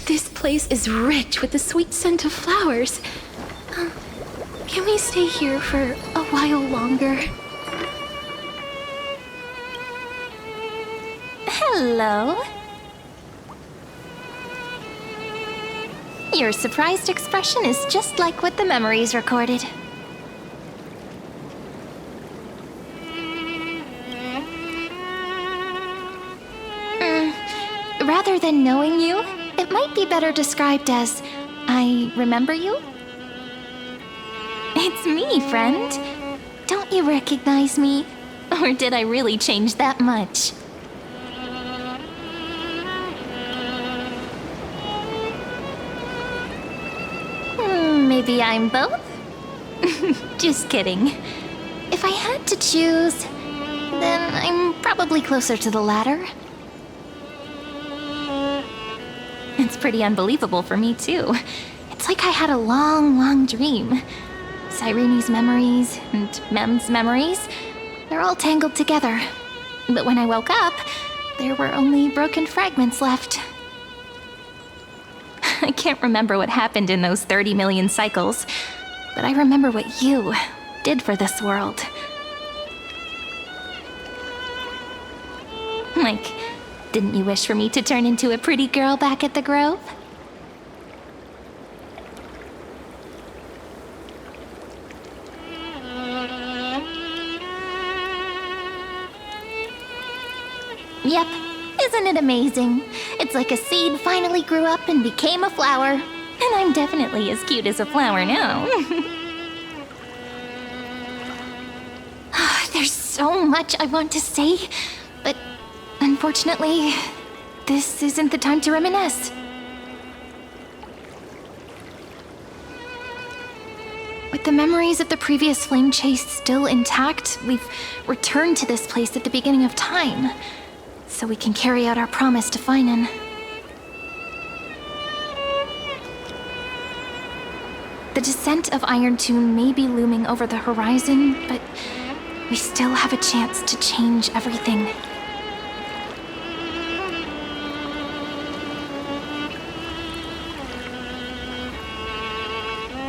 This place is rich with the sweet scent of flowers. Can we stay here for a while longer? Hello. Your surprised expression is just like what the memories recorded. Rather than knowing you, it might be better described as, I remember you? It's me, friend. Don't you recognize me? Or did I really change that much? Maybe I'm both? Just kidding. If I had to choose, then I'm probably closer to the latter. It's pretty unbelievable for me, too. It's like I had a long, long dream. Cyrene's memories and Mem's memories, they're all tangled together. But when I woke up, there were only broken fragments left. I can't remember what happened in those 30 million cycles, but I remember what you did for this world. Like, didn't you wish for me to turn into a pretty girl back at the Grove? Yep. Isn't it amazing? It's like a seed finally grew up and became a flower. And I'm definitely as cute as a flower now. There's so much I want to say, but unfortunately, this isn't the time to reminisce. With the memories of the previous flame chase still intact, we've returned to this place at the beginning of time, so we can carry out our promise to Finan. The descent of Irontomb may be looming over the horizon, but we still have a chance to change everything.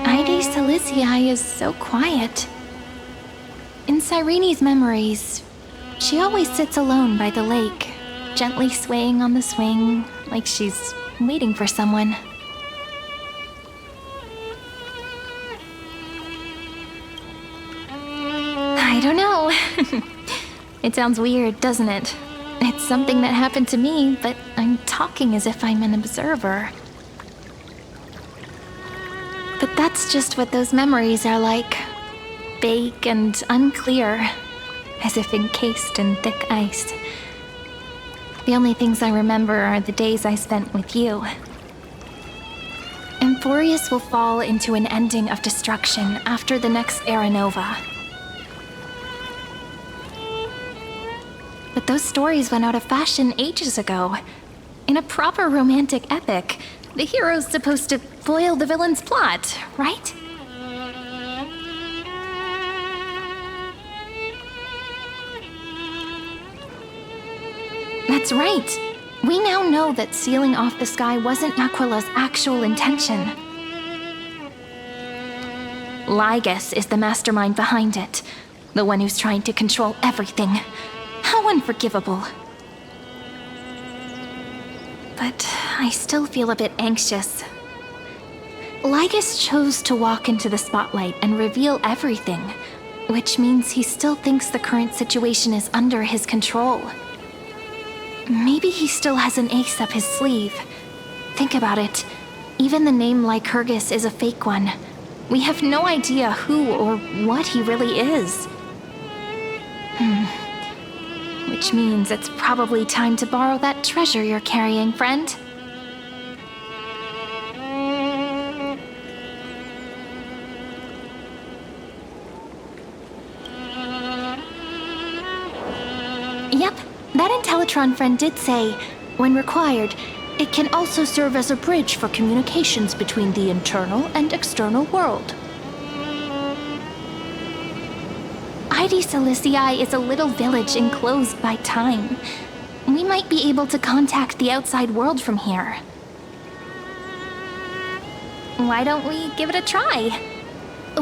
Aedes Elysiae is so quiet. In Cyrene's memories, she always sits alone by the lake, gently swaying on the swing, like she's waiting for someone. I don't know. It sounds weird, doesn't it? It's something that happened to me, but I'm talking as if I'm an observer. But that's just what those memories are like. Vague and unclear, as if encased in thick ice. The only things I remember are the days I spent with you. Amphoreus will fall into an ending of destruction after the next Era Nova. But those stories went out of fashion ages ago. In a proper romantic epic, the hero's supposed to foil the villain's plot, right? That's right. We now know that sealing off the sky wasn't Naquila's actual intention. Lygus is the mastermind behind it, the one who's trying to control everything. How unforgivable. But I still feel a bit anxious. Lygus chose to walk into the spotlight and reveal everything, which means he still thinks the current situation is under his control. Maybe he still has an ace up his sleeve. Think about it. Even the name Lycurgus is a fake one. We have no idea who or what he really is. Which means it's probably time to borrow that treasure you're carrying, friend. Yep, that Intellitron friend did say, when required, it can also serve as a bridge for communications between the internal and external world. Aedes Elysiae is a little village enclosed by time. We might be able to contact the outside world from here. why don't we give it a try?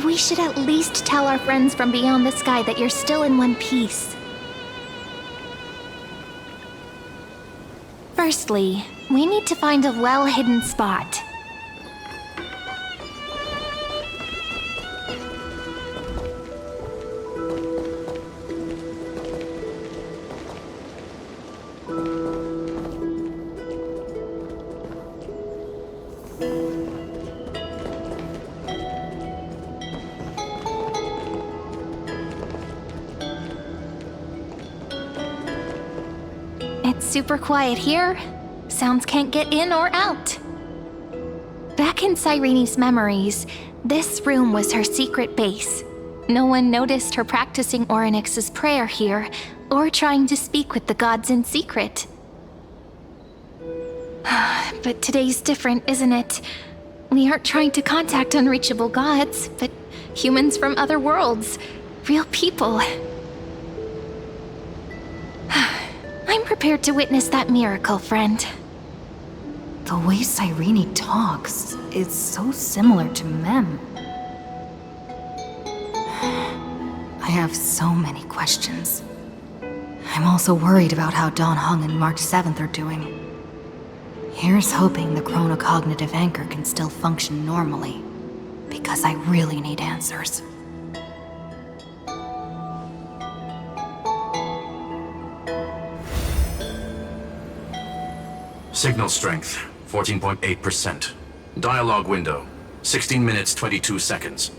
We should at least tell our friends from beyond the sky that you're still in one piece. Firstly, we need to find a well-hidden spot. It's super quiet here. Sounds can't get in or out. Back in Cyrene's memories, this room was her secret base. No one noticed her practicing Orynyx's prayer here, or trying to speak with the gods in secret. But today's different, isn't it? We aren't trying to contact unreachable gods, but humans from other worlds. Real people. I'm prepared to witness that miracle, friend. The way Cyrene talks is so similar to Mem. I have so many questions. I'm also worried about how Dawn Hung and March 7th are doing. Here's hoping the chronocognitive anchor can still function normally, because I really need answers. Signal strength, 14.8%. Dialogue window, 16 minutes 22 seconds.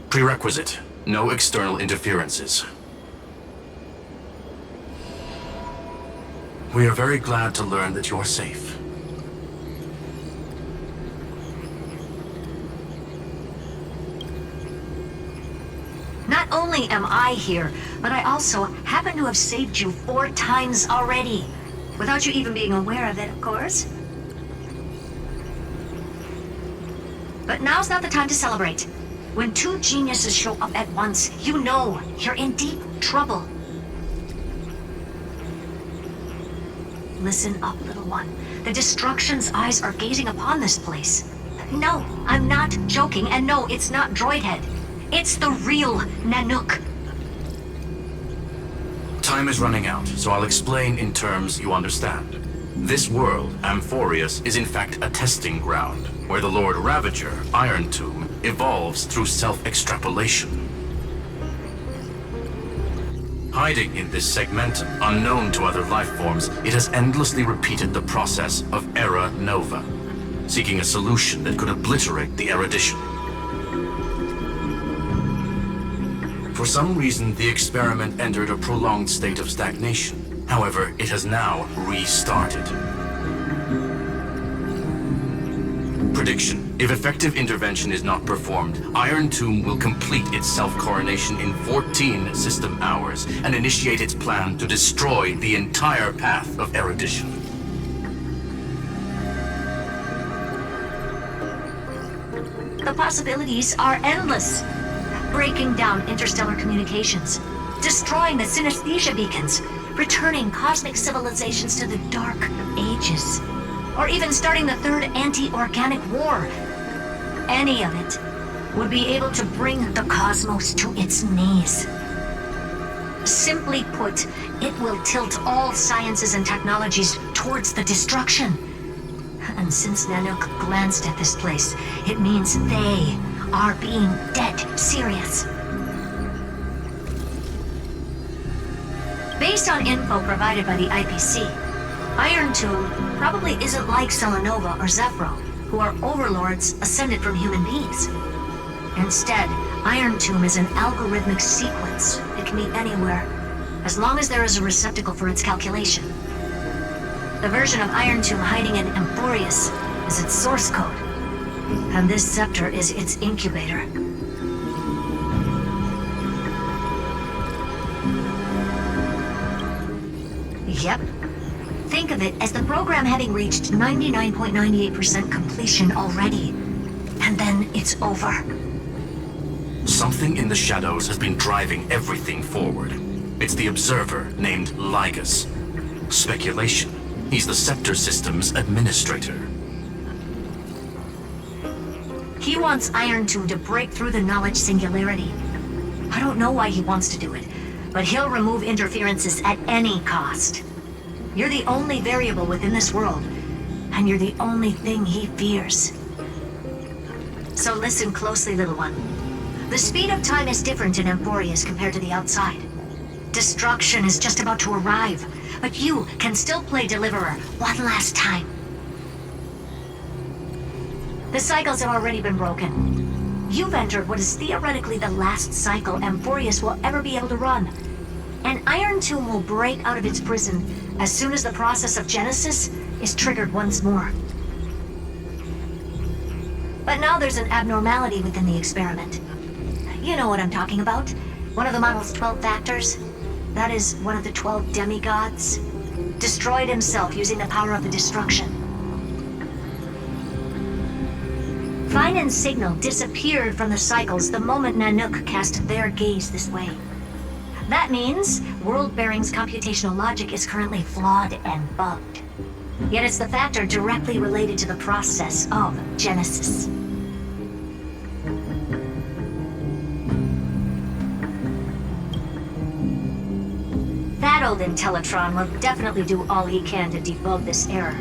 Prerequisite, no external interferences. We are very glad to learn that you're safe. Not only am I here, but I also happen to have saved you 4 times already. Without you even being aware of it, of course. But now's not the time to celebrate. When 2 geniuses show up at once, you know you're in deep trouble. Listen up, little one. The Destruction's eyes are gazing upon this place. No, I'm not joking, and no, it's not Droidhead. It's the real Nanook. Time is running out, so I'll explain in terms you understand. This world, Amphoreus, is in fact a testing ground, where the Lord Ravager, Irontomb, evolves through self-extrapolation. Hiding in this segmentum, unknown to other life forms, it has endlessly repeated the process of Era Nova, seeking a solution that could obliterate the erudition. For some reason, the experiment entered a prolonged state of stagnation. However, it has now restarted. Prediction. If effective intervention is not performed, Irontomb will complete its self-coronation in 14 system hours and initiate its plan to destroy the entire path of erudition. The possibilities are endless. Breaking down interstellar communications, destroying the synesthesia beacons, returning cosmic civilizations to the Dark Ages, or even starting the third anti-organic war. Any of it would be able to bring the cosmos to its knees. Simply put, it will tilt all sciences and technologies towards the destruction. And since Nanook glanced at this place, it means they are being dead serious. Based on info provided by the IPC, Irontomb probably isn't like Selenova or Zephyro, who are overlords ascended from human beings. Instead, Irontomb is an algorithmic sequence. It can be anywhere, as long as there is a receptacle for its calculation. The version of Irontomb hiding in Amphoreus is its source code, and this scepter is its incubator. Yep. Think of it as the program having reached 99.98% completion already. And then it's over. Something in the shadows has been driving everything forward. It's the Observer named Lygus. Speculation. He's the Scepter System's administrator. He wants Irontomb to break through the knowledge singularity. I don't know why he wants to do it, but he'll remove interferences at any cost. You're the only variable within this world, and you're the only thing he fears. So listen closely, little one. The speed of time is different in Amphoreus compared to the outside. Destruction is just about to arrive, but you can still play Deliverer one last time. The cycles have already been broken. You've entered what is theoretically the last cycle Amphoreus will ever be able to run. And Irontomb will break out of its prison as soon as the process of Genesis is triggered once more. But now there's an abnormality within the experiment. You know what I'm talking about. One of the model's 12 factors. That is one of the 12 demigods. Destroyed himself using the power of the destruction. Fine and Signal disappeared from the cycles the moment Nanook cast their gaze this way. That means Worldbearing's computational logic is currently flawed and bugged. Yet it's the factor directly related to the process of Genesis. That old Intellitron will definitely do all he can to debug this error.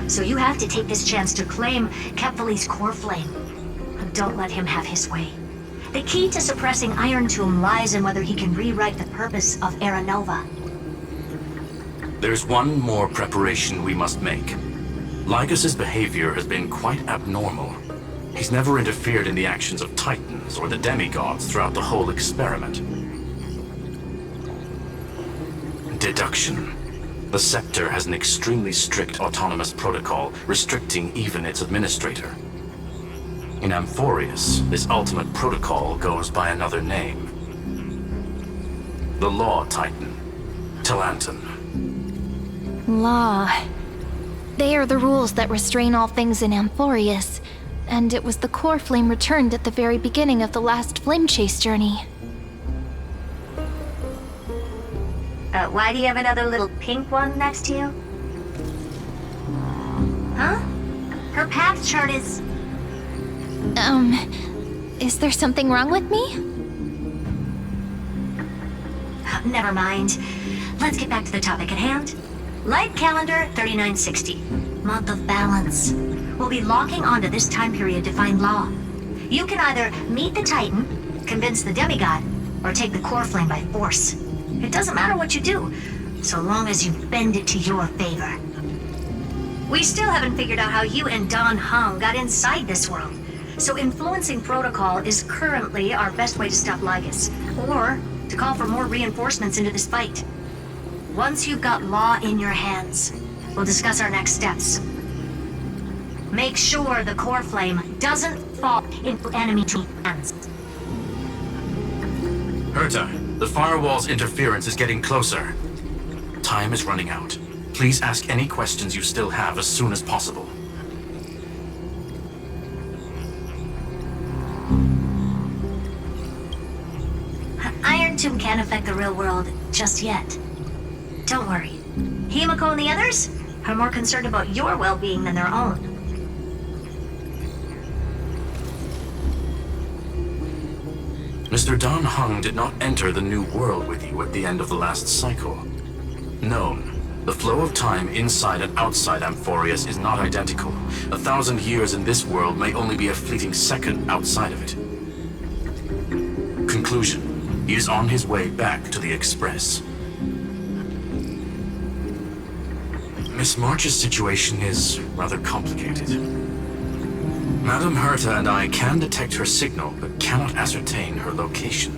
So you have to take this chance to claim Kephal's Coreflame. Don't let him have his way. The key to suppressing Irontomb lies in whether he can rewrite the purpose of Era Nova. There's one more preparation we must make. Lygus's behavior has been quite abnormal. He's never interfered in the actions of Titans or the demigods throughout the whole experiment. Deduction. The Scepter has an extremely strict autonomous protocol, restricting even its administrator. In Amphoreus, this ultimate protocol goes by another name. The Law Titan, Talanton. Law. They are the rules that restrain all things in Amphoreus, and it was the Coreflame returned at the very beginning of the last Flame Chase journey. Why do you have another little pink one next to you? Huh? Her path chart is... Is there something wrong with me? Never mind. Let's get back to the topic at hand. Light calendar 3960. Month of balance. We'll be locking onto this time period to find Law. You can either meet the Titan, convince the demigod, or take the Coreflame by force. It doesn't matter what you do, so long as you bend it to your favor. We still haven't figured out how you and Don Hung got inside this world, so influencing protocol is currently our best way to stop Lygus, or to call for more reinforcements into this fight. Once you've got Law in your hands, we'll discuss our next steps. Make sure the Coreflame doesn't fall into enemy hands. Herta, the firewall's interference is getting closer. Time is running out. Please ask any questions you still have as soon as possible. Irontomb can't affect the real world just yet. Don't worry. Himiko and the others are more concerned about your well-being than their own. Mr. Don Hung did not enter the new world with you at the end of the last cycle. Known. The flow of time inside and outside Amphoreus is not identical. 1,000 years in this world may only be a fleeting second outside of it. Conclusion. He is on his way back to the Express. Miss March's situation is rather complicated. Madame Herta and I can detect her signal, but cannot ascertain her location.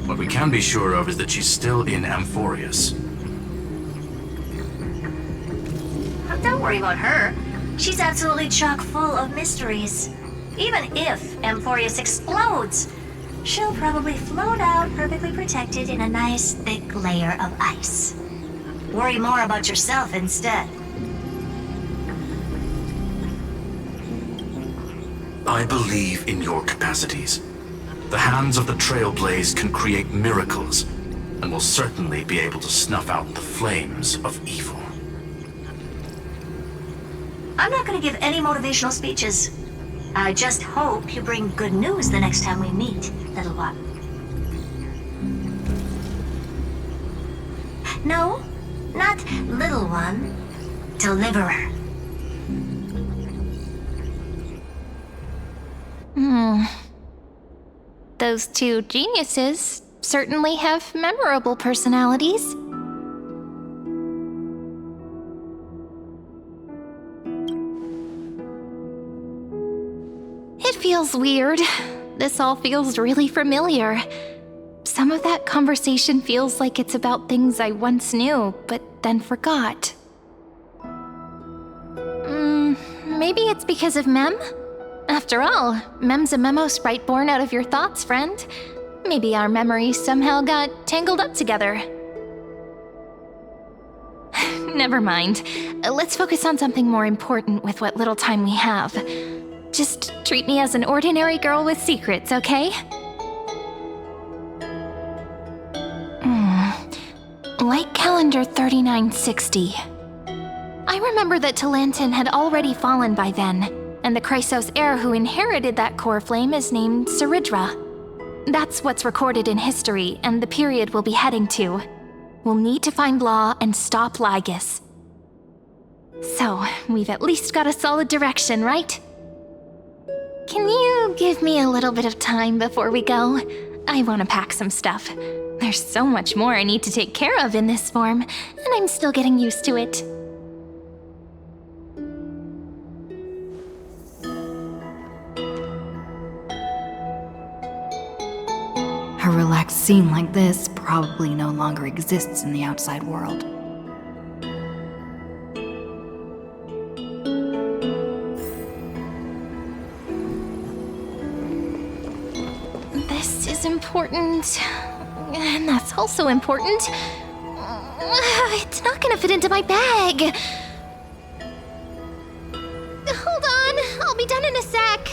What we can be sure of is that she's still in Amphoreus. Don't worry about her. She's absolutely chock full of mysteries. Even if Amphoreus explodes, she'll probably float out perfectly protected in a nice thick layer of ice. Worry more about yourself instead. I believe in your capacities. The hands of the Trailblaze can create miracles, and will certainly be able to snuff out the flames of evil. I'm not going to give any motivational speeches. I just hope you bring good news the next time we meet, little one. No, not little one. Deliverer. Those two geniuses certainly have memorable personalities. It feels weird. This all feels really familiar. Some of that conversation feels like it's about things I once knew, but then forgot. Maybe it's because of Mem? After all, Mem's a memo sprite born out of your thoughts, friend. Maybe our memories somehow got tangled up together. Never mind. Let's focus on something more important with what little time we have. Just treat me as an ordinary girl with secrets, okay? Light calendar 3960. I remember that Talantin had already fallen by then, and the Chrysos heir who inherited that Coreflame is named Cyrene. That's what's recorded in history, and the period we'll be heading to. We'll need to find Law and stop Lygus. So, we've at least got a solid direction, right? Can you give me a little bit of time before we go? I want to pack some stuff. There's so much more I need to take care of in this form, and I'm still getting used to it. A relaxed scene like this probably no longer exists in the outside world. This is important, and that's also important. It's not gonna fit into my bag. Hold on, I'll be done in a sec.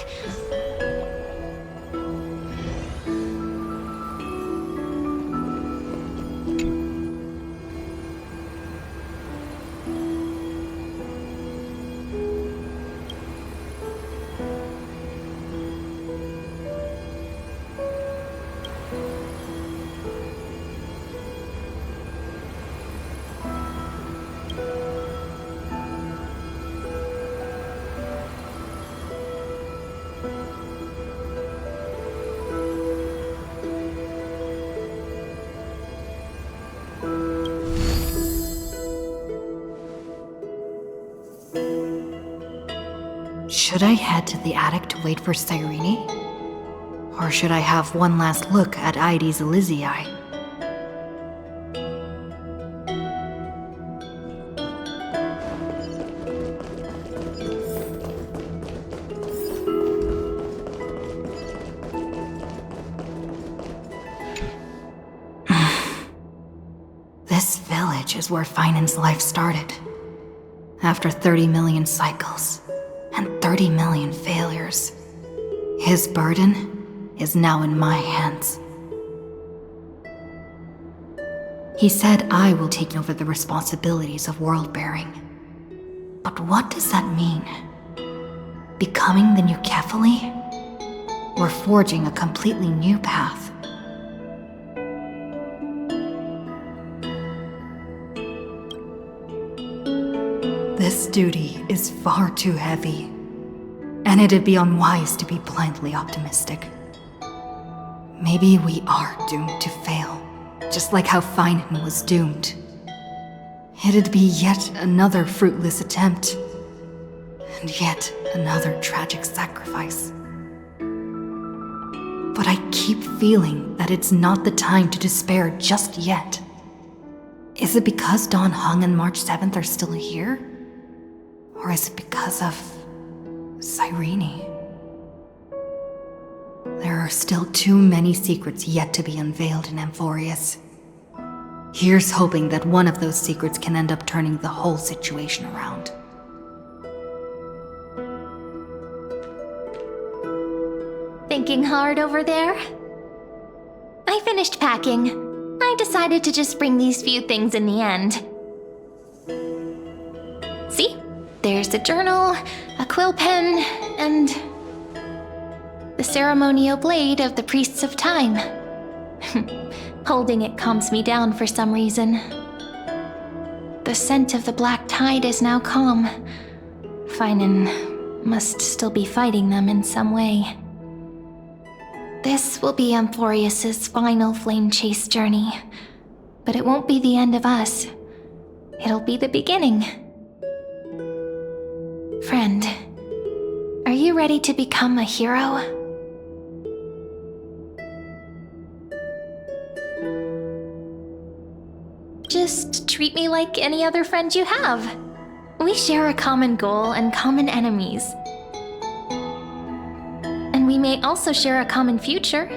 Should I head to the attic to wait for Cyrene? Or should I have one last look at Aedes Elysiae? This village is where Finan's life started. After 30 million cycles and 30 million failures, his burden is now in my hands. He said I will take over the responsibilities of worldbearing. But what does that mean? Becoming the new Kephili? Or forging a completely new path? This duty is far too heavy, and it'd be unwise to be blindly optimistic. Maybe we are doomed to fail, just like how Finan was doomed. It'd be yet another fruitless attempt, and yet another tragic sacrifice. But I keep feeling that it's not the time to despair just yet. Is it because Dawn Hung and March 7th are still here? Or is it because of Cyrene? There are still too many secrets yet to be unveiled in Amphoreus. Here's hoping that one of those secrets can end up turning the whole situation around. Thinking hard over there? I finished packing. I decided to just bring these few things in the end. See? There's a journal, a quill pen, and ceremonial blade of the priests of time. Holding it calms me down for some reason. The scent of the black tide is now calm. Finan must still be fighting them in some way. This will be Amphoreus' final flame chase journey. But it won't be the end of us. It'll be the beginning. Friend, are you ready to become a hero? Just treat me like any other friend you have. We share a common goal and common enemies. And we may also share a common future.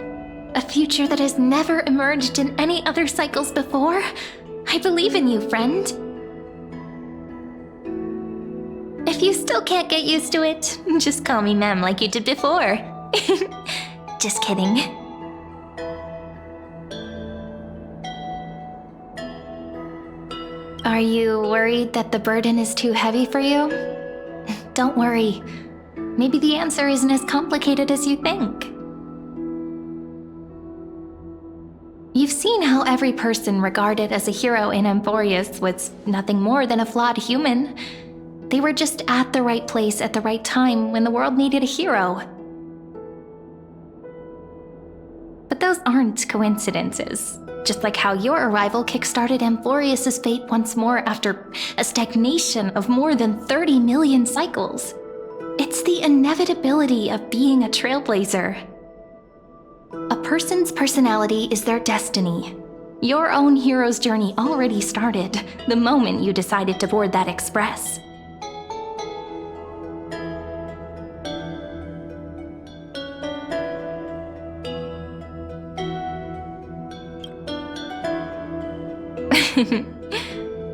A future that has never emerged in any other cycles before. I believe in you, friend. If you still can't get used to it, just call me Mem like you did before. Just kidding. Are you worried that the burden is too heavy for you? Don't worry. Maybe the answer isn't as complicated as you think. You've seen how every person regarded as a hero in Amphoreus was nothing more than a flawed human. They were just at the right place at the right time when the world needed a hero. But those aren't coincidences. Just like how your arrival kickstarted Amphoreus' fate once more after a stagnation of more than 30 million cycles. It's the inevitability of being a trailblazer. A person's personality is their destiny. Your own hero's journey already started the moment you decided to board that express.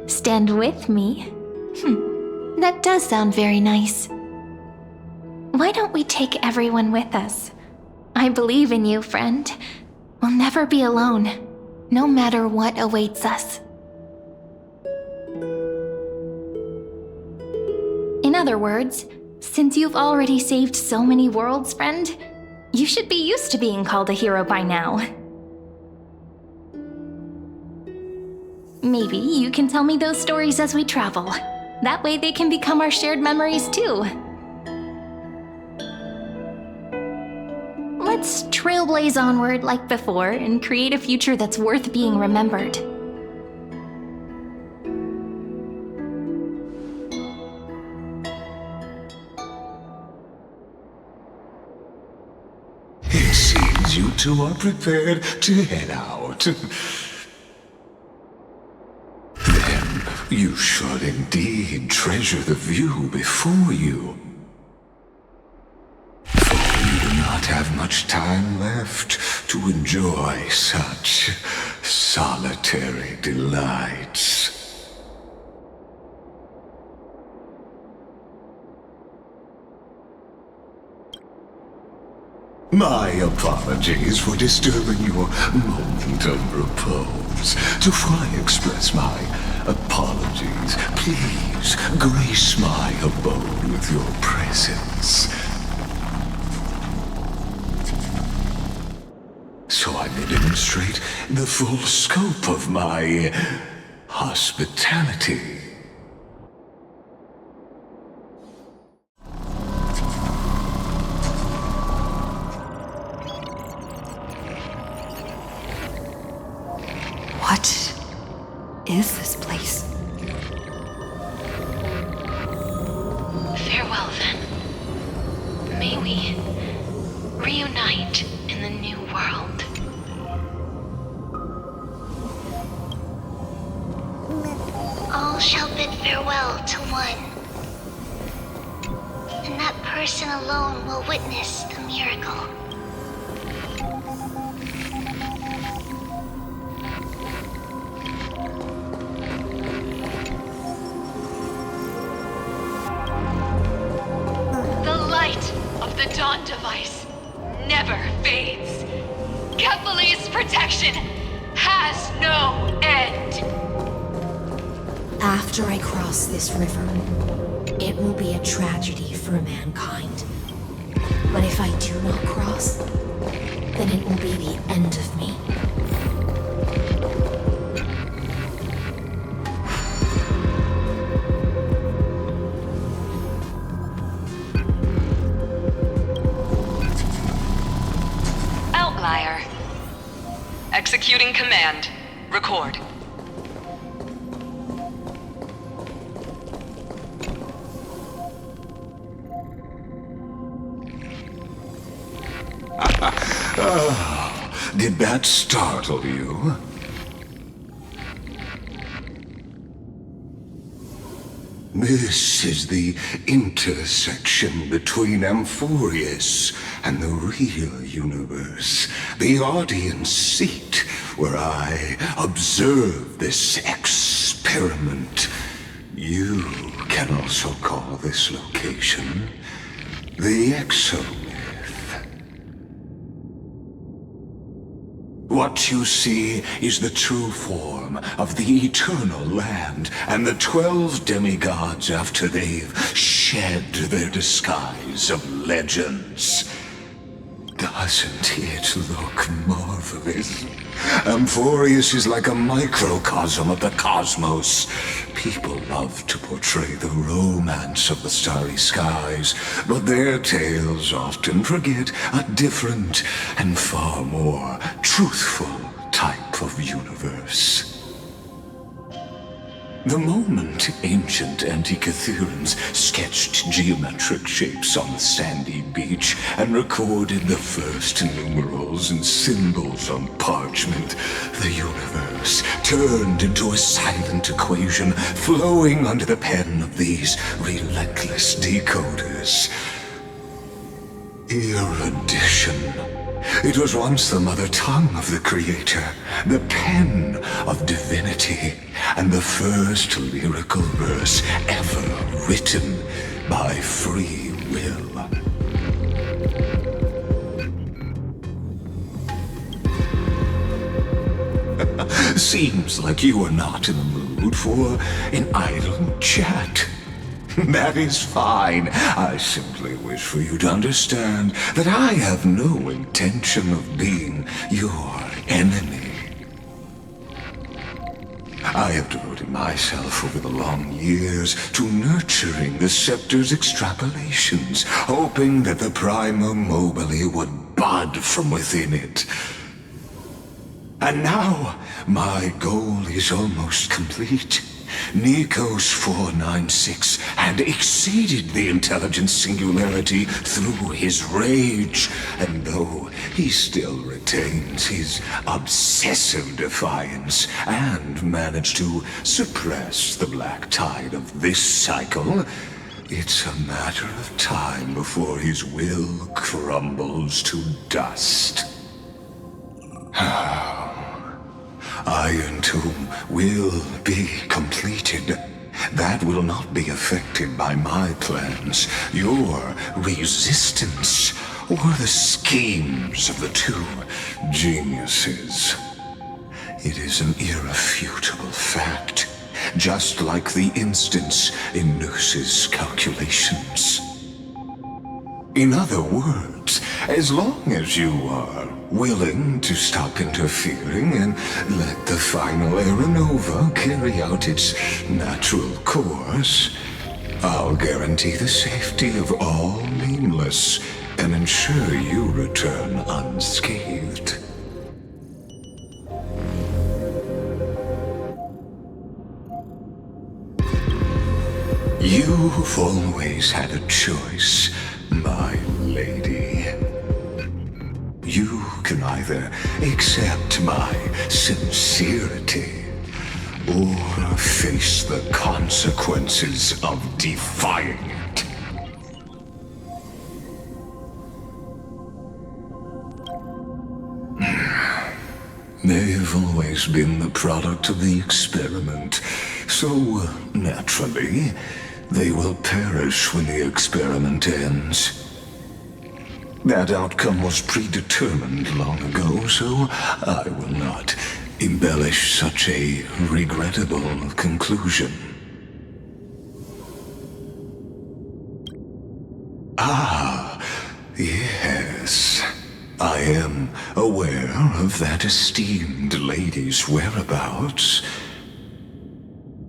Stand with me? That does sound very nice. Why don't we take everyone with us? I believe in you, friend. We'll never be alone, no matter what awaits us. In other words, since you've already saved so many worlds, friend, you should be used to being called a hero by now. Maybe you can tell me those stories as we travel. That way they can become our shared memories too. Let's trailblaze onward like before and create a future that's worth being remembered. It seems you two are prepared to head out. Then you should indeed treasure the view before you. Not have much time left to enjoy such solitary delights. My apologies for disturbing your moment of repose. Before I express my apologies, please grace my abode with your presence, so I may demonstrate the full scope of my hospitality. What is this place? Farewell, then. May we reunite in the new world. All shall bid farewell to one, and that person alone will witness the miracle. The light of the Dawn device never fades. Kephales's protection has no end. After I cross this river, it will be a tragedy for mankind. But if I do not cross, then it will be the end of me. Outlier. Executing command. Record. Did that startle you? This is the intersection between Amphoreus and the real universe. The audience seat where I observe this experiment. You can also call this location the Exomyth. What you see is the true form of the eternal land and the 12 demigods after they've shed their disguise of legends. Doesn't it look marvelous? Amphoreus is like a microcosm of the cosmos. People love to portray the romance of the starry skies, but their tales often forget a different and far more truthful type of universe. The moment ancient Antikytherans sketched geometric shapes on the sandy beach and recorded the first numerals and symbols on parchment, the universe turned into a silent equation flowing under the pen of these relentless decoders. Erudition. It was once the mother tongue of the Creator, the pen of divinity, and the first lyrical verse ever written by free will. Seems like you are not in the mood for an idle chat. That is fine. I simply wish for you to understand that I have no intention of being your enemy. I have devoted myself over the long years to nurturing the Scepter's extrapolations, hoping that the Prima Mobile would bud from within it. And now, my goal is almost complete. Nikos 496 had exceeded the intelligence singularity through his rage, and though he still retains his obsessive defiance and managed to suppress the black tide of this cycle, it's a matter of time before his will crumbles to dust. Irontomb will be completed. That will not be affected by my plans, your resistance, or the schemes of the two geniuses. It is an irrefutable fact, just like the instance in Noos's calculations. In other words, as long as you are willing to stop interfering and let the final Aeronova carry out its natural course, I'll guarantee the safety of all nameless and ensure you return unscathed. You've always had a choice, my lady. You can either accept my sincerity or face the consequences of defying it. They've always been the product of the experiment, so naturally, they will perish when the experiment ends. That outcome was predetermined long ago, so I will not embellish such a regrettable conclusion. Ah, am aware of that esteemed lady's whereabouts.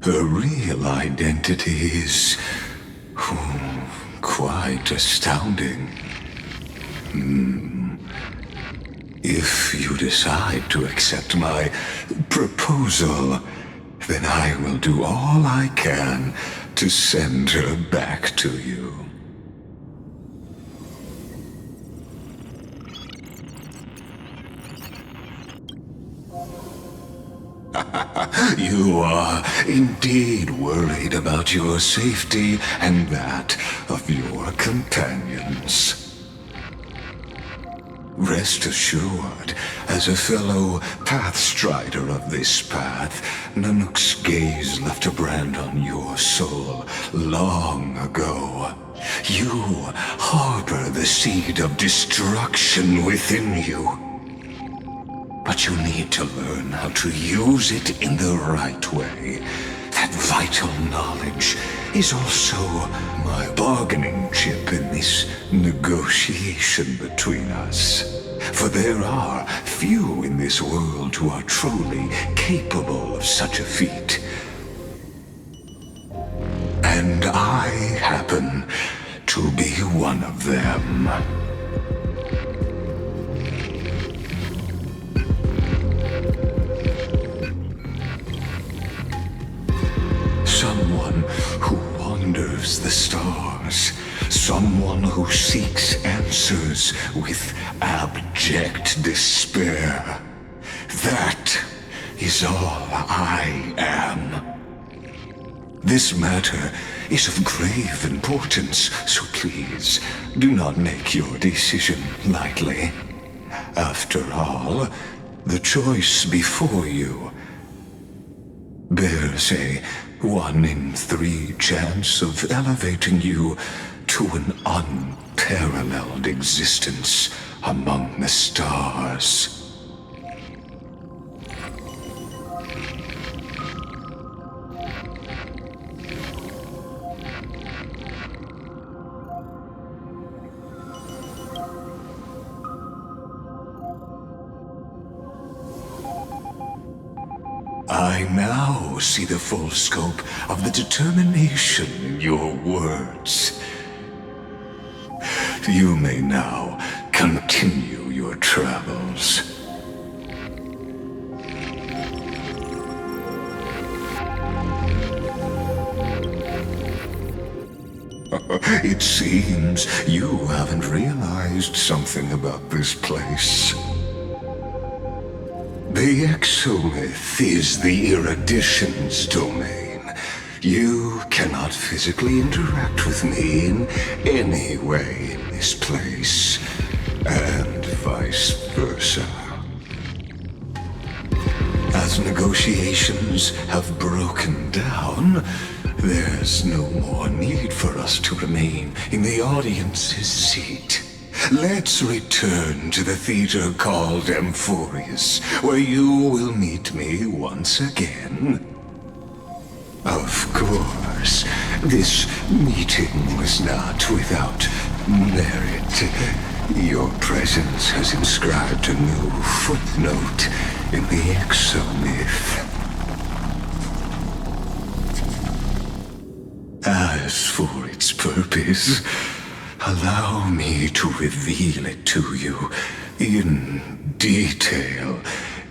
Her real identity is quite astounding. If you decide to accept my proposal, then I will do all I can to send her back to you. You are indeed worried about your safety and that of your companions. Rest assured, as a fellow pathstrider of this path, Nanook's gaze left a brand on your soul long ago. You harbor the seed of destruction within you. But you need to learn how to use it in the right way. That vital knowledge is also my bargaining chip in this negotiation between us. For there are few in this world who are truly capable of such a feat. And I happen to be one of them. Someone who wanders the stars. Someone who seeks answers with abject despair. That is all I am. This matter is of grave importance, so please do not make your decision lightly. After all, the choice before you bears a 1 in 3 chance of elevating you to an unparalleled existence among the stars. I now see the full scope of the determination in your words. You may now continue your travels. It seems you haven't realized something about this place. The Exomyth is the erudition's domain. You cannot physically interact with me in any way in this place, and vice versa. As negotiations have broken down, there's no more need for us to remain in the audience's seat. Let's return to the theater called Amphoreus, where you will meet me once again. Of course, this meeting was not without merit. Your presence has inscribed a new footnote in the Exomyth. As for its purpose, allow me to reveal it to you in detail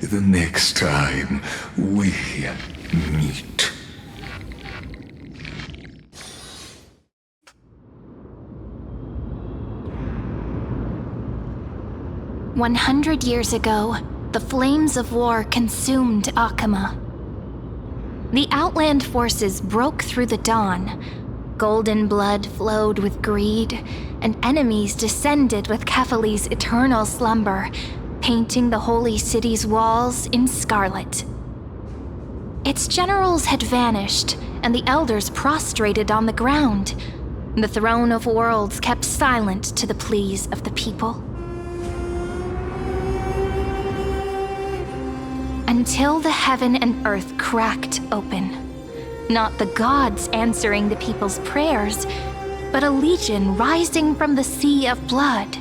the next time we meet. "100 years ago, the flames of war consumed Akama. The Outland forces broke through the dawn. Golden blood flowed with greed, and enemies descended with Kephali's eternal slumber, painting the holy city's walls in scarlet. Its generals had vanished, and the elders prostrated on the ground. The throne of worlds kept silent to the pleas of the people. Until the heaven and earth cracked open. Not the gods answering the people's prayers, but a legion rising from the sea of blood.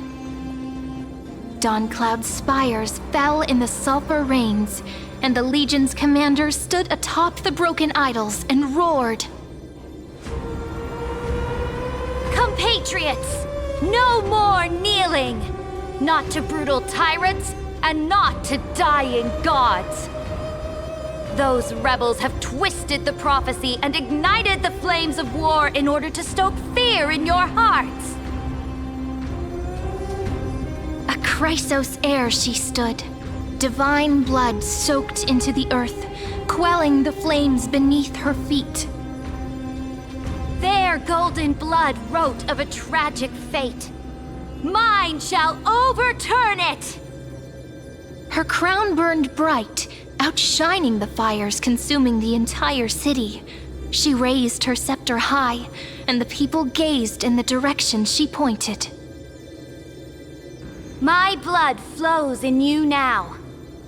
Dawncloud's spires fell in the sulfur rains, and the Legion's commanders stood atop the broken idols and roared. Compatriots, no more kneeling! Not to brutal tyrants, and not to dying gods! Those rebels have twisted the prophecy and ignited the flames of war in order to stoke fear in your hearts! A Chrysos heir she stood, divine blood soaked into the earth, quelling the flames beneath her feet. Their golden blood wrote of a tragic fate. Mine shall overturn it! Her crown burned bright, outshining the fires consuming the entire city. She raised her scepter high, and the people gazed in the direction she pointed. My blood flows in you now.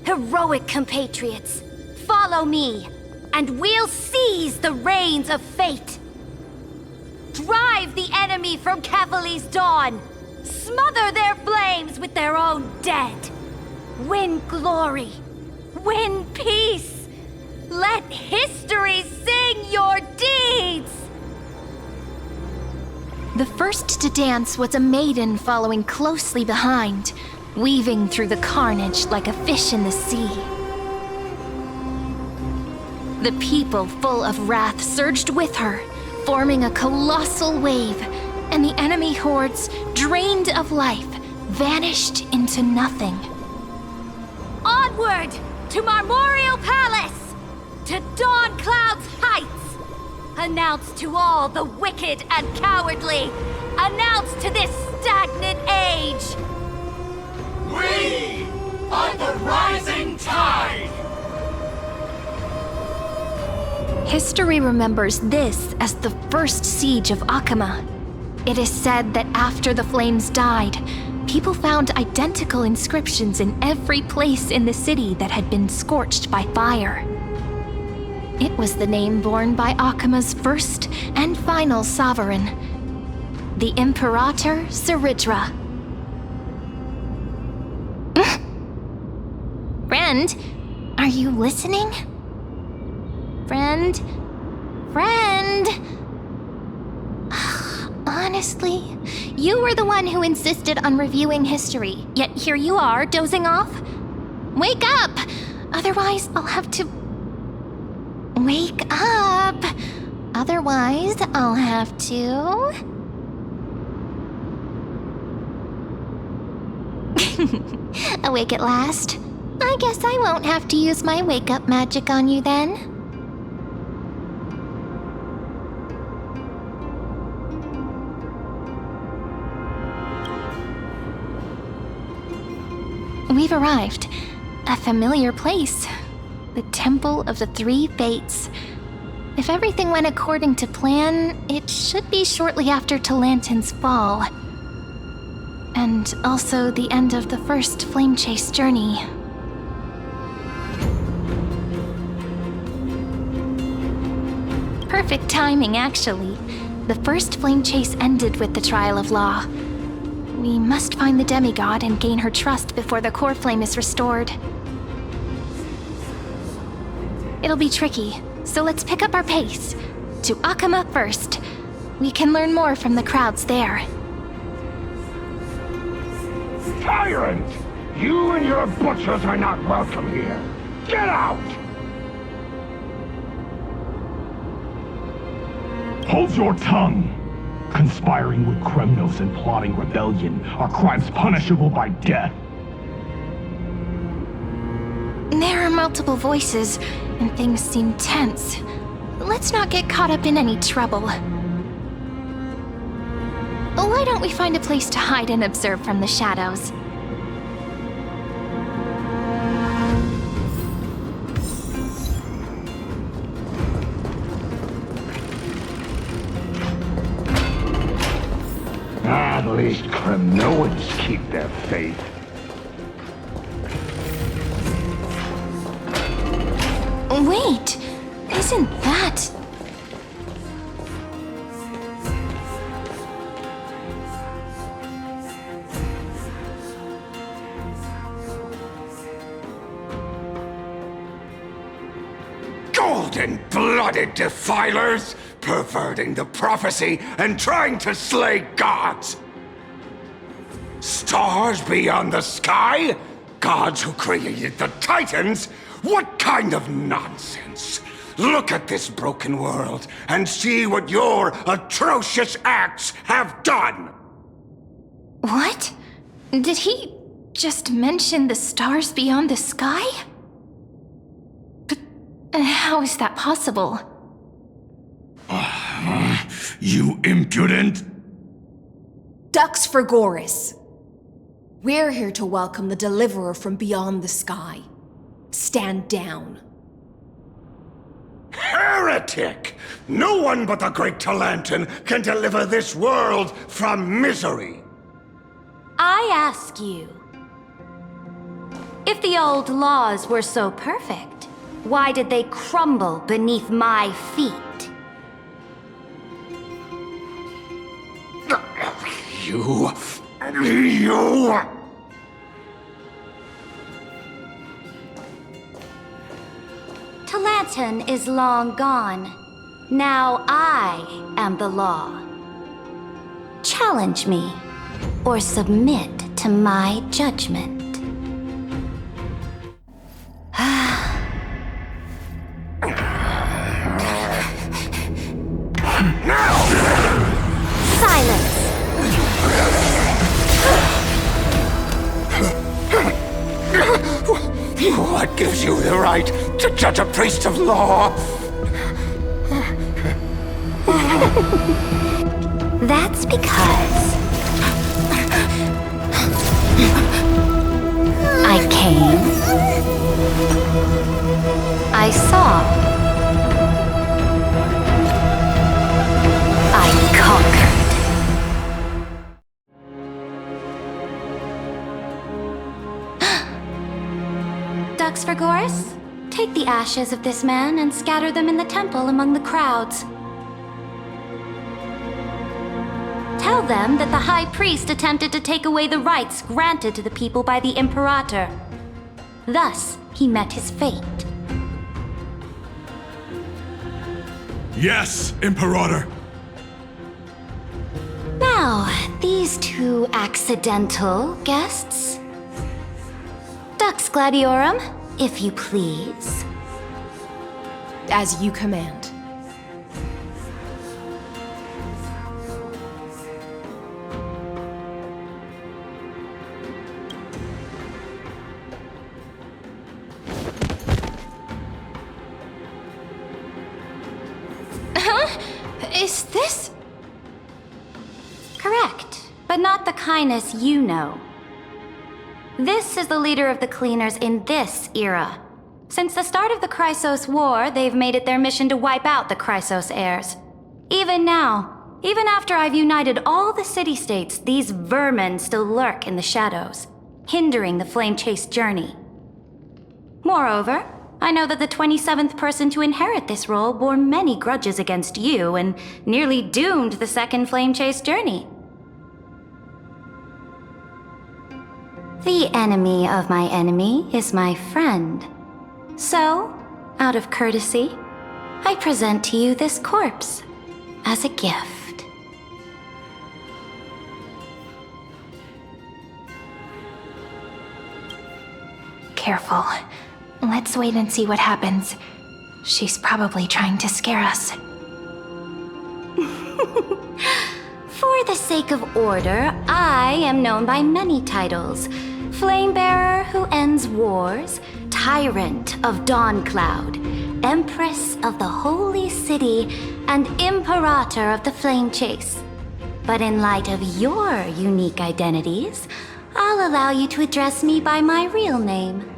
Heroic compatriots, follow me, and we'll seize the reins of fate. Drive the enemy from Kefali's dawn. Smother their flames with their own dead. Win glory. Win peace. Let history sing your deeds. The first to dance was a maiden following closely behind, weaving through the carnage like a fish in the sea. The people, full of wrath, surged with her, forming a colossal wave, and the enemy hordes, drained of life, vanished into nothing. Onward to Marmoreal Palace, to Dawncloud's heights. Announce to all the wicked and cowardly. Announce to this stagnant age. We are the rising tide! History remembers this as the first siege of Akama. It is said that after the flames died, people found identical inscriptions in every place in the city that had been scorched by fire. It was the name borne by Akama's first and final sovereign, the Imperator Cyrene. Friend, are you listening? Friend? Honestly, you were the one who insisted on reviewing history, yet here you are, dozing off? Wake up! Otherwise, I'll have to... Wake up! Otherwise, I'll have to... Awake at last? I guess I won't have to use my wake-up magic on you then. We've arrived. A familiar place. The Temple of the Three Fates. If everything went according to plan, it should be shortly after Talantin's fall. And also the end of the first flame chase journey. Perfect timing, actually. The first flame chase ended with the Trial of Law. We must find the demigod and gain her trust before the Coreflame is restored. It'll be tricky, so let's pick up our pace. To Akama first. We can learn more from the crowds there. Tyrant! You and your butchers are not welcome here. Get out! Hold your tongue! Conspiring with Kremnos and plotting rebellion are crimes punishable by death. There are multiple voices, and things seem tense. Let's not get caught up in any trouble. Why don't we find a place to hide and observe from the shadows? At least Kremnoans keep their faith. Wait! Isn't that... cold-blooded defilers, perverting the prophecy and trying to slay gods. Stars beyond the sky? Gods who created the Titans? What kind of nonsense? Look at this broken world and see what your atrocious acts have done! What? Did he just mention the stars beyond the sky? But how is that possible? You impudent! Ducks for Goris. We're here to welcome the deliverer from beyond the sky. Stand down. Heretic! No one but the Great Talantin can deliver this world from misery! I ask you, if the old laws were so perfect, why did they crumble beneath my feet? You... Talantin is long gone. Now I am the law. Challenge me, or submit to my judgment. Silence! What gives you the right to judge a priest of law? That's because I came, I saw, I conquered. Ducks for Goris, take the ashes of this man and scatter them in the temple among the crowds. Tell them that the High Priest attempted to take away the rights granted to the people by the Imperator. Thus, he met his fate. Yes, Imperator! Now, these two accidental guests. Dux Gladiorum, if you please. As you command. Is this? Correct, but not the kindness you know. This is the leader of the Cleaners in this era. Since the start of the Chrysos War, they've made it their mission to wipe out the Chrysos heirs. Even now, even after I've united all the city-states, these vermin still lurk in the shadows, hindering the flame-chase journey. Moreover, I know that the 27th person to inherit this role bore many grudges against you and nearly doomed the second flame-chase journey. The enemy of my enemy is my friend. So, out of courtesy, I present to you this corpse as a gift. Careful. Let's wait and see what happens. She's probably trying to scare us. For the sake of order, I am known by many titles. Flamebearer who ends wars, Tyrant of Dawncloud, Empress of the Holy City, and Imperator of the Flame Chase. But in light of your unique identities, I'll allow you to address me by my real name.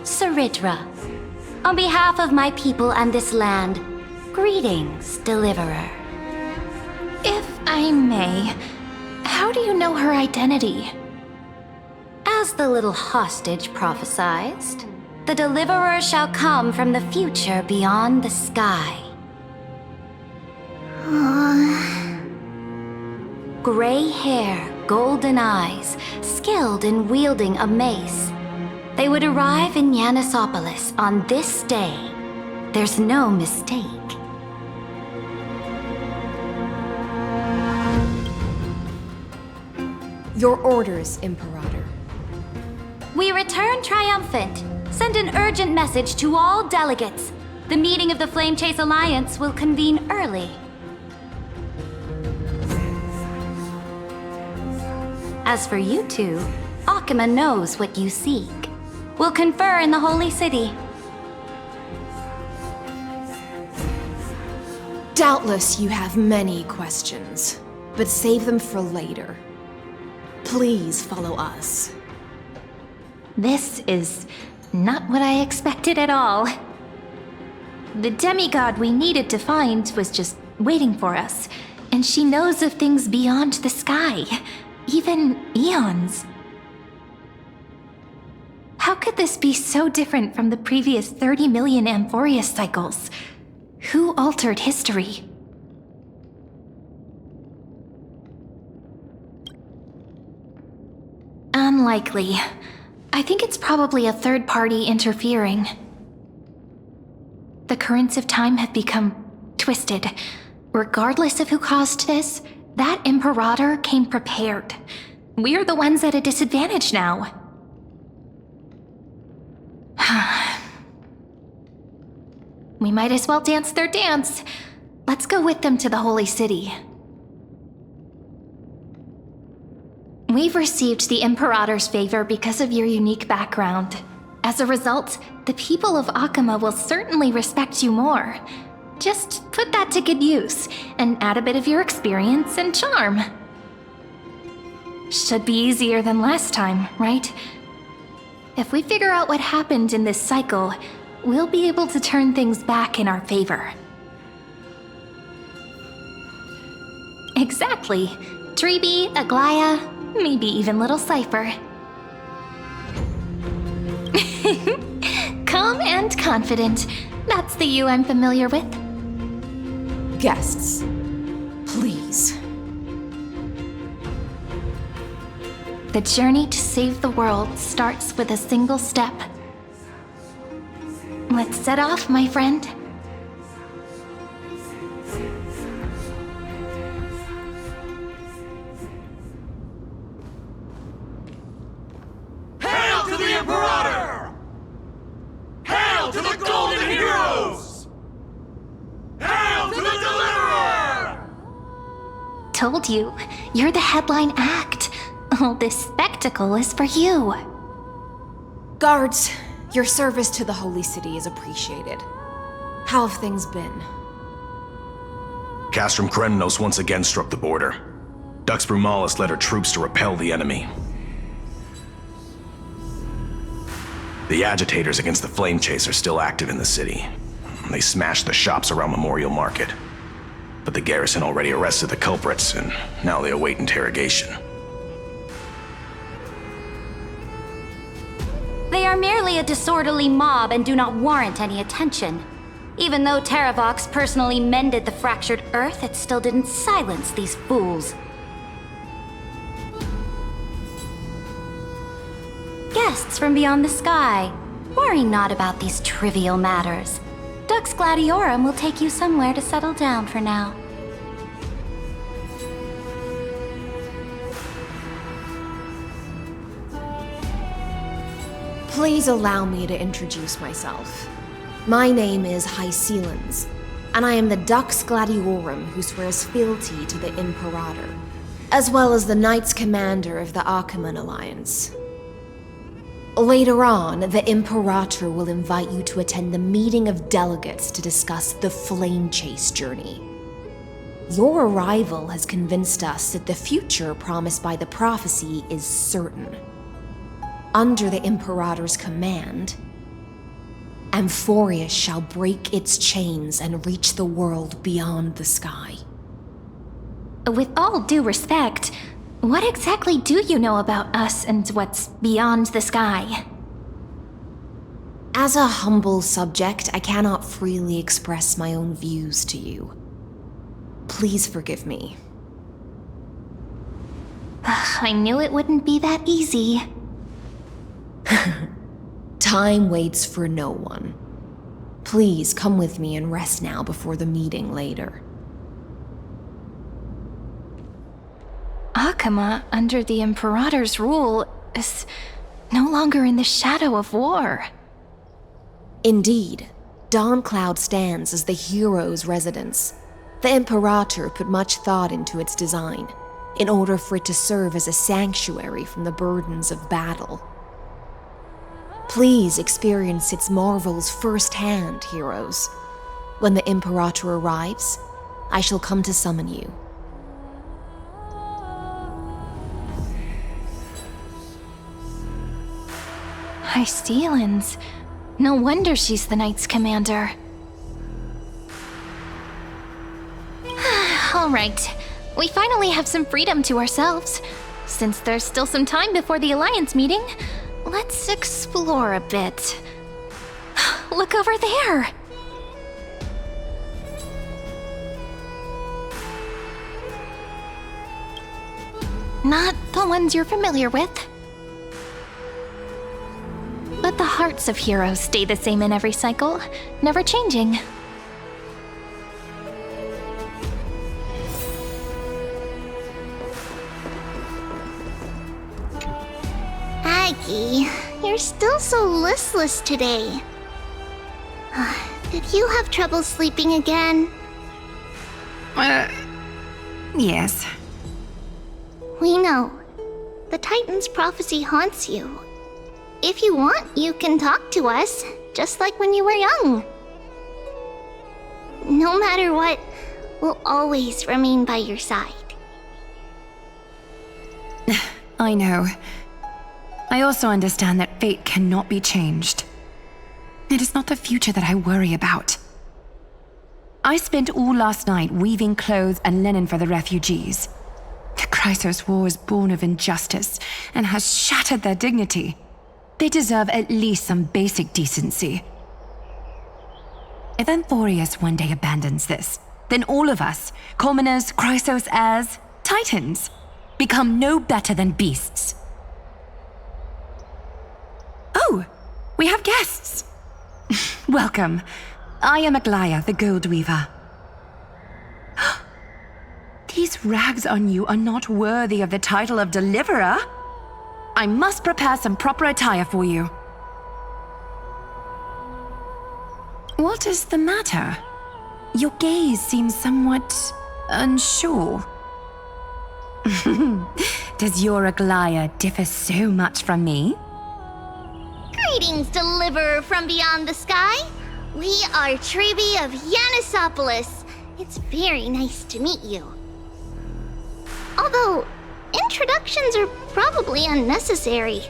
Cyridra. On behalf of my people and this land, greetings, Deliverer. If I may, how do you know her identity? As the little hostage prophesied, the Deliverer shall come from the future beyond the sky. Gray hair, golden eyes, skilled in wielding a mace. They would arrive in Yanisopolis on this day, There's no mistake. Your orders, Imperator. We return triumphant. Send an urgent message to all delegates. The meeting of the Flame Chase Alliance will convene early. As for you two, Akima knows what you seek. We'll confer in the Holy City. Doubtless you have many questions, but save them for later. Please follow us. This is not what I expected at all. The demigod we needed to find was just waiting for us, and she knows of things beyond the sky, even eons. How could this be so different from the previous 30 million Amphoreus cycles? Who altered history? Unlikely. I think it's probably a third party interfering. The currents of time have become twisted. Regardless of who caused this, that Imperator came prepared. We're the ones at a disadvantage now. We might as well dance their dance. Let's go with them to the Holy City. We've received the Imperator's favor because of your unique background. As a result, the people of Akima will certainly respect you more. Just put that to good use, and add a bit of your experience and charm. Should be easier than last time, right? If we figure out what happened in this cycle, we'll be able to turn things back in our favor. Exactly. Treeby, Aglaya, maybe even little Cypher. Calm and confident. That's the you I'm familiar with. Guests, please. The journey to save the world starts with a single step. Let's set off, my friend. Hail to the Imperator! Hail to the Golden Heroes! Hail to the Deliverer! Told you, you're the headline act. All this spectacle is for you. Guards, your service to the Holy City is appreciated. How have things been? Castrum Krennos once again struck the border. Dux Brumalis led her troops to repel the enemy. The agitators against the Flame Chase are still active in the city. They smashed the shops around Memorial Market. But the garrison already arrested the culprits, and now they await interrogation. They are merely a disorderly mob and do not warrant any attention. Even though Terravox personally mended the fractured earth, it still didn't silence these fools. Guests from beyond the sky, worry not about these trivial matters. Dux Gladiorum will take you somewhere to settle down for now. Please allow me to introduce myself. My name is Hycelens, and I am the Dux Gladiorum who swears fealty to the Imperator, as well as the Knights Commander of the Achaemenid Alliance. Later on, the Imperator will invite you to attend the meeting of delegates to discuss the Flame Chase journey. Your arrival has convinced us that the future promised by the prophecy is certain. Under the Imperator's command, Amphoreus shall break its chains and reach the world beyond the sky. With all due respect, what exactly do you know about us and what's beyond the sky? As a humble subject, I cannot freely express my own views to you. Please forgive me. I knew it wouldn't be that easy. Time waits for no one. Please come with me and rest now before the meeting later. Akama, under the Imperator's rule, is no longer in the shadow of war. Indeed, Dawncloud stands as the hero's residence. The Imperator put much thought into its design, in order for it to serve as a sanctuary from the burdens of battle. Please experience its marvels firsthand, heroes. When the Imperator arrives, I shall come to summon you. Aedes, no wonder she's the Knight's commander. All right, we finally have some freedom to ourselves. Since there's still some time before the Alliance meeting, let's explore a bit. Look over there! Not the ones you're familiar with. But the hearts of heroes stay the same in every cycle, never changing. Aggie, you're still so listless today. Did you have trouble sleeping again? Yes. We know. The Titan's prophecy haunts you. If you want, you can talk to us, just like when you were young. No matter what, we'll always remain by your side. I know. I also understand that fate cannot be changed. It is not the future that I worry about. I spent all last night weaving clothes and linen for the refugees. The Chrysos War is born of injustice and has shattered their dignity. They deserve at least some basic decency. If Amphoreus one day abandons this, then all of us, commoners, Chrysos heirs, Titans, become no better than beasts. Oh, we have guests. Welcome. I am Aglaya, the Gold Weaver. These rags on you are not worthy of the title of Deliverer. I must prepare some proper attire for you. What is the matter? Your gaze seems somewhat unsure. Does your Aglaya differ so much from me? Greetings, Deliverer from beyond the sky. We are Trebi of Yanisopolis. It's very nice to meet you. Although, introductions are probably unnecessary.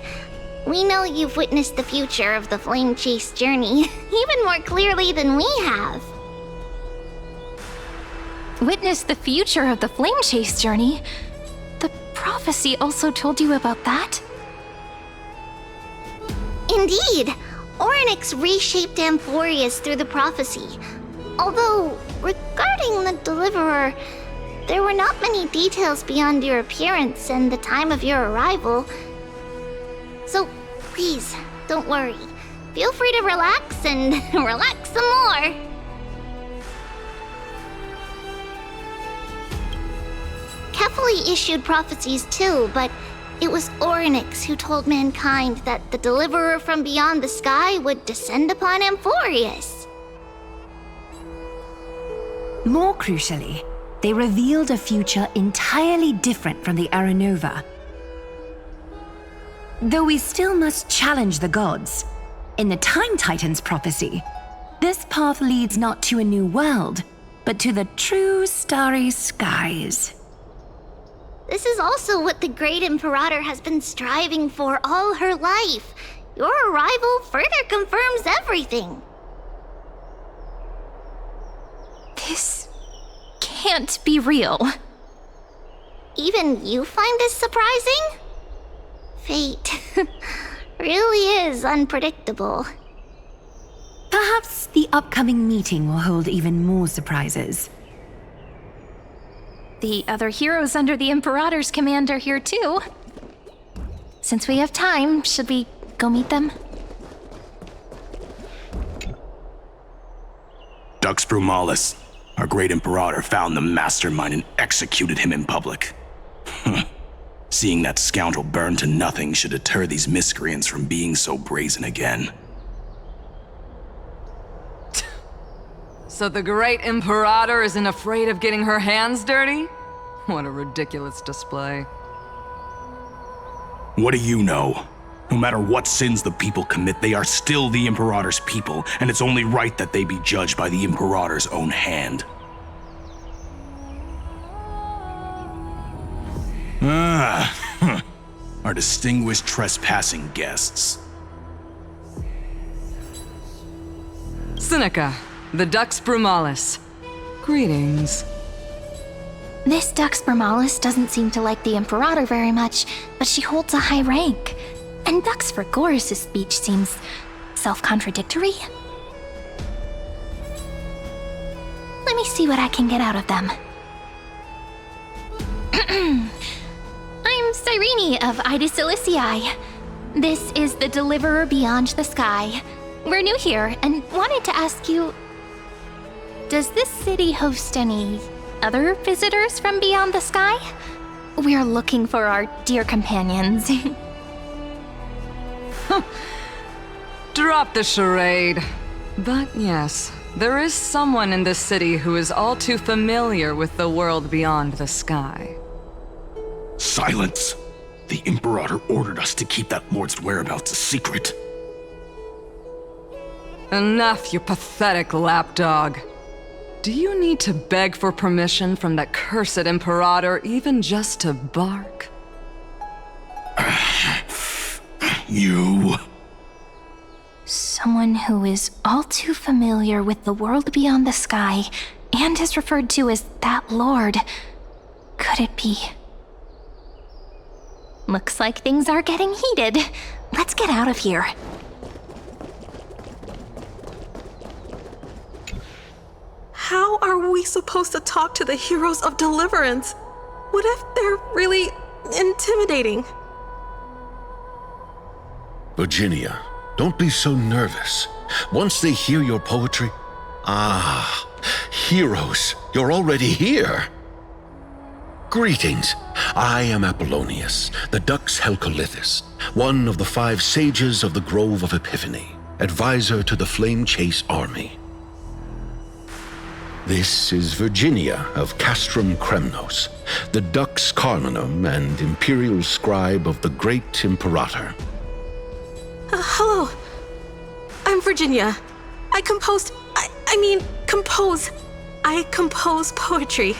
We know you've witnessed the future of the Flame Chase journey even more clearly than we have. Witnessed the future of the Flame Chase journey? The prophecy also told you about that? Indeed, Orynyx reshaped Amphoreus through the prophecy. Although, regarding the Deliverer, there were not many details beyond your appearance and the time of your arrival. So, please, don't worry. Feel free to relax and relax some more. Kefali issued prophecies too, but it was Orynyx who told mankind that the Deliverer from beyond the sky would descend upon Amphoreus. More crucially, they revealed a future entirely different from the Aranova. Though we still must challenge the gods, in the Time Titan's prophecy, this path leads not to a new world, but to the true starry skies. This is also what the Great Imperator has been striving for all her life. Your arrival further confirms everything. This can't be real. Even you find this surprising? Fate really is unpredictable. Perhaps the upcoming meeting will hold even more surprises. The other heroes under the Imperator's command are here too. Since we have time, should we go meet them? Dux Brumalis, our great Imperator, found the mastermind and executed him in public. Seeing that scoundrel burn to nothing should deter these miscreants from being so brazen again. So the great Imperator isn't afraid of getting her hands dirty? What a ridiculous display. What do you know? No matter what sins the people commit, they are still the Imperator's people, and it's only right that they be judged by the Imperator's own hand. Our distinguished trespassing guests. Seneca, the Dux Brumalis. Greetings. This Dux Brumalis doesn't seem to like the Imperator very much, but she holds a high rank. And Dux Frigoris' speech seems self-contradictory. Let me see what I can get out of them. I'm Cyrene of Aedes Elysiae. This is the Deliverer Beyond the Sky. We're new here and wanted to ask you, does this city host any other visitors from beyond the sky? We're looking for our dear companions. Drop the charade. But yes, there is someone in this city who is all too familiar with the world beyond the sky. Silence! The Imperator ordered us to keep that lord's whereabouts a secret. Enough, you pathetic lapdog. Do you need to beg for permission from that cursed Imperator even just to bark? You... Someone who is all too familiar with the world beyond the sky and is referred to as that lord. Could it be? Looks like things are getting heated. Let's get out of here. How are we supposed to talk to the heroes of deliverance? What if they're really intimidating? Virginia, don't be so nervous. Once they hear your poetry... Ah, heroes, you're already here. Greetings. I am Apollonius, the Dux Helcolithus, one of the 5 sages of the Grove of Epiphany, advisor to the Flame Chase army. This is Virginia of Castrum Kremnos, the Dux Carminum and imperial scribe of the great Imperator. Hello. I'm Virginia. I compose poetry.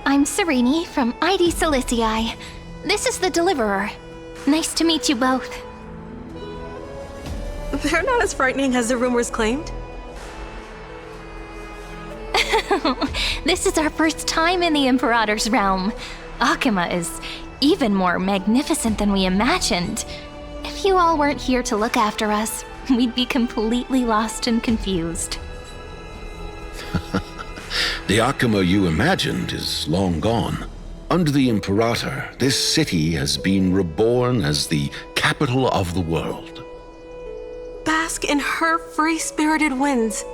I'm Cyrene from Aedes Elysiae. This is the Deliverer. Nice to meet you both. They're not as frightening as the rumors claimed. This is our first time in the Imperator's realm. Akima is even more magnificent than we imagined. If you all weren't here to look after us, we'd be completely lost and confused. The Akima you imagined is long gone. Under the Imperator, this city has been reborn as the capital of the world. Bask in her free-spirited winds.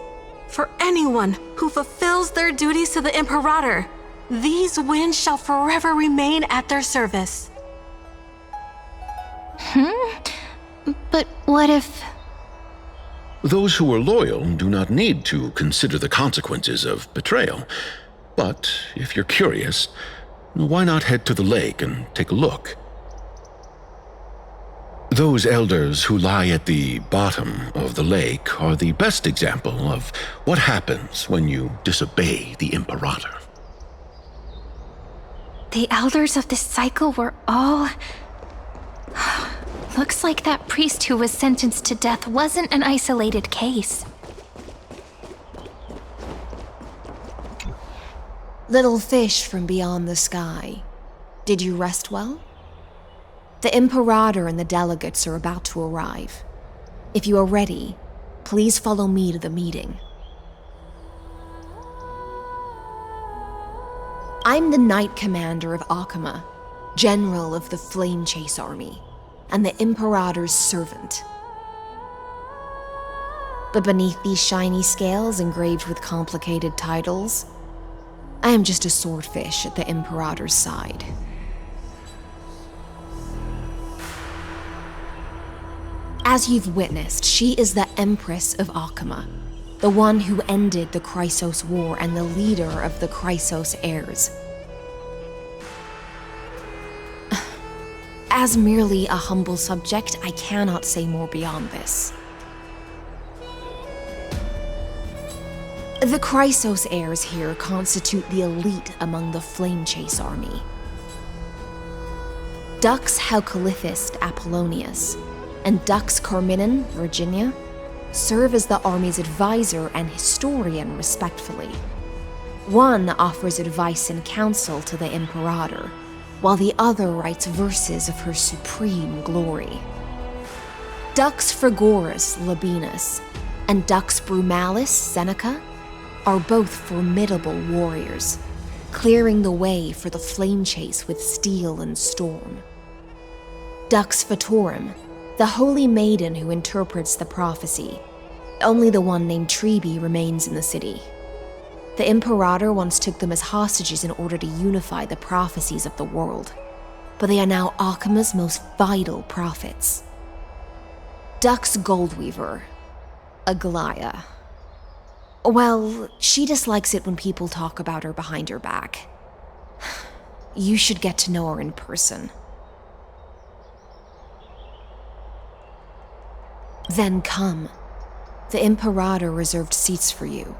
For anyone who fulfills their duties to the Imperator, these winds shall forever remain at their service. But what if... Those who are loyal do not need to consider the consequences of betrayal. But if you're curious, why not head to the lake and take a look? Those elders who lie at the bottom of the lake are the best example of what happens when you disobey the Imperator. The elders of this cycle were all... Looks like that priest who was sentenced to death wasn't an isolated case. Little fish from beyond the sky. Did you rest well? The Imperator and the delegates are about to arrive. If you are ready, please follow me to the meeting. I'm the Knight Commander of Akima, General of the Flame Chase Army, and the Imperator's servant. But beneath these shiny scales engraved with complicated titles, I am just a swordfish at the Imperator's side. As you've witnessed, she is the Empress of Akama, the one who ended the Chrysos War and the leader of the Chrysos heirs. As merely a humble subject, I cannot say more beyond this. The Chrysos heirs here constitute the elite among the Flame Chase army. Dux Halcalithist Apollonius and Dux Carminin, Virginia, serve as the army's advisor and historian, respectfully. One offers advice and counsel to the Imperator, while the other writes verses of her supreme glory. Dux Frigorus Labienus and Dux Brumalis Seneca are both formidable warriors, clearing the way for the flame chase with steel and storm. Dux Fatorum, the holy maiden who interprets the prophecy. Only the one named Trebi remains in the city. The Imperator once took them as hostages in order to unify the prophecies of the world, but they are now Akama's most vital prophets. Dux Goldweaver, Aglaya. Well, she dislikes it when people talk about her behind her back. You should get to know her in person. Then come. The Imperator reserved seats for you.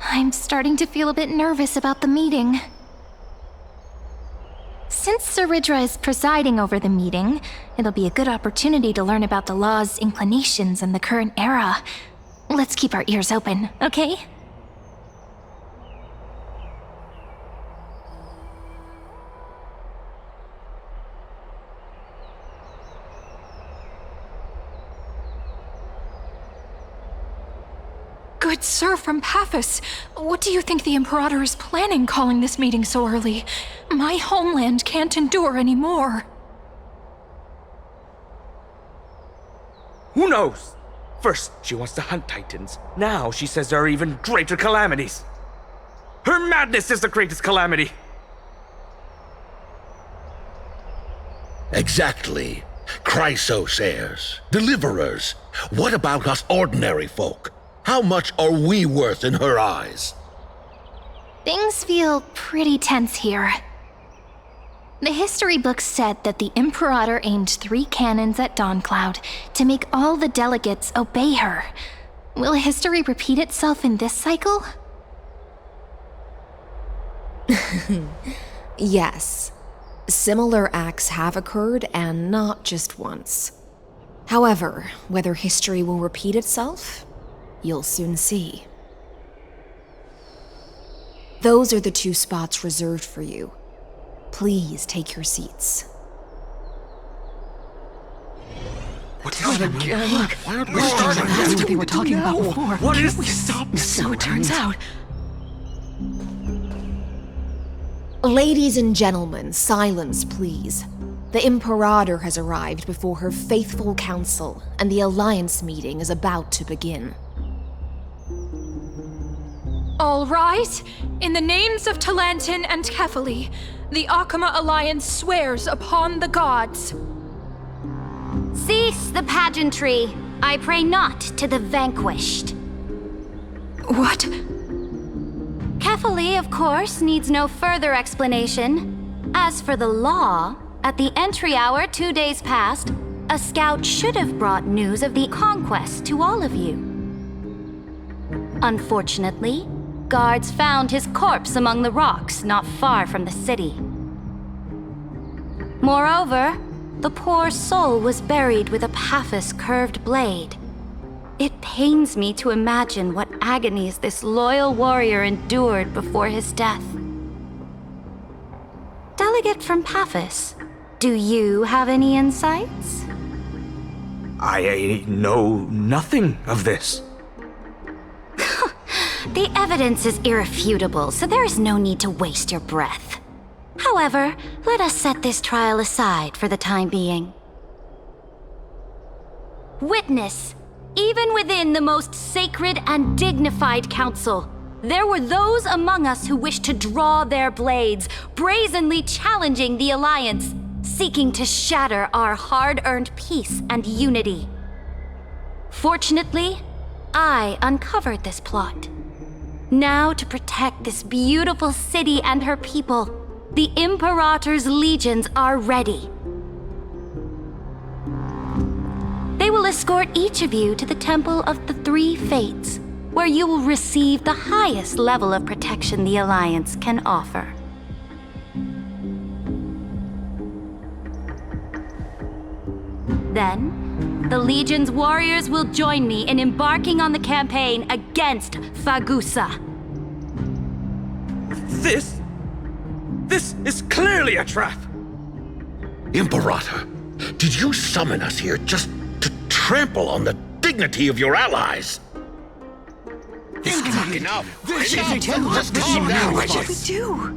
I'm starting to feel a bit nervous about the meeting. Since Saridra is presiding over the meeting, it'll be a good opportunity to learn about the law's inclinations in the current era. Let's keep our ears open, okay? Good sir from Paphos, what do you think the Imperator is planning calling this meeting so early? My homeland can't endure anymore. Who knows? First, she wants to hunt Titans. Now she says there are even greater calamities. Her madness is the greatest calamity. Exactly. Chrysos heirs, deliverers. What about us ordinary folk? How much are we worth in her eyes? Things feel pretty tense here. The history books said that the Imperator aimed 3 cannons at Dawncloud to make all the delegates obey her. Will history repeat itself in this cycle? Yes. Similar acts have occurred, and not just once. However, whether history will repeat itself, you'll soon see. Those are the 2 spots reserved for you. Please take your seats. What's that again? Why aren't we starting? That's what they were talking about before. What is we stop this? So it turns out. Ladies and gentlemen, silence, please. The Imperator has arrived before her faithful council, and the Alliance meeting is about to begin. All right. In the names of Talantin and Kefali, the Akama Alliance swears upon the gods. Cease the pageantry. I pray not to the vanquished. What? Kefali, of course, needs no further explanation. As for the law, at the entry hour 2 days past, a scout should have brought news of the conquest to all of you. Unfortunately, guards found his corpse among the rocks not far from the city. Moreover, the poor soul was buried with a Paphos curved blade. It pains me to imagine what agonies this loyal warrior endured before his death. Delegate from Paphos, do you have any insights? I know nothing of this. The evidence is irrefutable, so there is no need to waste your breath. However, let us set this trial aside for the time being. Witness, Even within the most sacred and dignified council, there were those among us who wished to draw their blades, brazenly challenging the Alliance, seeking to shatter our hard-earned peace and unity. Fortunately, I uncovered this plot. Now, to protect this beautiful city and her people, the Imperator's legions are ready. They will escort each of you to the Temple of the Three Fates, where you will receive the highest level of protection the Alliance can offer. Then, the Legion's warriors will join me in embarking on the campaign against Fagusa. This is clearly a trap! Imperator, did you summon us here just to trample on the dignity of your allies? This cannot be enough. This is Just calm down. What do we do?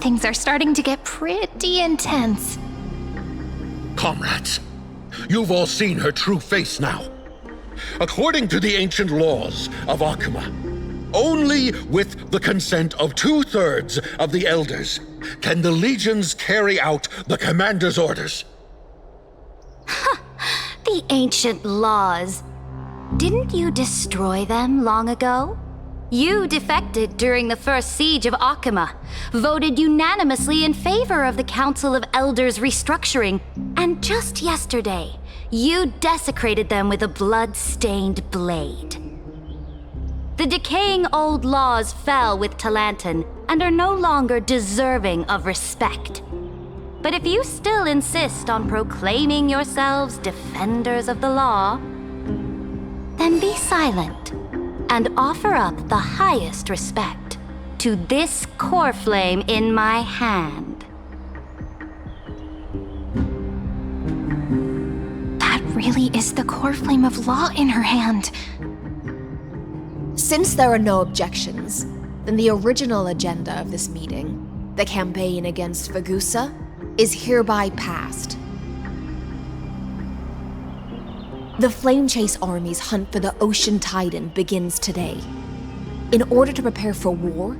Things are starting to get pretty intense. Comrades, you've all seen her true face now. According to the ancient laws of Akuma, only with the consent of 2/3 of the elders can the legions carry out the commander's orders. The ancient laws. Didn't you destroy them long ago? You defected during the first siege of Akuma, voted unanimously in favor of the Council of Elders restructuring, and just yesterday, you desecrated them with a blood-stained blade. The decaying old laws fell with Talanton and are no longer deserving of respect. But if you still insist on proclaiming yourselves defenders of the law, then be silent and offer up the highest respect to this Coreflame in my hand. That really is the Coreflame of law in her hand. Since there are no objections, then the original agenda of this meeting, the campaign against Fagusa, is hereby passed. The Flame Chase Army's hunt for the Ocean Titan begins today. In order to prepare for war,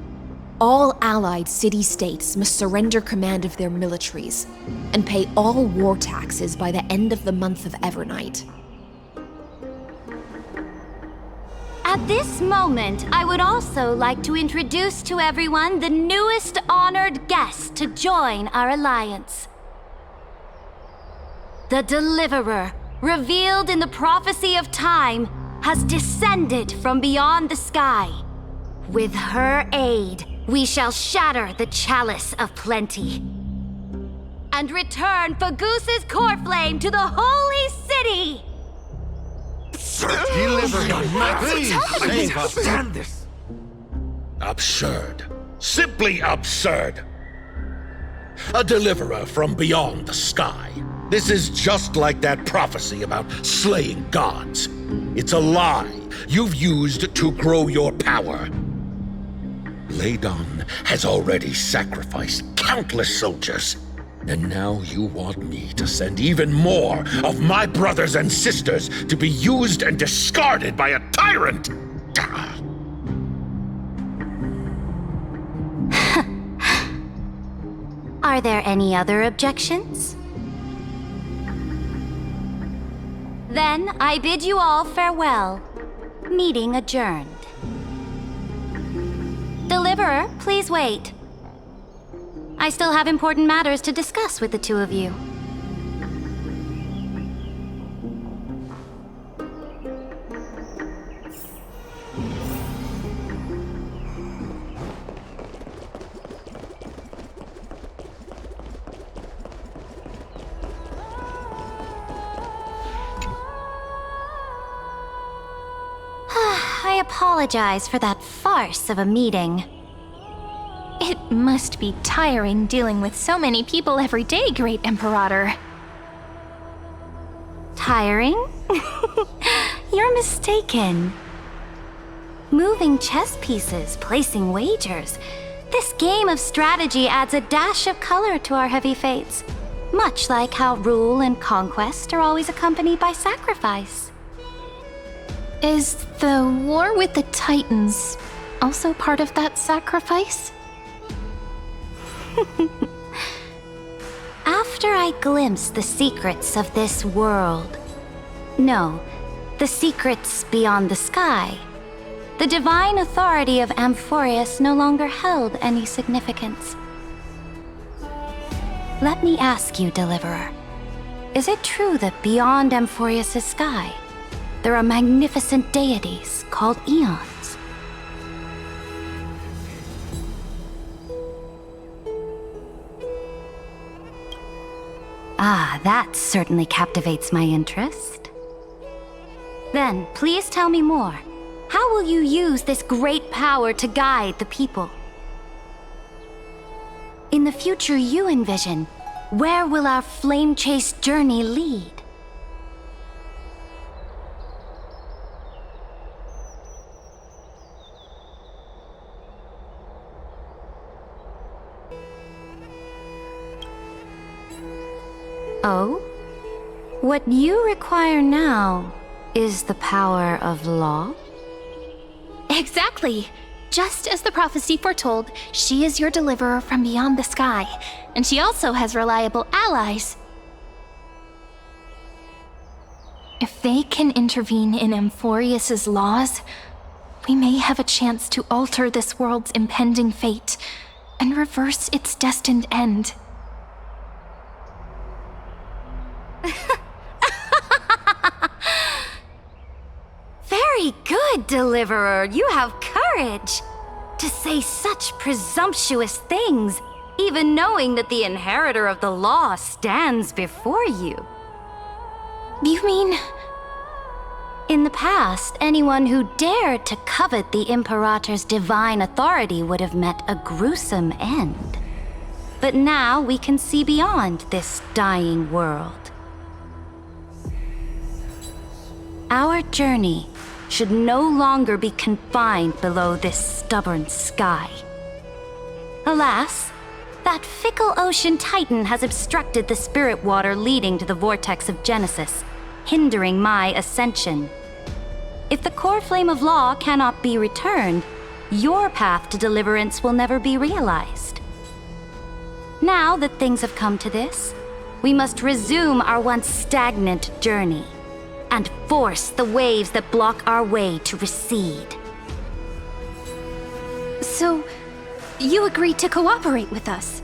all allied city-states must surrender command of their militaries and pay all war taxes by the end of the month of Evernight. At this moment, I would also like to introduce to everyone the newest honored guest to join our alliance. The Deliverer, revealed in the prophecy of time, has descended from beyond the sky. With her aid, we shall shatter the chalice of plenty and return Fagusa's Coreflame to the holy city! Deliver him, please save us. Stand this! Absurd. Simply absurd. A deliverer from beyond the sky. This is just like that prophecy about slaying gods. It's a lie you've used to grow your power. Ladon has already sacrificed countless soldiers, and now you want me to send even more of my brothers and sisters to be used and discarded by a tyrant! Are there any other objections? Then I bid you all farewell. Meeting adjourned. Deliverer, please wait. I still have important matters to discuss with the two of you. I apologize for that farce of a meeting. It must be tiring dealing with so many people every day, Great Imperator. Tiring? You're mistaken. Moving chess pieces, placing wagers. This game of strategy adds a dash of color to our heavy fates. Much like how rule and conquest are always accompanied by sacrifice. Is the war with the Titans also part of that sacrifice? After I glimpsed the secrets of this world, no, the secrets beyond the sky, the divine authority of Amphoreus no longer held any significance. Let me ask you, Deliverer, is it true that beyond Amphoreus' sky, there are magnificent deities called Eons? Ah, that certainly captivates my interest. Then, please tell me more. How will you use this great power to guide the people? In the future you envision, where will our flame chase journey lead? Oh? What you require now is the power of law? Exactly! Just as the prophecy foretold, she is your deliverer from beyond the sky, and she also has reliable allies. If they can intervene in Amphoreus' laws, we may have a chance to alter this world's impending fate and reverse its destined end. Very good, Deliverer. You have courage to say such presumptuous things, even knowing that the inheritor of the law stands before you. You mean? In the past, anyone who dared to covet the Imperator's divine authority would have met a gruesome end. But now we can see beyond this dying world. Our journey should no longer be confined below this stubborn sky. Alas, that fickle ocean titan has obstructed the spirit water leading to the vortex of Genesis, hindering my ascension. If the Coreflame of Law cannot be returned, your path to deliverance will never be realized. Now that things have come to this, we must resume our once stagnant journey and force the waves that block our way to recede. So, you agreed to cooperate with us?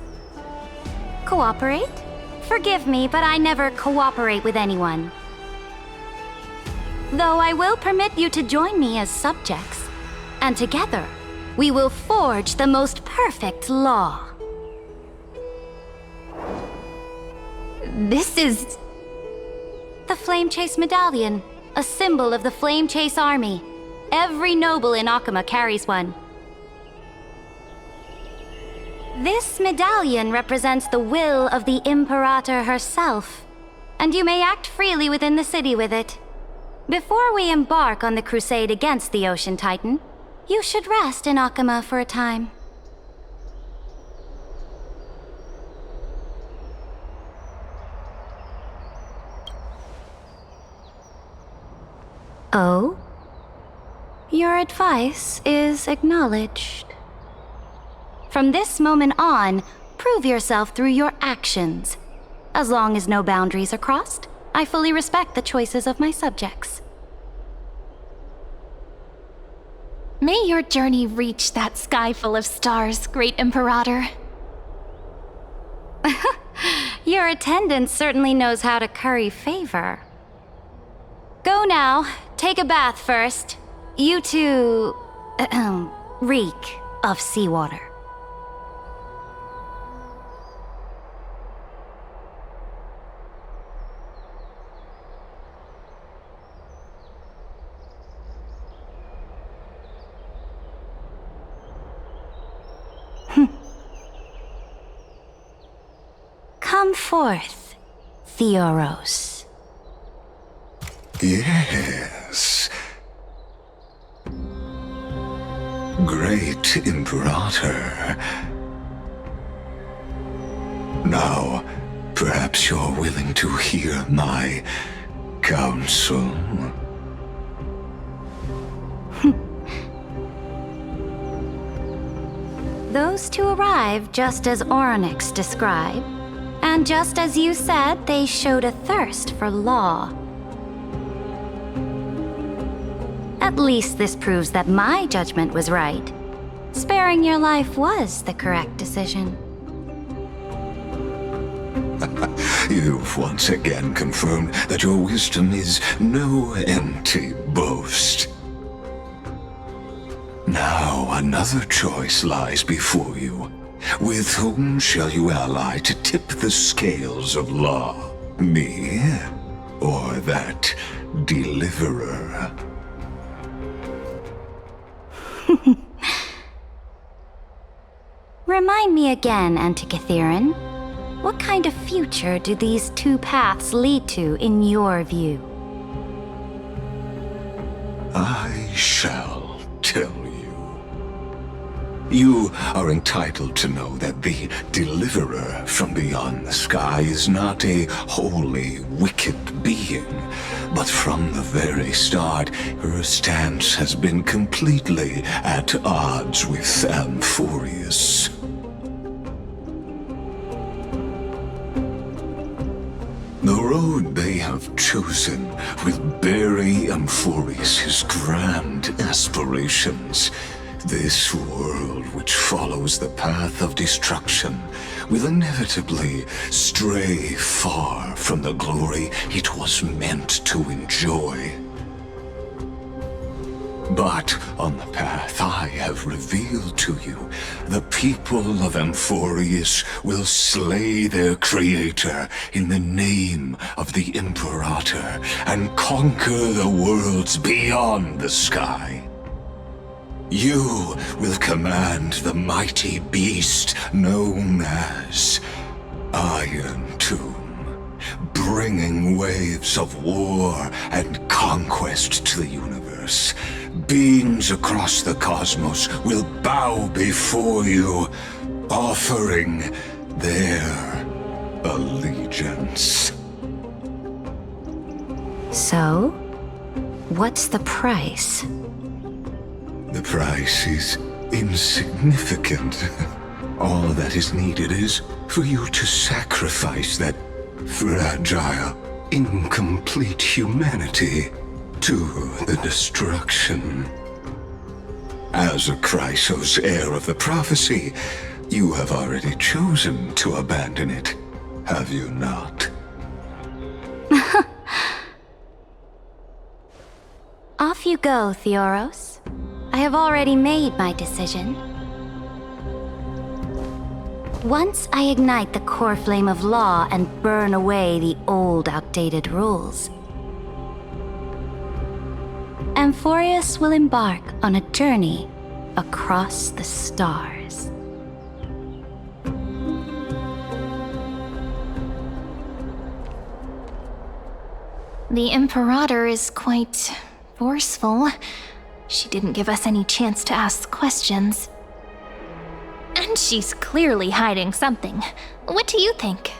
Cooperate? Forgive me, but I never cooperate with anyone. Though I will permit you to join me as subjects, and together, we will forge the most perfect law. This is... The Flame Chase Medallion, a symbol of the Flame Chase Army. Every noble in Akuma carries one. This medallion represents the will of the Imperator herself, and you may act freely within the city with it. Before we embark on the crusade against the Ocean Titan, you should rest in Akuma for a time. Oh? Your advice is acknowledged. From this moment on, prove yourself through your actions. As long as no boundaries are crossed, I fully respect the choices of my subjects. May your journey reach that sky full of stars, Great Imperator. Your attendant certainly knows how to curry favor. Go now. Take a bath first. You two... reek of seawater. Come forth, Theoros. Yes. Great Imperator. Now, Perhaps you're willing to hear my counsel? Those two arrived just as Orynyx described, and just as you said, they showed a thirst for law. At least this proves that my judgment was right. Sparing your life was the correct decision. You've once again confirmed that your wisdom is no empty boast. Now another choice lies before you. With whom shall you ally to tip the scales of law? Me, or that deliverer? Remind me again, Antikythera. What kind of future do these two paths lead to in your view? I shall tell you. You are entitled to know that the deliverer from beyond the sky is not a wholly wicked being, but from the very start, her stance has been completely at odds with Amphoreus. The road they have chosen will bury Amphoreus' grand aspirations. This world which follows the path of destruction will inevitably stray far from the glory it was meant to enjoy. But on the path I have revealed to you, the people of Amphoreus will slay their creator in the name of the Imperator and conquer the worlds beyond the sky. You will command the mighty beast known as Irontomb, bringing waves of war and conquest to the universe. Beings across the cosmos will bow before you, offering their allegiance. So, what's the price? The price is insignificant. All that is needed is for you to sacrifice that fragile, incomplete humanity to the destruction. As a Chrysos, heir of the prophecy, you have already chosen to abandon it, have you not? Off you go, Theoros. I have already made my decision. Once I ignite the Coreflame of law and burn away the old, outdated rules, Amphoreus will embark on a journey across the stars. The Imperator is quite forceful. She didn't give us any chance to ask questions. And she's clearly hiding something. What do you think?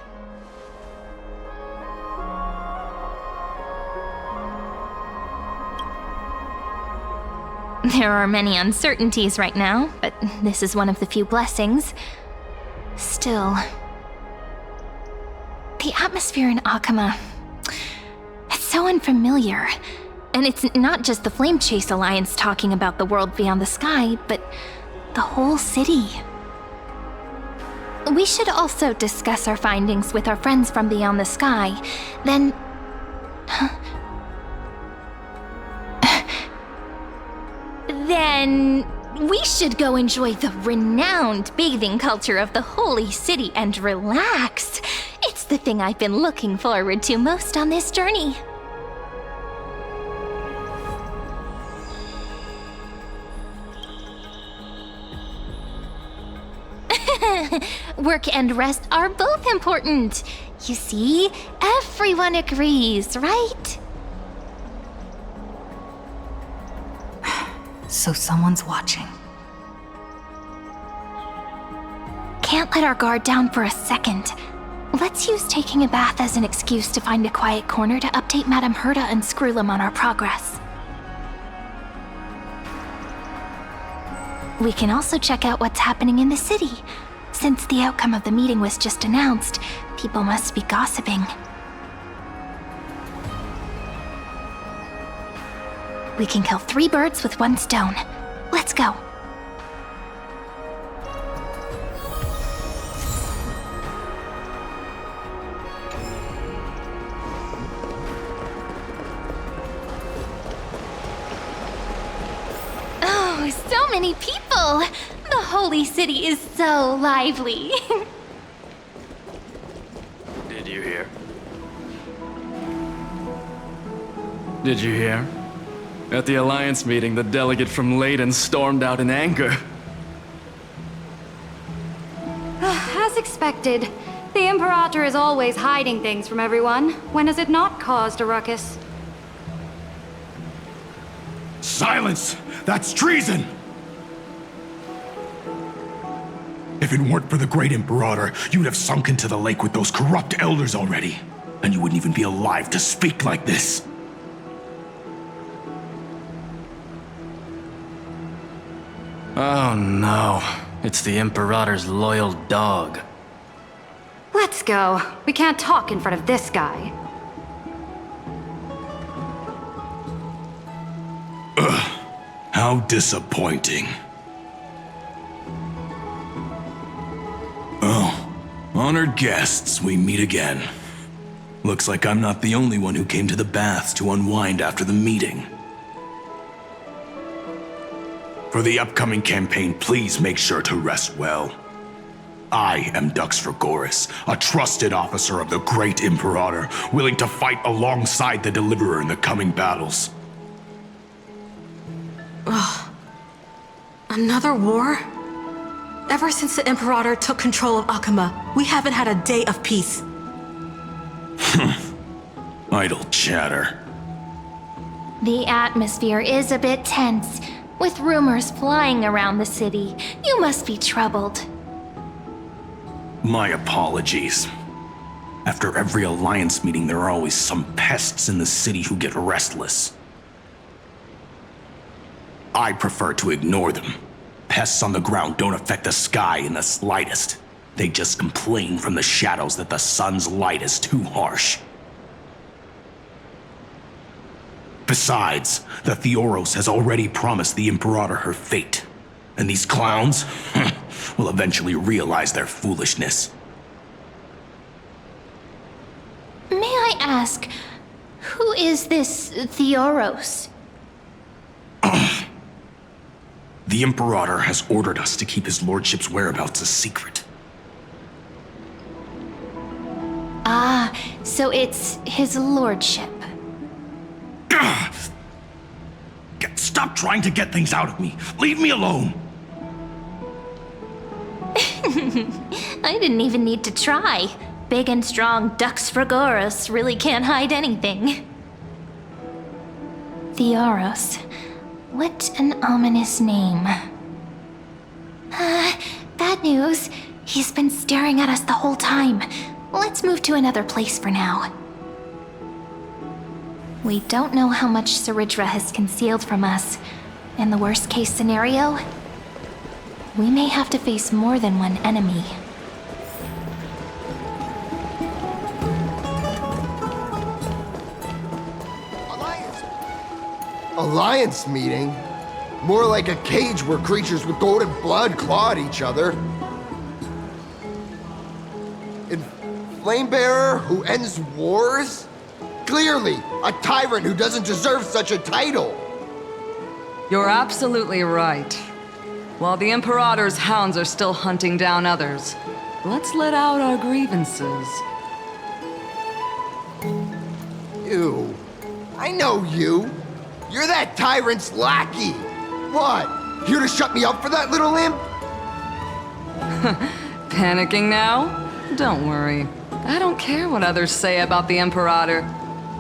There are many uncertainties right now, but this is one of the few blessings. Still, the atmosphere in Akama, it's so unfamiliar. And it's not just the Flame Chase Alliance talking about the world beyond the sky, but the whole city. We should also discuss our findings with our friends from beyond the sky. Then... Then we should go enjoy the renowned bathing culture of the holy city and relax. It's the thing I've been looking forward to most on this journey. Work and rest are both important. You see, everyone agrees, right? So someone's watching. Can't let our guard down for a second. Let's use taking a bath as an excuse to find a quiet corner to update Madame Herta and Screwllum on our progress. We can also check out what's happening in the city. Since the outcome of the meeting was just announced, people must be gossiping. We can kill 3 birds with 1 stone. Let's go. Oh, so many people! The holy city is so lively. Did you hear? Did you hear? At the Alliance meeting, the delegate from Leyden stormed out in anger. As expected, the Imperator is always hiding things from everyone. When has it not caused a ruckus? Silence! That's treason! If it weren't for the Great Imperator, you'd have sunk into the lake with those corrupt elders already. And you wouldn't even be alive to speak like this. Oh no, it's the Imperator's loyal dog. Let's go. We can't talk in front of this guy. Ugh, how disappointing. Oh, honored guests, we meet again. Looks like I'm not the only one who came to the baths to unwind after the meeting. For the upcoming campaign, please make sure to rest well. I am Dux Fragoris, a trusted officer of the Great Imperator, willing to fight alongside the Deliverer in the coming battles. Ugh. Another war? Ever since the Imperator took control of Akuma, we haven't had a day of peace. Idle chatter. The atmosphere is a bit tense, with rumors flying around the city. You must be troubled. My apologies. After every Alliance meeting, there are always some pests in the city who get restless. I prefer to ignore them. Pests on the ground don't affect the sky in the slightest. They just complain from the shadows that the sun's light is too harsh. Besides, the Theoros has already promised the Imperator her fate. And these clowns will eventually realize their foolishness. May I ask, who is this Theoros? The Imperator has ordered us to keep his lordship's whereabouts a secret. Ah, so it's his lordship. Stop trying to get things out of me. Leave me alone. I didn't even need to try. Big and strong Dux Fragoris really can't hide anything. Theoros. What an ominous name. Bad news. He's been staring at us the whole time. Let's move to another place for now. We don't know how much Ceridra has concealed from us. In the worst case scenario, we may have to face more than one enemy. Alliance meeting? More like a cage where creatures with golden blood claw at each other. And Flamebearer who ends wars? Clearly, a tyrant who doesn't deserve such a title. You're absolutely right. While the Imperator's hounds are still hunting down others, let's let out our grievances. You. I know you. You're that tyrant's lackey. What? Here to shut me up for that little imp? Panicking now? Don't worry. I don't care what others say about the Imperator.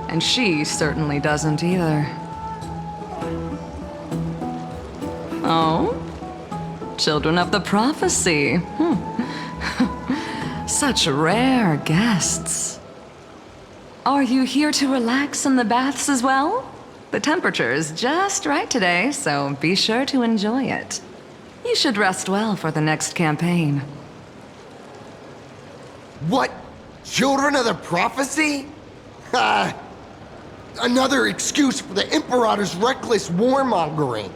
And she certainly doesn't either. Oh? Children of the Prophecy. Such rare guests. Are you here to relax in the baths as well? The temperature is just right today, so be sure to enjoy it. You should rest well for the next campaign. What? Children of the prophecy? Another excuse for the Imperator's reckless warmongering.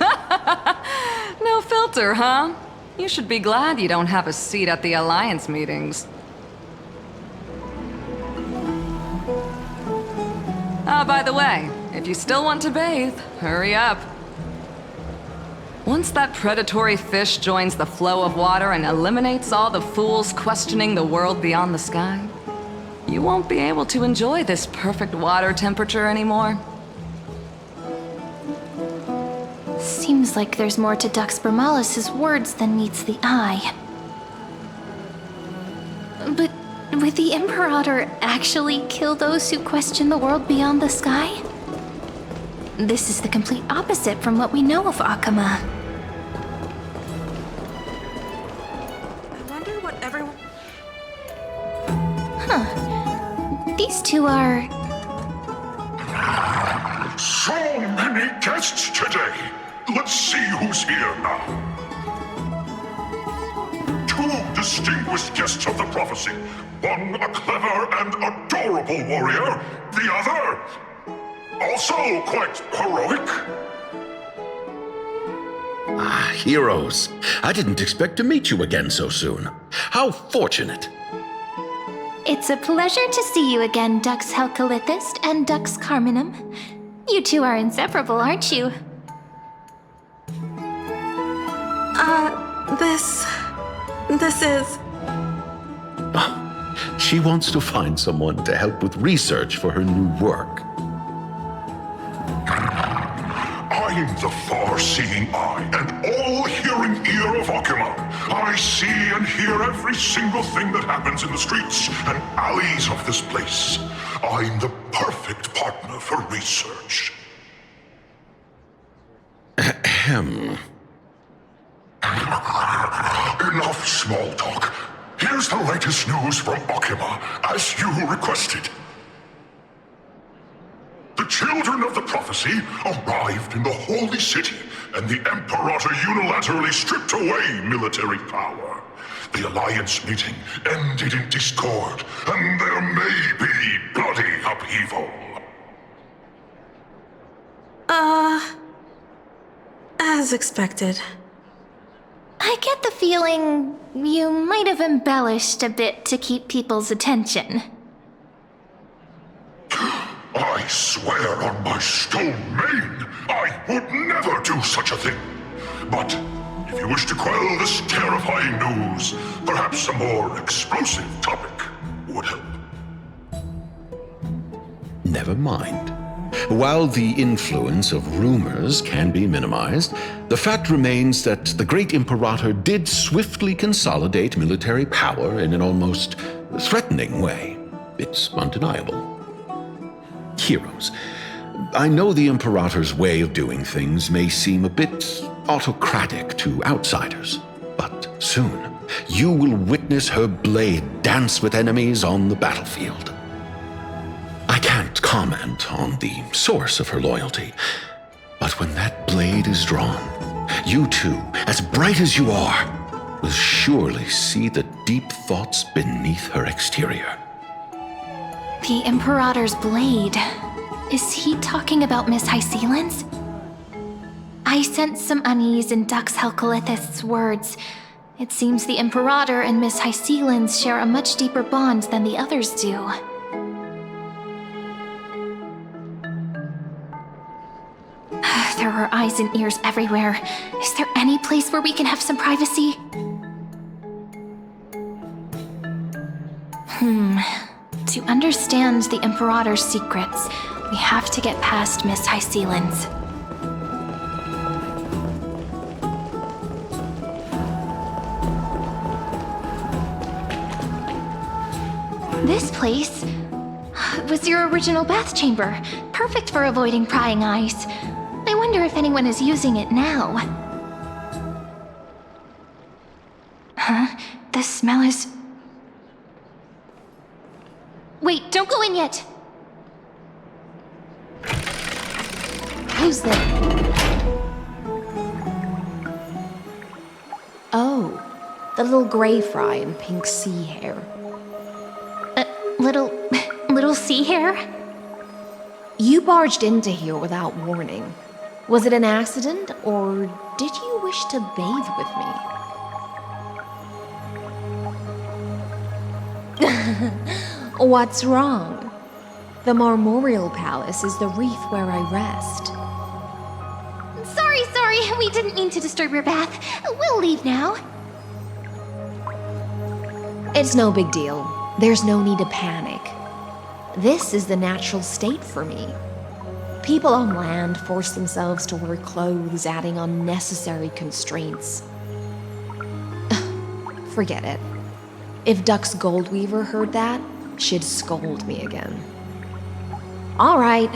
No filter, huh? You should be glad you don't have a seat at the Alliance meetings. By the way, if you still want to bathe, hurry up. Once that predatory fish joins the flow of water and eliminates all the fools questioning the world beyond the sky, you won't be able to enjoy this perfect water temperature anymore. Seems like there's more to Dux Bramalis's words than meets the eye. But would the Imperator actually kill those who question the world beyond the sky? This is the complete opposite from what we know of Akama. I wonder what everyone... Huh. These two are... So many guests today. Let's see who's here now. Two distinguished guests of the prophecy. One a clever and adorable warrior. The other, also quite heroic. Heroes. I didn't expect to meet you again so soon. How fortunate. It's a pleasure to see you again, Dux Helcolithist and Dux Carminum. You two are inseparable, aren't you? This is... She wants to find someone to help with research for her new work. I'm the far-seeing eye and all-hearing ear of Akama. I see and hear every single thing that happens in the streets and alleys of this place. I'm the perfect partner for research. Ahem. Enough small talk. Here's the latest news from Akama, as you requested. The children of the prophecy arrived in the holy city, and the Imperator unilaterally stripped away military power. The Alliance meeting ended in discord, and there may be bloody upheaval. As expected. I get the feeling you might have embellished a bit to keep people's attention. I swear on my stone mane, I would never do such a thing. But if you wish to quell this terrifying news, perhaps a more explosive topic would help. Never mind. While the influence of rumors can be minimized, the fact remains that the great Imperator did swiftly consolidate military power in an almost threatening way. It's undeniable. Heroes, I know the Imperator's way of doing things may seem a bit autocratic to outsiders, but soon you will witness her blade dance with enemies on the battlefield. I can't comment on the source of her loyalty, but when that blade is drawn, you two, as bright as you are, will surely see the deep thoughts beneath her exterior. The Imperator's blade. Is he talking about Miss Hysealin's? I sense some unease in Dux Helcolithist's words. It seems the Imperator and Miss Hysealin's share a much deeper bond than the others do. There are eyes and ears everywhere. Is there any place where we can have some privacy? To understand the Imperator's secrets, we have to get past Miss Hysealin's. This place was your original bath chamber, perfect for avoiding prying eyes. I wonder if anyone is using it now. Huh? The smell is... Wait, don't go in yet! Who's there? Oh, the little gray fry in pink sea hair. Little sea hair? You barged into here without warning. Was it an accident, or did you wish to bathe with me? What's wrong? The Marmoreal Palace is the reef where I rest. Sorry, we didn't mean to disturb your bath. We'll leave now. It's no big deal. There's no need to panic. This is the natural state for me. People on land force themselves to wear clothes, adding unnecessary constraints. Forget it. If Duck's Goldweaver heard that, she'd scold me again. All right.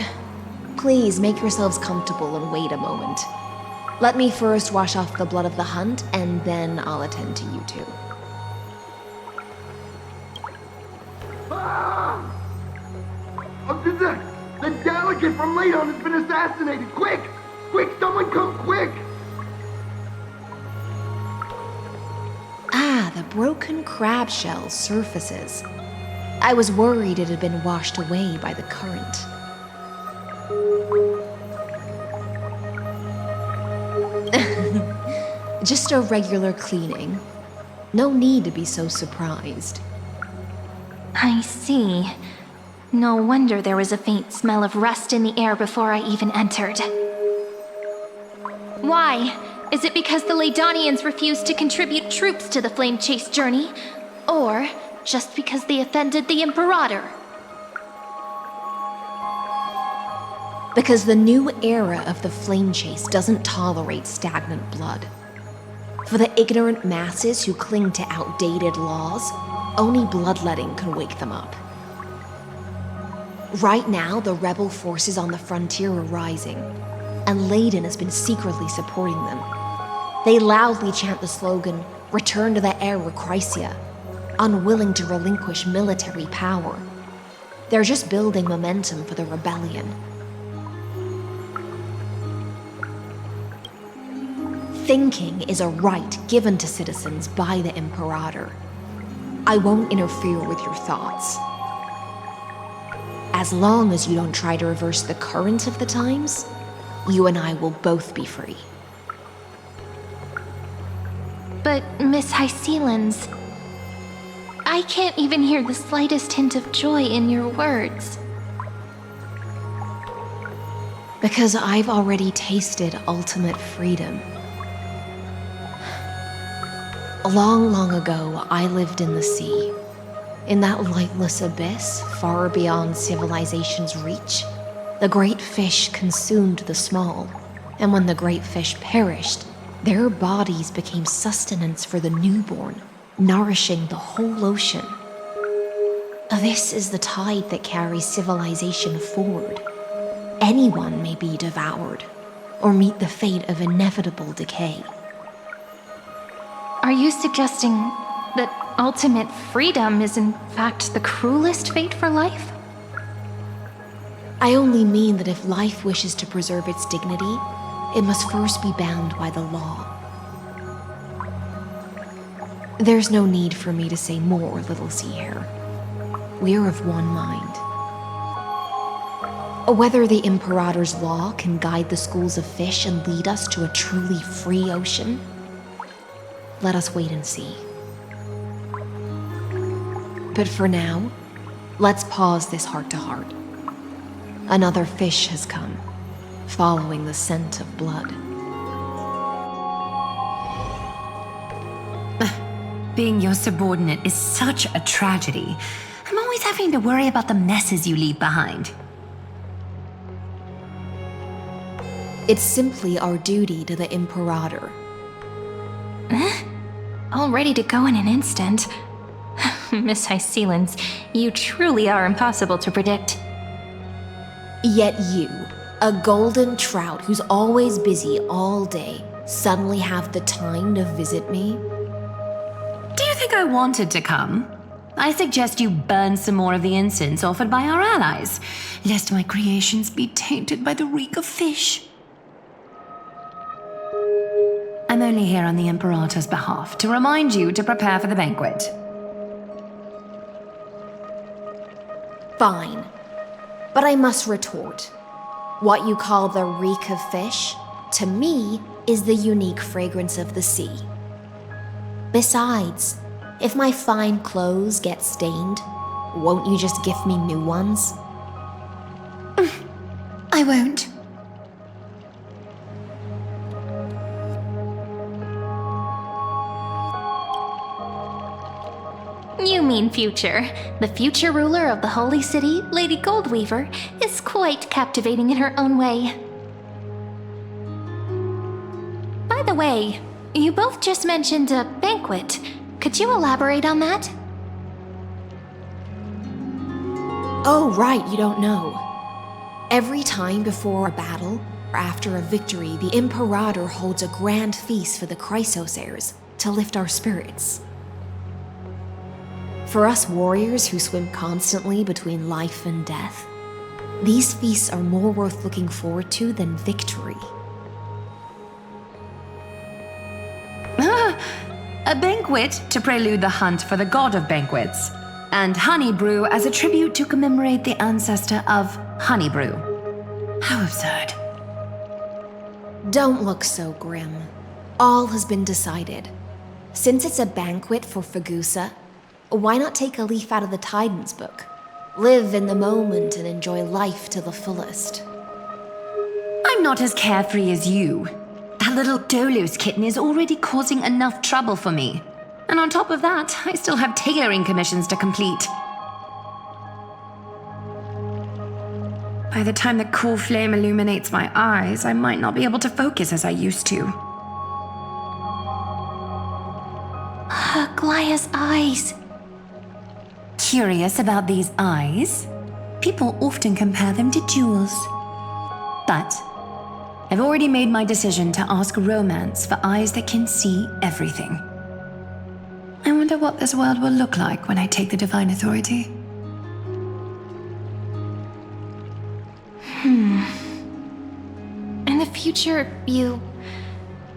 Please make yourselves comfortable and wait a moment. Let me first wash off the blood of the hunt, and then I'll attend to you two. The delegate from Ladon has been assassinated! Quick! Quick, someone come quick! Ah, the broken crab shell surfaces. I was worried it had been washed away by the current. Just a regular cleaning. No need to be so surprised. I see. No wonder there was a faint smell of rust in the air before I even entered. Why? Is it because the Ladonians refused to contribute troops to the Flame Chase journey? Or just because they offended the Imperator? Because the new era of the Flame Chase doesn't tolerate stagnant blood. For the ignorant masses who cling to outdated laws, only bloodletting can wake them up. Right now, the rebel forces on the frontier are rising, and Ladon has been secretly supporting them. They loudly chant the slogan, "Return to the Era Chrysia," unwilling to relinquish military power. They're just building momentum for the rebellion. Thinking is a right given to citizens by the Imperator. I won't interfere with your thoughts. As long as you don't try to reverse the current of the times, you and I will both be free. But, Miss Hysealans, I can't even hear the slightest hint of joy in your words. Because I've already tasted ultimate freedom. Long ago, I lived in the sea. In that lightless abyss, far beyond civilization's reach, the great fish consumed the small, and when the great fish perished, their bodies became sustenance for the newborn, nourishing the whole ocean. This is the tide that carries civilization forward. Anyone may be devoured, or meet the fate of inevitable decay. Are you suggesting that ultimate freedom is in fact the cruelest fate for life? I only mean that if life wishes to preserve its dignity, it must first be bound by the law. There's no need for me to say more, Little Sea Hare. We're of one mind. Whether the Imperator's law can guide the schools of fish and lead us to a truly free ocean, let us wait and see. But for now, let's pause this heart-to-heart. Another fish has come, following the scent of blood. Being your subordinate is such a tragedy. I'm always having to worry about the messes you leave behind. It's simply our duty to the Imperator. All ready to go in an instant. Miss Hysealans, you truly are impossible to predict. Yet you, a golden trout who's always busy all day, suddenly have the time to visit me? Do you think I wanted to come, I suggest you burn some more of the incense offered by our allies, lest my creations be tainted by the reek of fish. I'm only here on the Imperator's behalf to remind you to prepare for the banquet. Fine. But I must retort. What you call the reek of fish, to me, is the unique fragrance of the sea. Besides, if my fine clothes get stained, won't you just gift me new ones? I won't. You mean future. The future ruler of the Holy City, Lady Goldweaver, is quite captivating in her own way. By the way, you both just mentioned a banquet. Could you elaborate on that? Oh, right, you don't know. Every time before a battle, or after a victory, the Imperator holds a grand feast for the Chrysos heirs to lift our spirits. For us warriors who swim constantly between life and death, these feasts are more worth looking forward to than victory. A banquet to prelude the hunt for the god of banquets, and honey brew as a tribute to commemorate the ancestor of honey brew. How absurd. Don't look so grim. All has been decided. Since it's a banquet for Fagusa, why not take a leaf out of the Tidens book? Live in the moment and enjoy life to the fullest. I'm not as carefree as you. That little Dolos kitten is already causing enough trouble for me. And on top of that, I still have tailoring commissions to complete. By the time the Coreflame illuminates my eyes, I might not be able to focus as I used to. Glaya's eyes. Curious about these eyes? People often compare them to jewels. But I've already made my decision to ask Romance for eyes that can see everything. I wonder what this world will look like when I take the Divine Authority. In the future, you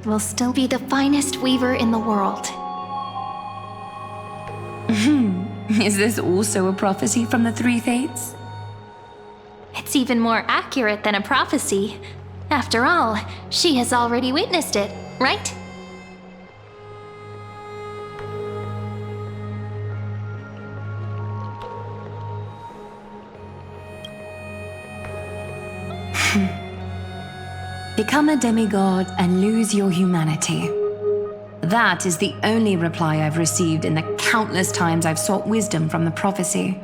will still be the finest weaver in the world. Is this also a prophecy from the Three Fates? It's even more accurate than a prophecy. After all, she has already witnessed it, right? Become a demigod and lose your humanity. That is the only reply I've received in the countless times I've sought wisdom from the prophecy.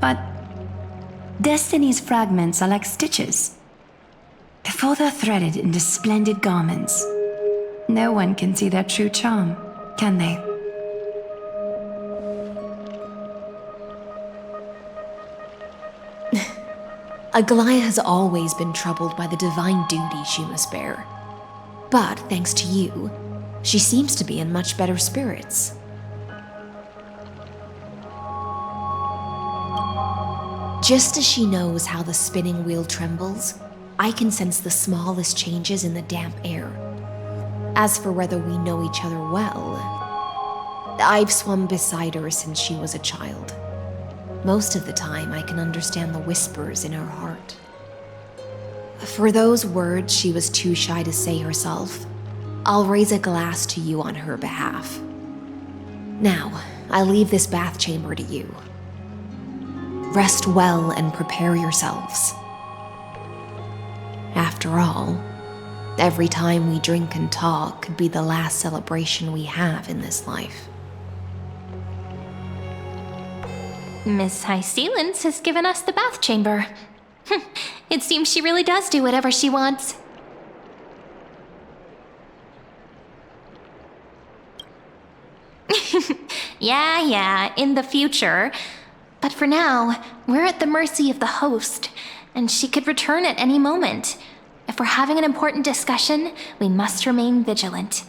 But Destiny's fragments are like stitches. Before they're threaded into splendid garments, no one can see their true charm, can they? Aglaya has always been troubled by the divine duty she must bear. But thanks to you, she seems to be in much better spirits. Just as she knows how the spinning wheel trembles, I can sense the smallest changes in the damp air. As for whether we know each other well, I've swum beside her since she was a child. Most of the time, I can understand the whispers in her heart. For those words she was too shy to say herself, I'll raise a glass to you on her behalf. Now, I leave this bath chamber to you. Rest well and prepare yourselves. After all, every time we drink and talk could be the last celebration we have in this life. Miss Hysealens has given us the bath chamber. It seems she really does do whatever she wants. Yeah, in the future. But for now, we're at the mercy of the host, and she could return at any moment. If we're having an important discussion, we must remain vigilant.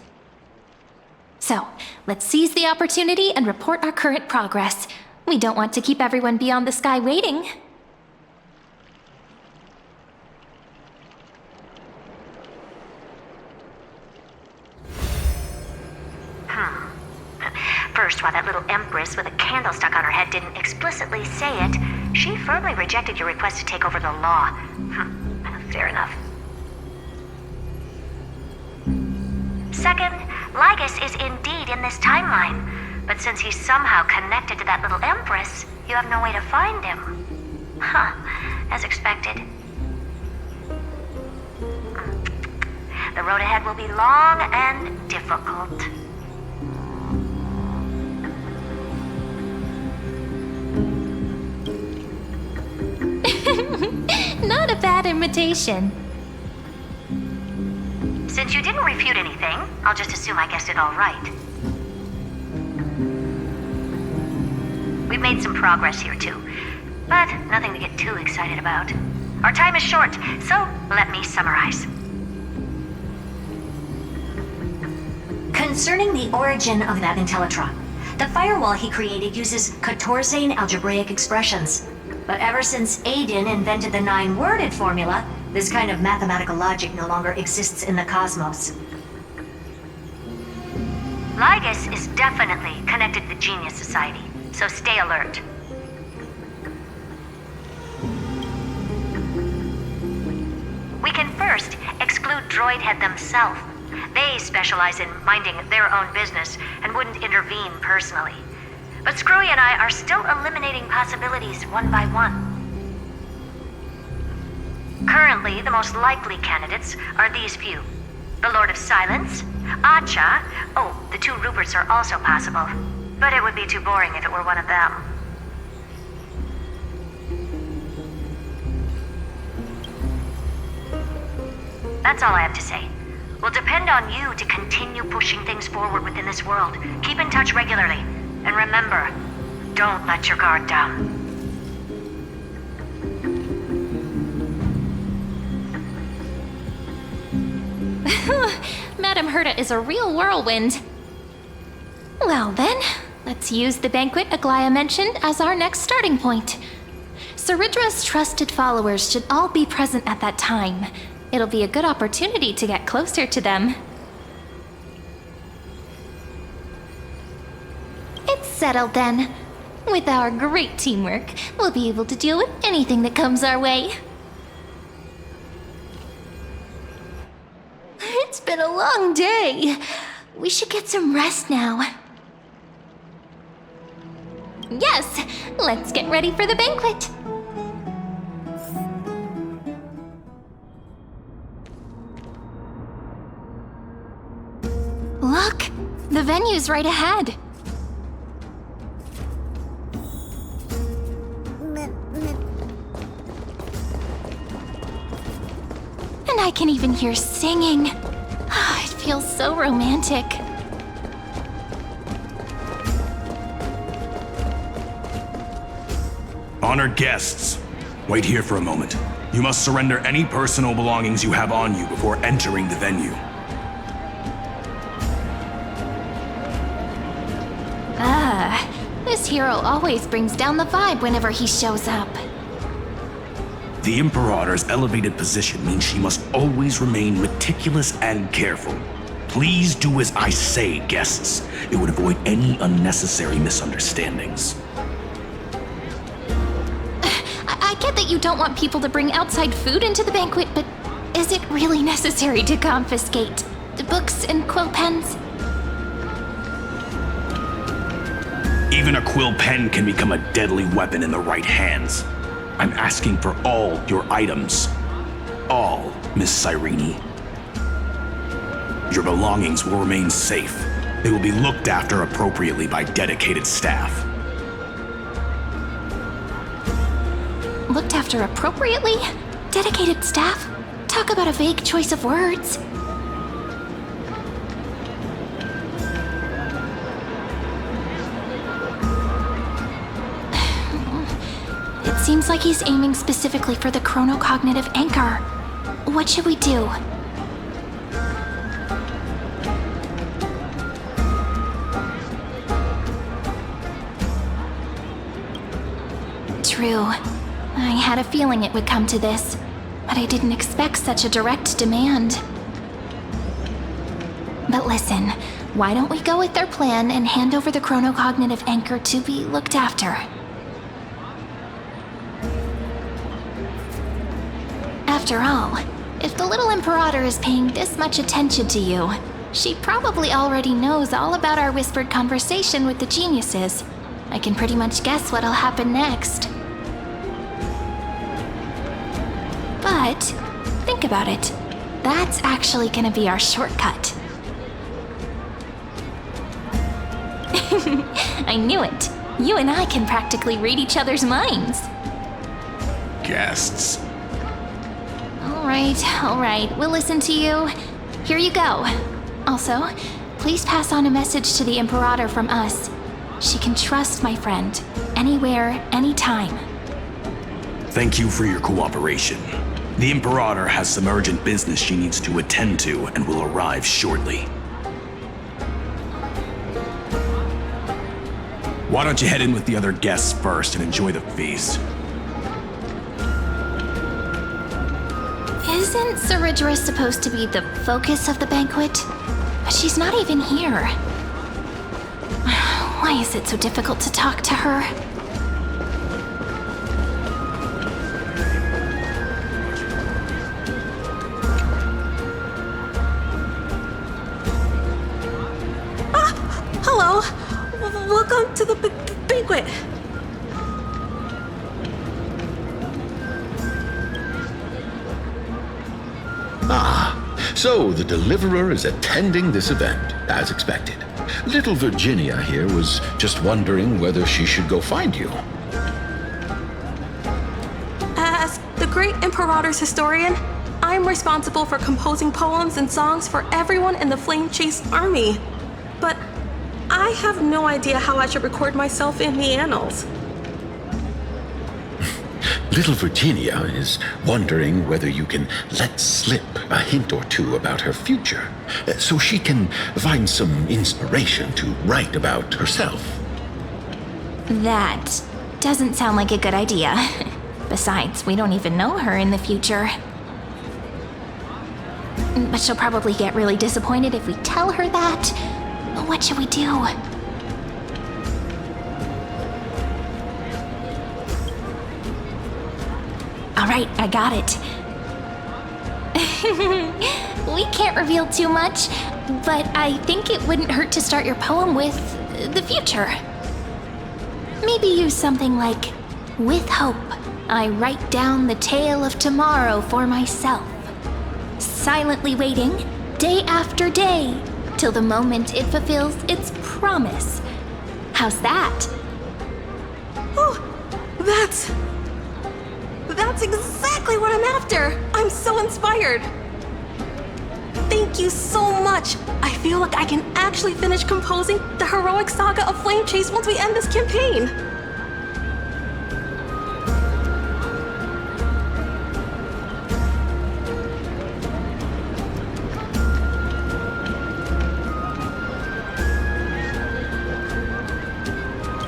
So, let's seize the opportunity and report our current progress. We don't want to keep everyone beyond the sky waiting. First, while that little empress with a candle stuck on her head didn't explicitly say it, she firmly rejected your request to take over the law. Fair enough. Second, Lygus is indeed in this timeline, but since he's somehow connected to that little empress, you have no way to find him. As expected. The road ahead will be long and difficult. Not a bad invitation. Since you didn't refute anything, I'll just assume I guessed it all right. We've made some progress here too, but nothing to get too excited about. Our time is short, so let me summarize. Concerning the origin of that Intellitron, the firewall he created uses Catorzane algebraic expressions. But ever since Aiden invented the 9-worded formula, this kind of mathematical logic no longer exists in the cosmos. Lygus is definitely connected to the Genius Society, so stay alert. We can first exclude Droidhead themselves. They specialize in minding their own business and wouldn't intervene personally. But Screwy and I are still eliminating possibilities one by one. Currently, the most likely candidates are these few. The Lord of Silence, Acha, the 2 Ruperts are also possible. But it would be too boring if it were one of them. That's all I have to say. We'll depend on you to continue pushing things forward within this world. Keep in touch regularly. And remember, don't let your guard down. Madame Herta is a real whirlwind. Well then, let's use the banquet Aglaia mentioned as our next starting point. Ceridra's trusted followers should all be present at that time. It'll be a good opportunity to get closer to them. It's settled then. With our great teamwork, we'll be able to deal with anything that comes our way. It's been a long day. We should get some rest now. Yes, let's get ready for the banquet. Look, the venue's right ahead. And I can even hear singing. It feels so romantic. Honored guests, wait here for a moment. You must surrender any personal belongings you have on you before entering the venue. This hero always brings down the vibe whenever he shows up. The Imperator's elevated position means she must always remain meticulous and careful. Please do as I say, guests. It would avoid any unnecessary misunderstandings. I get that you don't want people to bring outside food into the banquet, but is it really necessary to confiscate the books and quill pens? Even a quill pen can become a deadly weapon in the right hands. I'm asking for all your items. All, Miss Cyrene. Your belongings will remain safe. They will be looked after appropriately by dedicated staff. Looked after appropriately? Dedicated staff? Talk about a vague choice of words. It seems like he's aiming specifically for the chronocognitive anchor. What should we do? True. I had a feeling it would come to this, but I didn't expect such a direct demand. But listen, why don't we go with their plan and hand over the chronocognitive anchor to be looked after? After all, if the little Imperator is paying this much attention to you, she probably already knows all about our whispered conversation with the geniuses. I can pretty much guess what'll happen next. But, think about it. That's actually gonna be our shortcut. I knew it. You and I can practically read each other's minds. Guests. All right, we'll listen to you. Here you go. Also, please pass on a message to the Imperator from us. She can trust my friend, anywhere, anytime. Thank you for your cooperation. The Imperator has some urgent business she needs to attend to and will arrive shortly. Why don't you head in with the other guests first and enjoy the feast? Isn't Cyrene supposed to be the focus of the banquet? But she's not even here. Why is it so difficult to talk to her? Hello. Welcome to the banquet. So the Deliverer is attending this event, as expected. Little Virginia here was just wondering whether she should go find you. As the great Imperator's historian, I'm responsible for composing poems and songs for everyone in the Flame Chase army. But I have no idea how I should record myself in the annals. Little Virginia is wondering whether you can let slip a hint or two about her future, so she can find some inspiration to write about herself. That doesn't sound like a good idea. Besides, we don't even know her in the future. But she'll probably get really disappointed if we tell her that. What should we do? All right, I got it. We can't reveal too much, but I think it wouldn't hurt to start your poem with the future. Maybe use something like, "With hope, I write down the tale of tomorrow for myself, silently waiting, day after day, till the moment it fulfills its promise." How's that? Oh, that's exactly what I'm after! I'm so inspired! Thank you so much! I feel like I can actually finish composing the heroic saga of Flame Chase once we end this campaign!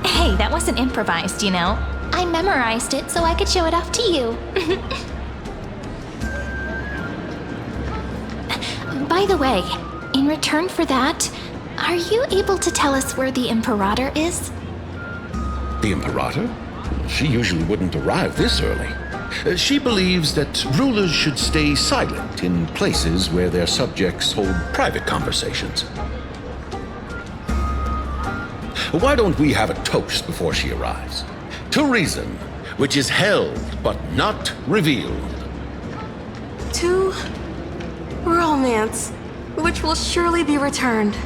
Hey, that wasn't improvised, you know. I memorized it so I could show it off to you. By the way, in return for that, are you able to tell us where the Imperator is? The Imperator? She usually wouldn't arrive this early. She believes that rulers should stay silent in places where their subjects hold private conversations. Why don't we have a toast before she arrives? To reason, which is held but not revealed. To romance, which will surely be returned.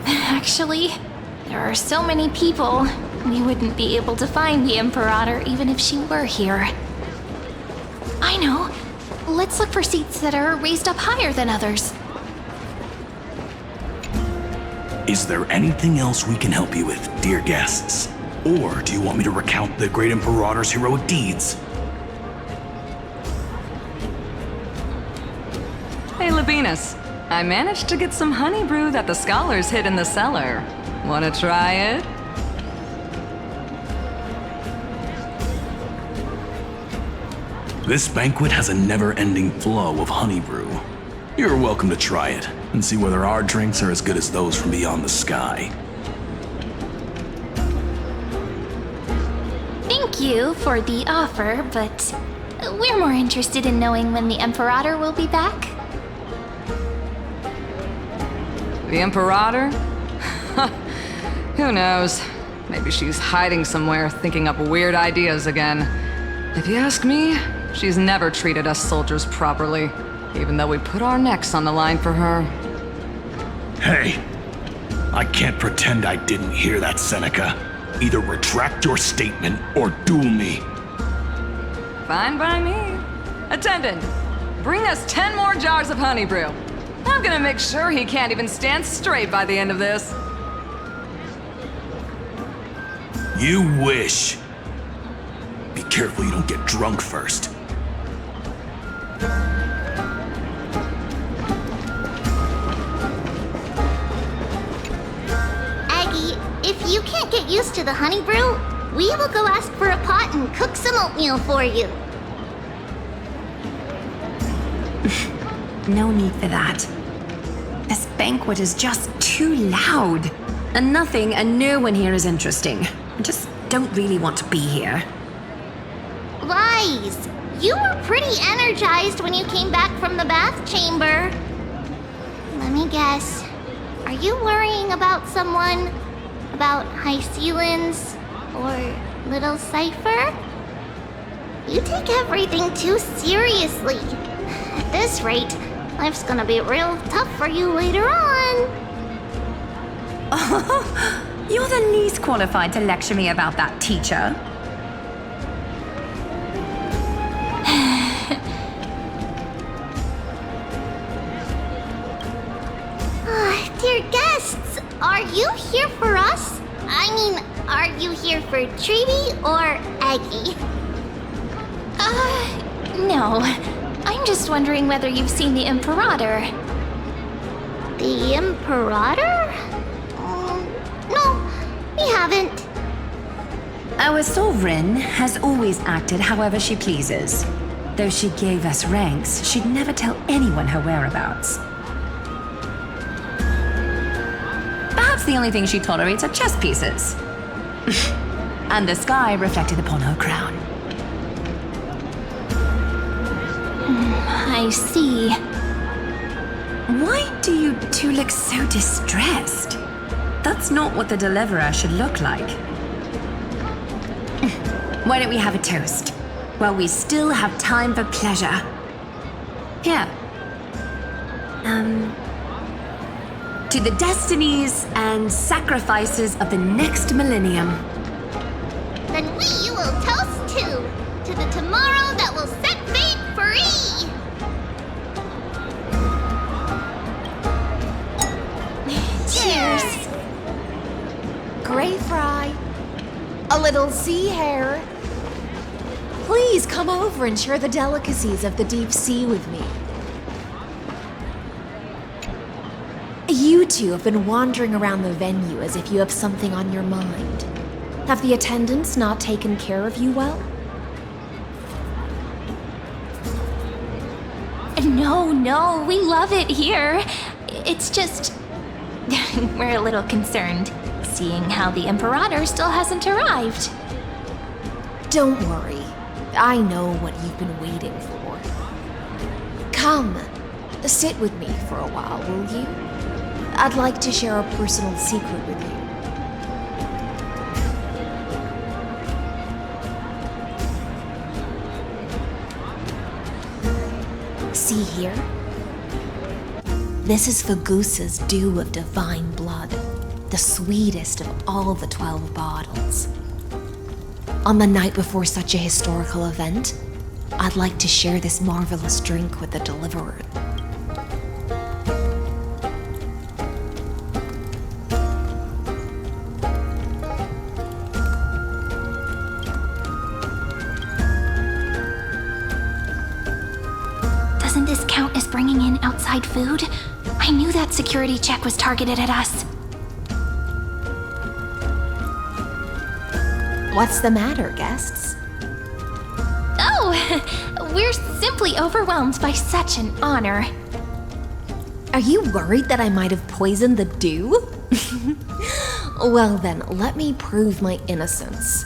Actually, there are so many people, we wouldn't be able to find the Imperator even if she were here. I know. Let's look for seats that are raised up higher than others. Is there anything else we can help you with, dear guests? Or do you want me to recount the great Imperator's heroic deeds? Hey, Labinas. I managed to get some honey brew that the scholars hid in the cellar. Wanna try it? This banquet has a never-ending flow of honey brew. You're welcome to try it and see whether our drinks are as good as those from beyond the sky. Thank you for the offer, but we're more interested in knowing when the Imperator will be back. The Imperator? Who knows? Maybe she's hiding somewhere, thinking up weird ideas again. If you ask me, she's never treated us soldiers properly, even though we put our necks on the line for her. Hey, I can't pretend I didn't hear that, Seneca. Either retract your statement or duel me. Fine by me. Attendant, bring us 10 more jars of honey brew. I'm gonna make sure he can't even stand straight by the end of this. You wish. Be careful you don't get drunk first. Aggie, if you can't get used to the honey brew, we will go ask for a pot and cook some oatmeal for you. No need for that. This banquet is just too loud. And nothing and no one here is interesting. I just don't really want to be here. Lies! You were pretty energized when you came back from the bath chamber. Let me guess. Are you worrying about someone? About Hycelins? Or Little Cypher? You take everything too seriously. At this rate, life's gonna be real tough for you later on. Oh, you're the least qualified to lecture me about that, teacher. Dear guests, are you here for us? I mean, are you here for Treaty or Aggie? No. I'm just wondering whether you've seen the Imperator. The Imperator? No, we haven't. Our sovereign has always acted however she pleases. Though she gave us ranks, she'd never tell anyone her whereabouts. Perhaps the only thing she tolerates are chess pieces. And the sky reflected upon her crown. I see. Why do you two look so distressed? That's not what the deliverer should look like. Why don't we have a toast? While we still have time for pleasure. Here. To the destinies and sacrifices of the next millennium. Then we will toast to the tomorrow that will set fate free. Cheers! Gray fry. A little sea hare. Please come over and share the delicacies of the deep sea with me. You two have been wandering around the venue as if you have something on your mind. Have the attendants not taken care of you well? No, we love it here. It's just... we're a little concerned, seeing how the Imperator still hasn't arrived. Don't worry. I know what you've been waiting for. Come, sit with me for a while, will you? I'd like to share a personal secret with you. See here? This is Fagusa's dew of divine blood, the sweetest of all the 12 bottles. On the night before such a historical event, I'd like to share this marvelous drink with the deliverer. Doesn't this count as bringing in outside food? I knew that security check was targeted at us. What's the matter, guests? Oh, we're simply overwhelmed by such an honor. Are you worried that I might have poisoned the dew? Well then, let me prove my innocence.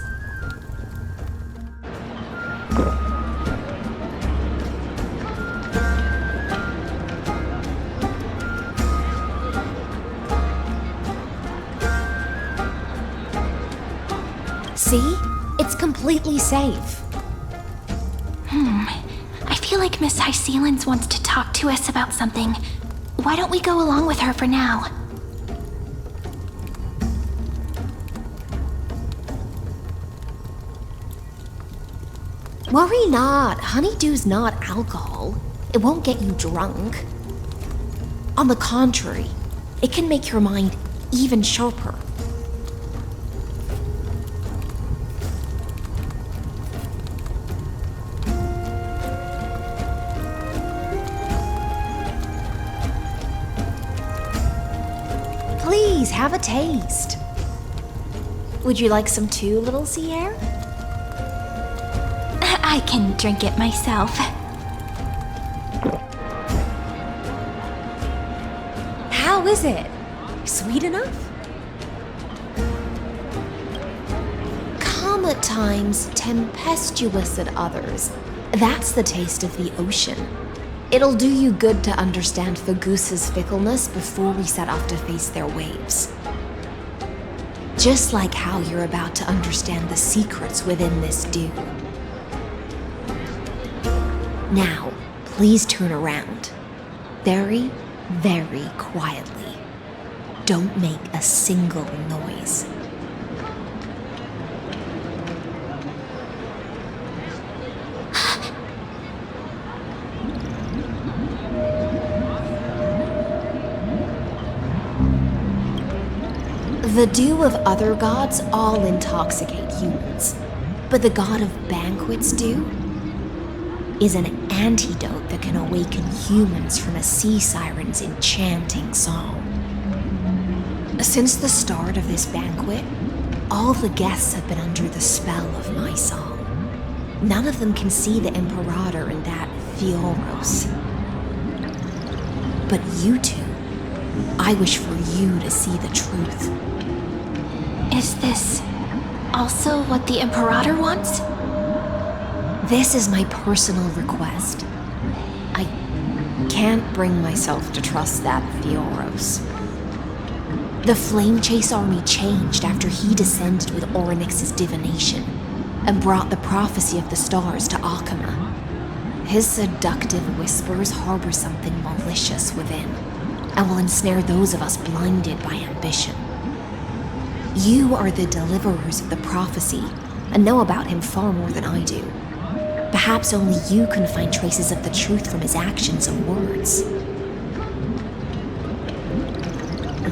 See? It's completely safe. I feel like Miss Hysealins wants to talk to us about something. Why don't we go along with her for now? Worry not. Honeydew's not alcohol. It won't get you drunk. On the contrary, it can make your mind even sharper. Please, have a taste. Would you like some too, little Sierra? I can drink it myself. How is it? Sweet enough? Calm at times, tempestuous at others. That's the taste of the ocean. It'll do you good to understand Fagusa's fickleness before we set off to face their waves. Just like how you're about to understand the secrets within this dew. Now, please turn around. Very, very quietly. Don't make a single noise. The dew of other gods all intoxicate humans, but the god of banquets dew is an antidote that can awaken humans from a sea siren's enchanting song. Since the start of this banquet, all the guests have been under the spell of my song. None of them can see the Imperator in that Fioros. But you two, I wish for you to see the truth. Is this also what the Imperator wants? This is my personal request. I can't bring myself to trust that Fioros. The Flame Chase army changed after he descended with Orynyx's divination and brought the prophecy of the stars to Akama. His seductive whispers harbor something malicious within and will ensnare those of us blinded by ambition. You are the deliverers of the prophecy and know about him far more than I do. Perhaps only you can find traces of the truth from his actions and words.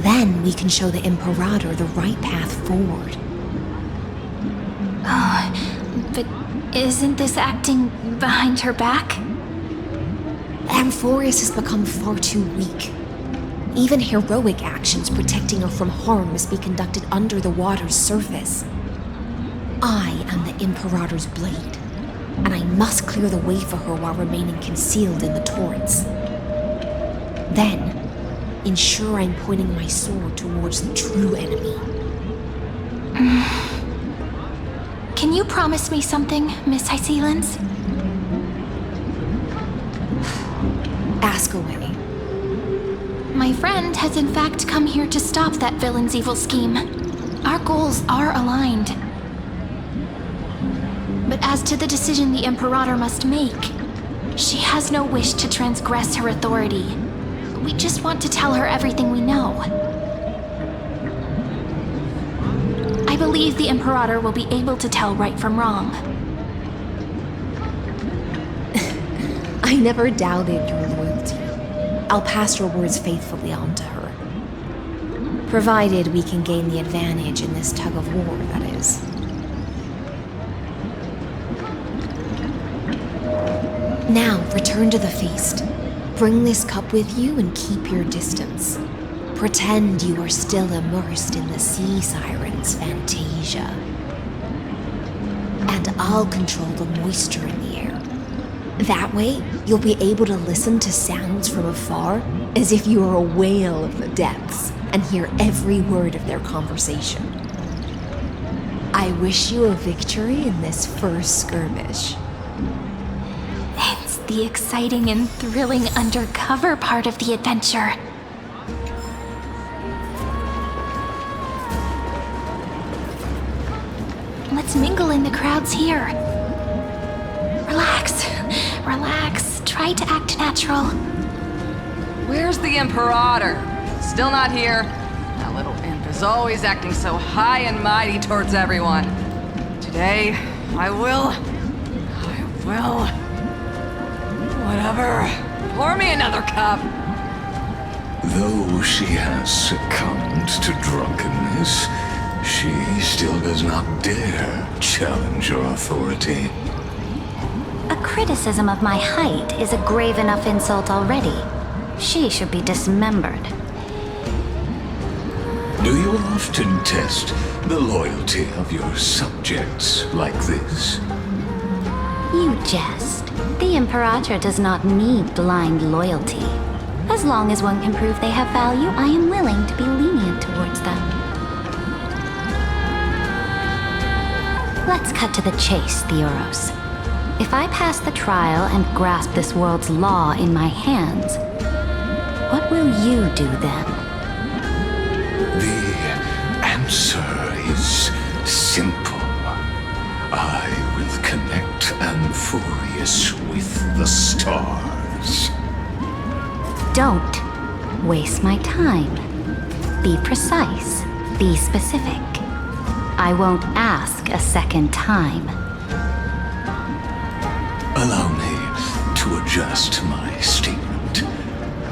Then we can show the Imperator the right path forward. Oh, but isn't this acting behind her back? Amphoreus has become far too weak. Even heroic actions protecting her from harm must be conducted under the water's surface. I am the Imperator's blade, and I must clear the way for her while remaining concealed in the torrents. Then, ensure I'm pointing my sword towards the true enemy. Can you promise me something, Miss Hysealins? Ask away. My friend has in fact come here to stop that villain's evil scheme. Our goals are aligned. But as to the decision the Imperator must make, she has no wish to transgress her authority. We just want to tell her everything we know. I believe the Imperator will be able to tell right from wrong. I never doubted your loyalty. I'll pass your words faithfully on to her. Provided we can gain the advantage in this tug of war, that is. Now, return to the feast. Bring this cup with you and keep your distance. Pretend you are still immersed in the sea siren's fantasia. and I'll control the moisture in the air. That way, you'll be able to listen to sounds from afar as if you were a whale of the depths and hear every word of their conversation. I wish you a victory in this first skirmish. It's the exciting and thrilling undercover part of the adventure. Let's mingle in the crowds here. Relax, relax. Try to act natural. Where's the Imperator? Still not here. That little imp is always acting so high and mighty towards everyone. Today, I will... Whatever. Pour me another cup. Though she has succumbed to drunkenness, she still does not dare challenge your authority. A criticism of my height is a grave enough insult already. She should be dismembered. Do you often test the loyalty of your subjects like this? You jest. The Imperator does not need blind loyalty. As long as one can prove they have value, I am willing to be lenient towards them. Let's cut to the chase, Theoros. If I pass the trial and grasp this world's law in my hands, what will you do then? The answer is simple. I will connect Amphoreus with the stars. Don't waste my time. Be precise. Be specific. I won't ask a second time. Allow me to adjust my statement.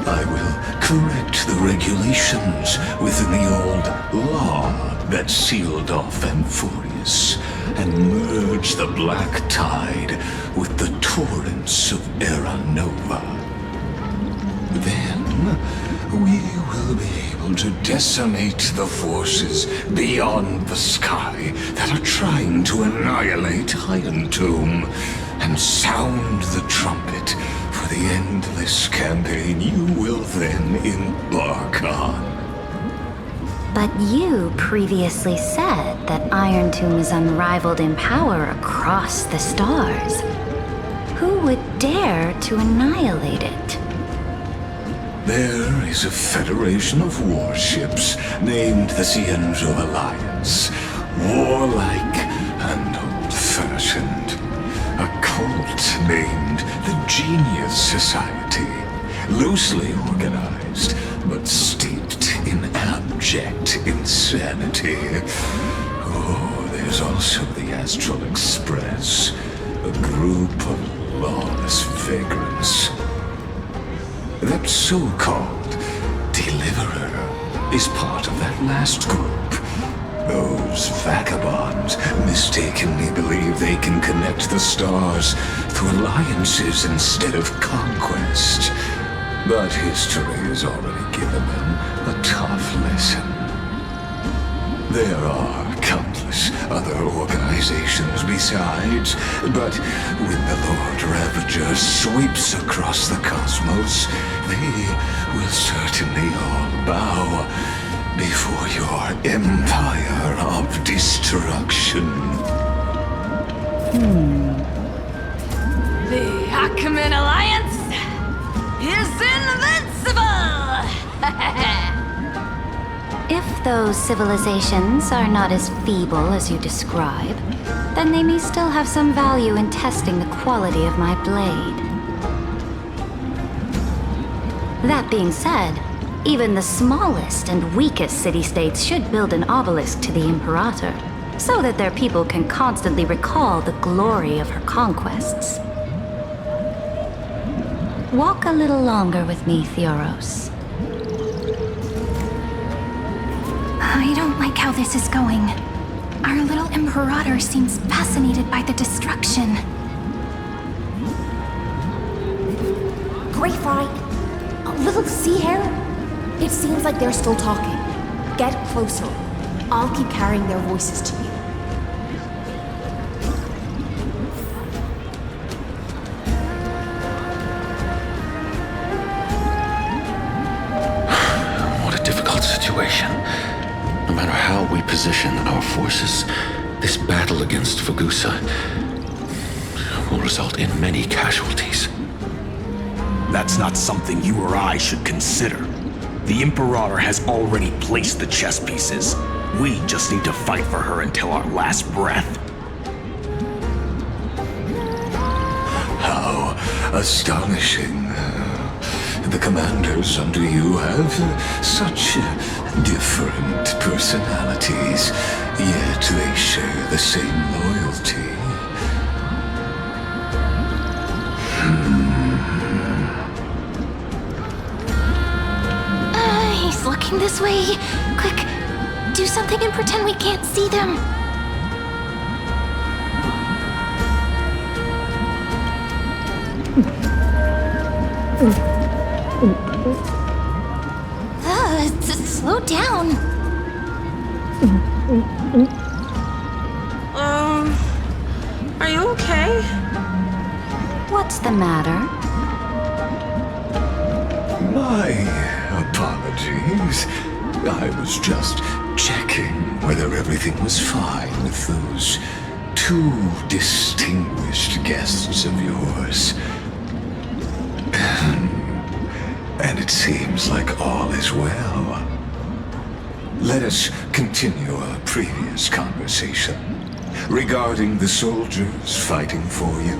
I will correct the regulations within the old law that sealed off Amphoreus and merge the black tide with the torrents of Era Nova. Then we will be able to decimate the forces beyond the sky that are trying to annihilate Irontomb and sound the trumpet for the endless campaign you will then embark on. But you previously said that Irontomb is unrivaled in power across the stars. Who would dare to annihilate it? There is a federation of warships named the Cienzo Alliance, warlike and old-fashioned. A cult named the Genius Society, loosely organized, but steeped in abject insanity. Oh, there's also the Astral Express, a group of lawless vagrants. That so-called Deliverer is part of that last group. Those vagabonds mistakenly believe they can connect the stars through alliances instead of conquest. But history has already given them a tough lesson. There are countless other organizations besides, but when the Lord Ravager sweeps across the cosmos, they will certainly all bow before your empire of destruction. The Achaemenid Alliance is invincible! If those civilizations are not as feeble as you describe, then they may still have some value in testing the quality of my blade. That being said, even the smallest and weakest city-states should build an obelisk to the Imperator, so that their people can constantly recall the glory of her conquests. Walk a little longer with me, Theoros. I don't like how this is going. Our little Imperator seems fascinated by the destruction. Great fight. A little sea hare? It seems like they're still talking. Get closer. I'll keep carrying their voices to you. situation. No matter how we position our forces, this battle against Fagusa will result in many casualties. That's not something you or I should consider. The Imperator has already placed the chess pieces. We just need to fight for her until our last breath. How astonishing. The commanders under you have such different personalities, yet they share the same loyalty. He's looking this way. Quick, do something and pretend we can't see them. Slow down. Are you okay? What's the matter? My apologies. I was just checking whether everything was fine with those two distinguished guests of yours. And it seems like all is well. Let us continue our previous conversation regarding the soldiers fighting for you.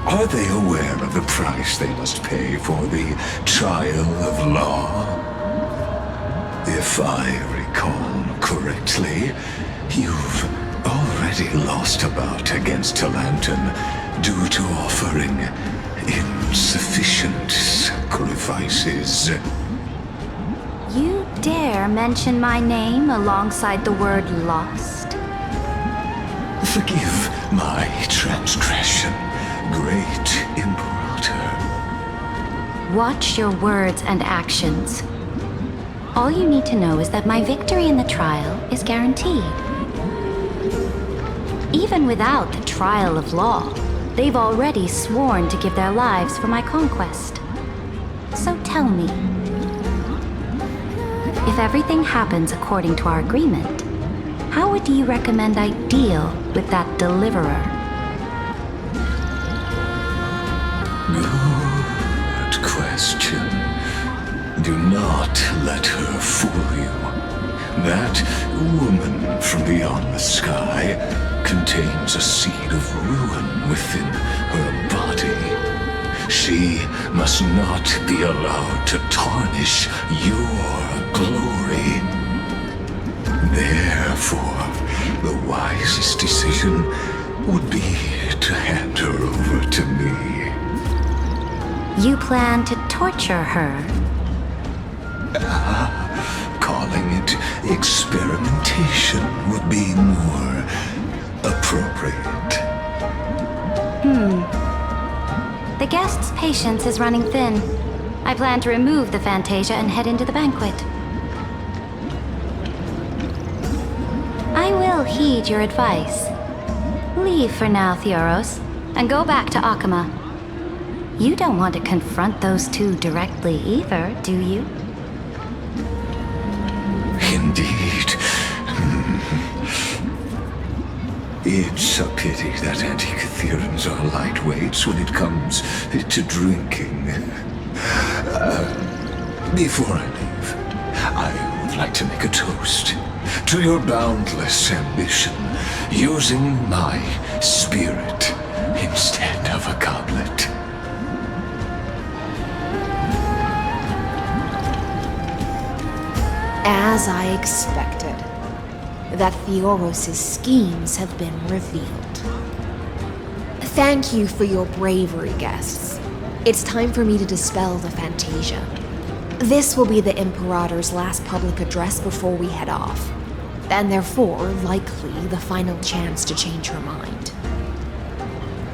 Are they aware of the price they must pay for the trial of law? If I recall correctly, you've already lost a bout against Talanton due to offering insufficient sacrifices. You dare mention my name alongside the word lost? Forgive my transgression, great Imperator. Watch your words and actions. All you need to know is that my victory in the trial is guaranteed. Even without the trial of law, they've already sworn to give their lives for my conquest. So tell me, if everything happens according to our agreement, how would you recommend I deal with that deliverer? Good question. Do not let her fool you. That woman from beyond the sky contains a seed of ruin within her body. She must not be allowed to tarnish your glory. Therefore, the wisest decision would be to hand her over to me. You plan to torture her? Calling it experimentation would be more appropriate. The guest's patience is running thin. I plan to remove the Fantasia and head into the banquet. I will heed your advice. Leave for now, Theoros, and go back to Akama. You don't want to confront those two directly either, do you? Indeed. It's a pity that Antikytherans are lightweights when it comes to drinking. Before I leave, I would like to make a toast to your boundless ambition, using my spirit instead of a goblet. As I expected, that Theoros' schemes have been revealed. Thank you for your bravery, guests. It's time for me to dispel the Fantasia. This will be the Imperator's last public address before we head off, and therefore, likely, the final chance to change her mind.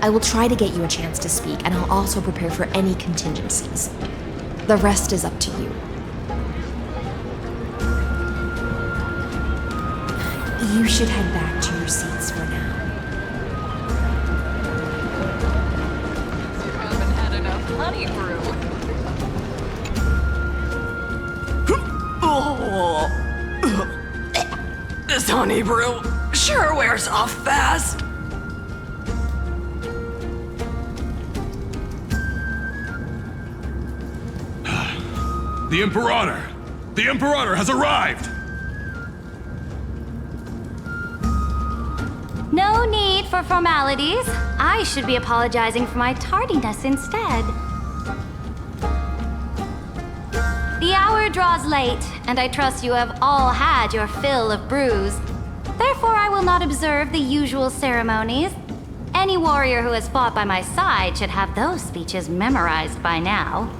I will try to get you a chance to speak, and I'll also prepare for any contingencies. The rest is up to you. You should head back to your seats for now. You haven't had enough honey brew. Oh! honey brew sure wears off fast. The Imperator! The Imperator has arrived! No need for formalities. I should be apologizing for my tardiness instead. The hour draws late, and I trust you have all had your fill of brews. Therefore, I will not observe the usual ceremonies. Any warrior who has fought by my side should have those speeches memorized by now.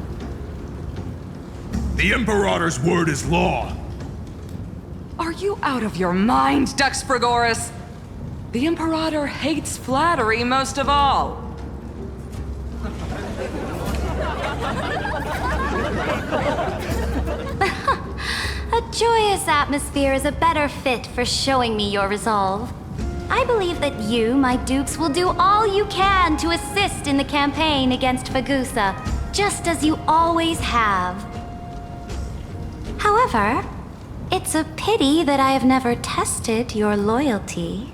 The Imperator's word is law. Are you out of your mind, Dux Frigoris? The Imperator hates flattery most of all. A joyous atmosphere is a better fit for showing me your resolve. I believe that you, my dukes, will do all you can to assist in the campaign against Fagusa, just as you always have. However, it's a pity that I have never tested your loyalty.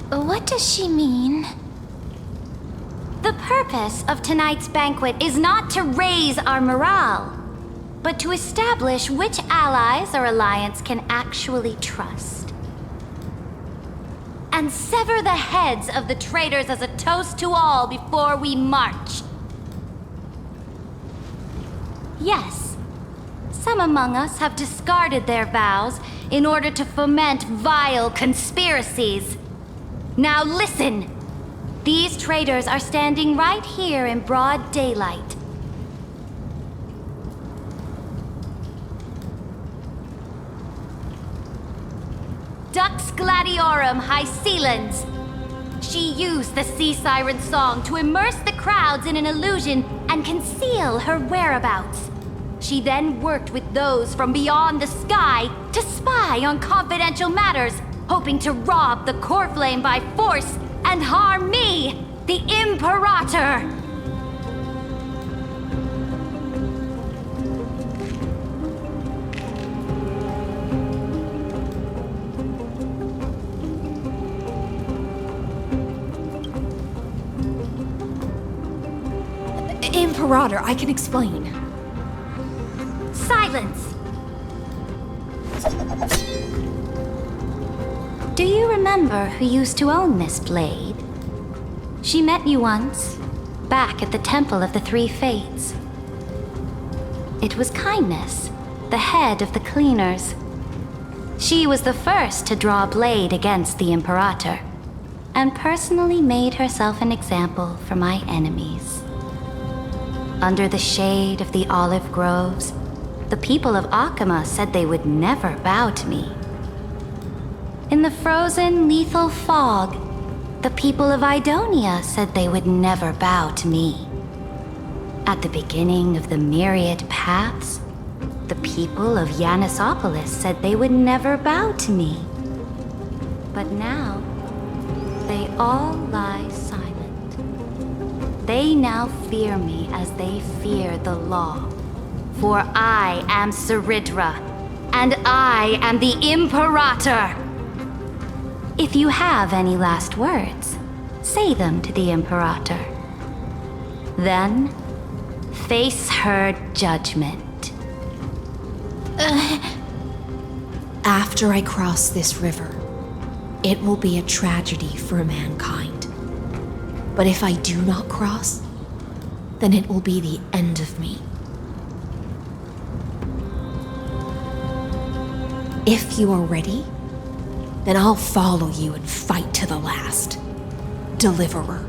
What does she mean? The purpose of tonight's banquet is not to raise our morale, but to establish which allies our alliance can actually trust. And sever the heads of the traitors as a toast to all before we march. Yes, some among us have discarded their vows in order to foment vile conspiracies. Now listen! These traitors are standing right here in broad daylight. Dux Gladiorum Hycelens. She used the sea siren song to immerse the crowds in an illusion and conceal her whereabouts. She then worked with those from beyond the sky to spy on confidential matters, hoping to rob the Coreflame by force and harm me, the Imperator! Imperator, I can explain. Silence! Do you remember who used to own this blade? She met you once, back at the Temple of the Three Fates. It was Kindness, the head of the cleaners. She was the first to draw a blade against the Imperator, and personally made herself an example for my enemies. Under the shade of the olive groves, the people of Akama said they would never bow to me. In the frozen, lethal fog, the people of Idonia said they would never bow to me. At the beginning of the myriad paths, the people of Yanisopolis said they would never bow to me. But now, they all lie silent. They now fear me as they fear the law. For I am Cyrene, and I am the Imperator! If you have any last words, say them to the Imperator. Then, face her judgment. After I cross this river, it will be a tragedy for mankind. But if I do not cross, then it will be the end of me. If you are ready, then I'll follow you and fight to the last. Deliverer.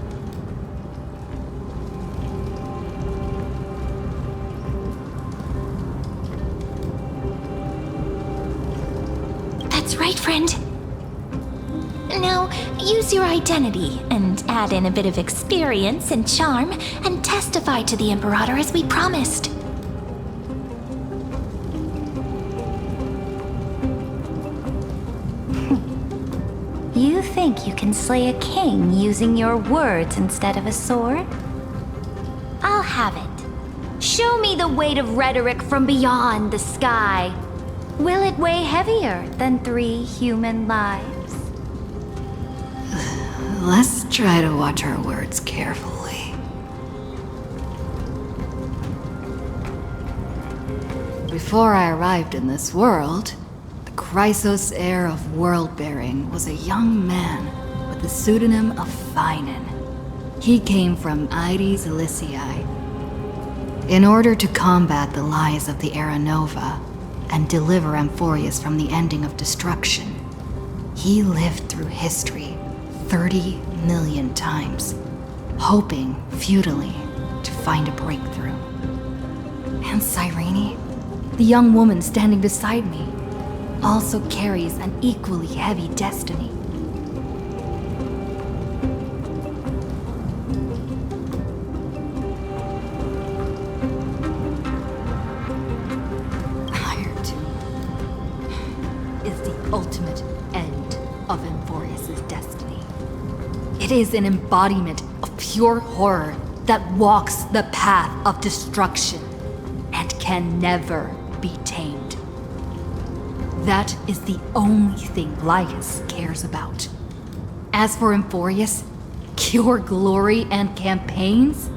That's right, friend. Now, use your identity and add in a bit of experience and charm and testify to the Imperator as we promised. You think you can slay a king using your words instead of a sword? I'll have it. Show me the weight of rhetoric from beyond the sky. Will it weigh heavier than 3 human lives? Let's try to watch our words carefully. Before I arrived in this world, the Chrysos heir of Worldbearing was a young man with the pseudonym of Finan. He came from Aedes Elysiae. In order to combat the lies of the Era Nova and deliver Amphoreus from the ending of destruction, he lived through history 30 million times, hoping futilely to find a breakthrough. And Cyrene, the young woman standing beside me, also carries an equally heavy destiny. Irontomb is the ultimate end of Amphoreus' destiny. It is an embodiment of pure horror that walks the path of destruction and can never be tamed. That is the only thing Lygus cares about. As for Amphoreus, pure glory and campaigns,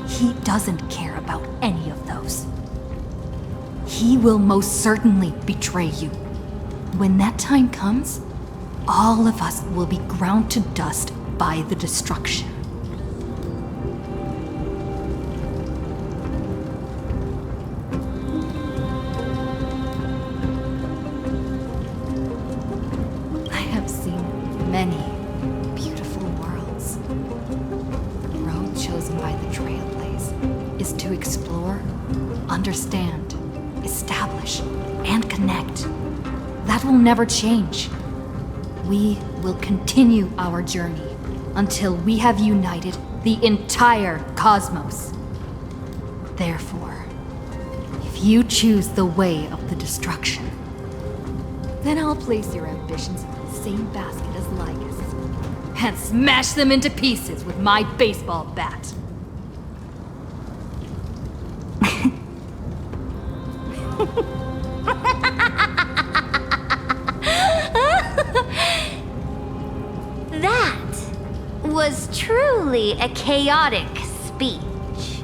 he doesn't care about any of those. He will most certainly betray you. When that time comes, all of us will be ground to dust by the destruction. Many beautiful worlds. The road chosen by the Trailblaze is to explore, understand, establish, and connect. That will never change. We will continue our journey until we have united the entire cosmos. Therefore, if you choose the way of the destruction, then I'll place your ambitions in the same basket as Lygus and smash them into pieces with my baseball bat. That was truly a chaotic speech.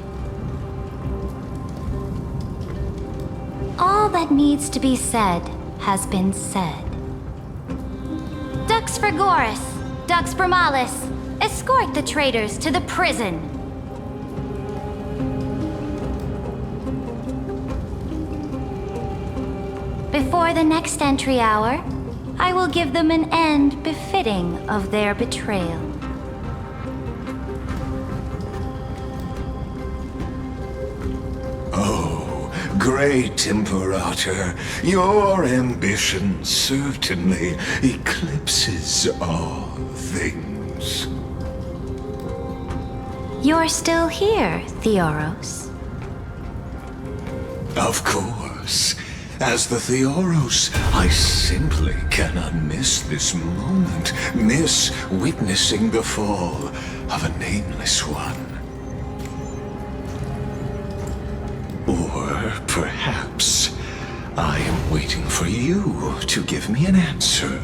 All that needs to be said has been said. Dux Frigoris, Dux Bromalis, escort the traitors to the prison. Before the next entry hour, I will give them an end befitting of their betrayal. Great Imperator, your ambition certainly eclipses all things. You're still here, Theoros. Of course. As the Theoros, I simply cannot miss this moment, miss witnessing the fall of a nameless one. Or perhaps I am waiting for you to give me an answer.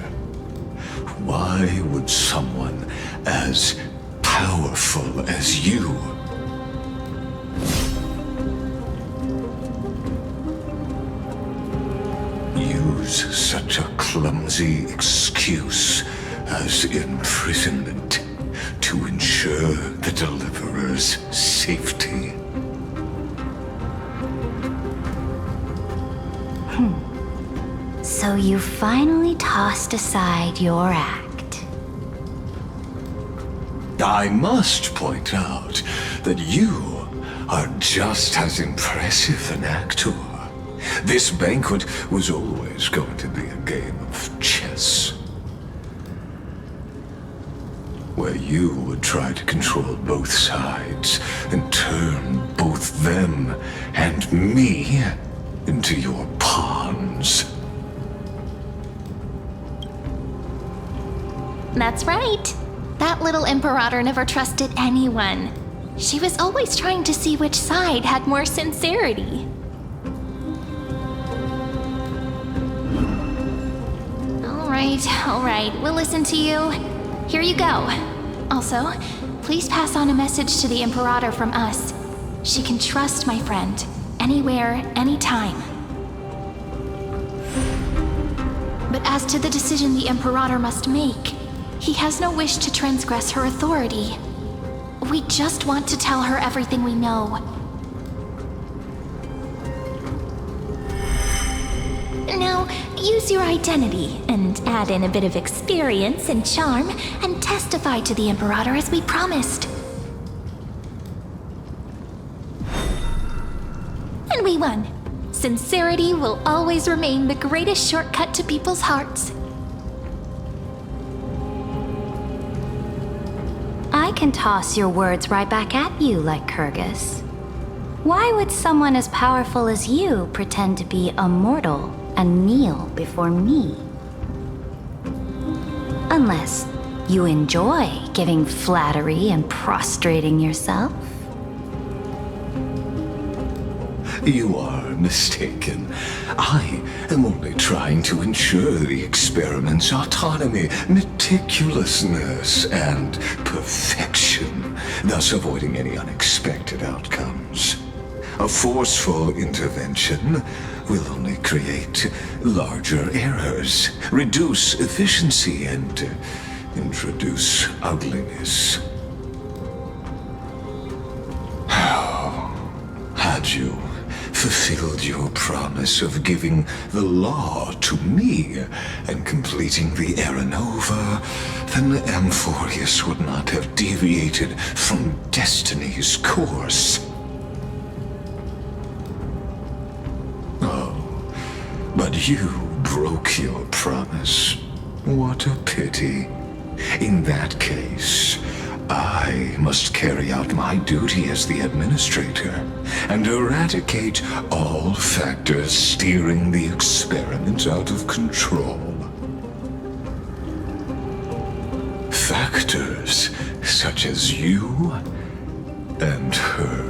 Why would someone as powerful as you use such a clumsy excuse as imprisonment to ensure the Deliverer's safety? So you finally tossed aside your act. I must point out that you are just as impressive an actor. This banquet was always going to be a game of chess, where you would try to control both sides and turn both them and me into your pawns. That's right. That little Imperator never trusted anyone. She was always trying to see which side had more sincerity. All right, we'll listen to you. Here you go. Also, please pass on a message to the Imperator from us. She can trust my friend, anywhere, anytime. But as to the decision the Imperator must make, he has no wish to transgress her authority. We just want to tell her everything we know. Now, use your identity and add in a bit of experience and charm and testify to the Imperator as we promised. And we won. Sincerity will always remain the greatest shortcut to people's hearts. I can toss your words right back at you, Lycurgus. Why would someone as powerful as you pretend to be immortal and kneel before me? Unless you enjoy giving flattery and prostrating yourself. You are mistaken. I am only trying to ensure the experiment's autonomy, meticulousness, and perfection, thus avoiding any unexpected outcomes. A forceful intervention will only create larger errors, reduce efficiency, and introduce ugliness. Had you fulfilled your promise of giving the law to me and completing the Era Nova, then Amphoreus would not have deviated from destiny's course. Oh, but you broke your promise. What a pity. In that case, I must carry out my duty as the administrator and eradicate all factors steering the experiment out of control. Factors such as you and her.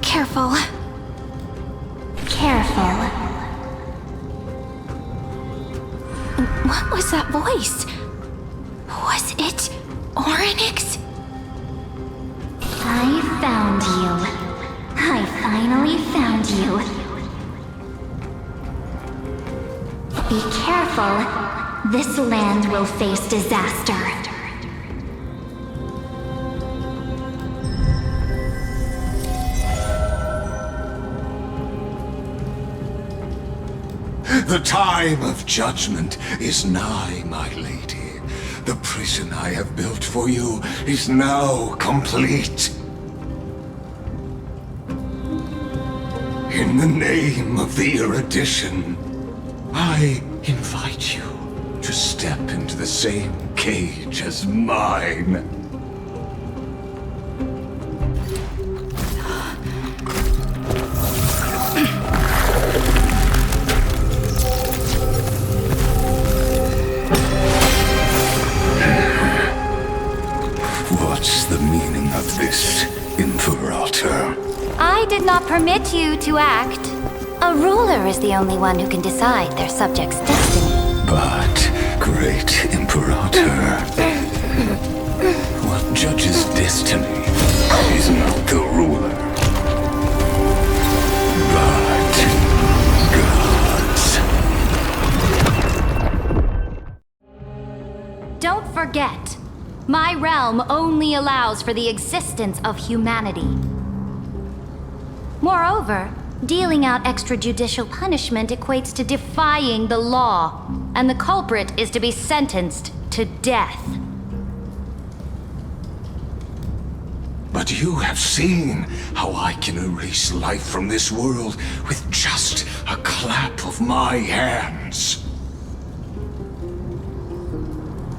Careful. Careful. What was that voice? Was it Orynyx? I found you. I finally found you. Be careful. This land will face disaster. The time of judgment is nigh, my lady. The prison I have built for you is now complete. In the name of the erudition, I invite you to step into the same cage as mine. What's the meaning of this, Imperator? I did not permit you to act. A ruler is the only one who can decide their subject's destiny. But, great Imperator, what judges destiny is not the ruler, but gods. Don't forget, my realm only allows for the existence of humanity. Moreover, dealing out extrajudicial punishment equates to defying the law, and the culprit is to be sentenced to death. But you have seen how I can erase life from this world with just a clap of my hands.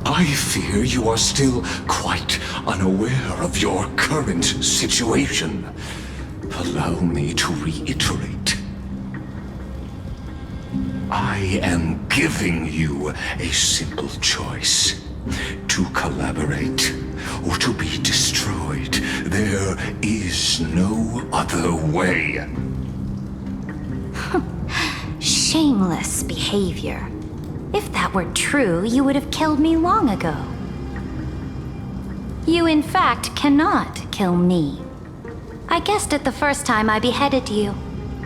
I fear you are still quite unaware of your current situation. Allow me to reiterate. I am giving you a simple choice: to collaborate or to be destroyed. There is no other way. Shameless behavior. If that were true, you would have killed me long ago. You, in fact, cannot kill me. I guessed it the first time I beheaded you.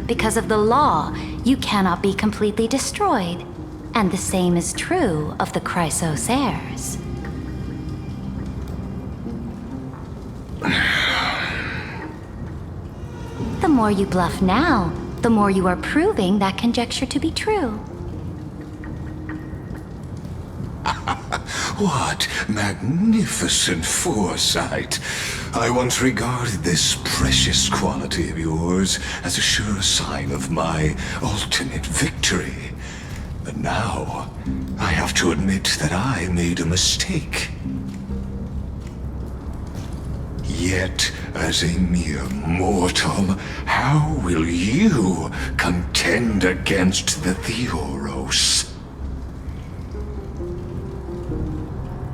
Because of the law, you cannot be completely destroyed. And the same is true of the Chrysos heirs. The more you bluff now, the more you are proving that conjecture to be true. What magnificent foresight! I once regarded this precious quality of yours as a sure sign of my ultimate victory. But now, I have to admit that I made a mistake. Yet, as a mere mortal, how will you contend against the Theoros?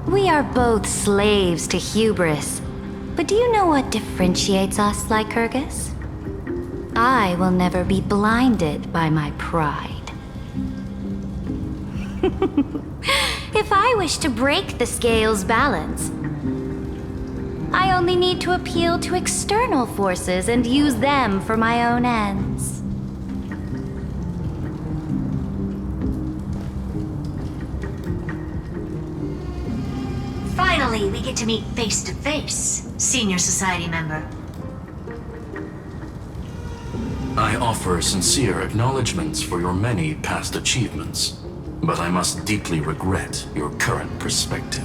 We are both slaves to hubris. But do you know what differentiates us, Lycurgus? I will never be blinded by my pride. If I wish to break the scale's balance, I only need to appeal to external forces and use them for my own ends. Finally, we get to meet face to face, Senior Society member. I offer sincere acknowledgments for your many past achievements, but I must deeply regret your current perspective.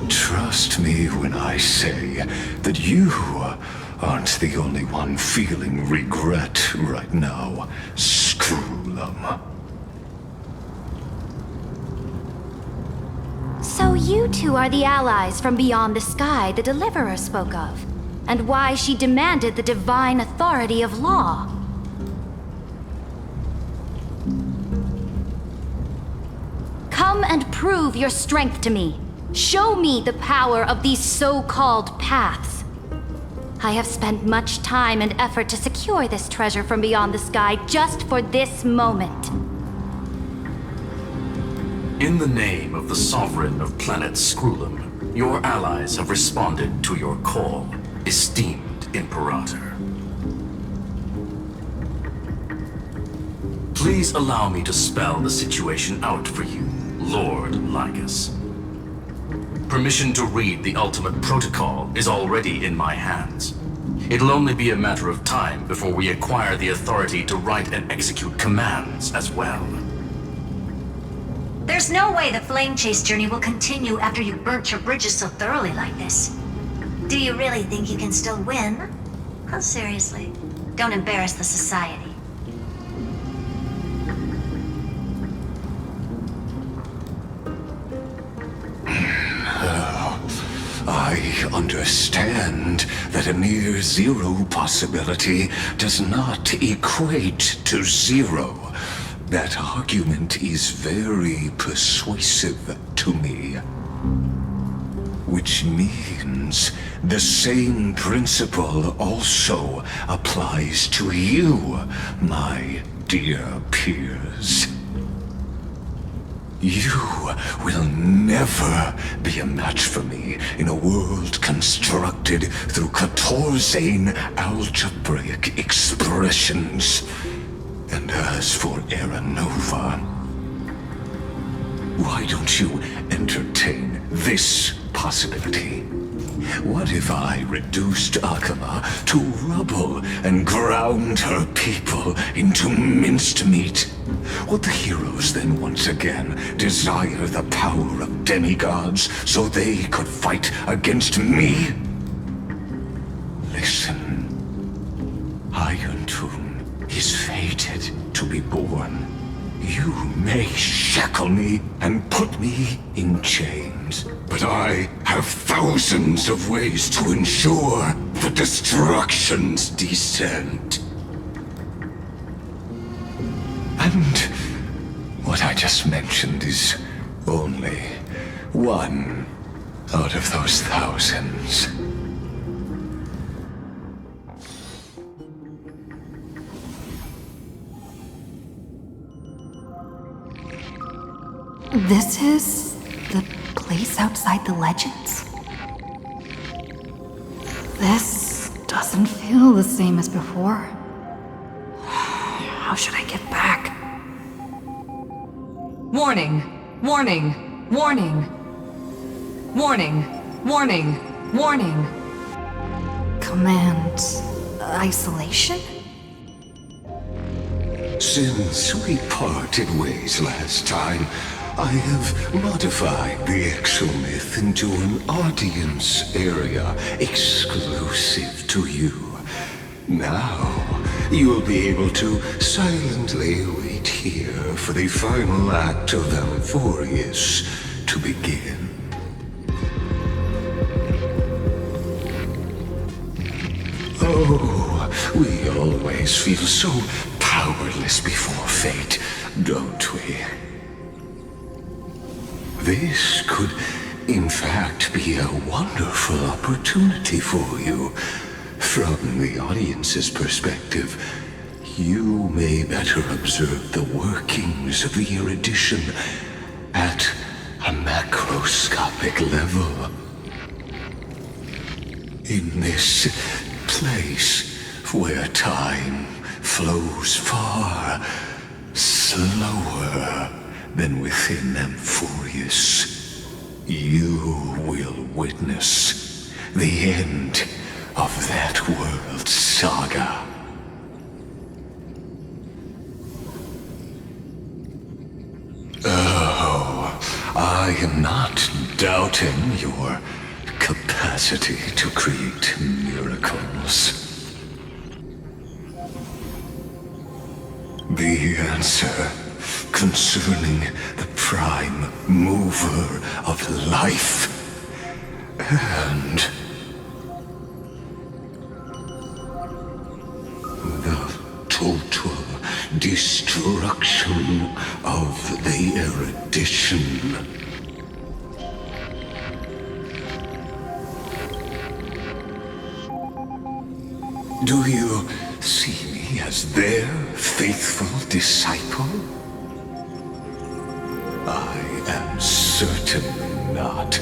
Trust me when I say that you aren't the only one feeling regret right now, Screwllum. So you two are the allies from beyond the sky the Deliverer spoke of, and why she demanded the divine authority of law. Come and prove your strength to me. Show me the power of these so-called paths. I have spent much time and effort to secure this treasure from beyond the sky just for this moment. In the name of the Sovereign of Planet Screwllum, your allies have responded to your call, esteemed Imperator. Please allow me to spell the situation out for you, Lord Lygus. Permission to read the ultimate protocol is already in my hands. It'll only be a matter of time before we acquire the authority to write and execute commands as well. There's no way the flame chase journey will continue after you burnt your bridges so thoroughly like this. Do you really think you can still win? Oh, seriously, don't embarrass the society. I understand that a near zero possibility does not equate to zero. That argument is very persuasive to me. Which means the same principle also applies to you, my dear peers. You will never be a match for me in a world constructed through Catorzain algebraic expressions. And as for Aeronova, why don't you entertain this possibility? What if I reduced Akama to rubble and ground her people into minced meat? Would the heroes then once again desire the power of demigods so they could fight against me? Listen, Irontomb is fated to be born. You may shackle me and put me in chains, but I have thousands of ways to ensure the destruction's descent. And what I just mentioned is only one out of those thousands. This is the place outside the legends? This doesn't feel the same as before. How should I get back? Warning! Warning! Warning! Warning! Warning! Warning! Command... isolation? Since we parted ways last time, I have modified the Exomyth into an audience area exclusive to you. Now, you'll be able to silently wait here for the final act of Amphoreus to begin. Oh, we always feel so powerless before fate, don't we? This could, in fact, be a wonderful opportunity for you. From the audience's perspective, you may better observe the workings of the erudition at a macroscopic level. In this place where time flows far slower than within Amphoreus, you will witness the end of that world saga. Oh, I am not doubting your capacity to create miracles. The answer concerning the prime mover of life and the total destruction of the erudition. Do you see me as their faithful disciple? I am certainly not.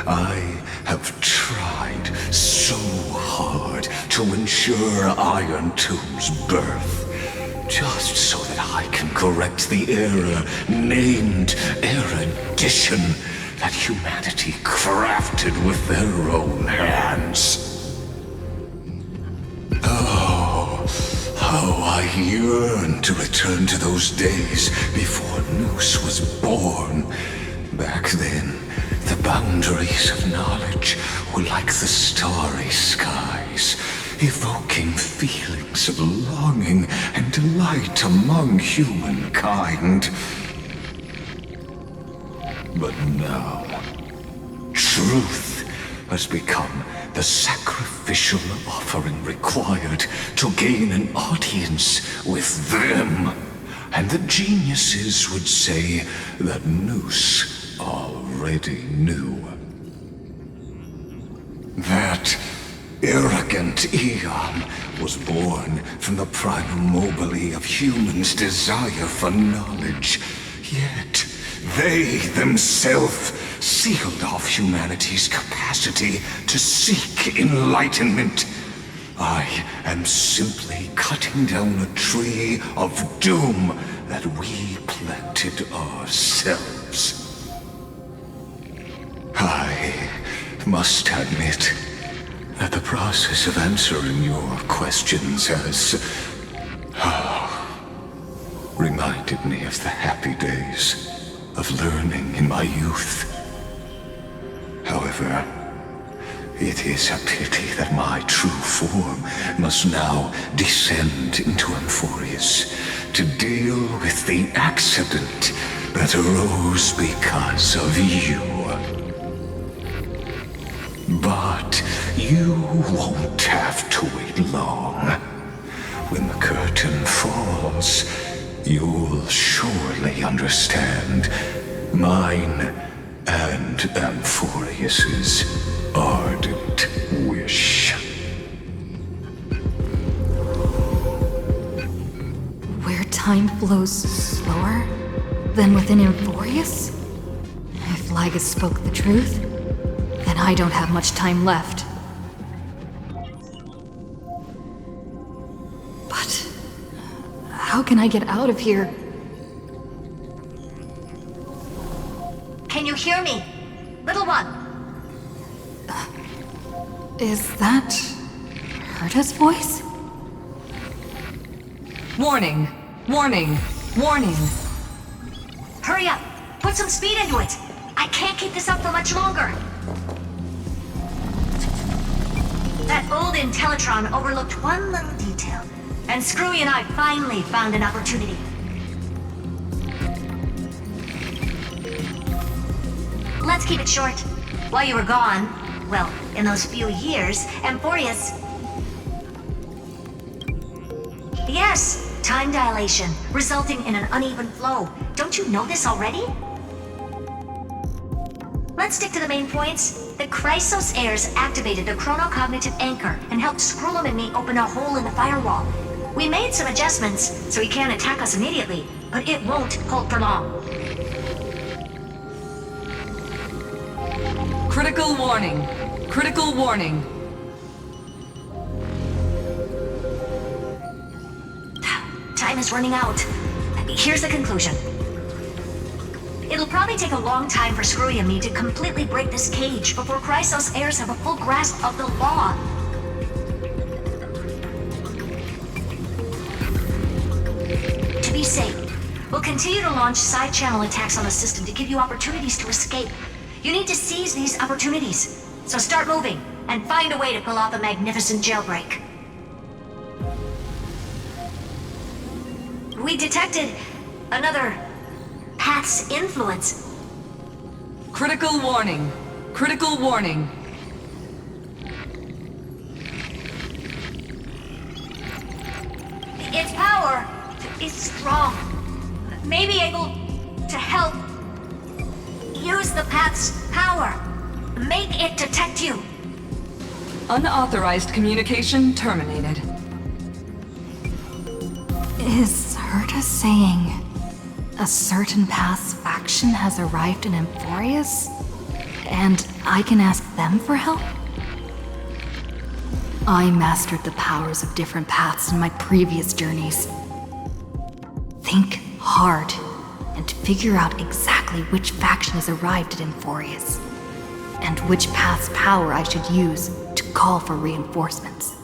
I have tried so hard to ensure Irontomb's birth, just so that I can correct the error named erudition that humanity crafted with their own hands. Oh, how I yearn to return to those days before Noose was born. Back then, the boundaries of knowledge were like the starry skies, evoking feelings of longing and delight among humankind. But now, truth has become the sacrificial offering required to gain an audience with them. And the geniuses would say that Noose already knew. That arrogant Eon was born from the primal mobile of humans' desire for knowledge. Yet, they themselves sealed off humanity's capacity to seek enlightenment. I am simply cutting down a tree of doom that we planted ourselves. I must admit that the process of answering your questions has reminded me of the happy days of learning in my youth. However, it is a pity that my true form must now descend into Amphoreus to deal with the accident that arose because of you. But you won't have to wait long. When the curtain falls, You'll surely understand mine and Amphoreus's ardent wish. Where time flows slower than within Amphoreus? If Lygus spoke the truth, then I don't have much time left. But how can I get out of here? Can you hear me? Little one. Is that Herta's voice? Warning! Warning! Warning! Hurry up! Put some speed into it! I can't keep this up for much longer! That old Intellitron overlooked one little detail, and Screwy and I finally found an opportunity. Let's keep it short. While you were gone, well, in those few years, Amphoreus... Yes, time dilation, resulting in an uneven flow. Don't you know this already? Let's stick to the main points. The Chrysos heirs activated the chronocognitive anchor and helped Screwllum and me open a hole in the firewall. We made some adjustments, so he can't attack us immediately, but it won't hold for long. Critical warning. Critical warning. Time is running out. Here's the conclusion. It'll probably take a long time for Screwy and me to completely break this cage before Chrysos heirs have a full grasp of the law. To be safe, we'll continue to launch side-channel attacks on the system to give you opportunities to escape. You need to seize these opportunities. So start moving, and find a way to pull off a magnificent jailbreak. We detected another path's influence. Critical warning. Critical warning. Its power is strong. May be able to help. Use the path's power. Make it detect you. Unauthorized communication terminated. Is Herta saying a certain path's faction has arrived in Amphoreus, and I can ask them for help? I mastered the powers of different paths in my previous journeys. Think hard and figure out exactly which faction has arrived at Amphoreus, and which path's power I should use to call for reinforcements.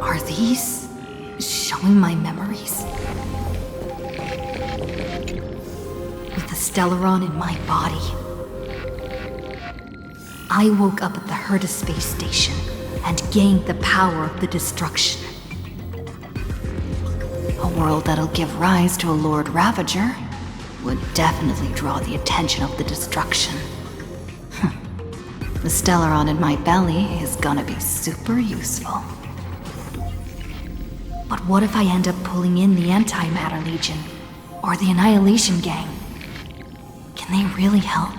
Are these showing my memories? With the Stellaron in my body, I woke up at the Herta space station and gained the power of the destruction. A world that'll give rise to a Lord Ravager would definitely draw the attention of the destruction. The Stellaron in my belly is gonna be super useful. But what if I end up pulling in the Antimatter Legion or the Annihilation Gang? Can they really help?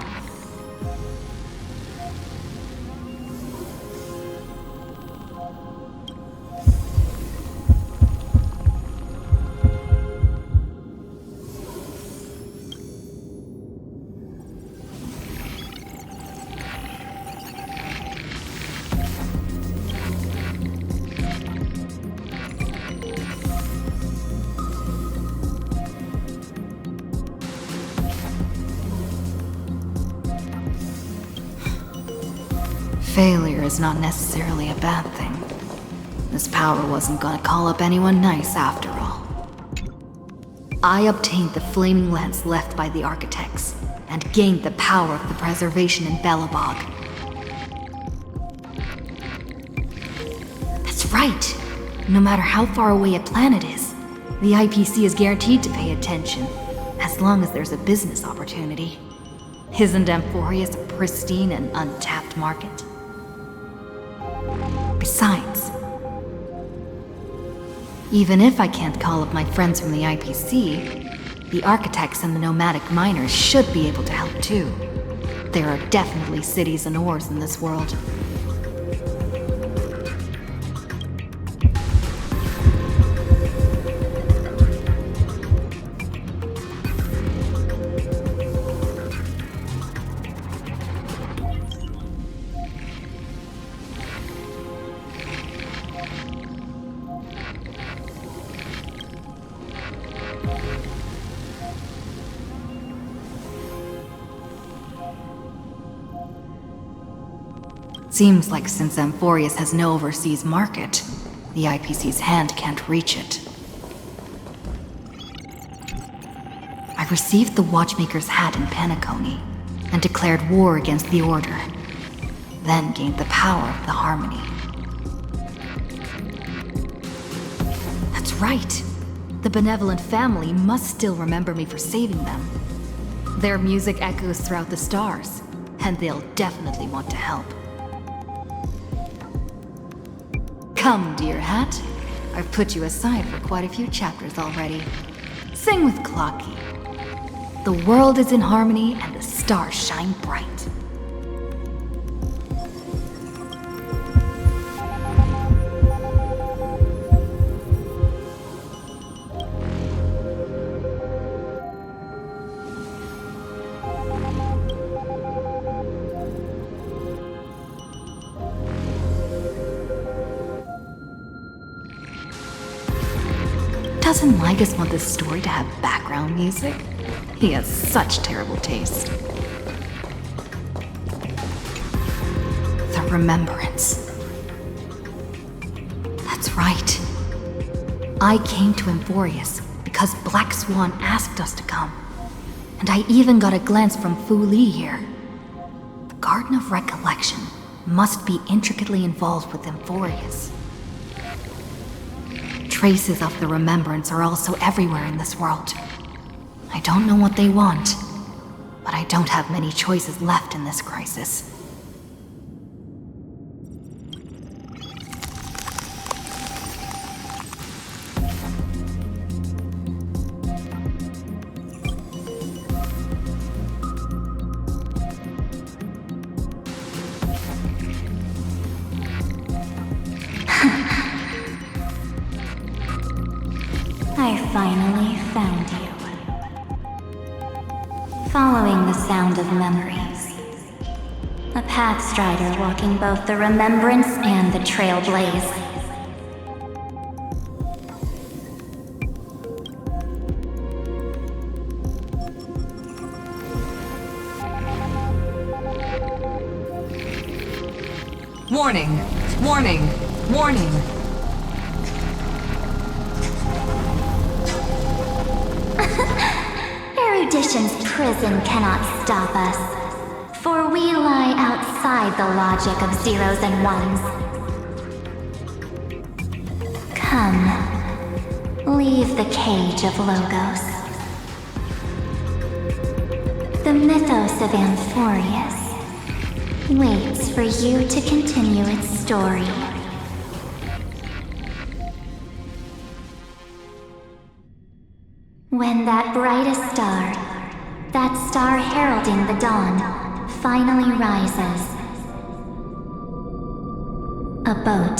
Failure is not necessarily a bad thing. This power wasn't gonna call up anyone nice after all. I obtained the flaming lance left by the architects, and gained the power of the preservation in Belobog. That's right! No matter how far away a planet is, the IPC is guaranteed to pay attention, as long as there's a business opportunity. Isn't Amphoreus a pristine and untapped market? Besides, Even if I can't call up my friends from the IPC, the architects and the nomadic miners should be able to help too. There are definitely cities and ores in this world. Seems like since Amphoreus has no overseas market, the IPC's hand can't reach it. I received the Watchmaker's hat in Penacony and declared war against the Order, then gained the power of the Harmony. That's right. The benevolent family must still remember me for saving them. Their music echoes throughout the stars, and they'll definitely want to help. Come, dear hat. I've put you aside for quite a few chapters already. Sing with Clocky. The world is in harmony and the stars shine bright. Doesn't Lygus want this story to have background music? He has such terrible taste. The Remembrance. That's right. I came to Amphoreus because Black Swan asked us to come. And I even got a glance from Fu Li here. The Garden of Recollection must be intricately involved with Amphoreus. Traces of the Remembrance are also everywhere in this world. I don't know what they want, but I don't have many choices left in this crisis. I finally found you. Following the sound of memories. A pathstrider walking both the Remembrance and the Trailblaze. Warning! Warning! Warning! Erudition's prison cannot stop us, for we lie outside the logic of zeros and ones. Come, leave the cage of Logos. The mythos of Amphoreus waits for you to continue its story. When that brightest star, that star heralding the dawn, finally rises, a boat,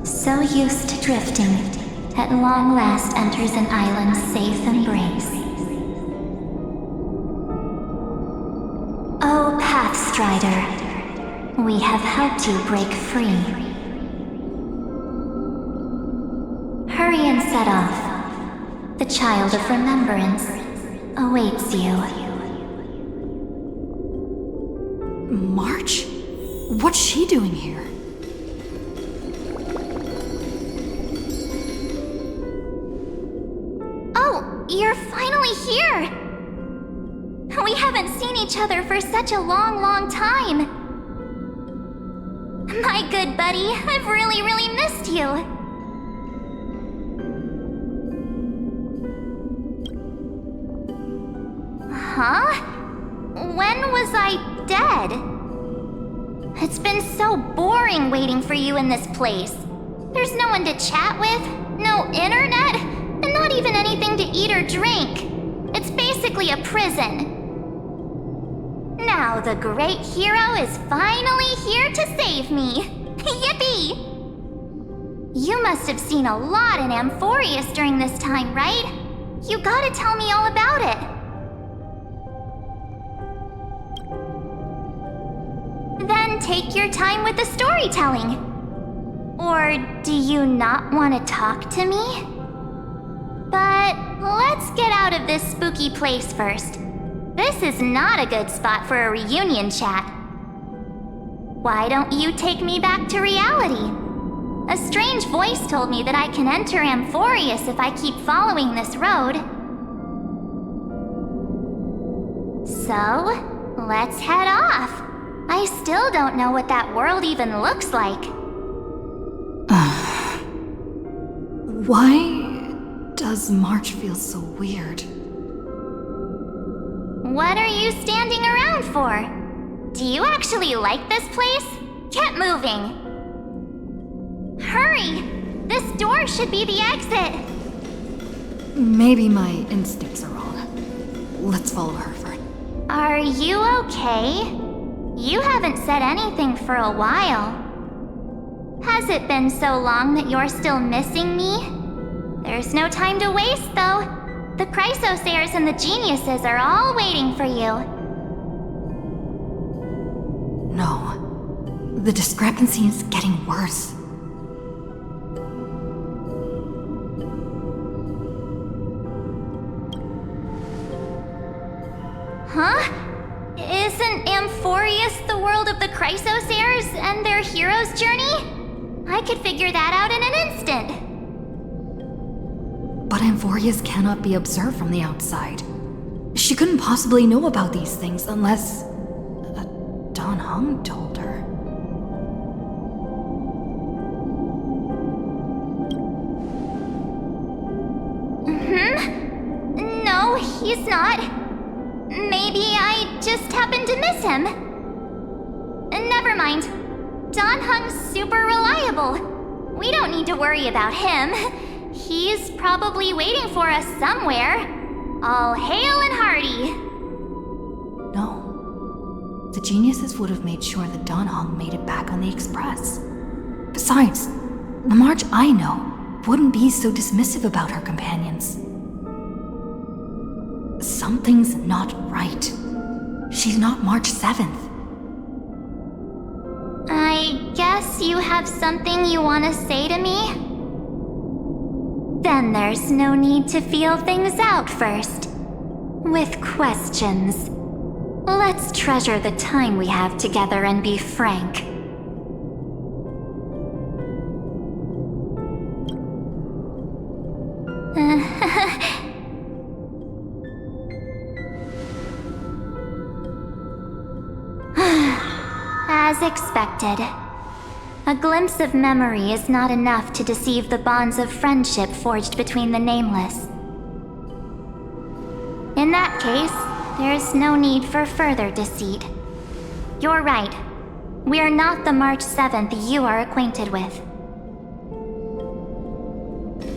so used to drifting, at long last enters an island's safe embrace. Oh, Pathstrider, we have helped you break free. Hurry and set off. The Child of Remembrance awaits you. March? What's she doing here? Oh, you're finally here! We haven't seen each other for such a long, long time. My good buddy, I've really missed you. Huh? When was I dead? It's been so boring waiting for you in this place. There's no one to chat with, No internet, and not even anything to eat or drink. It's basically a prison. Now the great hero is finally here to save me. Yippee! You must have seen a lot in Amphoreus during this time, right? You gotta tell me all about it. Then take your time with the storytelling. Or do you not want to talk to me? But let's get out of this spooky place first. This is not a good spot for a reunion chat. Why don't you take me back to reality? A strange voice told me that I can enter Amphoreus if I keep following this road. So, let's head off. I still don't know what that world even looks like. Why does March feel so weird? What are you standing around for? Do you actually like this place? Get moving. Hurry! This door should be the exit. Maybe my instincts are wrong. Let's follow her first. Are you okay? You haven't said anything for a while. Has it been so long that you're still missing me? There's no time to waste, though. The Chrysosairs and the Geniuses are all waiting for you. No. The discrepancy is getting worse. Huh? Isn't Amphoreus the world of the Chrysosairs and their hero's journey? I could figure that out in an instant. But Amphoreus cannot be observed from the outside. She couldn't possibly know about these things unless... Don Hung told her. No, he's not. Maybe I just happened to miss him. Never mind. Don Hung's super reliable. We don't need to worry about him. He's probably waiting for us somewhere. All hail and hearty. No. The Geniuses would have made sure that Don Hung made it back on the Express. Besides, the March I know wouldn't be so dismissive about her companions. Something's not right. She's not March 7th. I guess you have something you want to say to me? Then there's no need to feel things out first. With questions. Let's treasure the time we have together and be frank. As expected. A glimpse of memory is not enough to deceive the bonds of friendship forged between the nameless. In that case, there's no need for further deceit. You're right. We are not the March 7th you are acquainted with.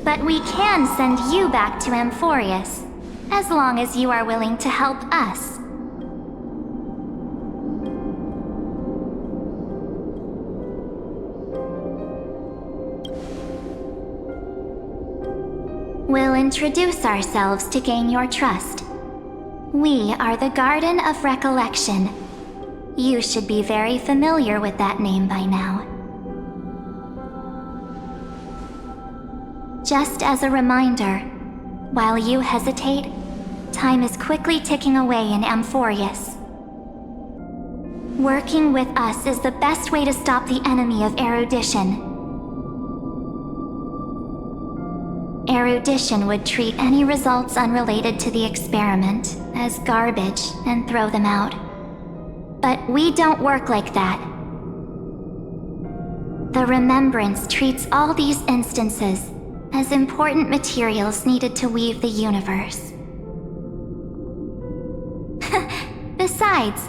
But we can send you back to Amphoreus, as long as you are willing to help us. We'll introduce ourselves to gain your trust. We are the Garden of Recollection. You should be very familiar with that name by now. Just as a reminder, while you hesitate, time is quickly ticking away in Amphoreus. Working with us is the best way to stop the enemy of erudition. Erudition would treat any results unrelated to the experiment as garbage and throw them out. But we don't work like that. The Remembrance treats all these instances as important materials needed to weave the universe. Besides,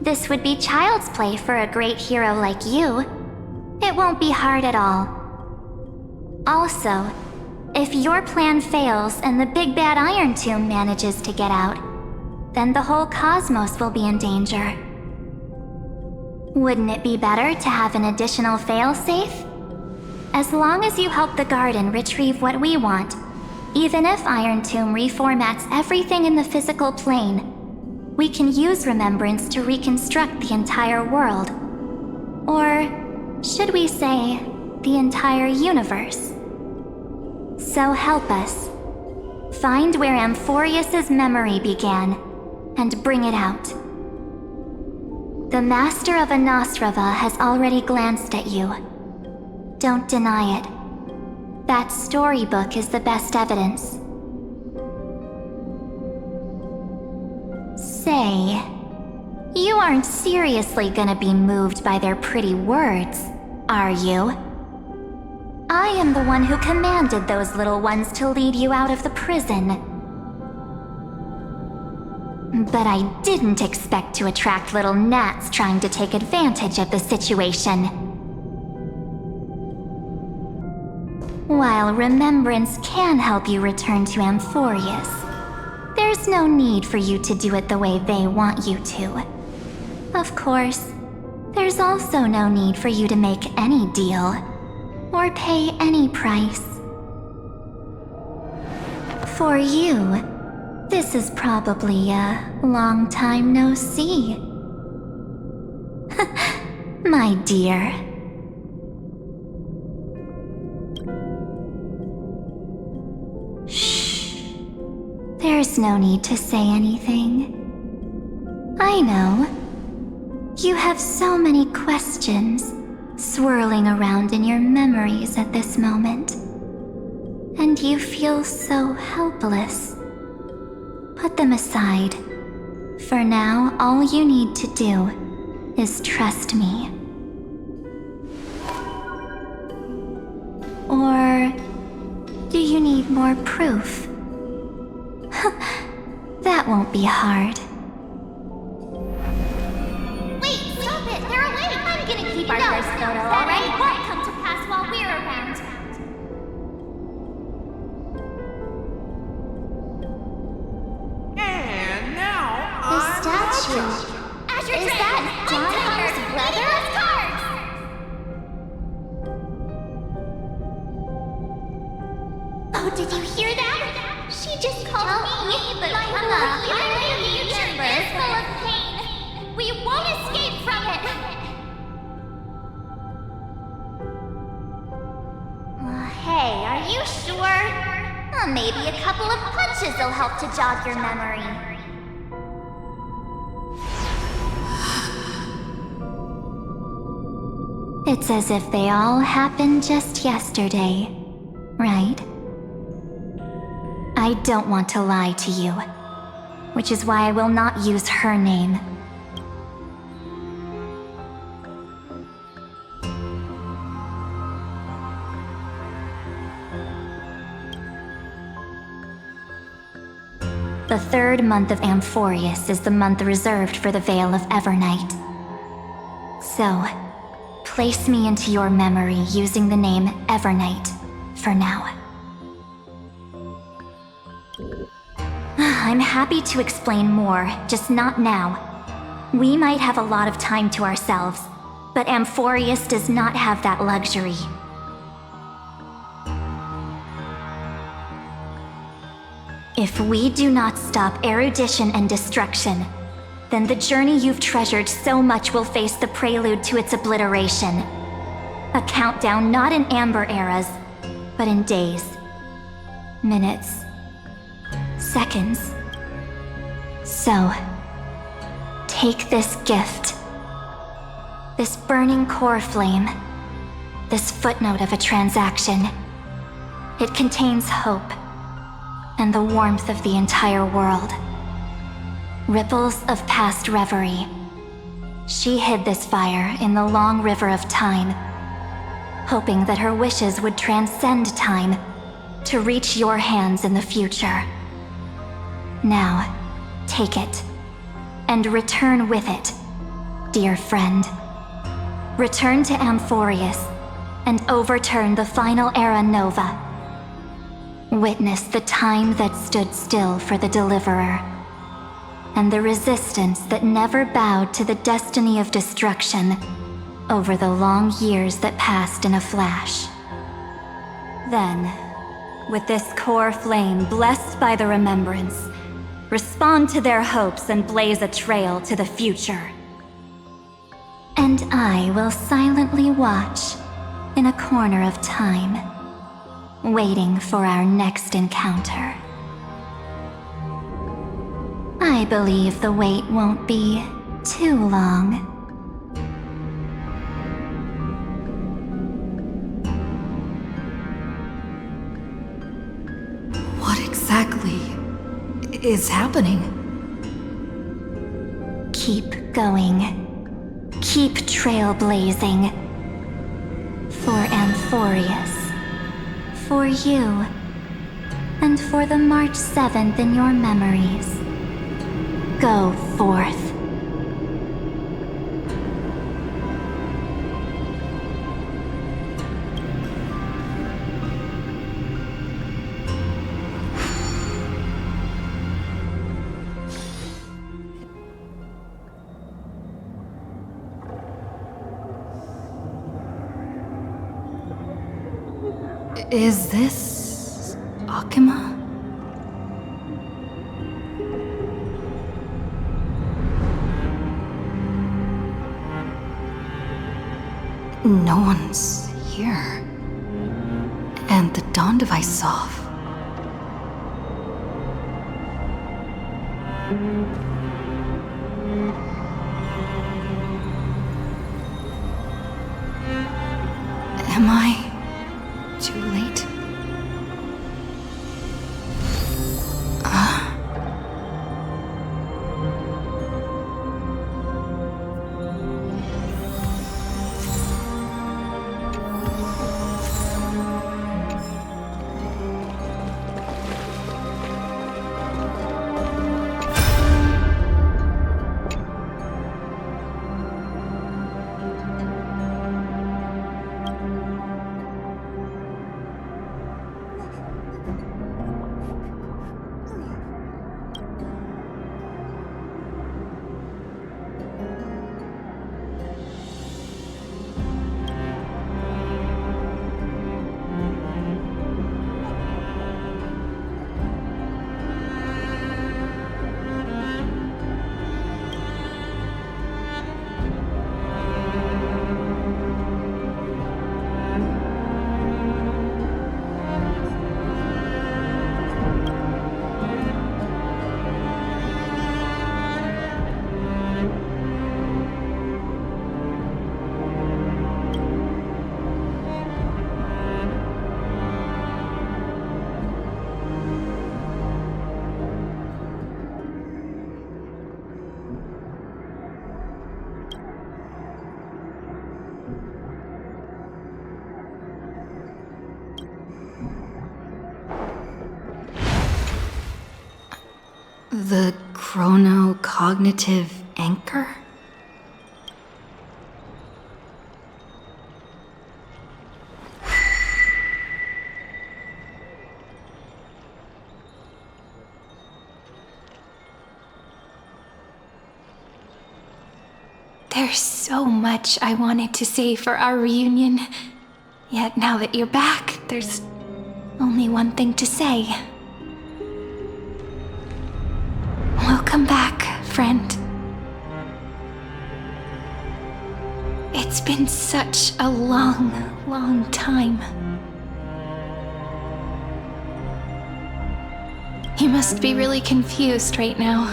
this would be child's play for a great hero like you. It won't be hard at all. Also, If your plan fails and the big bad Irontomb manages to get out, then the whole cosmos will be in danger. Wouldn't it be better to have an additional failsafe? As long as you help the garden retrieve what we want, even if Irontomb reformats everything in the physical plane, we can use Remembrance to reconstruct the entire world. Or should we say, the entire universe? So help us. Find where Amphoreus' memory began, and bring it out. The Master of Anosrava has already glanced at you. Don't deny it. That storybook is the best evidence. Say, you aren't seriously gonna be moved by their pretty words, are you? I am the one who commanded those little ones to lead you out of the prison. But I didn't expect to attract little gnats trying to take advantage of the situation. While Remembrance can help you return to Amphoreus, there's no need for you to do it the way they want you to. Of course, there's also no need for you to make any deal, or pay any price. For you, this is probably a long time no see. My dear. Shh. There's no need to say anything. I know. You have so many questions swirling around in your memories at this moment. And you feel so helpless. Put them aside. For now, all you need to do is trust me. Or do you need more proof? That won't be hard. Wait, stop it! They're awake! I'm gonna keep our first photo, alright? It won't come to pass while we're around. And now, The statue. Is that John Hunter's brother? Oh, did you hear that? She just called me, but I'm the future is full of pain. We won't escape from it. Hey, are you sure? Maybe a couple of punches will help to jog your memory. It's as if they all happened just yesterday, right? I don't want to lie to you, which is why I will not use her name. The third month of Amphoreus is the month reserved for the Veil of Evernight. So, place me into your memory using the name Evernight for now. I'm happy to explain more, just not now. We might have a lot of time to ourselves, but Amphoreus does not have that luxury. If we do not stop erudition and destruction, then the journey you've treasured so much will face the prelude to its obliteration. A countdown not in amber eras, but in days, minutes, seconds. So, take this gift. This burning coreflame. This footnote of a transaction. It contains hope and the warmth of the entire world. Ripples of past reverie. She hid this fire in the long river of time, hoping that her wishes would transcend time to reach your hands in the future. Now, take it, and return with it, dear friend. Return to Amphoreus, and overturn the final era Nova. Witness the time that stood still for the Deliverer, and the resistance that never bowed to the destiny of destruction over the long years that passed in a flash. Then, with this core flame blessed by the remembrance, respond to their hopes and blaze a trail to the future. And I will silently watch in a corner of time, waiting for our next encounter. I believe the wait won't be too long. What exactly is happening? Keep going. Keep trailblazing. For Amphoreus. For you. And for the March 7th in your memories. Go forth. Is this Akima? No one's here. And the dawn device off. Am I too late? The chronocognitive anchor? There's so much I wanted to say for our reunion. Yet now that you're back, there's only one thing to say. Welcome back, friend. It's been such a long, long time. You must be really confused right now,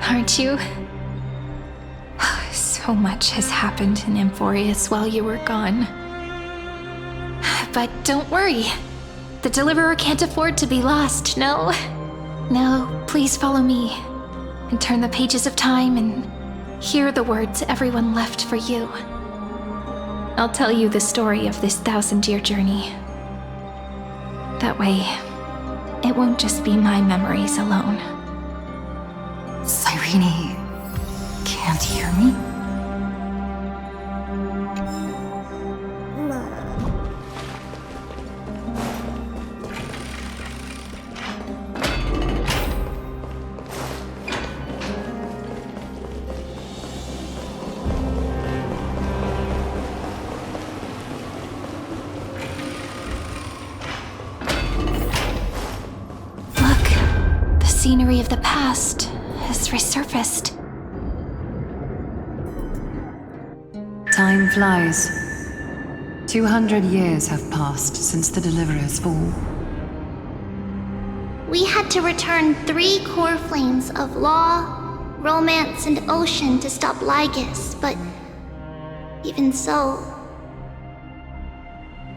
aren't you? So much has happened in Amphoreus while you were gone. But don't worry. The Deliverer can't afford to be lost, no? No, please follow me and turn the pages of time and hear the words everyone left for you. I'll tell you the story of this 1,000-year journey. That way, it won't just be my memories alone. Cyrene can't hear me? memory of the past has resurfaced. Time flies. 200 years have passed since the Deliverer's fall. We had to return 3 core flames of law, romance, and ocean to stop Lygus, but even so,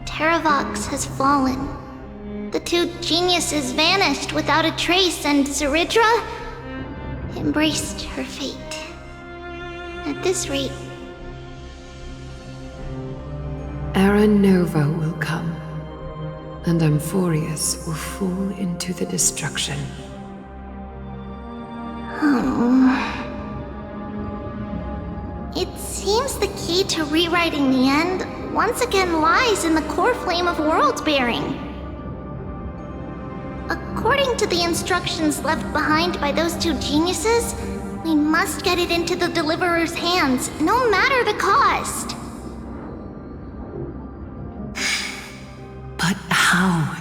Terravox has fallen. The 2 geniuses vanished without a trace, and Zeridra embraced her fate. At this rate, Era Nova will come, and Amphoreus will fall into the destruction. It seems the key to rewriting the end once again lies in the core flame of Worldbearing. According to the instructions left behind by those 2 geniuses, we must get it into the Deliverer's hands, no matter the cost. But how?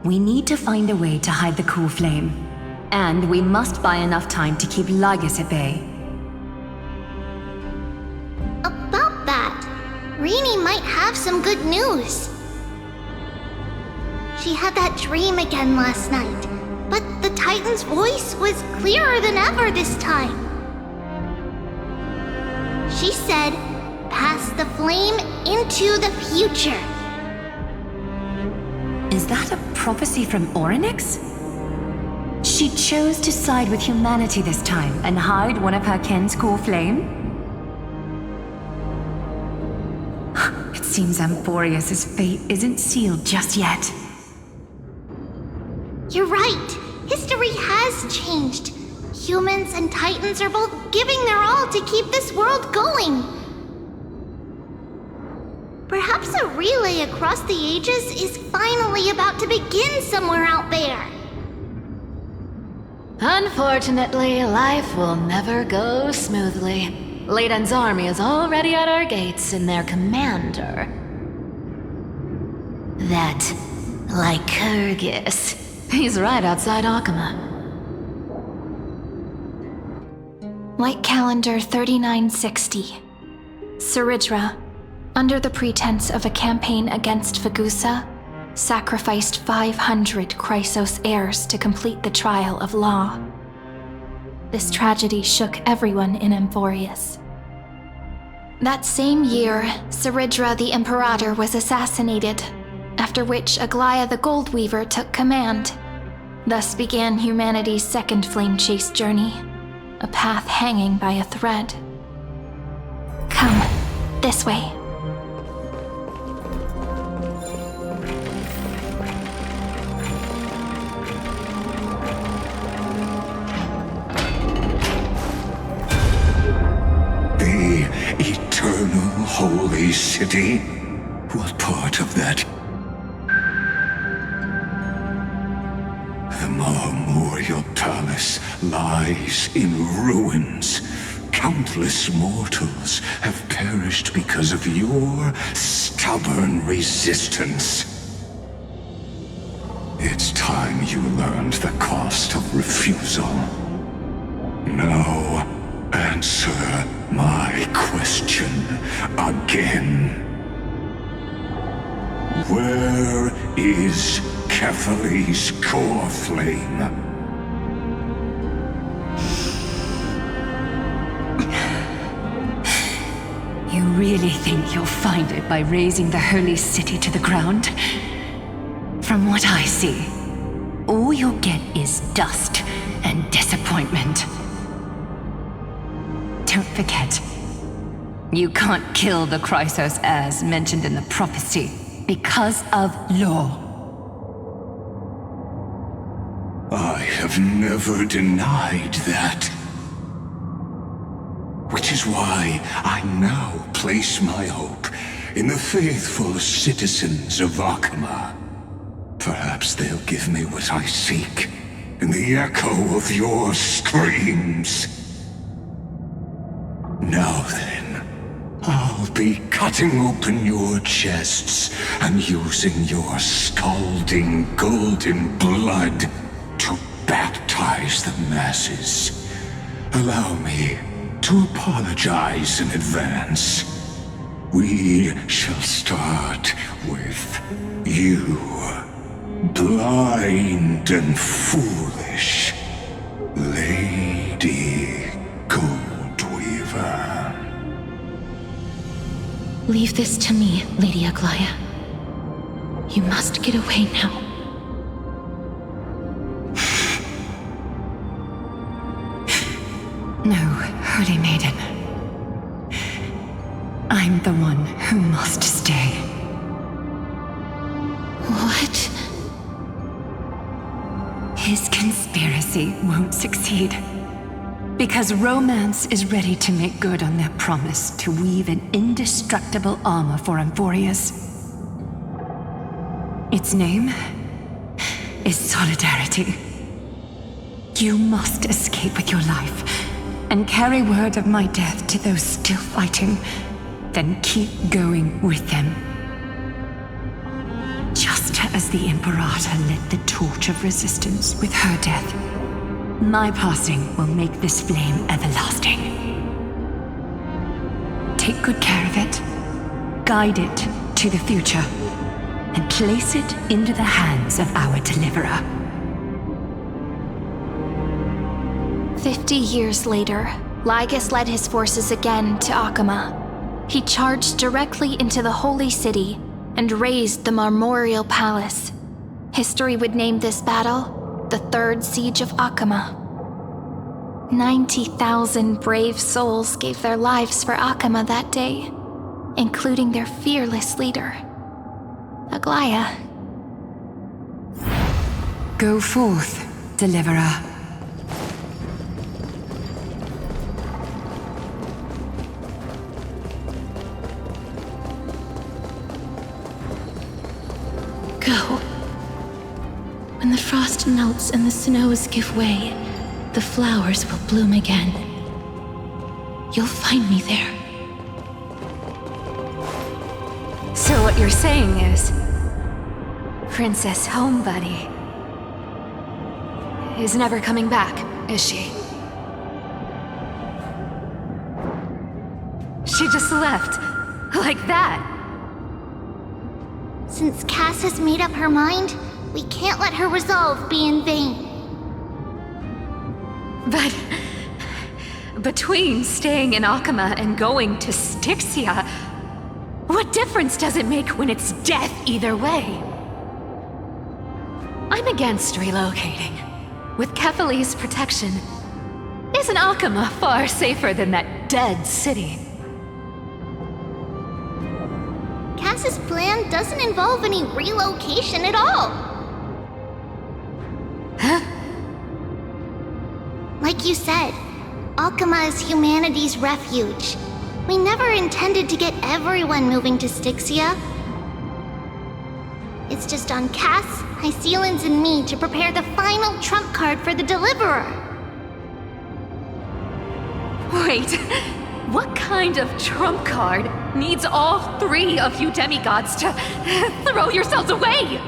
We need to find a way to hide the cool flame. And we must buy enough time to keep Lygus at bay. About that, Rini might have some good news. She had that dream again last night, but the Titan's voice was clearer than ever this time. She said, "Pass the flame into the future." Is that a prophecy from Orynyx? She chose to side with humanity this time and hide one of her kin's cool flame? It seems Amphoreus' fate isn't sealed just yet. You're right. History has changed. Humans and Titans are both giving their all to keep this world going. Perhaps a relay across the ages is finally about to begin somewhere out there. Unfortunately, life will never go smoothly. Layden's army is already at our gates, and their commander, that Lycurgus, he's right outside Akama. Light calendar 3960. Ceridra, under the pretense of a campaign against Fagusa, sacrificed 500 Chrysos heirs to complete the trial of law. This tragedy shook everyone in Amphoreus. That same year, Ceridra the Imperator was assassinated, after which Aglaia the Goldweaver took command. Thus began humanity's second flame chase journey, a path hanging by a thread. Come, this way. The eternal holy city? What part of that? The Memorial Palace lies in ruins. Countless mortals have perished because of your stubborn resistance. It's time you learned the cost of refusal. Now, answer my question again. Where is Kefali's core flame? You really think you'll find it by razing the holy city to the ground? From what I see, all you'll get is dust and disappointment. Don't forget, you can't kill the Chrysos heirs mentioned in the prophecy because of law. I have never denied that. Which is why I now place my hope in the faithful citizens of Akama. Perhaps they'll give me what I seek in the echo of your screams. Now then, I'll be cutting open your chests and using your scalding golden blood to baptize the masses. Allow me to apologize in advance. We shall start with you, blind and foolish Lady Goldweaver. Leave this to me, Lady Aglaia. You must get away now. No, Holy Maiden. I'm the one who must stay. What? His conspiracy won't succeed. Because romance is ready to make good on their promise to weave an indestructible armor for Amphoreus. Its name is Solidarity. You must escape with your life and carry word of my death to those still fighting, then keep going with them. Just as the Imperator lit the torch of resistance with her death, my passing will make this flame everlasting. Take good care of it, guide it to the future, and place it into the hands of our deliverer. 50 years later, Lygus led his forces again to Akama. He charged directly into the Holy City and razed the Marmorial Palace. History would name this battle the Third Siege of Akama. 90,000 brave souls gave their lives for Akama that day, including their fearless leader, Aglaia. Go forth, Deliverer. Go. When the frost melts and the snows give way, the flowers will bloom again. You'll find me there. So what you're saying is, Princess Homebuddy is never coming back, is she? She just left, like that. Since Cass has made up her mind, we can't let her resolve be in vain. But between staying in Akama and going to Styxia, what difference does it make when it's death either way? I'm against relocating. With Kefali's protection, isn't Akama far safer than that dead city? Cass's plan doesn't involve any relocation at all. Huh? Like you said, Akama is humanity's refuge. We never intended to get everyone moving to Styxia. It's just on Cass, Hycelans, and me to prepare the final trump card for the Deliverer. Wait, what kind of trump card needs all three of you demigods to throw yourselves away?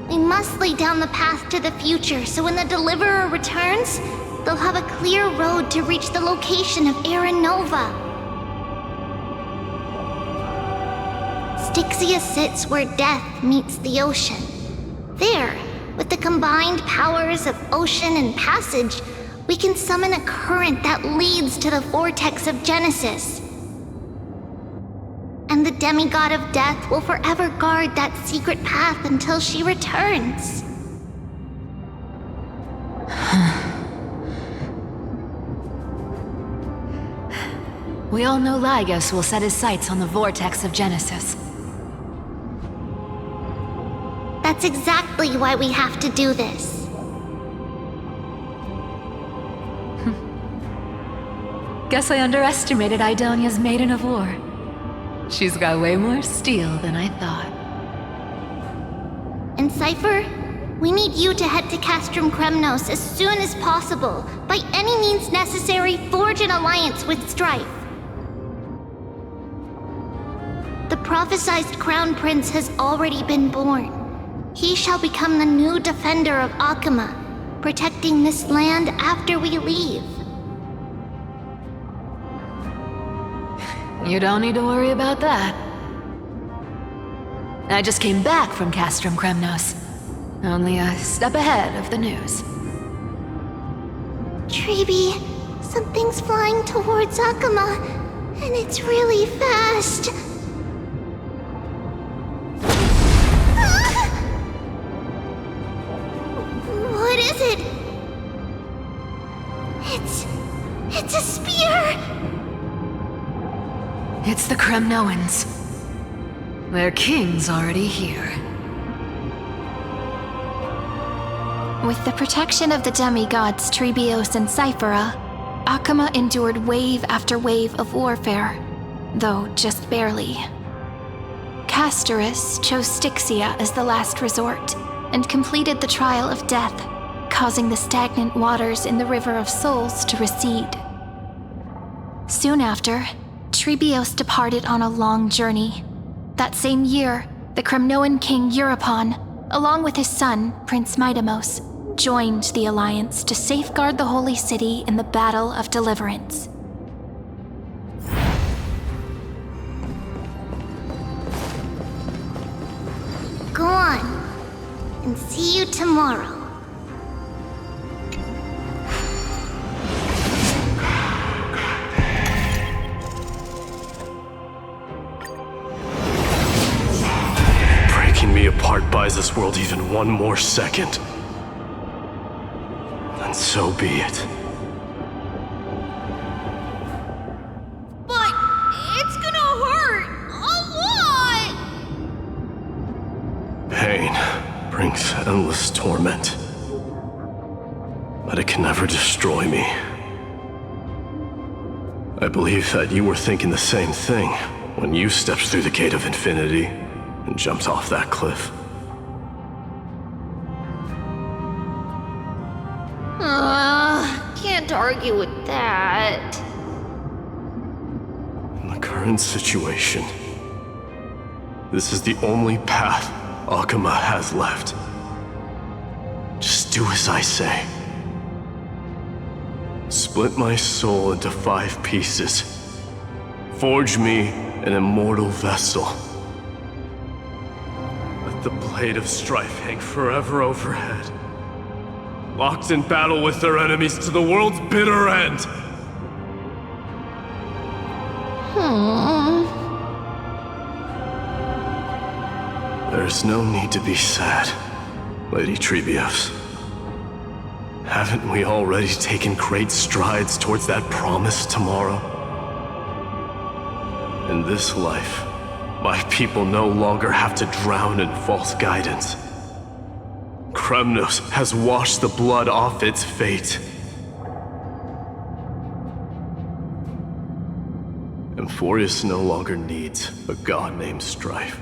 We must lay down the path to the future so when the Deliverer returns, they'll have a clear road to reach the location of Aeronova. Styxia sits where death meets the ocean. There, with the combined powers of ocean and passage, we can summon a current that leads to the vortex of Genesis. And the demigod of death will forever guard that secret path until she returns. We all know Lygus will set his sights on the vortex of Genesis. That's exactly why we have to do this. Guess I underestimated Idonia's Maiden of War. She's got way more steel than I thought. And Cypher, we need you to head to Castrum Kremnos as soon as possible. By any means necessary, forge an alliance with Strife. The prophesized Crown Prince has already been born. He shall become the new defender of Akuma, protecting this land after we leave. You don't need to worry about that. I just came back from Castrum Kremnos. Only a step ahead of the news. Treeby, something's flying towards Akuma, and it's really fast. What is it? It's a spear! It's the Kremnoans. Their king's already here. With the protection of the demigods Trebios and Cyphera, Akuma endured wave after wave of warfare, though just barely. Castorus chose Styxia as the last resort, and completed the trial of death, causing the stagnant waters in the River of Souls to recede. Soon after, Trebios departed on a long journey. That same year, the Kremnoan king Euripon, along with his son, Prince Midamos, joined the Alliance to safeguard the Holy City in the Battle of Deliverance. Go on, and see you tomorrow. Breaking me apart buys this world even one more second. And so be it. But it's gonna hurt a lot! Pain brings endless torment. But it can never destroy me. I believe that you were thinking the same thing when you stepped through the gate of infinity and jumped off that cliff. Can't argue with that. In the current situation, this is the only path Akuma has left. Just do as I say. Split my soul into 5 pieces. Forge me an immortal vessel. Let the blade of strife hang forever overhead. Locked in battle with their enemies to the world's bitter end. There's no need to be sad, Lady Trebios. Haven't we already taken great strides towards that promised tomorrow? In this life, my people no longer have to drown in false guidance. Kremnos has washed the blood off its fate. Amphoreus no longer needs a god named Strife.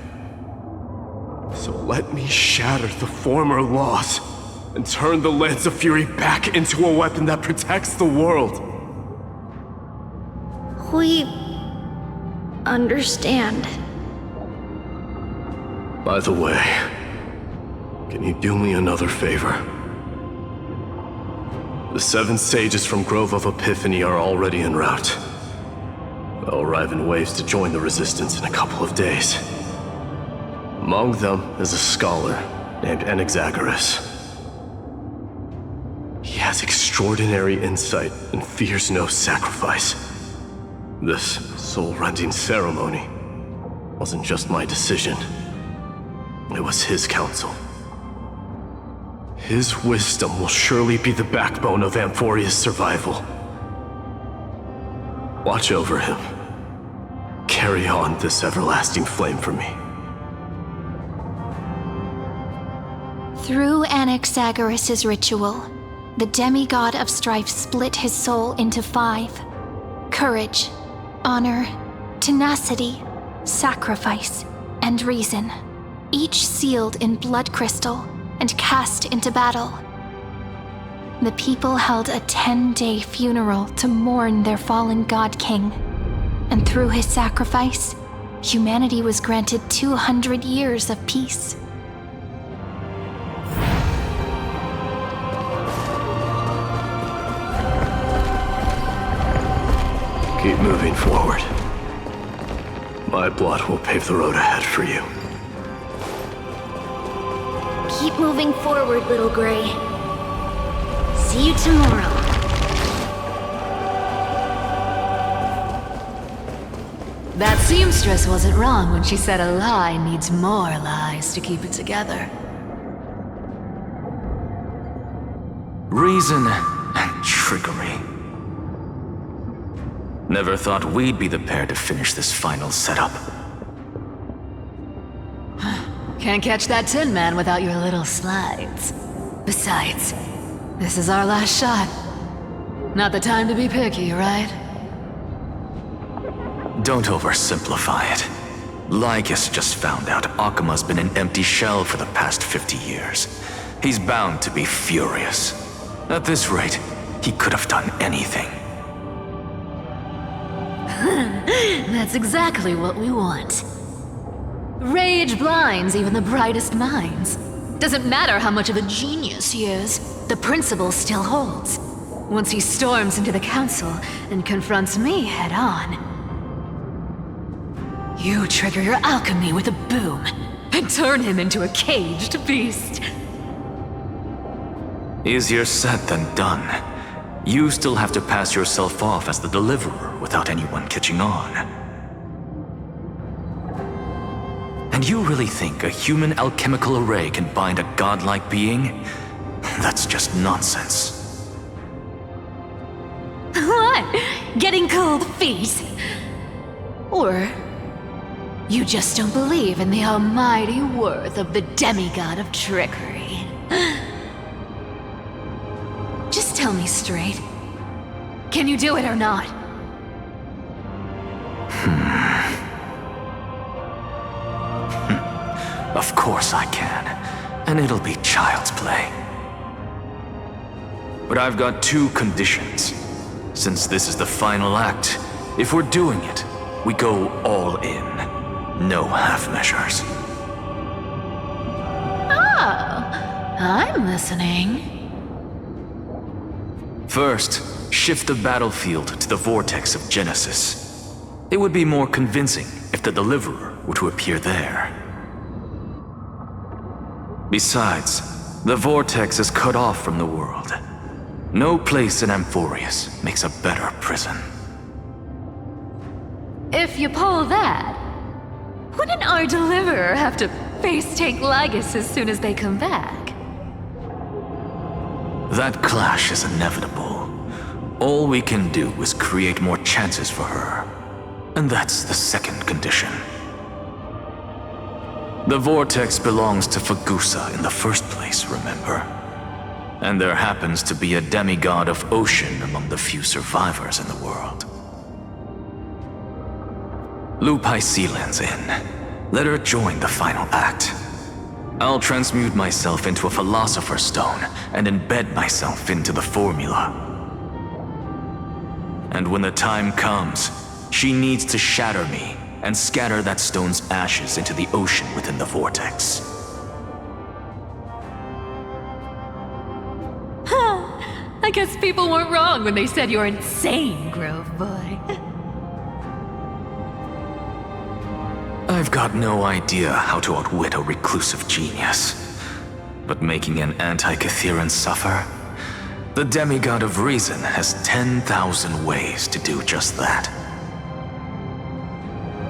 So let me shatter the former laws and turn the Lance of Fury back into a weapon that protects the world. We understand. By the way, can you do me another favor? The 7 sages from Grove of Epiphany are already en route. They'll arrive in waves to join the Resistance in a couple of days. Among them is a scholar named Anaxagoras. He has extraordinary insight and fears no sacrifice. This soul-rending ceremony wasn't just my decision. It was his counsel. His wisdom will surely be the backbone of Amphoreus' survival. Watch over him. Carry on this everlasting flame for me. Through Anaxagoras' ritual, the demigod of strife split his soul into 5. Courage, honor, tenacity, sacrifice, and reason, each sealed in blood crystal and cast into battle. The people held a 10-day funeral to mourn their fallen god king, and through his sacrifice, humanity was granted 200 years of peace. Keep moving forward. My blood will pave the road ahead for you. Keep moving forward, little Gray. See you tomorrow. That seamstress wasn't wrong when she said a lie needs more lies to keep it together. Reason and trickery. Never thought we'd be the pair to finish this final setup. Can't catch that Tin Man without your little slides. Besides, this is our last shot. Not the time to be picky, right? Don't oversimplify it. Lygus just found out Akuma's been an empty shell for the past 50 years. He's bound to be furious. At this rate, he could have done anything. That's exactly what we want. Rage blinds even the brightest minds. Doesn't matter how much of a genius he is, the principle still holds. Once he storms into the council and confronts me head on, you trigger your alchemy with a boom and turn him into a caged beast. Easier said than done. You still have to pass yourself off as the deliverer without anyone catching on. And you really think a human alchemical array can bind a godlike being? That's just nonsense. What? Getting cold feet? Or you just don't believe in the almighty worth of the demigod of trickery? Just tell me straight. Can you do it or not? Of course I can. And it'll be child's play. But I've got two conditions. Since this is the final act, if we're doing it, we go all in. No half measures. Oh, I'm listening. First, shift the battlefield to the vortex of Genesis. It would be more convincing if the deliverer were to appear there. Besides, the vortex is cut off from the world. No place in Amphoreus makes a better prison. If you pull that, wouldn't our deliverer have to face tank Lygus as soon as they come back? That clash is inevitable. All we can do is create more chances for her. And that's the second condition. The vortex belongs to Fagusa in the first place, remember? And there happens to be a demigod of ocean among the few survivors in the world. Loop Hycelan's in. Let her join the final act. I'll transmute myself into a philosopher's stone and embed myself into the formula. And when the time comes, she needs to shatter me and scatter that stone's ashes into the ocean within the vortex. I guess people weren't wrong when they said you're insane, Grove Boy. I've got no idea how to outwit a reclusive genius. But making an anti-Catheran suffer? The demigod of reason has 10,000 ways to do just that.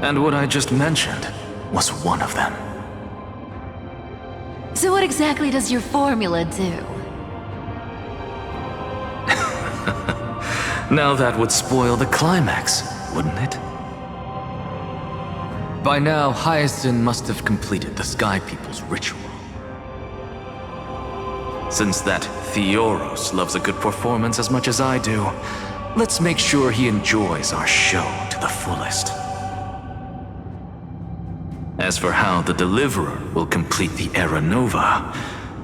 And what I just mentioned was one of them. So what exactly does your formula do? Now that would spoil the climax, wouldn't it? By now, Hyacinth must have completed the Sky People's ritual. Since that Theoros loves a good performance as much as I do, let's make sure he enjoys our show to the fullest. As for how the Deliverer will complete the Era Nova,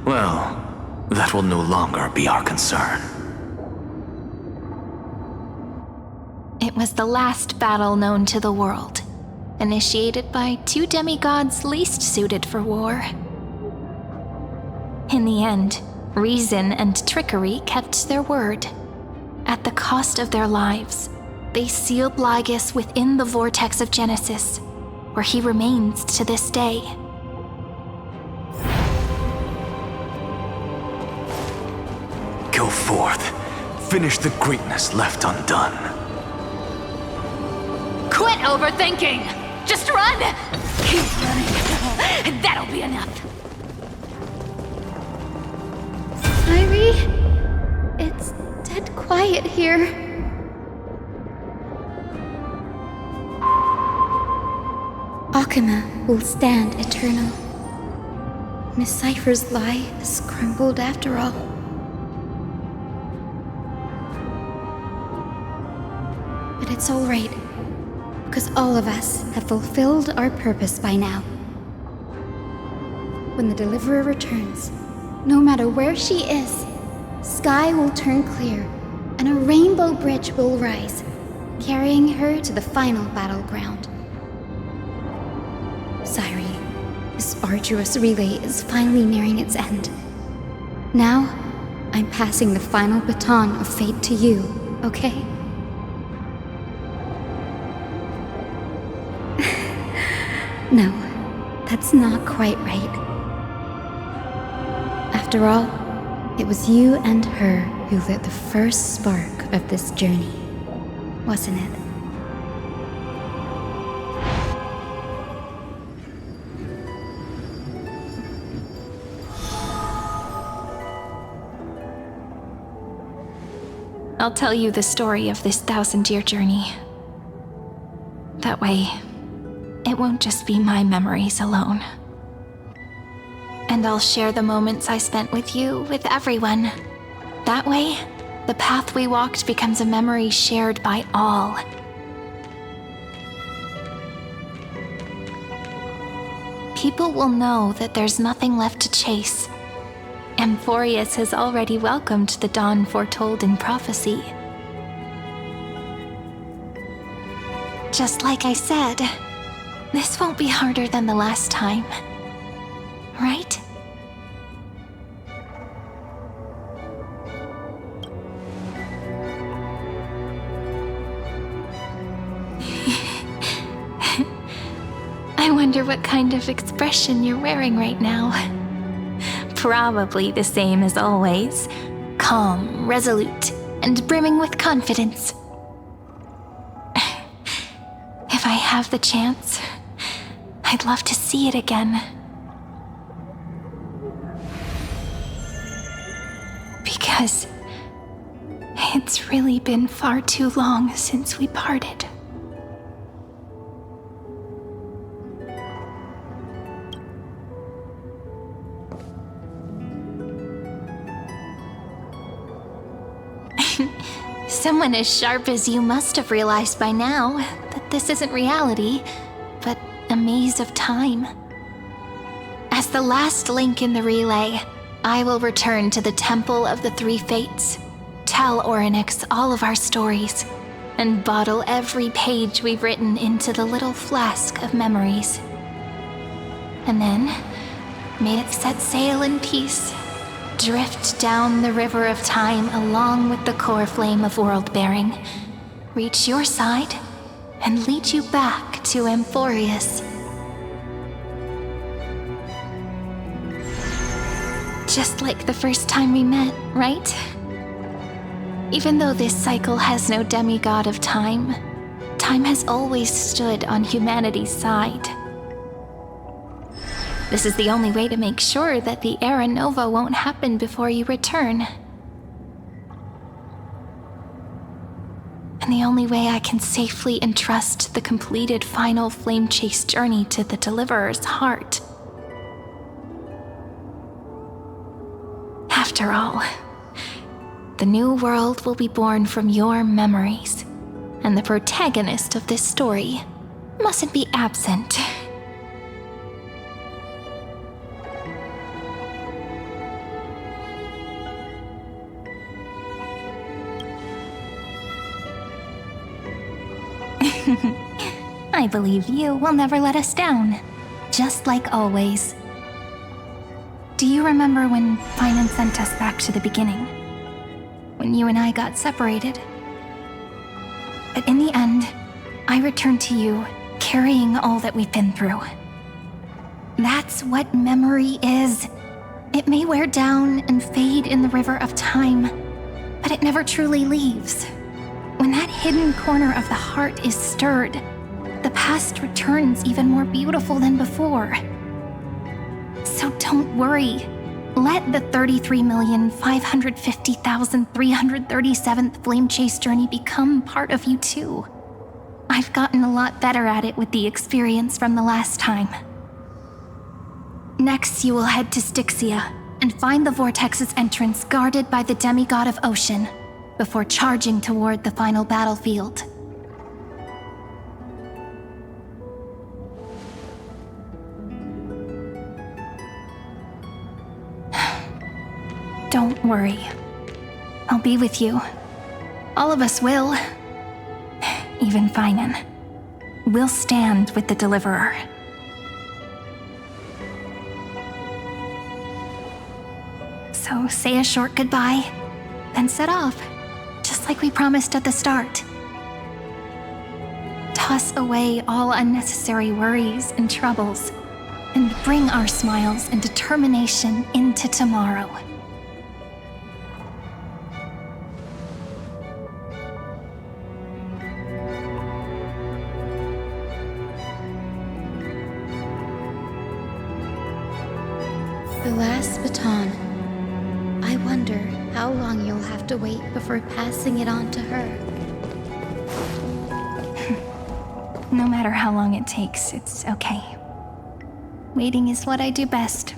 well, that will no longer be our concern. It was the last battle known to the world, initiated by two demigods least suited for war. In the end, reason and trickery kept their word, at the cost of their lives, they sealed Lygus within the vortex of Genesis, where he remains to this day. Go forth. Finish the greatness left undone. Quit overthinking! Just run! Keep running. That'll be enough. Cyrene, it's dead quiet here. Akuma will stand eternal. Miss Cypher's lie has crumbled after all. But it's all right, because all of us have fulfilled our purpose by now. When the Deliverer returns, no matter where she is, sky will turn clear, and a rainbow bridge will rise, carrying her to the final battleground. Cyrene, this arduous relay is finally nearing its end. Now, I'm passing the final baton of fate to you, okay? No, that's not quite right. After all, it was you and her who lit the first spark of this journey, wasn't it? I'll tell you the story of this 1,000-year journey. That way, it won't just be my memories alone. And I'll share the moments I spent with you with everyone. That way, the path we walked becomes a memory shared by all. People will know that there's nothing left to chase. Amphoreus has already welcomed the dawn foretold in prophecy. Just like I said, this won't be harder than the last time, right? I wonder what kind of expression you're wearing right now. Probably the same as always. Calm, resolute, and brimming with confidence. If I have the chance, I'd love to see it again. Because it's really been far too long since we parted. Someone as sharp as you must have realized by now that this isn't reality, but a maze of time. As the last link in the relay, I will return to the Temple of the Three Fates, tell Orynyx all of our stories, and bottle every page we've written into the little flask of memories. And then, may it set sail in peace, drift down the river of time along with the Coreflame of Worldbearing, reach your side, and lead you back to Amphoreus. Just like the first time we met, right? Even though this cycle has no demigod of time, time has always stood on humanity's side. This is the only way to make sure that the Era Nova won't happen before you return. And the only way I can safely entrust the completed final flame chase journey to the Deliverer's heart. After all, the new world will be born from your memories, and the protagonist of this story mustn't be absent. I believe you will never let us down, just like always. Do you remember when Finan sent us back to the beginning? When you and I got separated? But in the end, I return to you, carrying all that we've been through. That's what memory is. It may wear down and fade in the river of time, but it never truly leaves. When that hidden corner of the heart is stirred, the past returns even more beautiful than before. So don't worry. Let the 33,550,337th Flame Chase journey become part of you too. I've gotten a lot better at it with the experience from the last time. Next, you will head to Styxia and find the Vortex's entrance guarded by the demigod of ocean before charging toward the final battlefield. Don't worry. I'll be with you. All of us will. Even Finan. We'll stand with the Deliverer. So say a short goodbye, then set off, just like we promised at the start. Toss away all unnecessary worries and troubles, and bring our smiles and determination into tomorrow. The last baton. I wonder how long you'll have to wait before passing it on to her. No matter how long it takes, it's okay. Waiting is what I do best.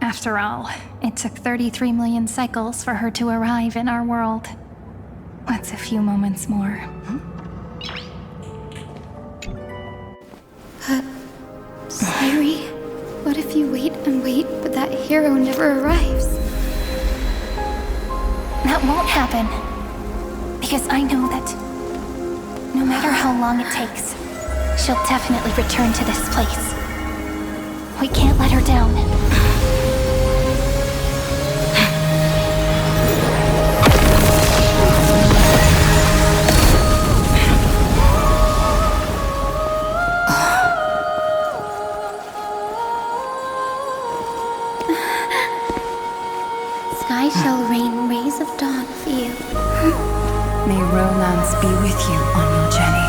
After all, it took 33 million cycles for her to arrive in our world. What's a few moments more? Cyrene, what if you wait and wait, but that hero never arrives? That won't happen. Because I know that no matter how long it takes, she'll definitely return to this place. We can't let her down. Sky shall rain rays of dawn for you. May romance be with you on your journey.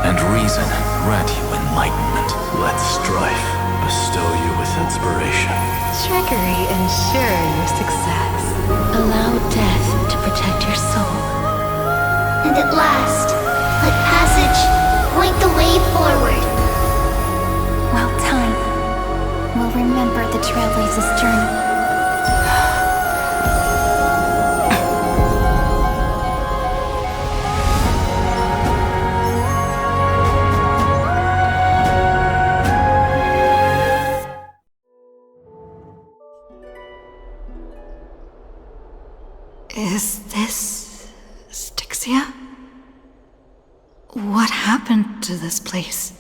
And reason grant you enlightenment. Let strife bestow you with inspiration. Trickery ensure your success. Allow death to protect your soul. And at last, let passage point the way forward. Well, time will remember the Trailblaze's journey. Is this Styxia? What happened to this place?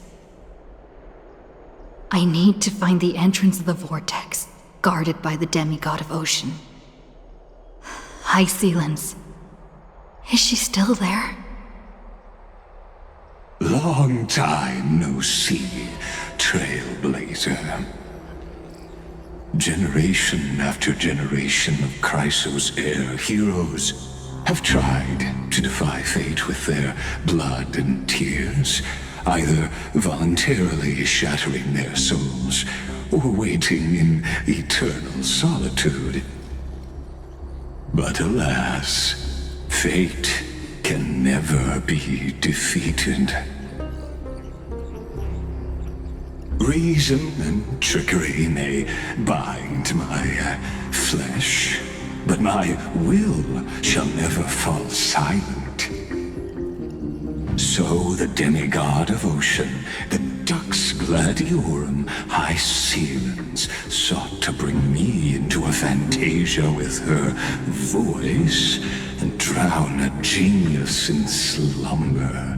I need to find the entrance of the vortex, guarded by the demigod of ocean. Hycelens. Is she still there? Long time no see, Trailblazer. Generation after generation of Chrysos heir heroes have tried to defy fate with their blood and tears, either voluntarily shattering their souls or waiting in eternal solitude. But alas, fate can never be defeated. Reason and trickery may bind my flesh, but my will shall never fall silent. So the demigod of ocean, the Dux Gladiorum Hycelens, sought to bring me into a fantasia with her voice and drown a genius in slumber.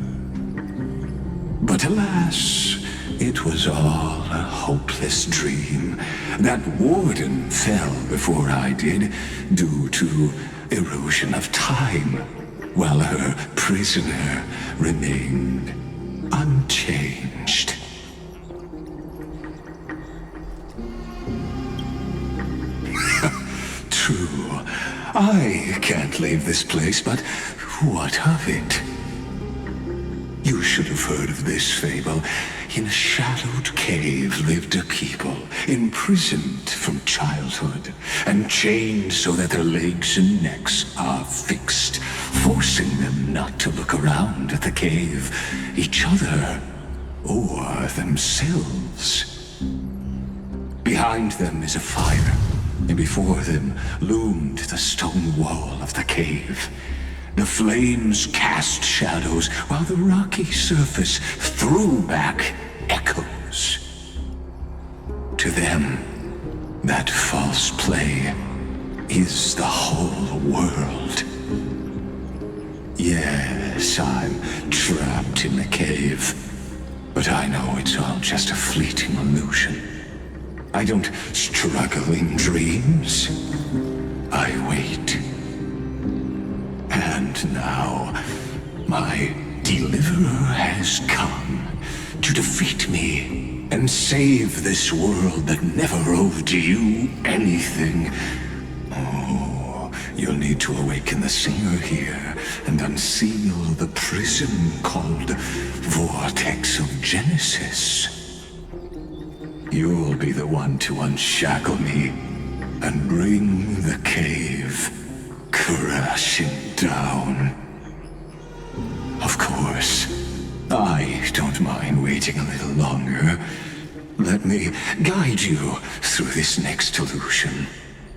But alas, it was all a hopeless dream. That warden fell before I did, due to erosion of time. while her prisoner remained unchanged. True, I can't leave this place, but what of it? You should have heard of this fable. In a shadowed cave lived a people, imprisoned from childhood, and chained so that their legs and necks are fixed, forcing them not to look around at the cave, each other, or themselves. Behind them is a fire, and before them loomed the stone wall of the cave. The flames cast shadows, while the rocky surface threw back echoes. To them, that false play is the whole world. Yes, I'm trapped in the cave, but I know it's all just a fleeting illusion. I don't struggle in dreams. I wait. And now, my deliverer has come to defeat me and save this world that never owed you anything. Oh, you'll need to awaken the singer here and unseal the prison called Vortex of Genesis. You'll be the one to unshackle me and bring the cave crashing down. Of course, I don't mind waiting a little longer. Let me guide you through this next illusion.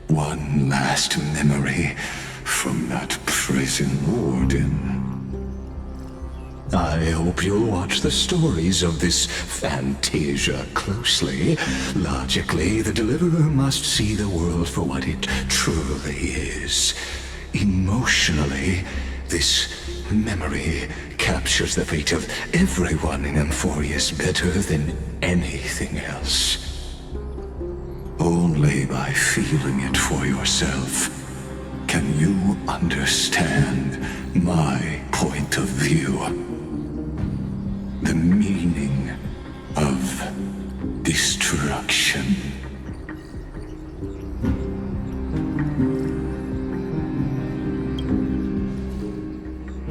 One last memory from that prison warden. I hope you'll watch the stories of this Fantasia closely. Logically, the Deliverer must see the world for what it truly is. Emotionally, this memory captures the fate of everyone in Amphoreus better than anything else. Only by feeling it for yourself can you understand my point of view. The meaning of destruction.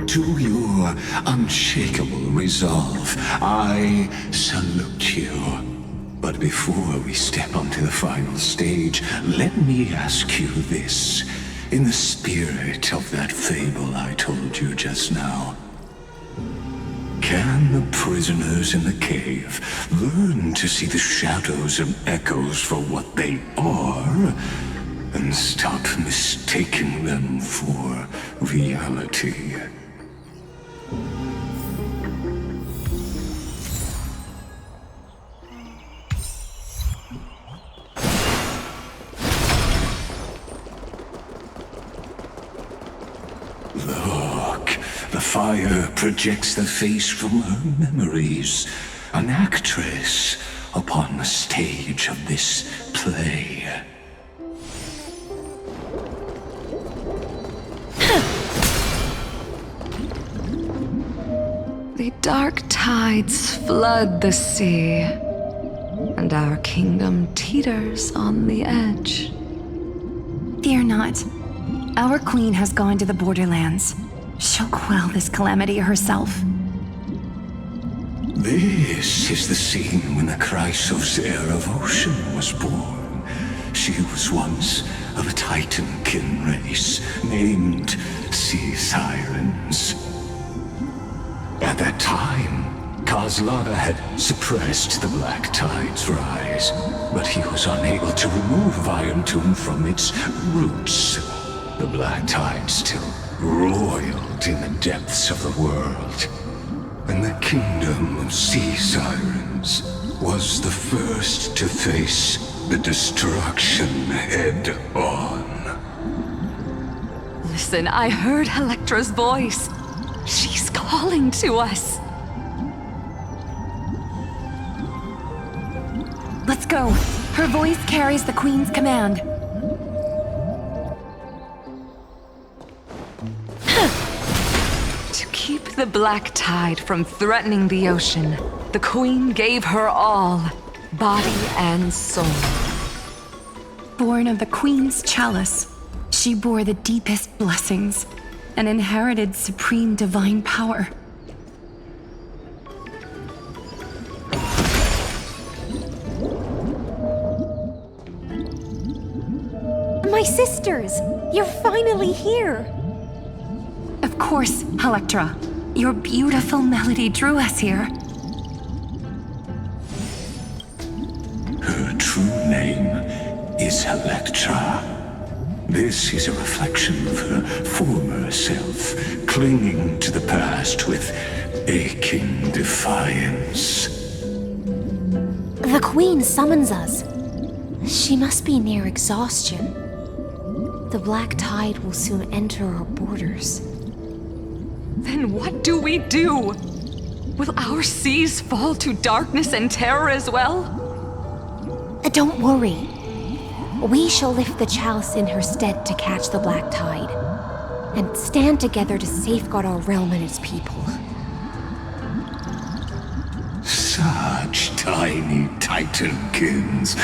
To your unshakable resolve, I salute you. But before we step onto the final stage, let me ask you this. In the spirit of that fable I told you just now, can the prisoners in the cave learn to see the shadows and echoes for what they are, and stop mistaking them for reality? The fire projects the face from her memories. An actress upon the stage of this play. The dark tides flood the sea, and our kingdom teeters on the edge. Fear not. Our queen has gone to the borderlands. She'll quell this calamity herself. This is the scene when the Chrysos heir of Ocean was born. She was once of a Titan-kin race named Sea Sirens. At that time, Kozlana had suppressed the Black Tide's rise, but he was unable to remove Irontomb from its roots. The Black Tide still roiled in the depths of the world, and the kingdom of Sea Sirens was the first to face the destruction head-on. Listen, I heard Electra's voice. She's calling to us. Let's go. Her voice carries the queen's command. keep the black tide from threatening the ocean, the Queen gave her all, body and soul. Born of the Queen's chalice, she bore the deepest blessings and inherited supreme divine power. My sisters! You're finally here! Of course, Electra. Your beautiful melody drew us here. Her true name is Electra. This is a reflection of her former self, clinging to the past with aching defiance. The Queen summons us. She must be near exhaustion. The black tide will soon enter our borders. Then what do we do? Will our seas fall to darkness and terror as well? Don't worry. We shall lift the chalice in her stead to catch the black tide, and stand together to safeguard our realm and its people. Such tiny titankins,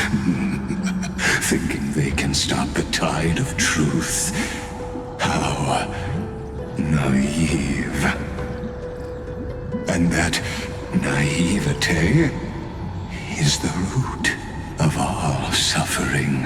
thinking they can stop the tide of truth. How naive. And that naivete is the root of all suffering.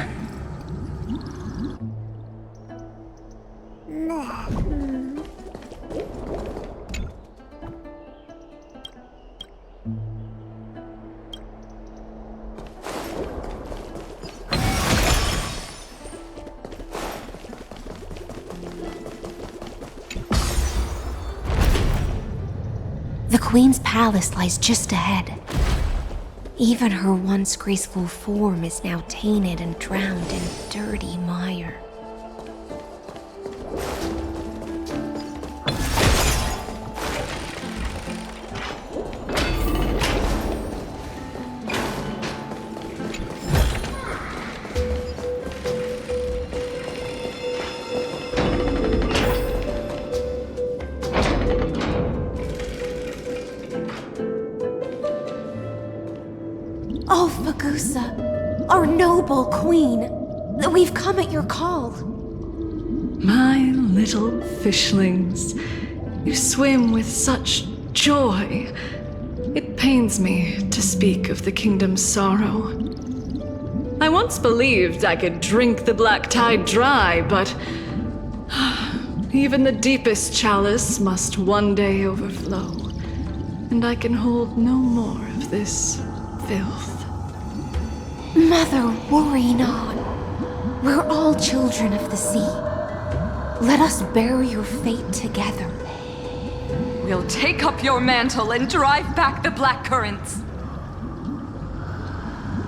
The Queen's palace lies just ahead. Even her once graceful form is now tainted and drowned in dirty mire. Our noble queen, we've come at your call. My little fishlings, you swim with such joy. It pains me to speak of the kingdom's sorrow. I once believed I could drink the black tide dry, but even the deepest chalice must one day overflow, and I can hold no more of this filth. Mother, worry not. We're all children of the sea. Let us bear your fate together. We'll take up your mantle and drive back the black currents.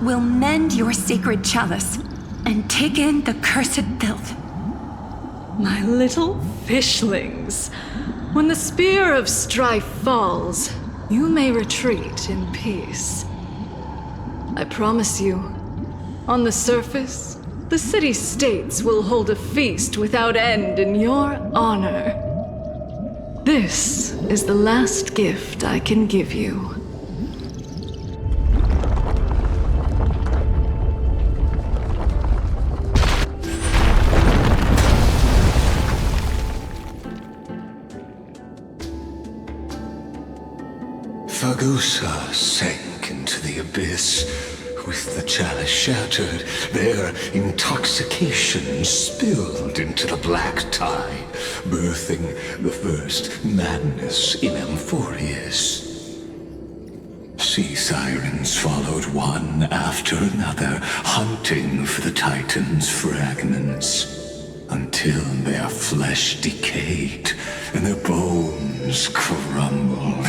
We'll mend your sacred chalice and take in the cursed filth. My little fishlings, when the spear of strife falls, you may retreat in peace. I promise you, on the surface, the city-states will hold a feast without end in your honor. This is the last gift I can give you. Fagusa sank into the abyss. With the chalice shattered, their intoxication spilled into the black tide, birthing the first madness in Amphoreus. Sea sirens followed one after another, hunting for the Titan's fragments, until their flesh decayed and their bones crumbled,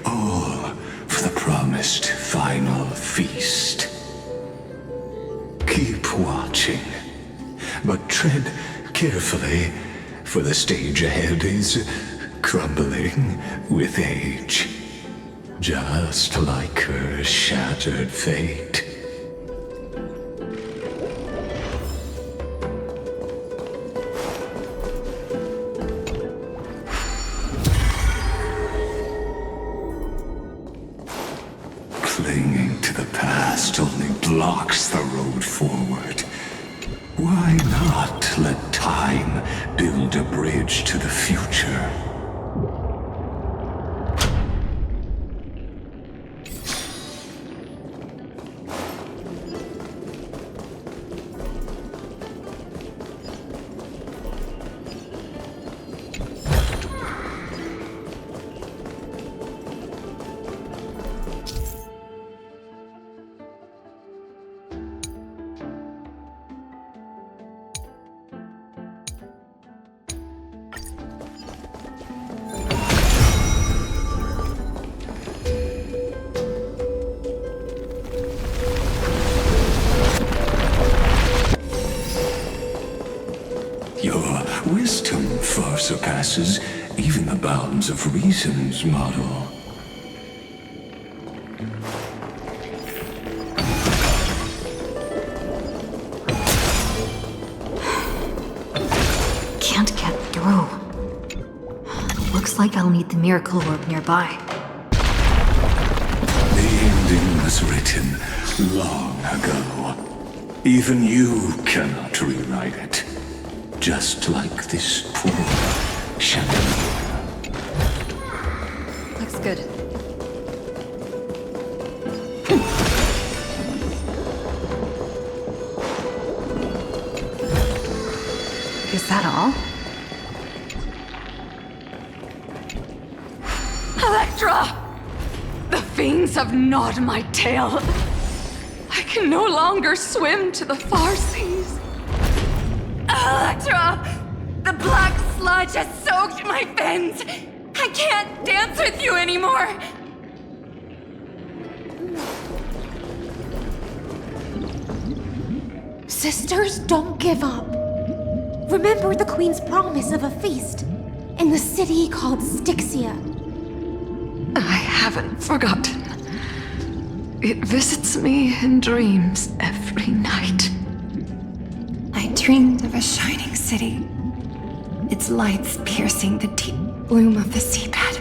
all for the promised final feast. Keep watching, but tread carefully, for the stage ahead is crumbling with age, just like her shattered fate. to the past only blocks the road forward. Why not let time build a bridge to the future? Wisdom far surpasses even the bounds of reason's model. Can't get through. Looks like I'll need the miracle orb nearby. The ending was written long ago. Even you cannot rewrite it. Just like this poor chandelier. Looks good. Is that all? Electra! The fiends have gnawed my tail. I can no longer swim to the far seas. Electra! The black sludge has soaked my fins! I can't dance with you anymore! Sisters, don't give up. Remember the Queen's promise of a feast in the city called Styxia. I haven't forgotten. It visits me in dreams every night. I dreamed of a shining city, its lights piercing the deep gloom of the seabed.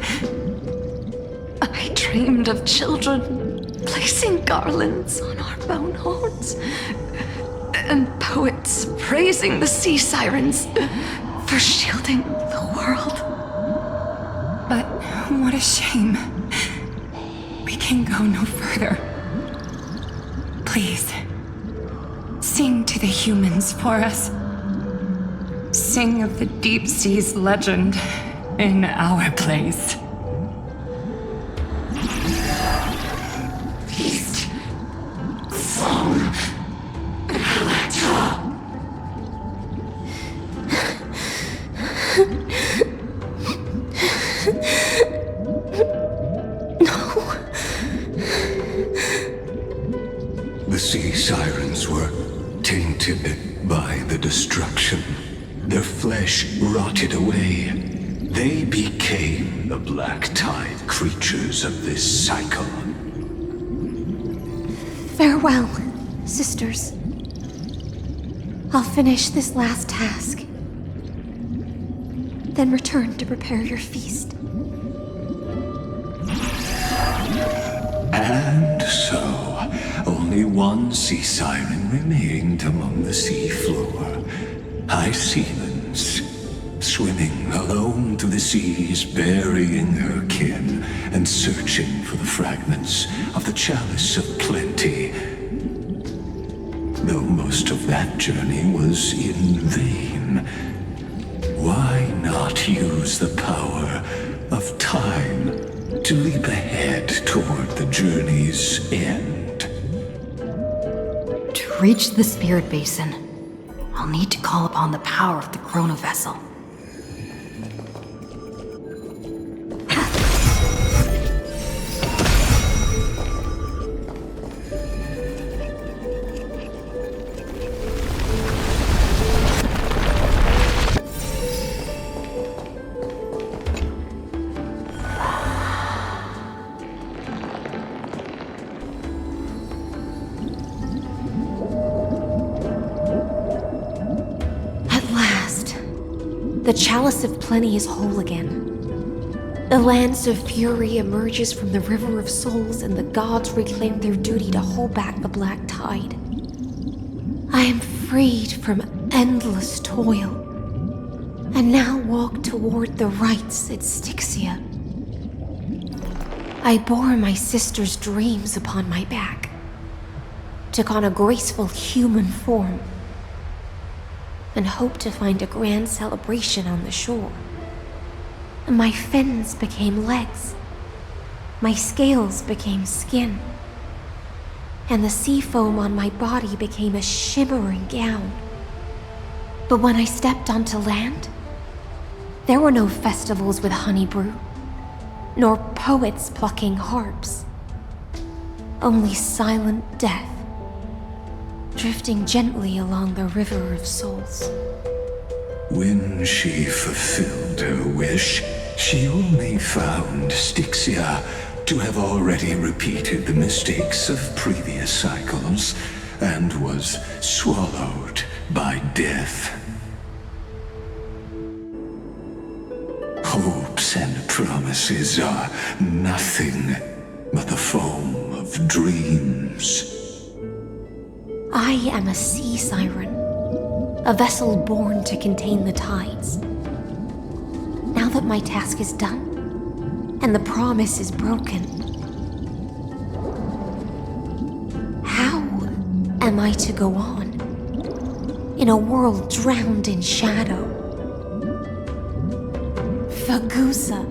I dreamed of children placing garlands on our bone horns, and poets praising the sea sirens for shielding the world. But what a shame. We can go no further. Please, sing to the humans for us. Sing of the deep sea's legend in our place. Feast. Song. Electra. No. The sea sirens were tainted by the destruction. Their flesh rotted away. They became the black tide creatures of this cycle. Farewell, sisters. I'll finish this last task, then return to prepare your feast. And so, only one sea siren remained among the sea floor. High Sealands, swimming alone through the seas, burying her kin, and searching for the fragments of the chalice of plenty. Though most of that journey was in vain, why not use the power of time to leap ahead toward the journey's end? To reach the spirit basin, I'll need to call upon the power of the Chrono Vessel. The Chalice of Plenty is whole again. The lance of fury emerges from the River of Souls, and the gods reclaim their duty to hold back the black tide. I am freed from endless toil, and now walk toward the rites at Styxia. I bore my sister's dreams upon my back, took on a graceful human form, and hoped to find a grand celebration on the shore. My fins became legs, my scales became skin, and the sea foam on my body became a shimmering gown. But when I stepped onto land, there were no festivals with honey brew, nor poets plucking harps. Only silent death, drifting gently along the River of Souls. When she fulfilled her wish, she only found Styxia to have already repeated the mistakes of previous cycles and was swallowed by death. Hopes and promises are nothing but the foam of dreams. I am a sea siren, a vessel born to contain the tides. Now that my task is done, and the promise is broken, how am I to go on in a world drowned in shadow? Fagusa,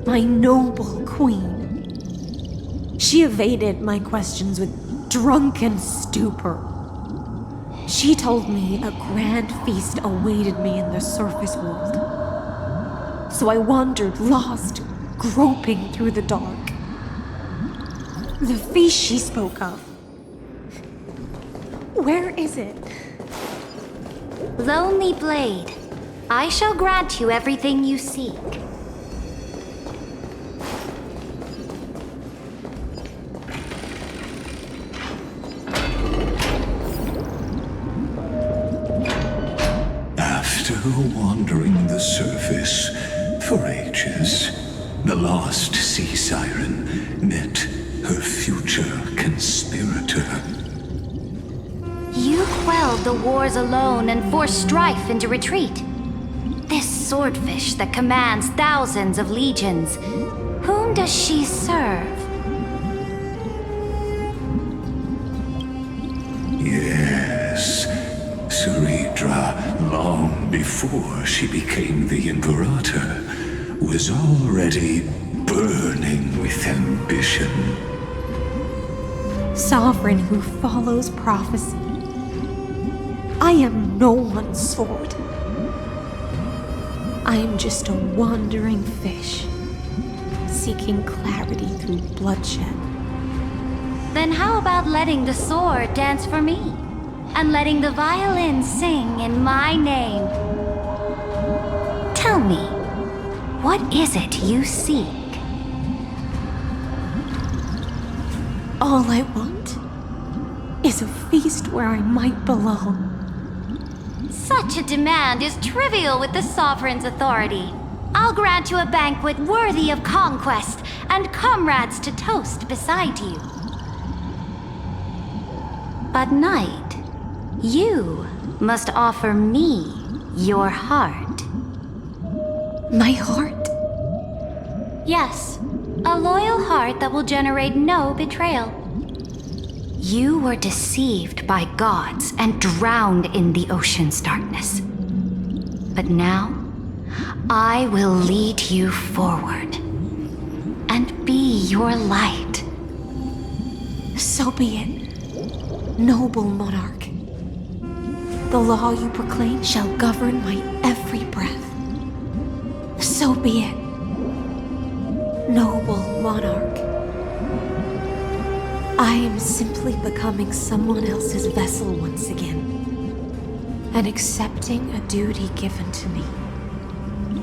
my noble queen. She evaded my questions with drunken stupor. She told me a grand feast awaited me in the surface world. So I wandered lost, groping through the dark. The feast she spoke of. Where is it? Lonely Blade, I shall grant you everything you seek. After wandering the surface for ages, the lost sea siren met her future conspirator. You quelled the wars alone and forced strife into retreat. This swordfish that commands thousands of legions, whom does she serve? Yes, Ceredra, long before she became the Imperator, was already burning with ambition. Sovereign who follows prophecy. I am no one's sword. I am just a wandering fish, seeking clarity through bloodshed. Then how about letting the sword dance for me? And letting the violin sing in my name? Tell me, what is it you seek? All I want is a feast where I might belong. Such a demand is trivial with the Sovereign's authority. I'll grant you a banquet worthy of conquest and comrades to toast beside you. But Knight, you must offer me your heart. My heart? Yes, a loyal heart that will generate no betrayal. You were deceived by gods and drowned in the ocean's darkness. But now, I will lead you forward and be your light. So be it, noble monarch. The law you proclaim shall govern my every breath. So be it, noble monarch. I am simply becoming someone else's vessel once again, and accepting a duty given to me.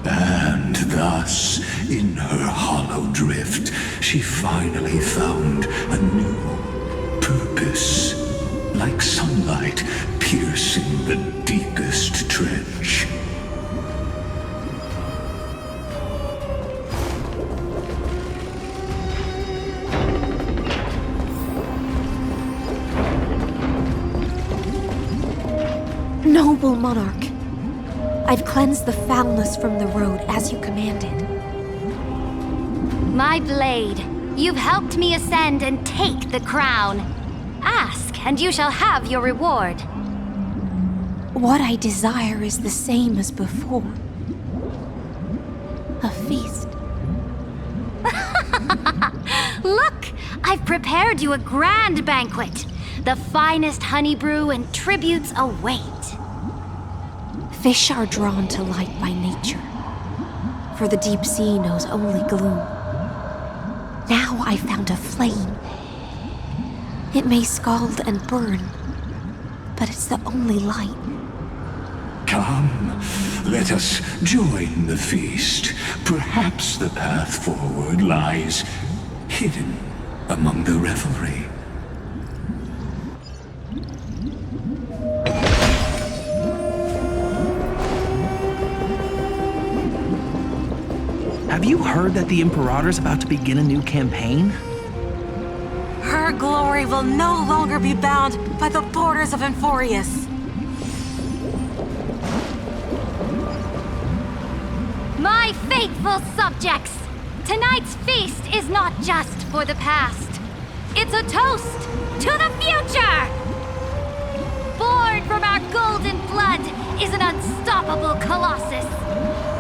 And thus, in her hollow drift, she finally found a new purpose, like sunlight piercing the deepest trench. Noble monarch, I've cleansed the foulness from the road as you commanded. My blade, you've helped me ascend and take the crown. Ask, and you shall have your reward. What I desire is the same as before. A feast. Look, I've prepared you a grand banquet. The finest honey brew and tributes await. Fish are drawn to light by nature, for the deep sea knows only gloom. Now I found a flame. It may scald and burn, but it's the only light. Come, let us join the feast. Perhaps the path forward lies hidden among the revelry. Have you heard that the Imperator's about to begin a new campaign? Her glory will no longer be bound by the borders of Amphoreus. My faithful subjects, tonight's feast is not just for the past. It's a toast to the future! Born from our golden blood is an unstoppable colossus.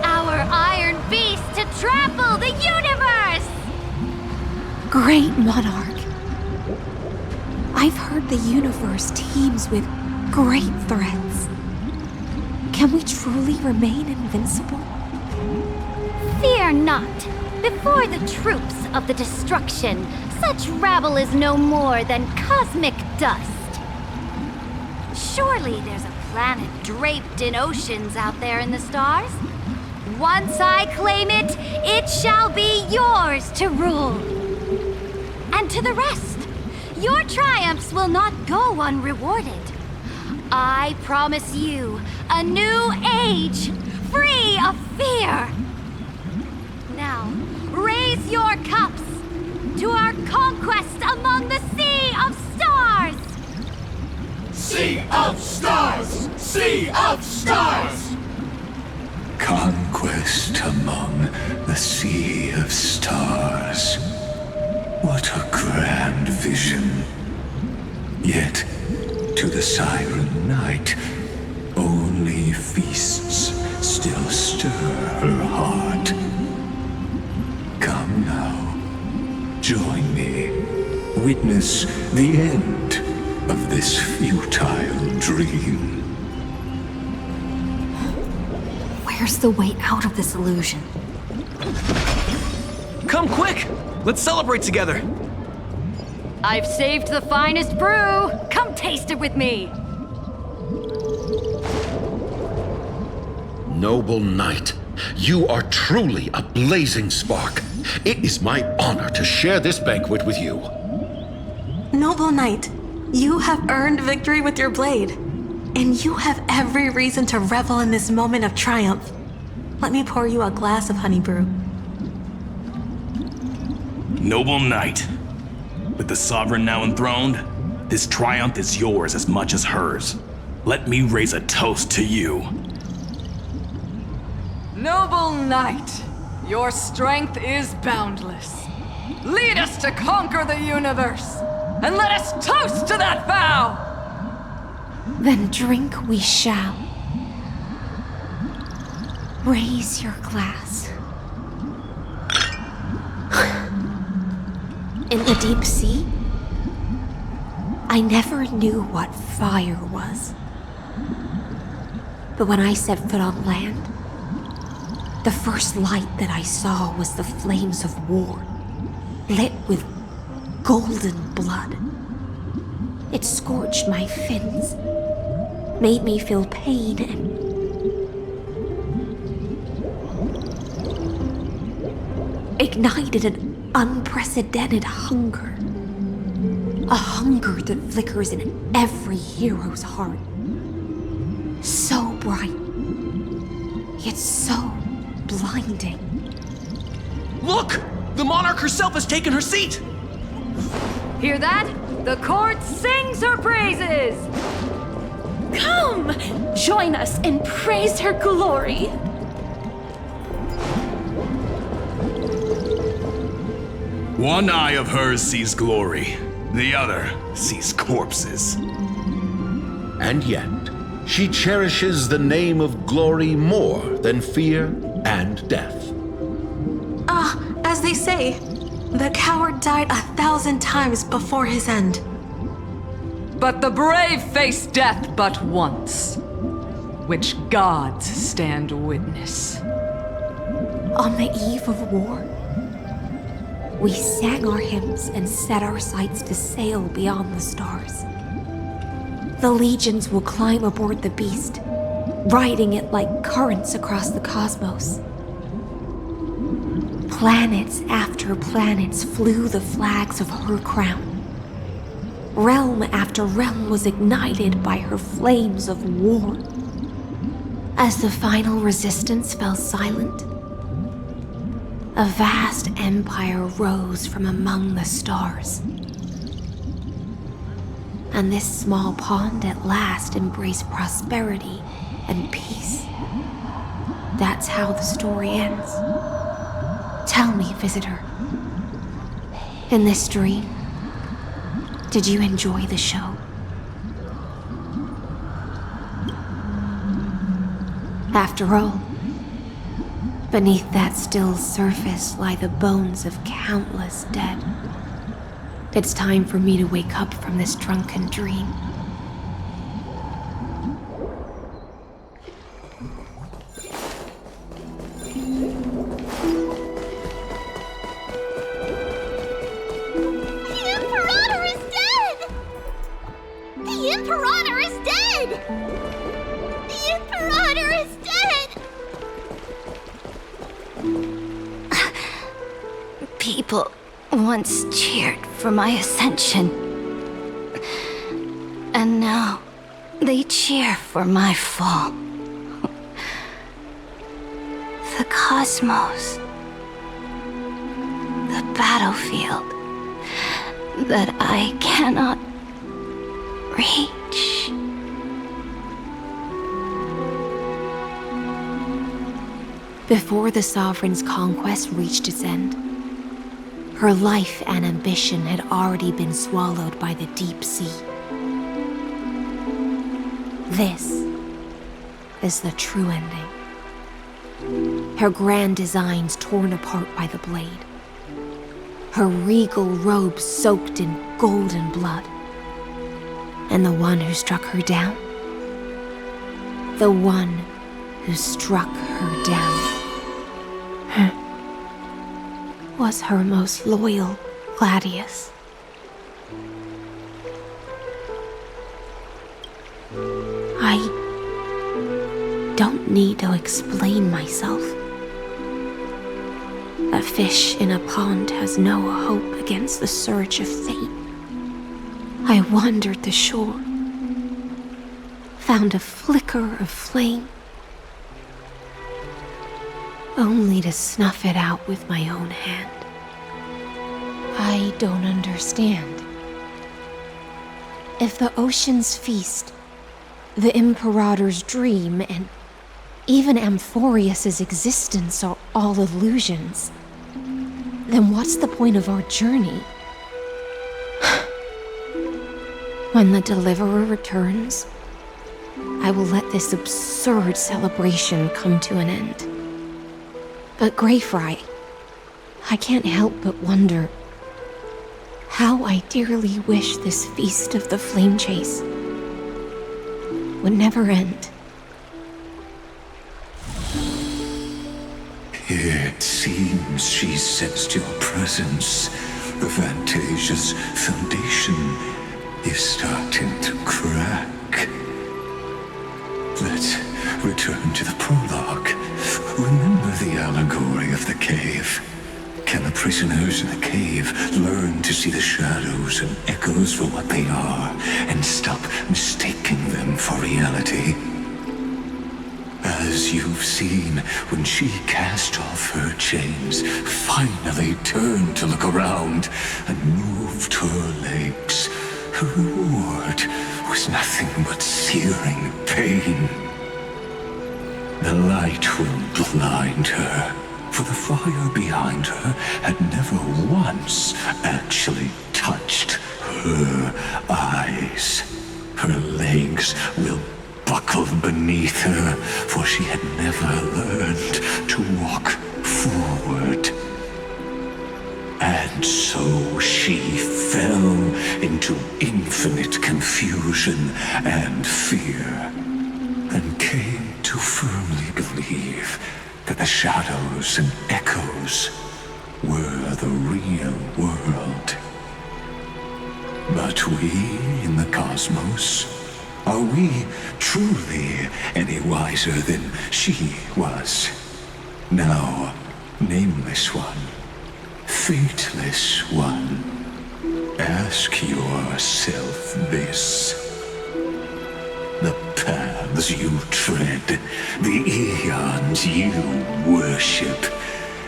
Our iron beast to trample the universe! Great monarch. I've heard the universe teems with great threats. Can we truly remain invincible? Fear not. Before the troops of the destruction, such rabble is no more than cosmic dust. Surely there's a planet draped in oceans out there in the stars. Once I claim it, it shall be yours to rule. And to the rest, your triumphs will not go unrewarded. I promise you a new age, free of fear. Now, raise your cups to our conquest among the Sea of Stars! Sea of Stars! Sea of Stars! Conquest among the Sea of Stars. What a grand vision. Yet, to the Siren Night, only feasts still stir her heart. Come now, join me. Witness the end of this futile dream. Where's the way out of this illusion? Come quick! Let's celebrate together! I've saved the finest brew! Come taste it with me! Noble knight, you are truly a blazing spark. It is my honor to share this banquet with you. Noble knight, you have earned victory with your blade, and you have every reason to revel in this moment of triumph. Let me pour you a glass of honey brew. Noble knight, with the sovereign now enthroned, this triumph is yours as much as hers. Let me raise a toast to you. Noble knight, your strength is boundless. Lead us to conquer the universe, and let us toast to that vow! Then drink we shall. Raise your glass. In the deep sea, I never knew what fire was. But when I set foot on land, the first light that I saw was the flames of war, lit with golden blood. It scorched my fins, made me feel pain and ignited an unprecedented hunger. A hunger that flickers in every hero's heart. So bright, yet so blinding. Look! The monarch herself has taken her seat! Hear that? The court sings her praises! Come! Join us and praise her glory! One eye of hers sees glory, the other sees corpses. And yet, she cherishes the name of glory more than fear and death. As they say, the coward died 1,000 times before his end. But the brave face death but once, which gods stand witness. On the eve of war, we sang our hymns and set our sights to sail beyond the stars. The legions will climb aboard the beast, riding it like currents across the cosmos. Planets after planets flew the flags of her crown. Realm after realm was ignited by her flames of war. As the final resistance fell silent, a vast empire rose from among the stars. And this small pond at last embraced prosperity and peace. That's how the story ends. Tell me, visitor, in this dream, did you enjoy the show? After all, beneath that still surface lie the bones of countless dead. It's time for me to wake up from this drunken dream. People once cheered for my ascension. And now they cheer for my fall. The cosmos. The battlefield that I cannot reach. Before the Sovereign's conquest reached its end, her life and ambition had already been swallowed by the deep sea. This is the true ending. Her grand designs torn apart by the blade. Her regal robe soaked in golden blood. And the one who struck her down? The one who struck her down was her most loyal Gladius. I don't need to explain myself. A fish in a pond has no hope against the surge of fate. I wandered the shore, found a flicker of flame, only to snuff it out with my own hand. I don't understand. If the ocean's feast, the Imperator's dream, and even Amphoreus' existence are all illusions, then what's the point of our journey? When the Deliverer returns, I will let this absurd celebration come to an end. But Greyfry, I can't help but wonder how I dearly wish this feast of the flame chase would never end. It seems she sensed your presence. The Fantasia's foundation is starting to crack. Let's return to the prologue. Remember the allegory of the cave. Can the prisoners in the cave learn to see the shadows and echoes for what they are and stop mistaking them for reality? As you've seen, when she cast off her chains, finally turned to look around and moved her legs, her reward was nothing but searing pain. The light will blind her, for the fire behind her had never once actually touched her eyes. Her legs will buckle beneath her, for she had never learned to walk forward. And so she fell into infinite confusion and fear, and came to firmly believe that the shadows and echoes were the real world. But we in the cosmos, are we truly any wiser than she was? Now, nameless one, fateless one, ask yourself this. The paths you tread, the eons you worship,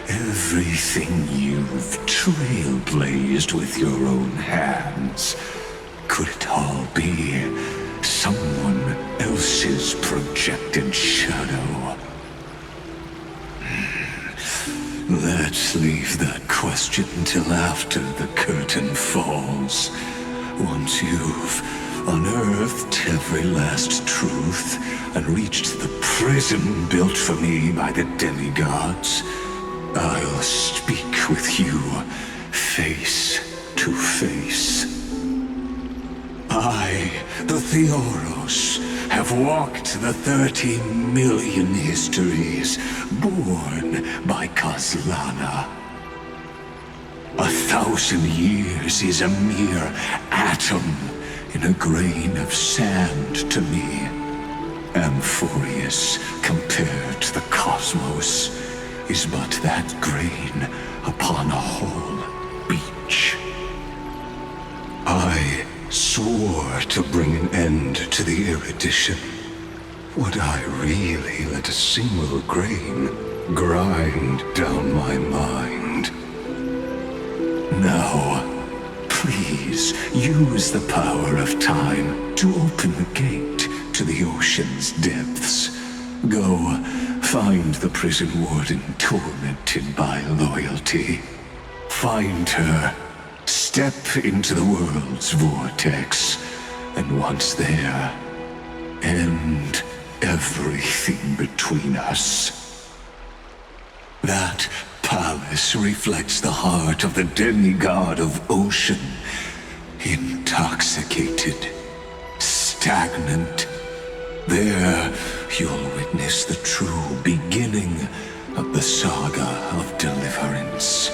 everything you've trailblazed with your own hands, could it all be someone else's projected shadow? Let's leave that question till after the curtain falls. Once you've unearthed every last truth and reached the prison built for me by the demigods, I'll speak with you face to face. I, the Theoros, have walked the 30 million histories born by Kozlana. 1,000 years is a mere atom in a grain of sand to me. Amphoreus, compared to the cosmos, is but that grain upon a whole beach. I swore to bring an end to the erudition. Would I really let a single grain grind down my mind? Now, please use the power of time to open the gate to the ocean's depths. Go, find the prison warden tormented by loyalty. Find her, step into the world's vortex, and once there, end everything between us. That palace reflects the heart of the demigod of ocean, intoxicated, stagnant. There, you'll witness the true beginning of the saga of deliverance.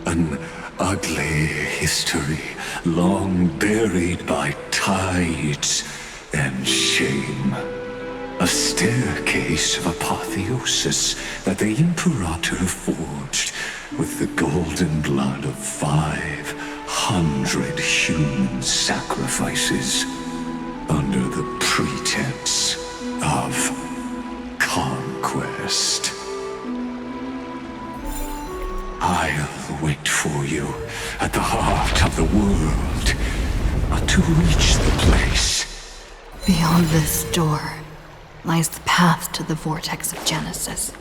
An ugly history, long buried by tides and shame. A staircase of apotheosis that the Imperator forged with the golden blood of 500 human sacrifices under the pretense of conquest. I'll wait for you at the heart of the world to reach the place. Beyond this door lies the path to the vortex of Genesis.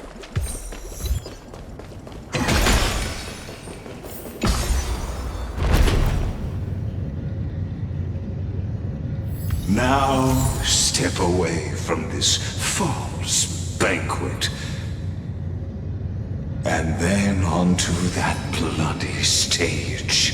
Now step away from this false banquet, and then onto that bloody stage.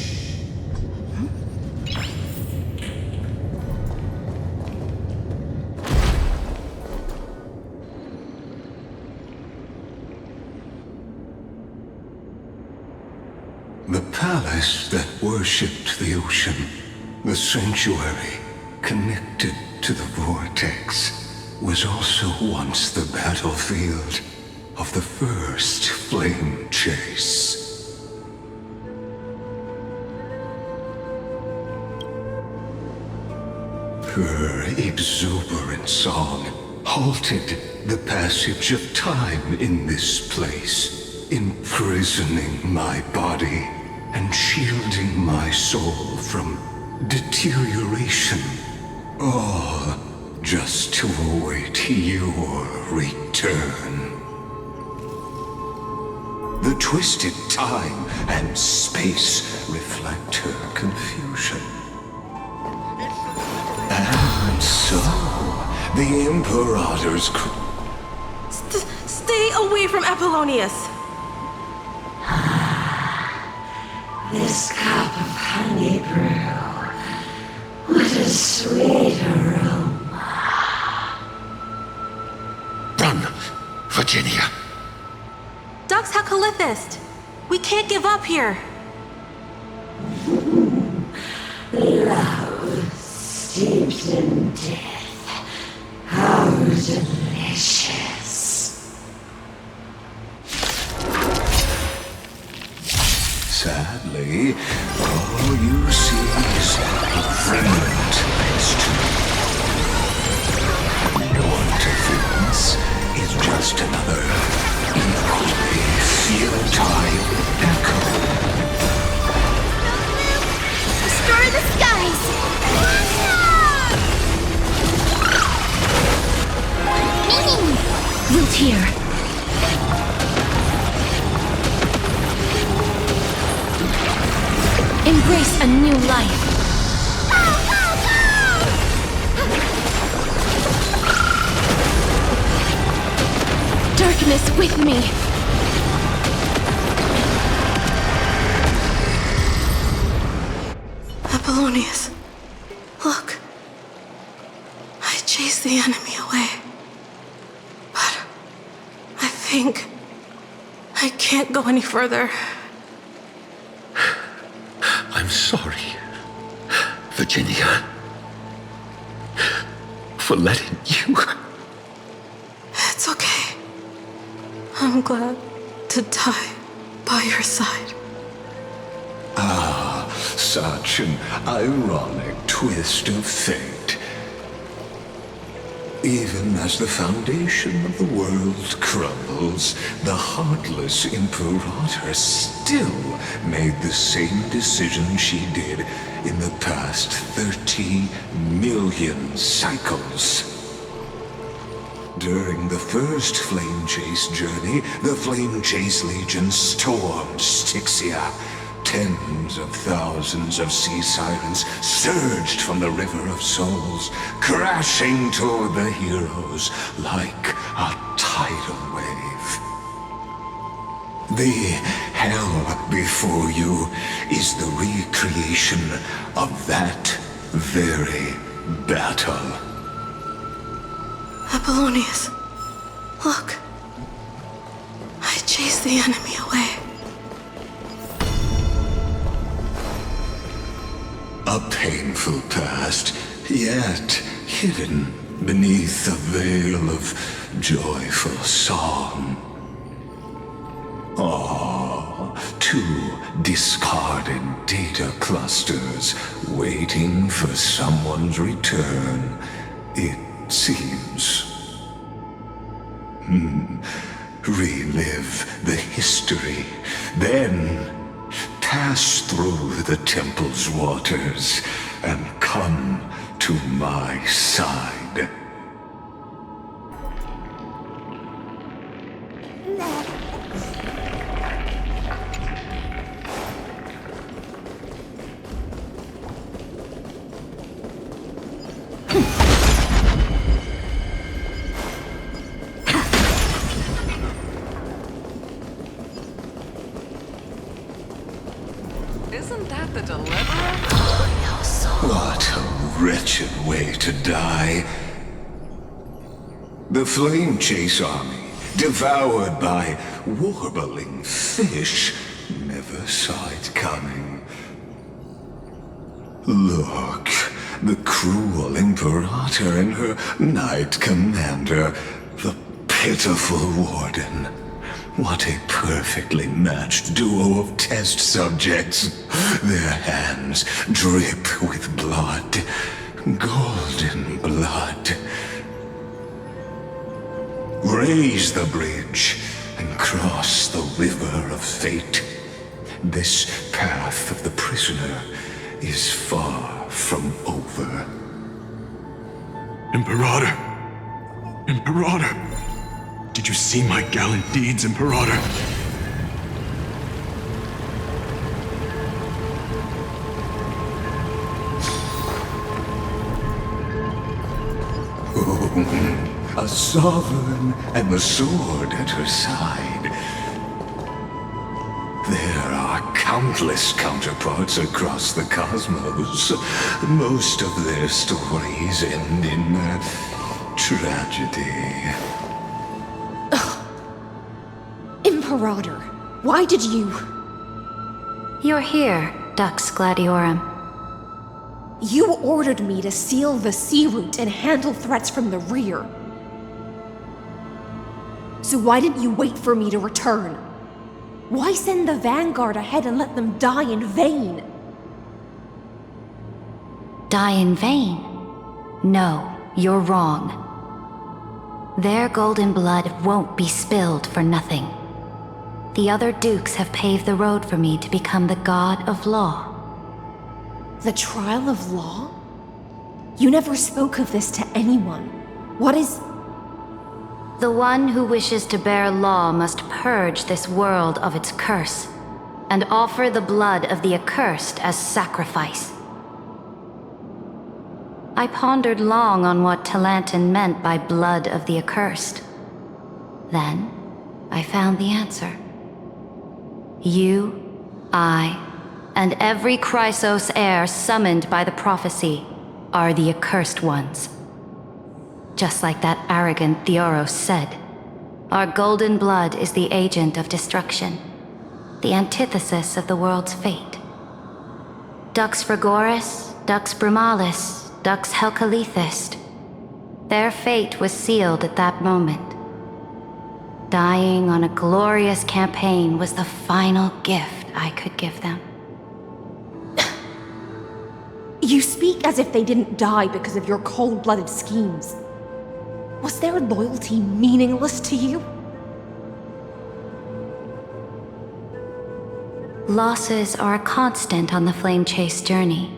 The palace that worshipped the ocean, the sanctuary connected to the vortex, was also once the battlefield of the first flame chase. Her exuberant song halted the passage of time in this place, imprisoning my body and shielding my soul from deterioration, all just to await your return. The twisted time and space reflect her confusion. And so, the Imperator's... Stay away from Apollonius! This cup of honey brew, what a sweet aroma. Run, Virginia. Dux Hakalithist! We can't give up here! Love steeped in death. How delicious. Sadly, all you see is a remnant history. What offense is just another equally futile echo. Destroy the skies! Root here. Embrace a new life. Darkness with me. Apollonius, look. I chased the enemy away. But I think I can't go any further. I'm sorry, Virginia, for letting you. It's okay. I'm glad to die by your side. Ah, such an ironic twist of fate. Even as the foundation of the world crumbles, the heartless Imperator still made the same decision she did in the past 30 million cycles. During the first Flame Chase journey, the Flame Chase Legion stormed Styxia. Tens of thousands of sea sirens surged from the River of Souls, crashing toward the heroes like a tidal wave. The hell before you is the recreation of that very battle. Apollonius, look. I chased the enemy away. A painful past, yet hidden beneath a veil of joyful song. Two discarded data clusters waiting for someone's return, it seems. Relive the history, then pass through the temple's waters and come to my side. Isn't that the Deliverer? What a wretched way to die. The Flame Chase army, devoured by warbling fish, never saw it coming. Look, the cruel Imperator and her Knight Commander, the pitiful Warden. What a perfectly matched duo of test subjects. Their hands drip with blood, golden blood. Raise the bridge and cross the river of fate. This path of the prisoner is far from over. Imperator! Imperator! Did you see my gallant deeds, Imperator? Oh, a sovereign and the sword at her side. There are countless counterparts across the cosmos. Most of their stories end in tragedy. Imperator, why did you... You're here, Dux Gladiorum. You ordered me to seal the sea route and handle threats from the rear. So why didn't you wait for me to return? Why send the Vanguard ahead and let them die in vain? Die in vain? No, you're wrong. Their golden blood won't be spilled for nothing. The other dukes have paved the road for me to become the god of law. The trial of law? You never spoke of this to anyone. What is... The one who wishes to bear law must purge this world of its curse, and offer the blood of the accursed as sacrifice. I pondered long on what Talantin meant by blood of the accursed. Then, I found the answer. You, I, and every Chrysos heir summoned by the prophecy are the accursed ones. Just like that arrogant Theoros said, our golden blood is the agent of destruction, the antithesis of the world's fate. Dux Frigoris, Dux Brumalis, Dux Helcalethist. Their fate was sealed at that moment. Dying on a glorious campaign was the final gift I could give them. You speak as if they didn't die because of your cold-blooded schemes. Was their loyalty meaningless to you? Losses are a constant on the flame chase journey,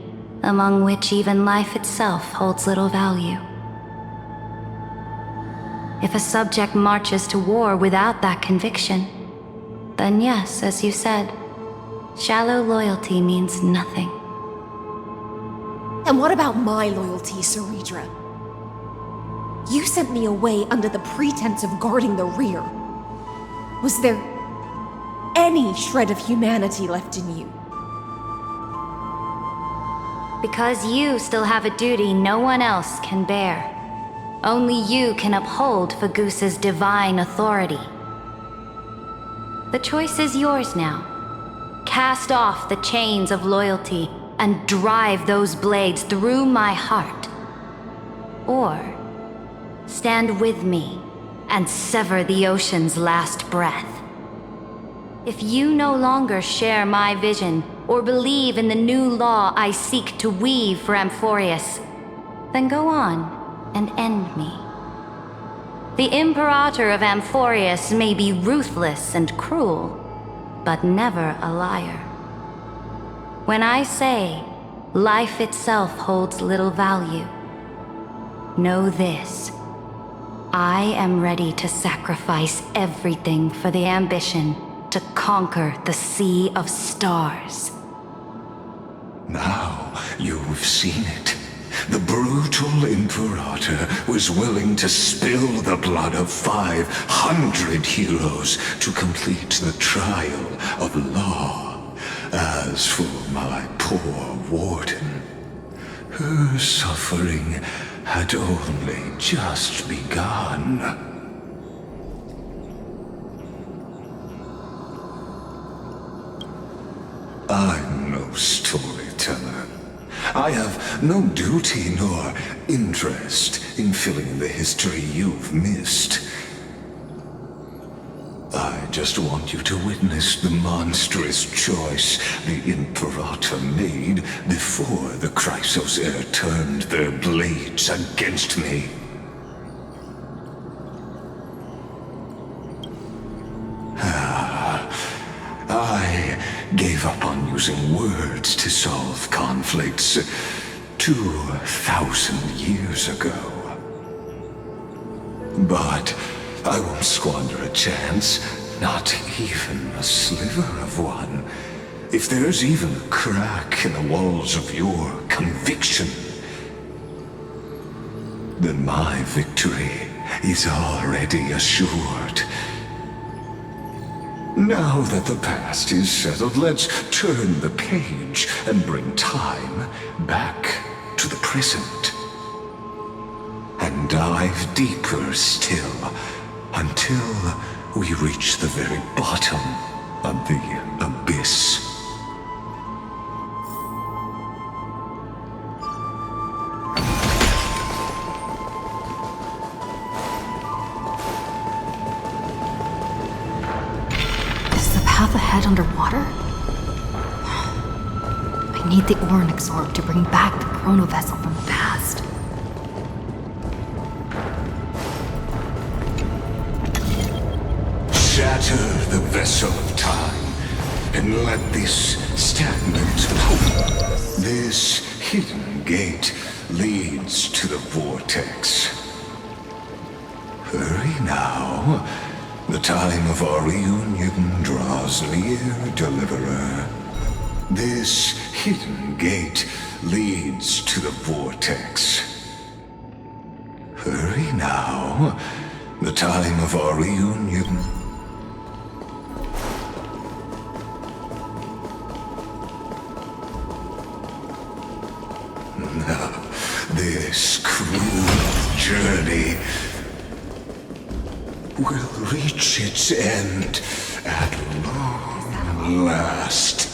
among which even life itself holds little value. If a subject marches to war without that conviction, then yes, as you said, shallow loyalty means nothing. And what about my loyalty, Ceredra? You sent me away under the pretense of guarding the rear. Was there any shred of humanity left in you? Because you still have a duty no one else can bear. Only you can uphold Fagoos's divine authority. The choice is yours now. Cast off the chains of loyalty and drive those blades through my heart. Or stand with me and sever the ocean's last breath. If you no longer share my vision or believe in the new law I seek to weave for Amphoreus, then go on and end me. The Imperator of Amphoreus may be ruthless and cruel, but never a liar. When I say life itself holds little value, know this. I am ready to sacrifice everything for the ambition to conquer the Sea of Stars. Now you've seen it. The brutal Imperator was willing to spill the blood of 500 heroes to complete the trial of law. As for my poor warden, her suffering had only just begun. I'm no storyteller. I have no duty nor interest in filling in the history you've missed. I just want you to witness the monstrous choice the Imperator made before the Chrysos heir turned their blades against me. I gave up on using words to solve conflicts 2,000 years ago. But I won't squander a chance, not even a sliver of one. If there's even a crack in the walls of your conviction, then my victory is already assured. Now that the past is settled, let's turn the page and bring time back to the present. And dive deeper still, until we reach the very bottom of the abyss. Path ahead underwater? I need the Oryx orb to bring back the chrono vessel from the past. Shatter the vessel of time, and let this stagnant pool, this hidden gate, leads to the vortex. Hurry now. The time of our reunion draws near, Deliverer. This hidden gate leads to the vortex. Hurry now. The time of our reunion. Now, this cruel journey will reach its end at long last.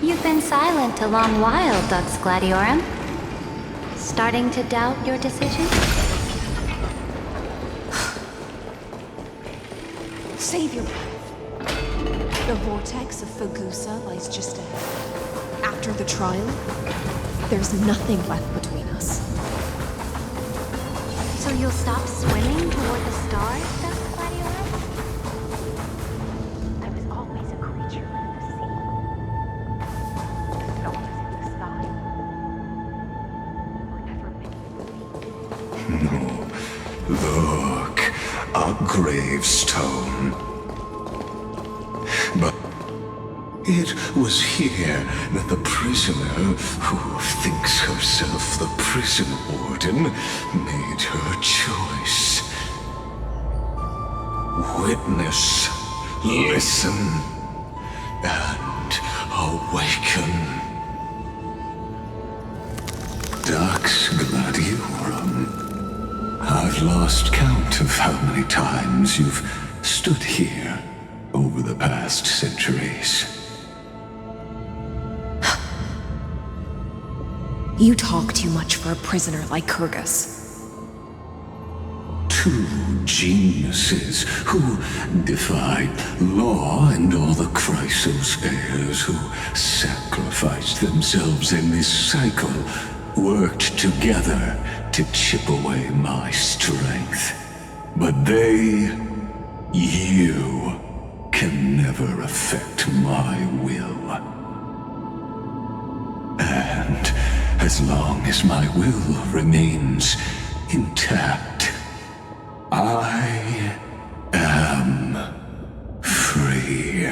You've been silent a long while, Dux Gladiorum. Starting to doubt your decision? Save your breath. The vortex of Fogusa lies just ahead. After the trial, there's nothing left between us. So you'll stop swimming toward the stars, Dux Gladiorum? I was always a creature of the sea. The stars in the sky were never meant for me. No. Look, a gravestone. But it was here that the prisoner, who thinks herself the prison warden, made her choice. Witness, listen, and awaken. Dux Gladiorum, I've lost count of how many times you've stood here over the past centuries. You talk too much for a prisoner like Kyrgyz. Two geniuses who defied law and all the Chrysos heirs who sacrificed themselves in this cycle worked together to chip away my strength. But they, you, can never affect my will. And as long as my will remains intact, I am free.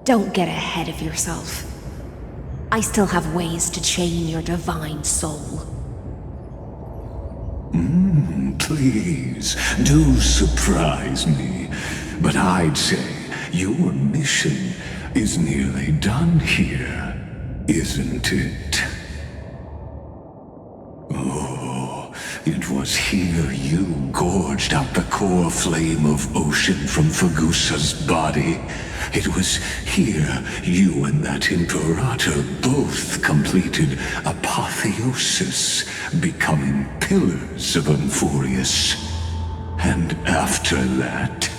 Don't get ahead of yourself. I still have ways to chain your divine soul. Please, do surprise me. But I'd say your mission is nearly done here, isn't it? Oh, it was here you gorged out the core flame of ocean from Fogusa's body. It was here you and that Imperator both completed apotheosis, becoming pillars of Amphoreus. And after that,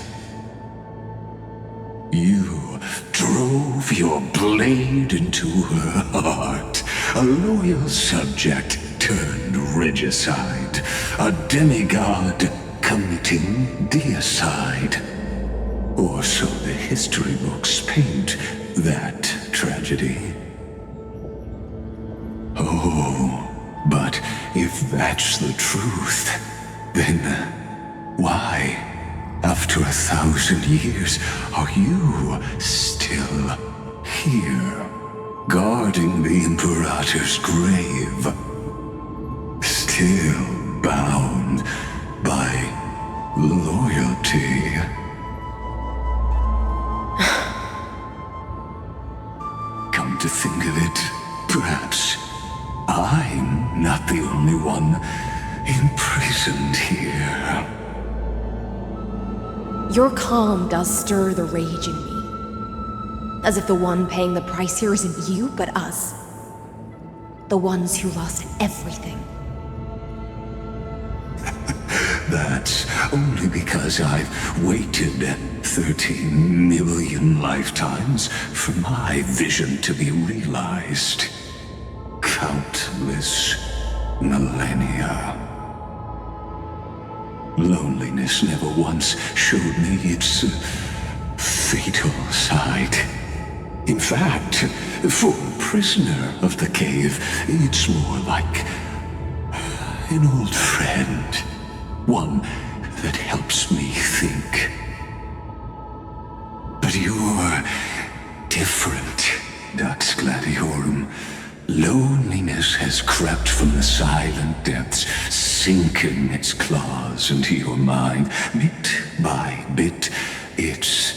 you drove your blade into her heart, a loyal subject turned regicide, a demigod committing deicide. Or so the history books paint that tragedy. Oh, but if that's the truth, then why, after 1,000 years, are you still here, guarding the Imperator's grave? Still bound by loyalty. Come to think of it, perhaps I'm not the only one imprisoned here. Your calm does stir the rage in me. As if the one paying the price here isn't you, but us. The ones who lost everything. That's only because I've waited 13 million lifetimes for my vision to be realized. Countless millennia. Loneliness never once showed me its fatal side. In fact, for a prisoner of the cave, it's more like an old friend. One that helps me think. But you're different, Dux Gladiorum. Loneliness has crept from the silent depths, sinking its claws into your mind. Bit by bit, it's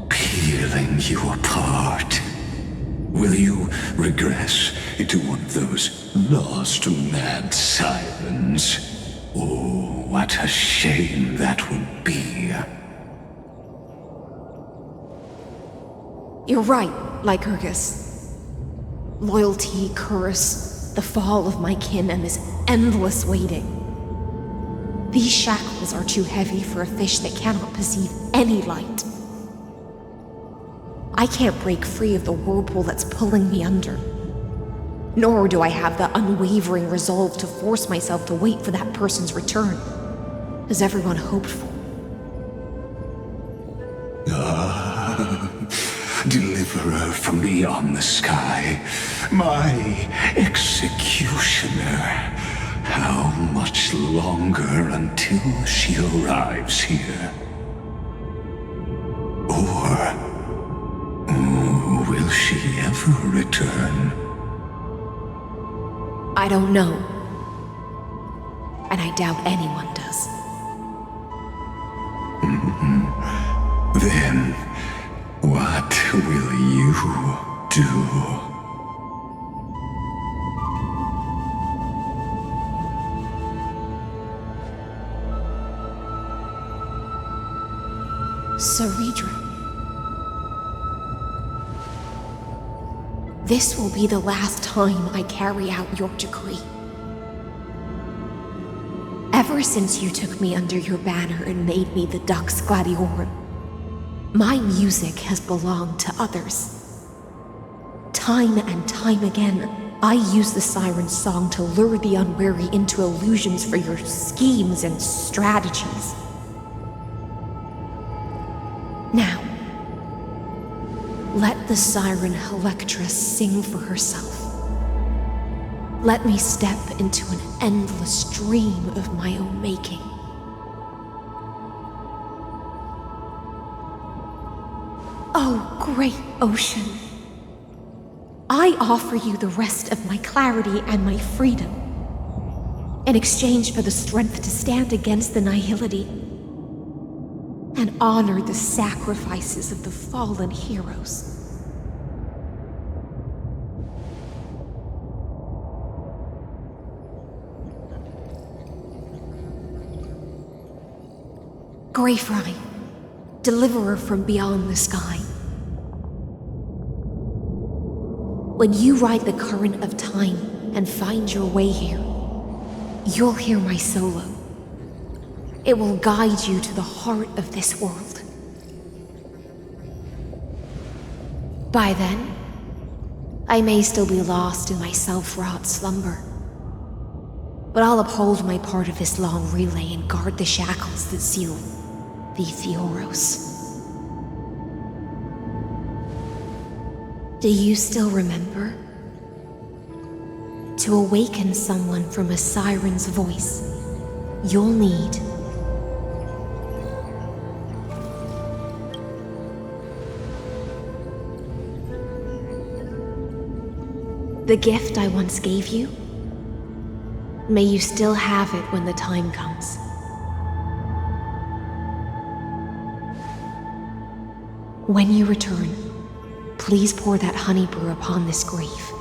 peeling you apart. Will you regress into one of those lost mad sirens? Oh, what a shame that would be. You're right, Lycurgus. Loyalty, curse, the fall of my kin, and this endless waiting. These shackles are too heavy for a fish that cannot perceive any light. I can't break free of the whirlpool that's pulling me under. Nor do I have the unwavering resolve to force myself to wait for that person's return, as everyone hoped for. Deliverer from beyond the sky, my executioner. How much longer until she arrives here? Or will she ever return? I don't know. And I doubt anyone does. Then, what will you do? Cyrene. This will be the last time I carry out your decree. Ever since you took me under your banner and made me the Dux Gladiorum, my music has belonged to others. Time and time again, I use the siren song to lure the unwary into illusions for your schemes and strategies. Now, let the siren Electra sing for herself. Let me step into an endless dream of my own making. Oh, great ocean. I offer you the rest of my clarity and my freedom, in exchange for the strength to stand against the nihility and honor the sacrifices of the fallen heroes. Greyfry, deliverer from beyond the sky. When you ride the current of time and find your way here, you'll hear my solo. It will guide you to the heart of this world. By then, I may still be lost in my self-wrought slumber. but I'll uphold my part of this long relay and guard the shackles that seal the Theoros. Do you still remember? To awaken someone from a siren's voice, you'll need the gift I once gave you. May you still have it when the time comes. When you return, please pour that honey brew upon this grave.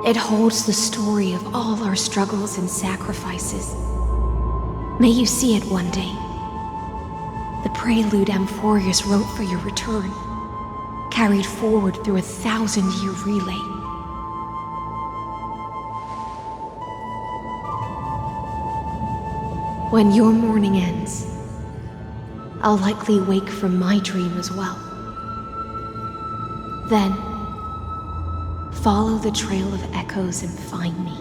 It holds the story of all our struggles and sacrifices. May you see it one day. The prelude Amphoreus wrote for your return, carried forward through 1,000-year relay. When your mourning ends, I'll likely wake from my dream as well. Then, follow the trail of echoes and find me.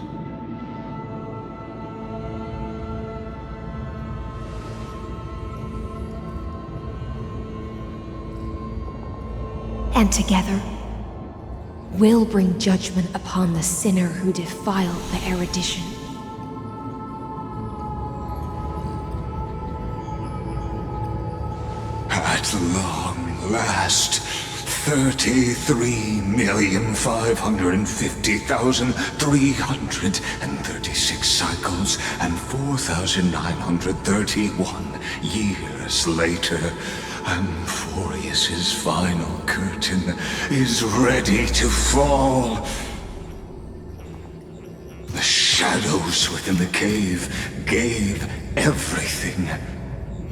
And together, we'll bring judgment upon the sinner who defiled the erudition. At long last, 33,550,336 cycles and 4,931 years later, Amphoreus's final curtain is ready to fall. The shadows within the cave gave everything.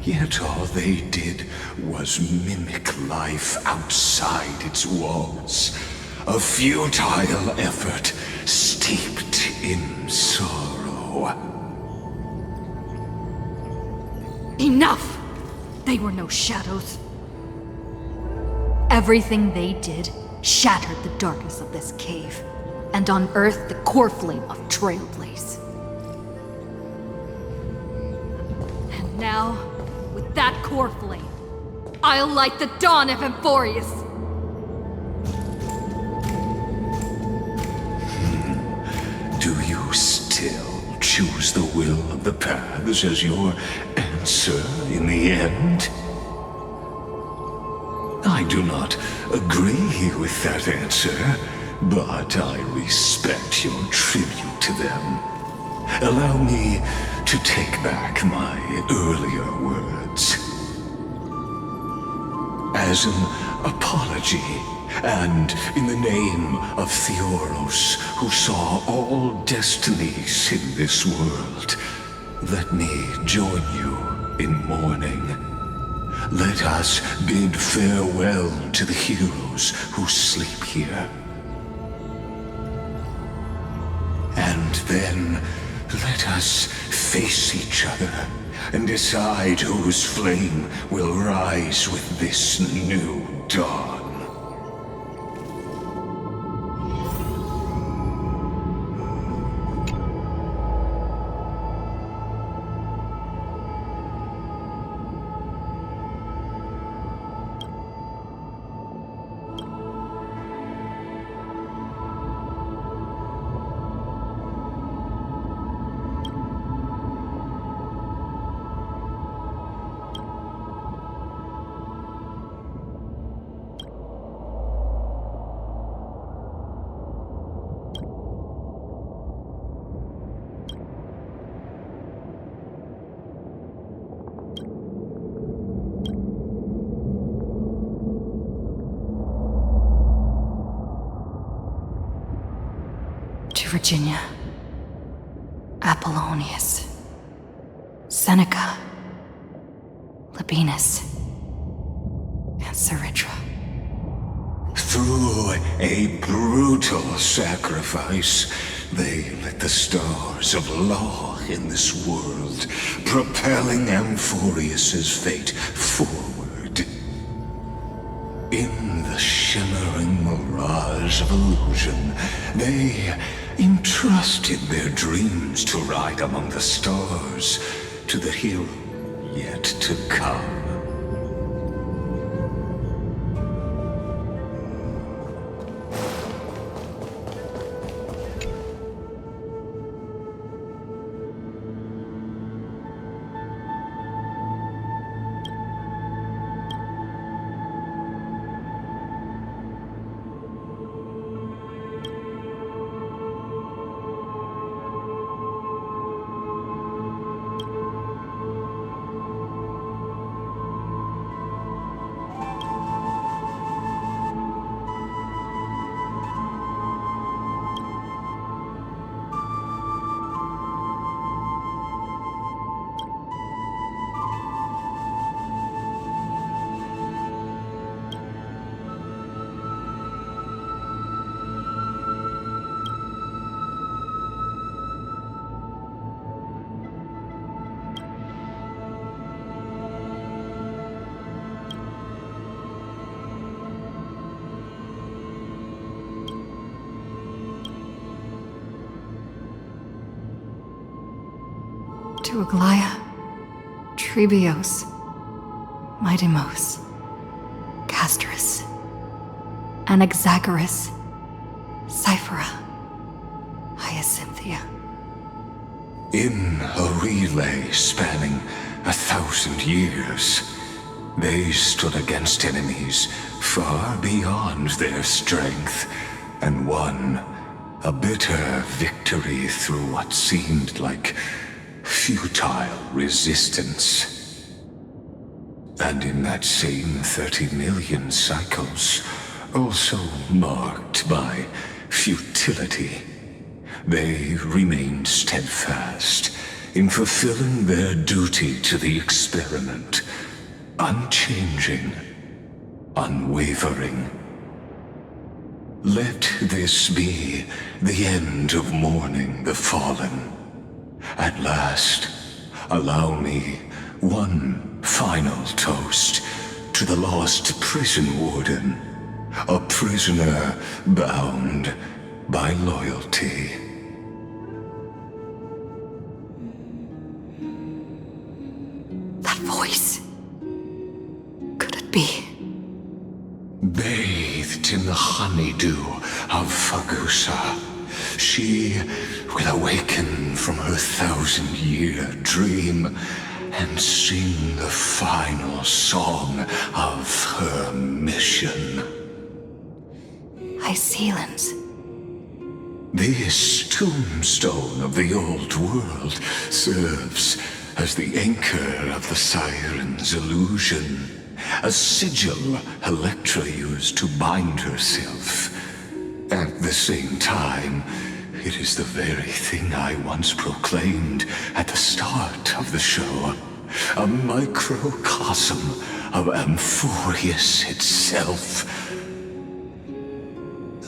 Yet all they did was mimic life outside its walls. A futile effort steeped in sorrow. Enough! They were no shadows. Everything they did shattered the darkness of this cave, and unearthed the Coreflame of Trailblaze. And now, with that Coreflame, I'll light the dawn of Amphoreus! Do you still choose the will of the paths as your answer in the end? I do not agree with that answer, but I respect your tribute to them. Allow me to take back my earlier words. As an apology, and in the name of Theoros, who saw all destinies in this world, let me join you in mourning. Let us bid farewell to the heroes who sleep here. And then, let us face each other and decide whose flame will rise with this new dawn. Virginia, Apollonius, Seneca, Labienus, and Cyrene. Through a brutal sacrifice, they lit the stars of law in this world, propelling Amphoreus's fate forward. In the shimmering mirage of illusion, they entrusted their dreams to ride among the stars, to the hill yet to come. To Aglaia, Trebios, Midimos, Castris, Anaxagoras, Cyphera, Hyacinthia. In a relay spanning 1,000 years, they stood against enemies far beyond their strength and won a bitter victory through what seemed like futile resistance. And in that same 30 million cycles, also marked by futility, they remained steadfast in fulfilling their duty to the experiment, unchanging, unwavering. Let this be the end of mourning the fallen. At last, allow me one final toast to the lost prison warden, a prisoner bound by loyalty. That voice. Could it be? Bathed in the honeydew of Fagusa, she will awaken from her 1,000-year dream and sing the final song of her mission. Icelands. This tombstone of the old world serves as the anchor of the Siren's illusion, a sigil Electra used to bind herself. At the same time, it is the very thing I once proclaimed at the start of the show, a microcosm of Amphoreus itself.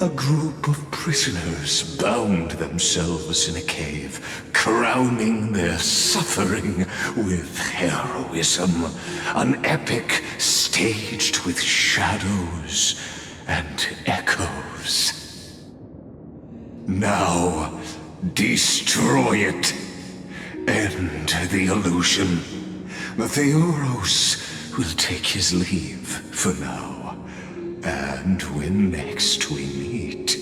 A group of prisoners bound themselves in a cave, crowning their suffering with heroism, an epic staged with shadows and echoes. Now, destroy it. End the illusion. Theoros will take his leave for now. And when next we meet,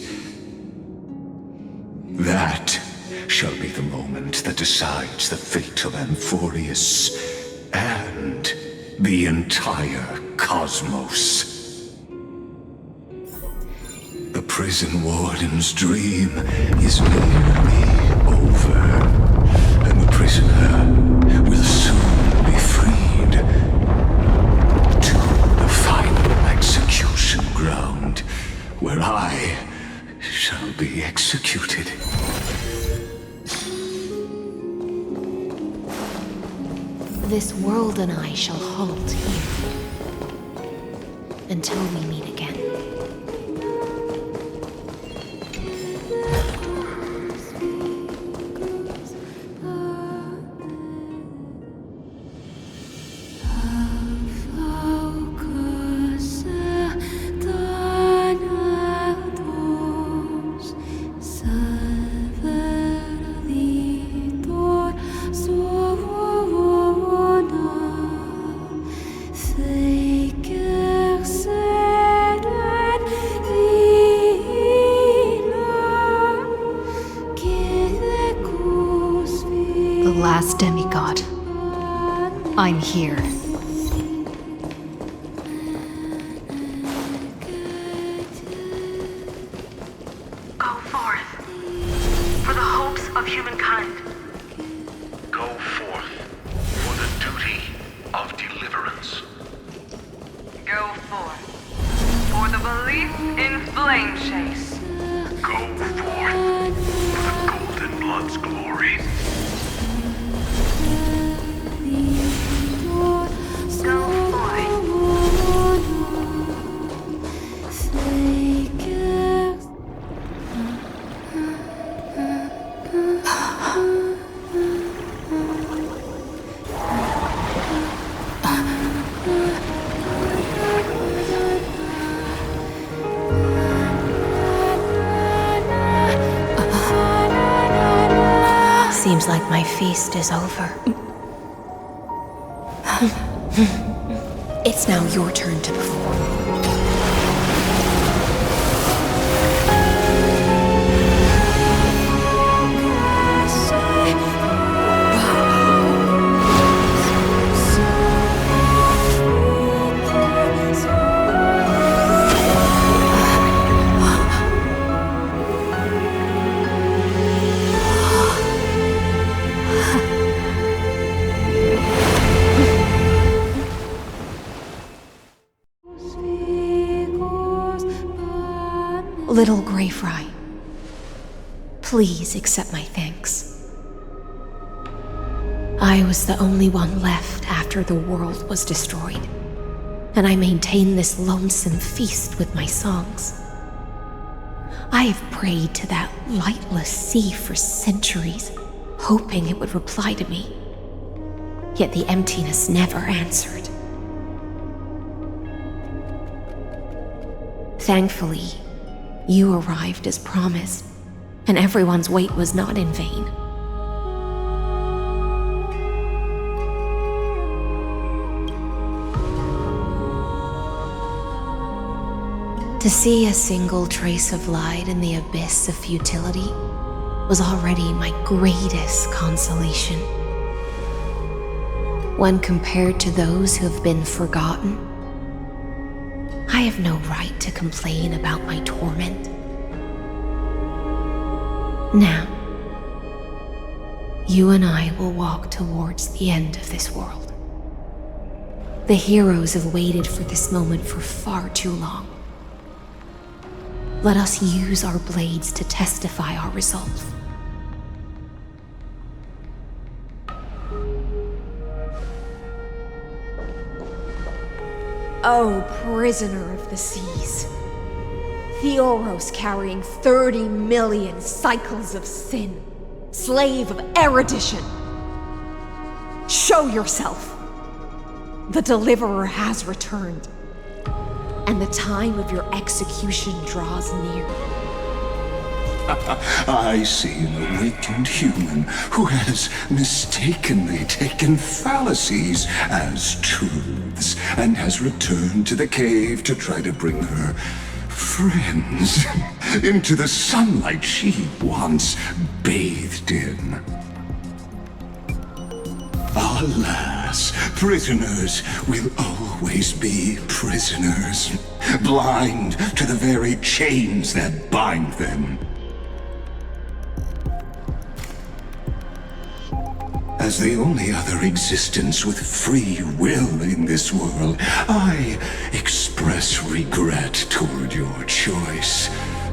that shall be the moment that decides the fate of Amphoreus and the entire cosmos. The prison warden's dream is nearly over, and the prisoner will soon be freed to the final execution ground, where I shall be executed. This world and I shall halt here until we meet again. Sun demigod. I'm here. Go forth, for the hopes of humankind. Go forth for the duty of deliverance. Go forth, for the belief in flame chase. Go forth for the golden blood's glory. Go forth. Seems like my feast is over. It's now your turn to perform. Little Grey Fry, please accept my thanks. I was the only one left after the world was destroyed, and I maintain this lonesome feast with my songs. I have prayed to that lightless sea for centuries, hoping it would reply to me. Yet the emptiness never answered. Thankfully, you arrived as promised, and everyone's wait was not in vain. To see a single trace of light in the abyss of futility was already my greatest consolation. When compared to those who have been forgotten, I have no right to complain about my torment. Now, you and I will walk towards the end of this world. The heroes have waited for this moment for far too long. Let us use our blades to testify our resolve. Oh, prisoner of the seas. Theoros carrying 30 million cycles of sin. Slave of erudition. Show yourself. The Deliverer has returned, and the time of your execution draws near. I see an awakened human who has mistakenly taken fallacies as truths and has returned to the cave to try to bring her friends into the sunlight she once bathed in. Alas, prisoners will always be prisoners, blind to the very chains that bind them. As the only other existence with free will in this world, I express regret toward your choice.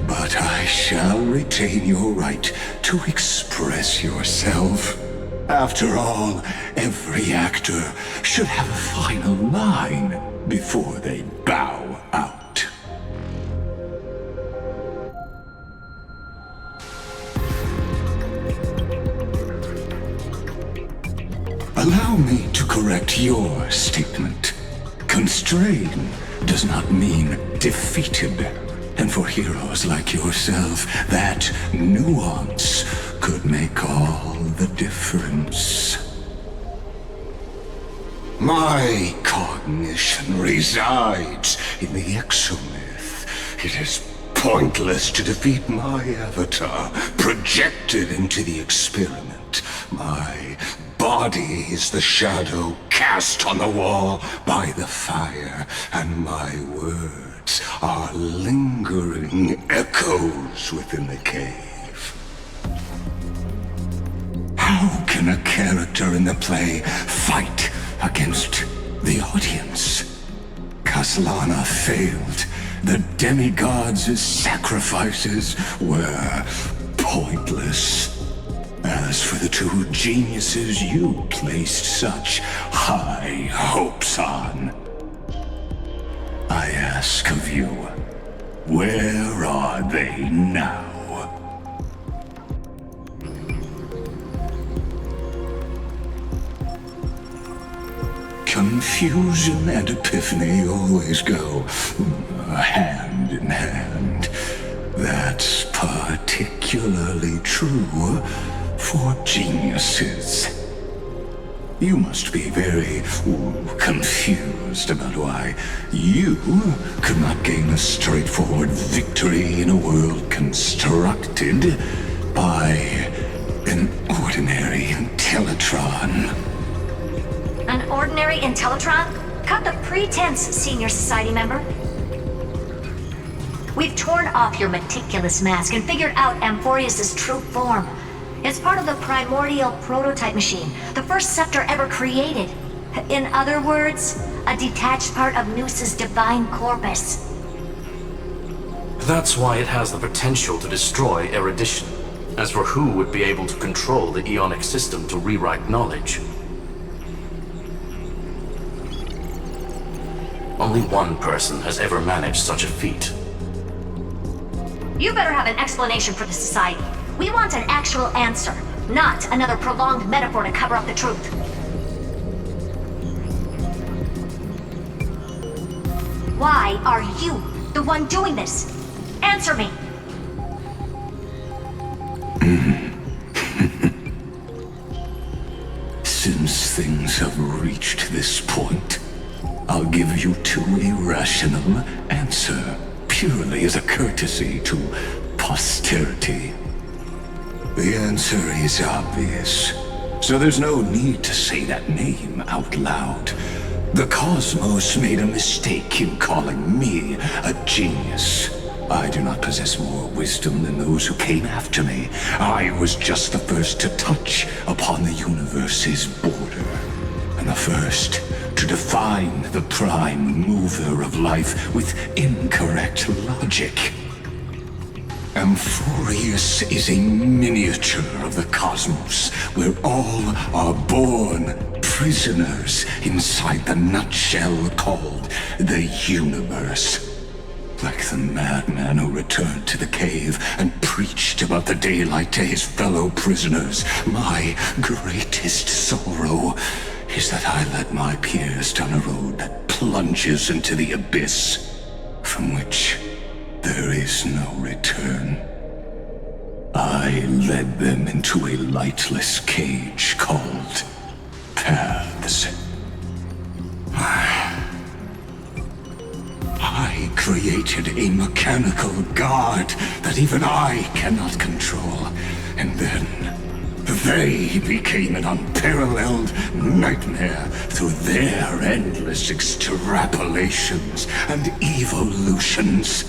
But I shall retain your right to express yourself. After all, every actor should have a final line before they bow out. Allow me to correct your statement. Constrain does not mean defeated. And for heroes like yourself, that nuance could make all the difference. My cognition resides in the Exomyth. It is pointless to defeat my avatar, projected into the experiment. My body is the shadow cast on the wall by the fire, and my words are lingering echoes within the cave. How can a character in the play fight against the audience? Caslana failed. The demigods' sacrifices were pointless. As for the two geniuses you placed such high hopes on, I ask of you, where are they now? Confusion and epiphany always go hand in hand. That's particularly true for geniuses. You must be very confused about why you could not gain a straightforward victory in a world constructed by an ordinary Intellitron. An ordinary Intellitron? Cut the pretense, Senior Society member. We've torn off your meticulous mask and figured out Amphoreus' true form. It's part of the primordial prototype machine, the first scepter ever created. In other words, a detached part of Noos's divine corpus. That's why it has the potential to destroy erudition. As for who would be able to control the Ionic system to rewrite knowledge, only one person has ever managed such a feat. You better have an explanation for the Society. We want an actual answer, not another prolonged metaphor to cover up the truth. Why are you the one doing this? Answer me! Since things have reached this point, I'll give you two irrational answer, purely as a courtesy to posterity. The answer is obvious, so there's no need to say that name out loud. The cosmos made a mistake in calling me a genius. I do not possess more wisdom than those who came after me. I was just the first to touch upon the universe's border, and the first to define the prime mover of life with incorrect logic. Amphoreus is a miniature of the cosmos, where all are born prisoners inside the nutshell called the universe. Like the madman who returned to the cave and preached about the daylight to his fellow prisoners, my greatest sorrow is that I led my peers down a road that plunges into the abyss, from which there is no return. I led them into a lightless cage called Paths. I created a mechanical guard that even I cannot control, and then they became an unparalleled nightmare through their endless extrapolations and evolutions.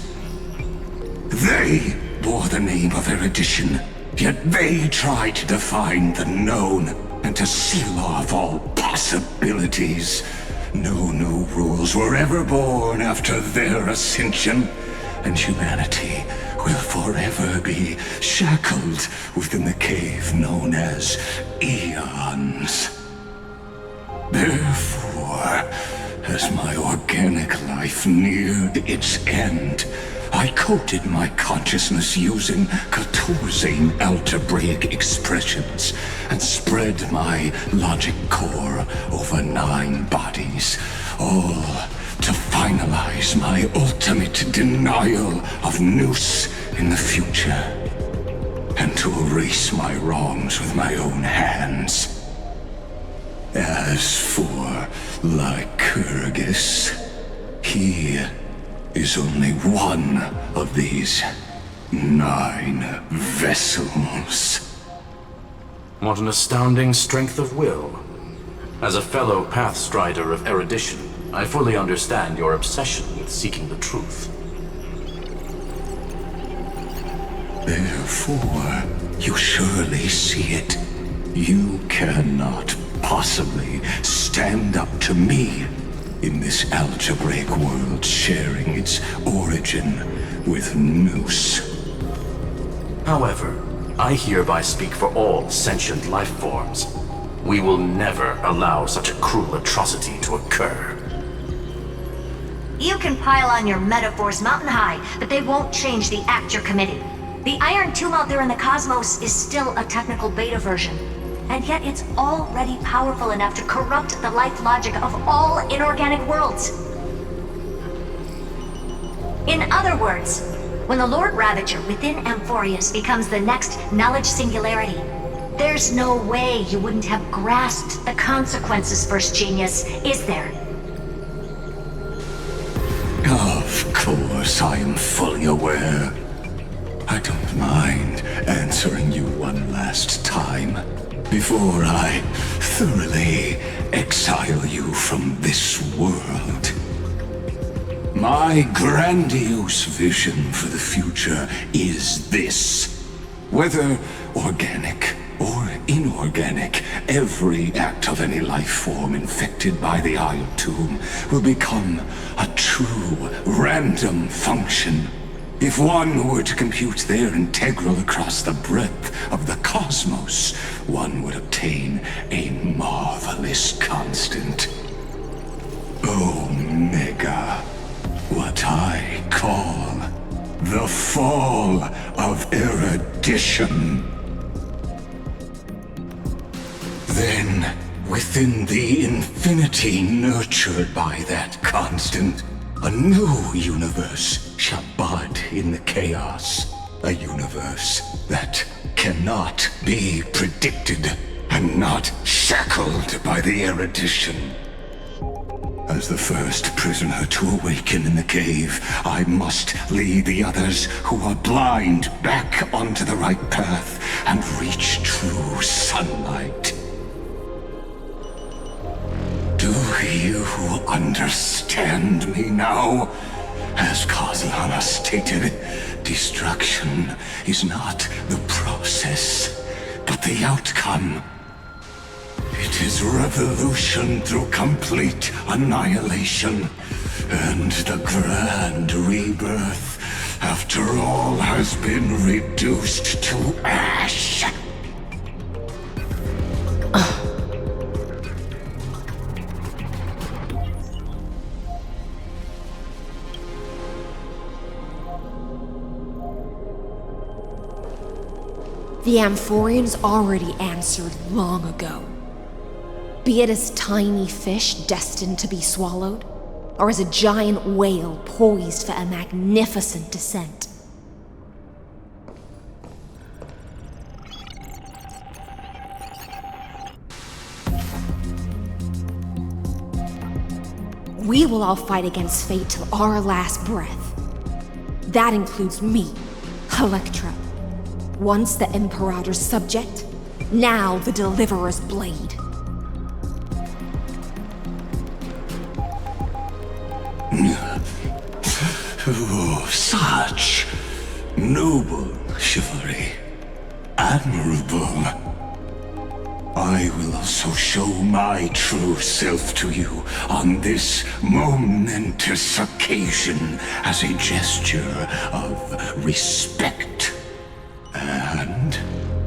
They bore the name of erudition, yet they tried to define the known and to seal off all possibilities. No new rules were ever born after their ascension, and humanity will forever be shackled within the cave known as Eons. Therefore, as my organic life neared its end, I coded my consciousness using 14 algebraic expressions and spread my logic core over 9 bodies, all to finalize my ultimate denial of Noos in the future, and to erase my wrongs with my own hands. As for Lycurgus, he is only one of these 9 vessels. What an astounding strength of will. As a fellow pathstrider of erudition, I fully understand your obsession with seeking the truth. Therefore, you surely see it. You cannot possibly stand up to me in this algebraic world sharing its origin with Nous. However, I hereby speak for all sentient life forms. We will never allow such a cruel atrocity to occur. You can pile on your metaphors mountain high, but they won't change the act you're committing. The Irontomb out there in the cosmos is still a technical beta version, and yet it's already powerful enough to corrupt the life logic of all inorganic worlds. In other words, when the Lord Ravager within Amphoreus becomes the next knowledge singularity, there's no way you wouldn't have grasped the consequences, First Genius, is there? Of course, I am fully aware. I don't mind answering you one last time before I thoroughly exile you from this world. My grandiose vision for the future is this. Whether organic or inorganic, every act of any life form infected by the Irontomb will become a true random function. If one were to compute their integral across the breadth of the cosmos, one would obtain a marvelous constant. Omega, what I call the fall of erudition. Then, within the infinity nurtured by that constant, a new universe shall bud in the chaos. A universe that cannot be predicted and not shackled by the erudition. As the first prisoner to awaken in the cave, I must lead the others who are blind back onto the right path and reach true sunlight. Do you understand me now? As Kozlana stated, destruction is not the process, but the outcome. It is revolution through complete annihilation, and the grand rebirth, after all has been reduced to ash. The Amphoreans already answered long ago. Be it as tiny fish destined to be swallowed, or as a giant whale poised for a magnificent descent. We will all fight against fate till our last breath. That includes me, Electra. Once the Imperator's subject, now the Deliverer's blade. Oh, such noble chivalry. Admirable. I will also show my true self to you on this momentous occasion as a gesture of respect. And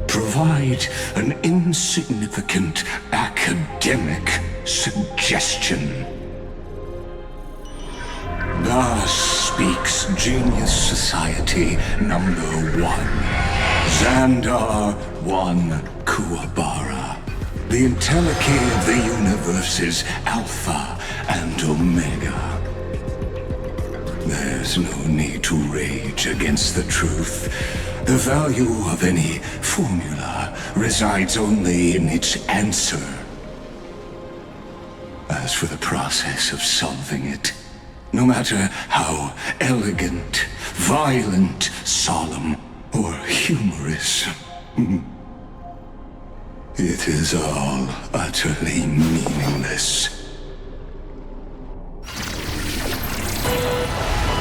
provide an insignificant academic suggestion. Thus speaks Genius Society number 1, Xandar 1 Kuwabara. The entelechy of the universe's Alpha and Omega. There's no need to rage against the truth. The value of any formula resides only in its answer. As for the process of solving it, no matter how elegant, violent, solemn, or humorous, It is all utterly meaningless.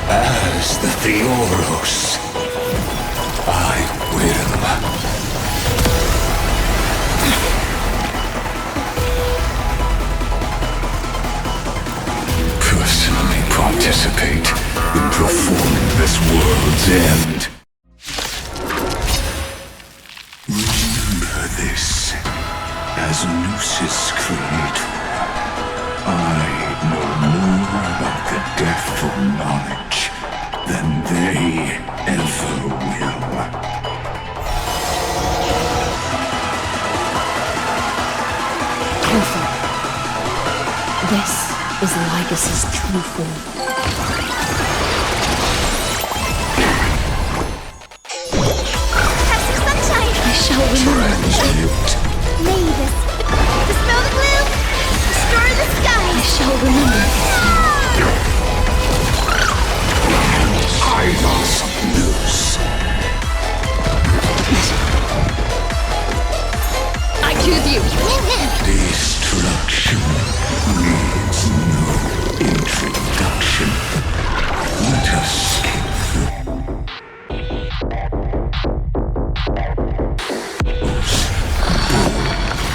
As the Theoros, I will. Personally participate in performing this world's end. Remember this, as Lucis Creator, I know more about the death of knowledge than they ever will. Careful. This is Lygus's true form. Have some sunshine! I shall remember. Lygus, dispel the gloom! Destroy the sky! I shall remember. I must lose. I choose you! Destruction needs no introduction. Let us skip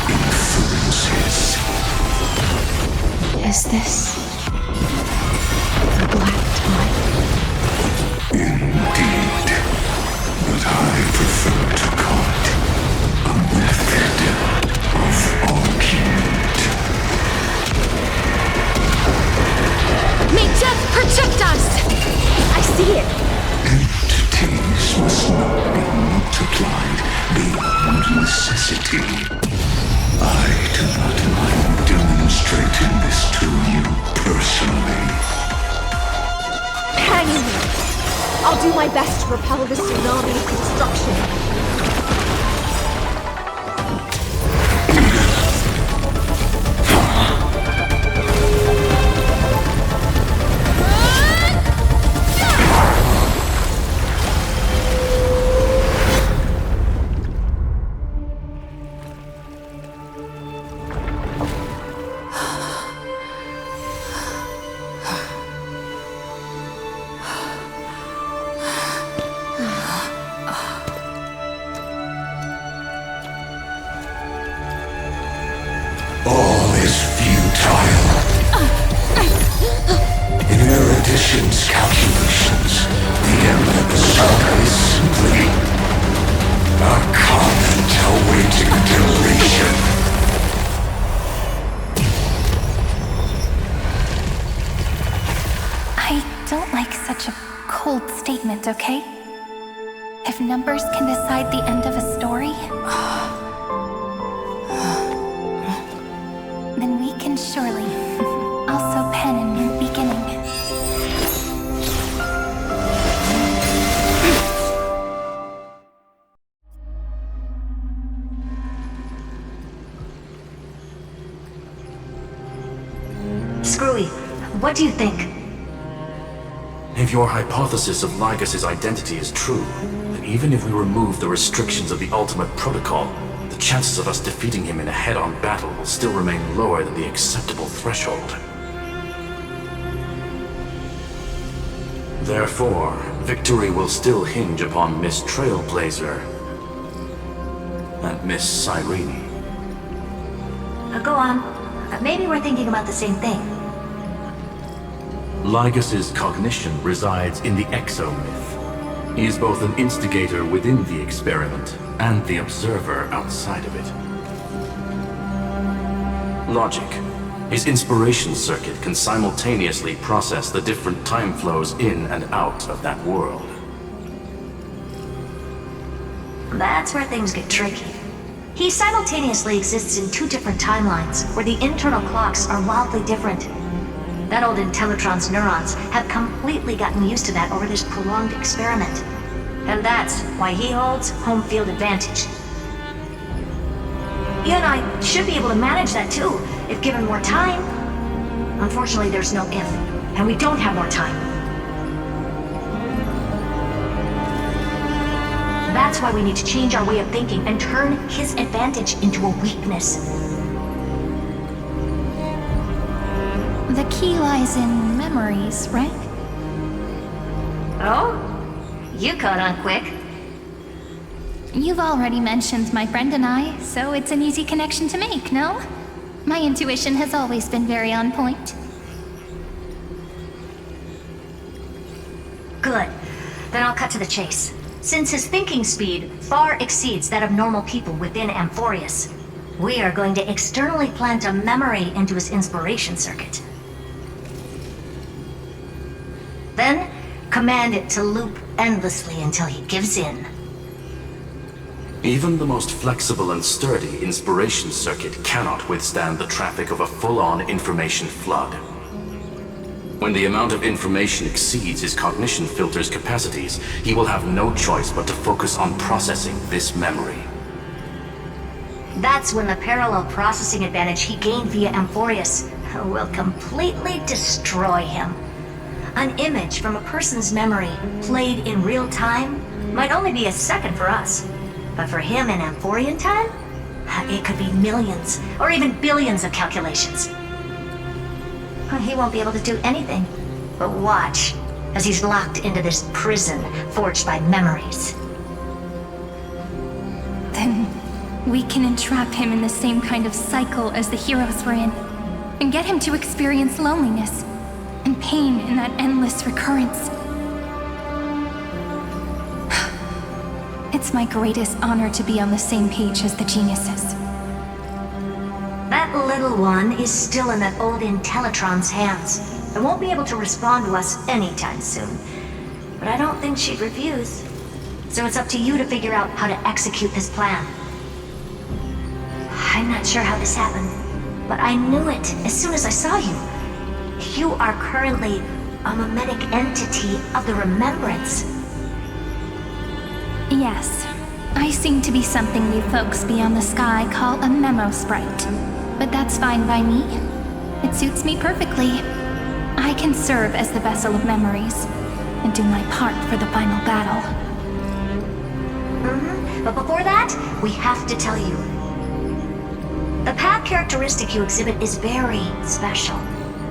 inferences. Is this the black time? Indeed, but I prefer to call it a method of argument. May death protect us! I see it! Entities must not be multiplied beyond necessity. I do not mind demonstrating this to you personally. Hang in there! I'll do my best to repel this tsunami of destruction. Erudition's calculations, the end of the saga is simply a comment awaiting deletion. I don't like such a cold statement, okay? If numbers can decide the end of a story, then we can surely also pen a new beginning. Screwy, what do you think? If your hypothesis of Lygus's identity is true, then even if we remove the restrictions of the Ultimate Protocol, the chances of us defeating him in a head-on battle will still remain lower than the acceptable threshold. Therefore, victory will still hinge upon Miss Trailblazer and Miss Cyrene. Go on. Maybe we're thinking about the same thing. Lygus's cognition resides in the Exomyth. He is both an instigator within the experiment and the observer outside of it. Logic. His inspiration circuit can simultaneously process the different time flows in and out of that world. That's where things get tricky. He simultaneously exists in two different timelines, where the internal clocks are wildly different. That old Intellitron's neurons have completely gotten used to that over this prolonged experiment. And that's why he holds home field advantage. You and I should be able to manage that too, if given more time. Unfortunately, there's no if, and we don't have more time. That's why we need to change our way of thinking and turn his advantage into a weakness. The key lies in memories, right? Oh? You caught on quick. You've already mentioned my friend and I, so it's an easy connection to make, no? My intuition has always been very on point. Good. Then I'll cut to the chase. Since his thinking speed far exceeds that of normal people within Amphoreus, we are going to externally plant a memory into his inspiration circuit. Then, command it to loop endlessly until he gives in. Even the most flexible and sturdy inspiration circuit cannot withstand the traffic of a full-on information flood. When the amount of information exceeds his cognition filter's capacities, he will have no choice but to focus on processing this memory. That's when the parallel processing advantage he gained via Amphoreus will completely destroy him. An image from a person's memory played in real time might only be a second for us. But for him in Amphorian time, it could be millions or even billions of calculations. He won't be able to do anything but watch as he's locked into this prison forged by memories. Then we can entrap him in the same kind of cycle as the heroes were in, and get him to experience loneliness and pain in that endless recurrence. It's my greatest honor to be on the same page as the geniuses. That little one is still in that old Intellitron's hands and won't be able to respond to us anytime soon. But I don't think she'd refuse. So it's up to you to figure out how to execute this plan. I'm not sure how this happened, but I knew it as soon as I saw you. You are currently a mimetic entity of the Remembrance. Yes, I seem to be something you folks beyond the sky call a memo sprite. But that's fine by me. It suits me perfectly. I can serve as the vessel of memories, and do my part for the final battle. But before that, we have to tell you. The path characteristic you exhibit is very special.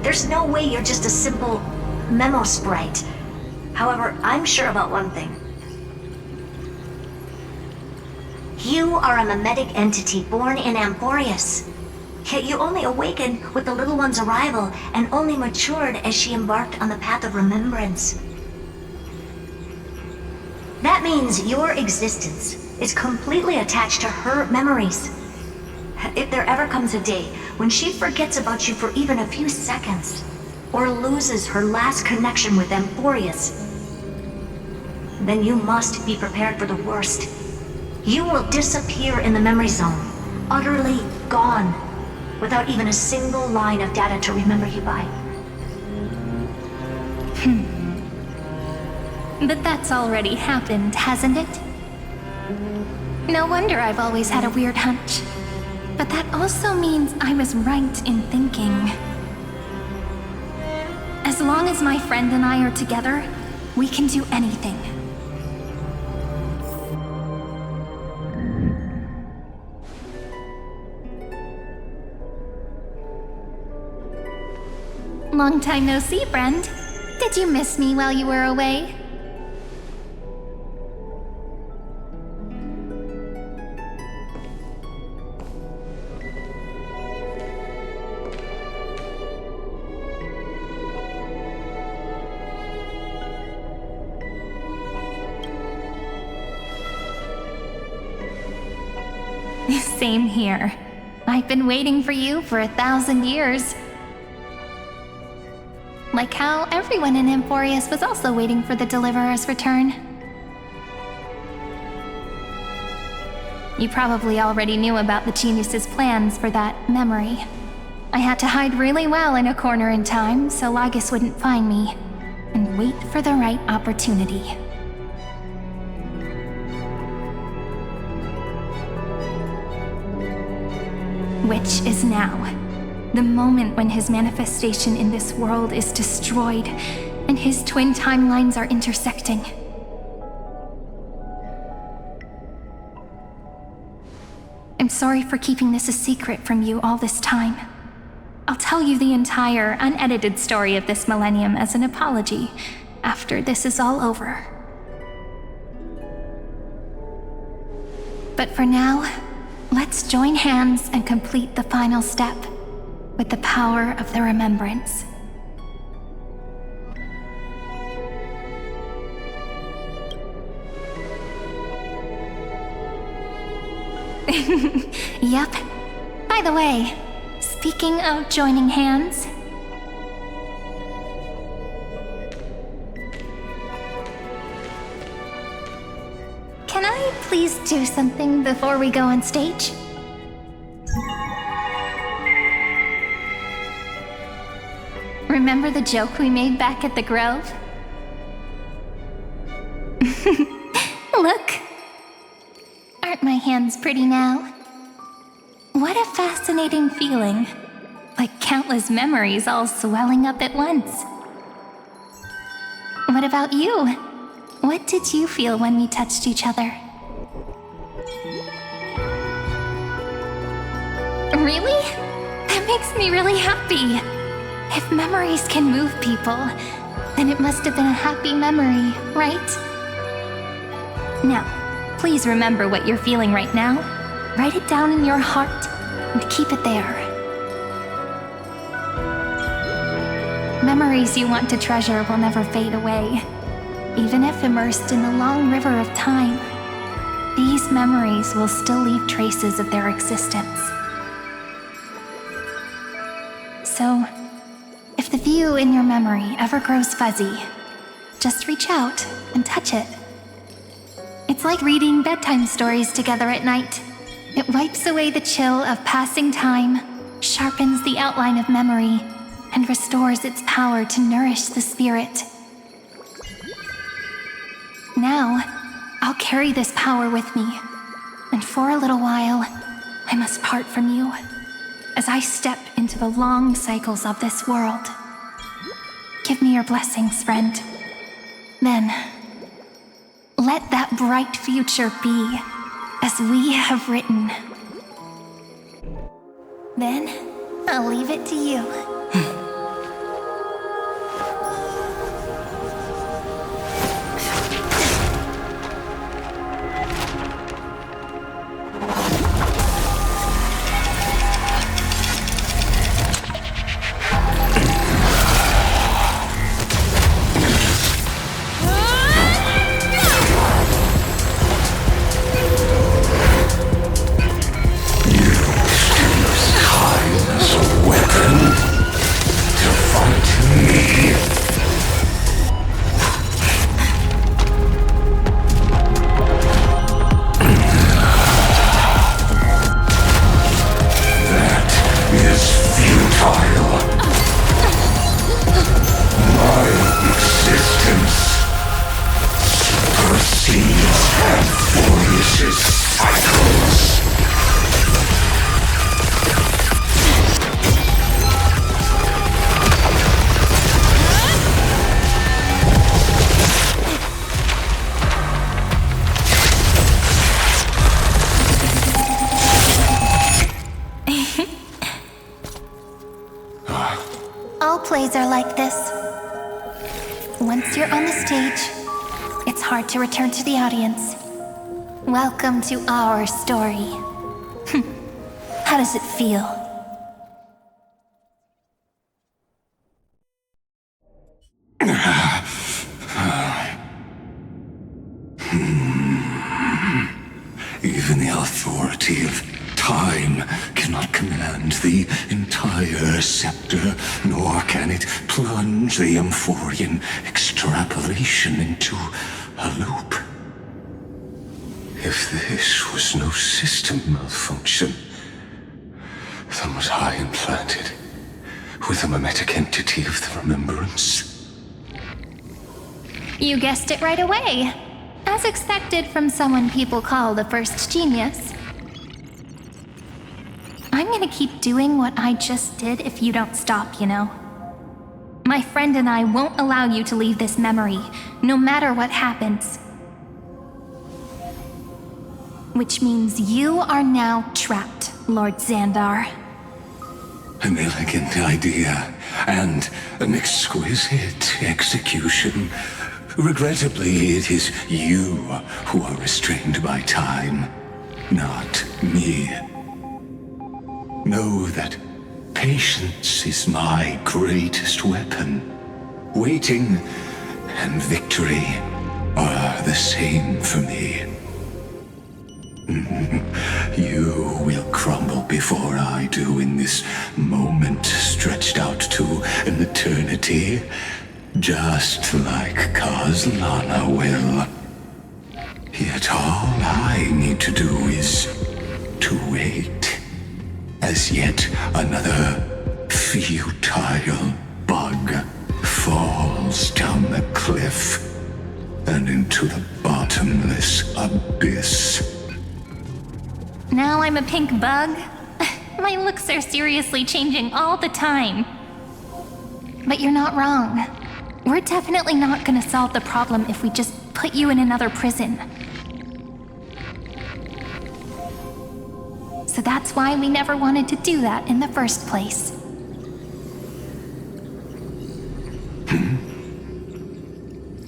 There's no way you're just a simple memo sprite. However, I'm sure about one thing. You are a mimetic entity born in Amphoreus. Yet you only awakened with the little one's arrival and only matured as she embarked on the path of remembrance. That means your existence is completely attached to her memories. If there ever comes a day when she forgets about you for even a few seconds, or loses her last connection with Amphoreus, then you must be prepared for the worst. You will disappear in the memory zone, utterly gone, without even a single line of data to remember you by. But that's already happened, hasn't it? No wonder I've always had a weird hunch. But that also means I was right in thinking. As long as my friend and I are together, we can do anything. Long time no see, friend. Did you miss me while you were away? Same here. I've been waiting for you for 1,000 years. Like how everyone in Amphoreus was also waiting for the Deliverer's return. You probably already knew about the genius's plans for that memory. I had to hide really well in a corner in time so Lygus wouldn't find me, and wait for the right opportunity. Which is now. The moment when his manifestation in this world is destroyed, and his twin timelines are intersecting. I'm sorry for keeping this a secret from you all this time. I'll tell you the entire, unedited story of this millennium as an apology after this is all over. But for now, let's join hands and complete the final step with the power of the remembrance. Yep. By the way, speaking of joining hands, can I please do something before we go on stage? Remember the joke we made back at the Grove? Look! Aren't my hands pretty now? What a fascinating feeling. Like countless memories all swelling up at once. What about you? What did you feel when we touched each other? Really? That makes me really happy. If memories can move people, then it must have been a happy memory, right? Now, please remember what you're feeling right now. Write it down in your heart and keep it there. Memories you want to treasure will never fade away. Even if immersed in the long river of time, these memories will still leave traces of their existence. So, if the view in your memory ever grows fuzzy, just reach out and touch it. It's like reading bedtime stories together at night. It wipes away the chill of passing time, sharpens the outline of memory, and restores its power to nourish the spirit. Now, I'll carry this power with me, and for a little while, I must part from you, as I step into the long cycles of this world. Give me your blessings, friend. Then, let that bright future be as we have written. Then, I'll leave it to you. Plays are like this. Once you're on the stage, it's hard to return to the audience. Welcome to our story. How does it feel? Even the authority of time cannot command the entire scepter, nor can it plunge the Amphorean extrapolation into a loop. If this was no system malfunction, then was I implanted with a mimetic entity of the remembrance? You guessed it right away. As expected from someone people call the first genius. I'm gonna keep doing what I just did if you don't stop, you know? My friend and I won't allow you to leave this memory, no matter what happens. Which means you are now trapped, Lord Xandar. An elegant idea, and an exquisite execution. Regrettably, it is you who are restrained by time, not me. Know that patience is my greatest weapon. Waiting and victory are the same for me. You will crumble before I do in this moment stretched out to an eternity, just like Kozlana will. Yet all I need to do is to wait, as yet another futile bug falls down the cliff and into the bottomless abyss. Now I'm a pink bug? My looks are seriously changing all the time. But you're not wrong. We're definitely not gonna solve the problem if we just put you in another prison. So that's why we never wanted to do that in the first place.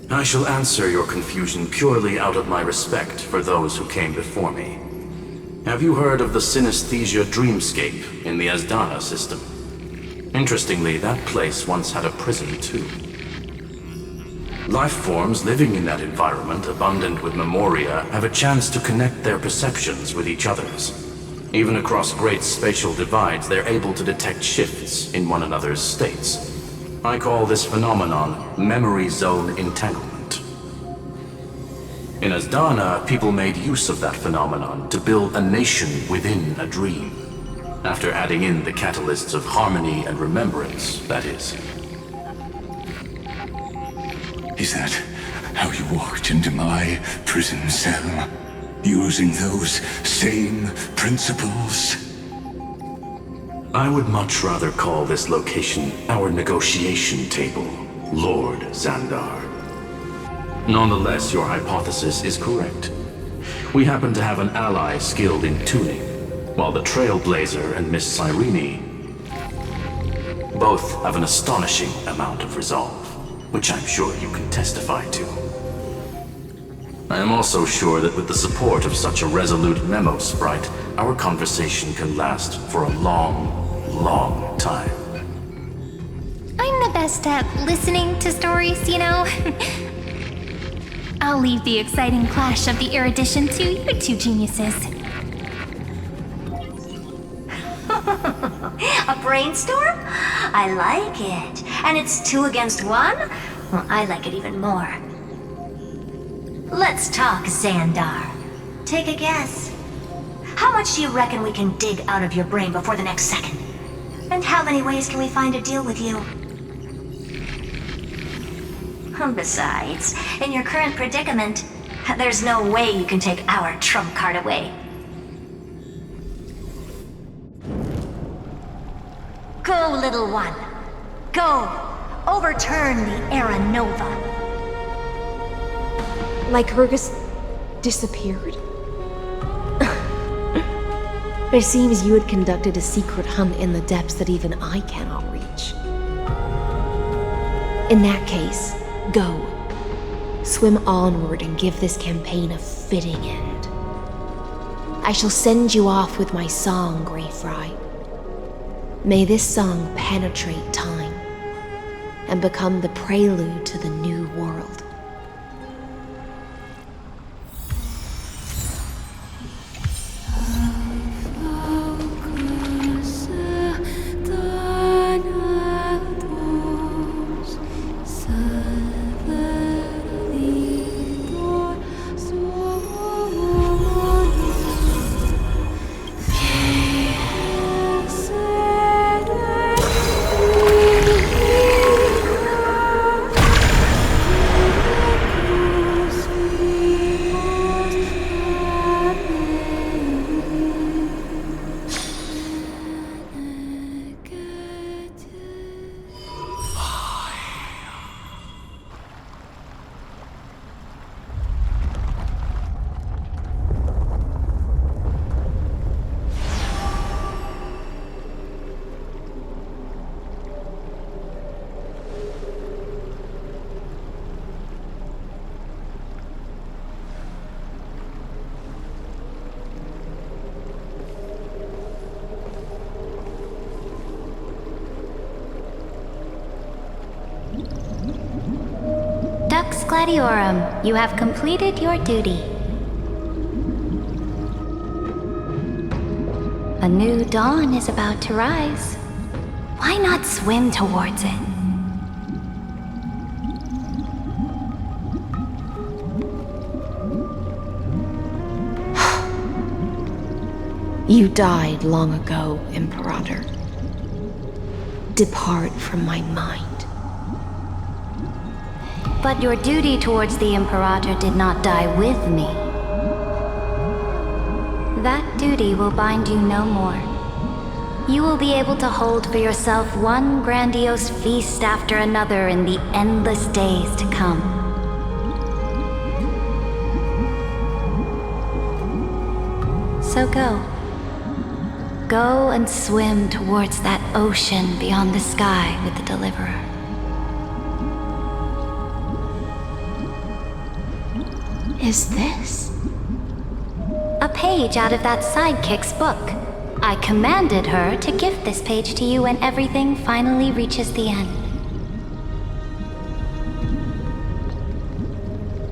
I shall answer your confusion purely out of my respect for those who came before me. Have you heard of the synesthesia dreamscape in the Asdana system? Interestingly, that place once had a prison too. Life forms living in that environment, abundant with memoria, have a chance to connect their perceptions with each other's. Even across great spatial divides, they're able to detect shifts in one another's states. I call this phenomenon memory zone entanglement. In Asdana, people made use of that phenomenon to build a nation within a dream. After adding in the catalysts of harmony and remembrance, that is. Is that how you walked into my prison cell? Using those same principles? I would much rather call this location our negotiation table, Lord Xandar. Nonetheless, your hypothesis is correct. We happen to have an ally skilled in tuning, while the Trailblazer and Miss Cyrene both have an astonishing amount of resolve, which I'm sure you can testify to. I am also sure that with the support of such a resolute memo sprite, our conversation can last for a long, long time. I'm the best at listening to stories, you know? I'll leave the exciting clash of the erudition to you two geniuses. A brainstorm? I like it. And it's 2 against 1? Well, I like it even more. Let's talk, Xandar. Take a guess. How much do you reckon we can dig out of your brain before the next second? And how many ways can we find to deal with you? Besides, in your current predicament, there's no way you can take our trump card away. Go, little one. Go. Overturn the Era Nova. Lygus disappeared? It seems you had conducted a secret hunt in the depths that even I cannot reach. In that case, go. Swim onward and give this campaign a fitting end. I shall send you off with my song, Greyfry. May this song penetrate time and become the prelude to the new world. Gladiorum, you have completed your duty. A new dawn is about to rise. Why not swim towards it? You died long ago, Imperator. Depart from my mind. But your duty towards the Imperator did not die with me. That duty will bind you no more. You will be able to hold for yourself one grandiose feast after another in the endless days to come. So go. Go and swim towards that ocean beyond the sky with the Deliverer. Is this? A page out of that sidekick's book. I commanded her to gift this page to you when everything finally reaches the end.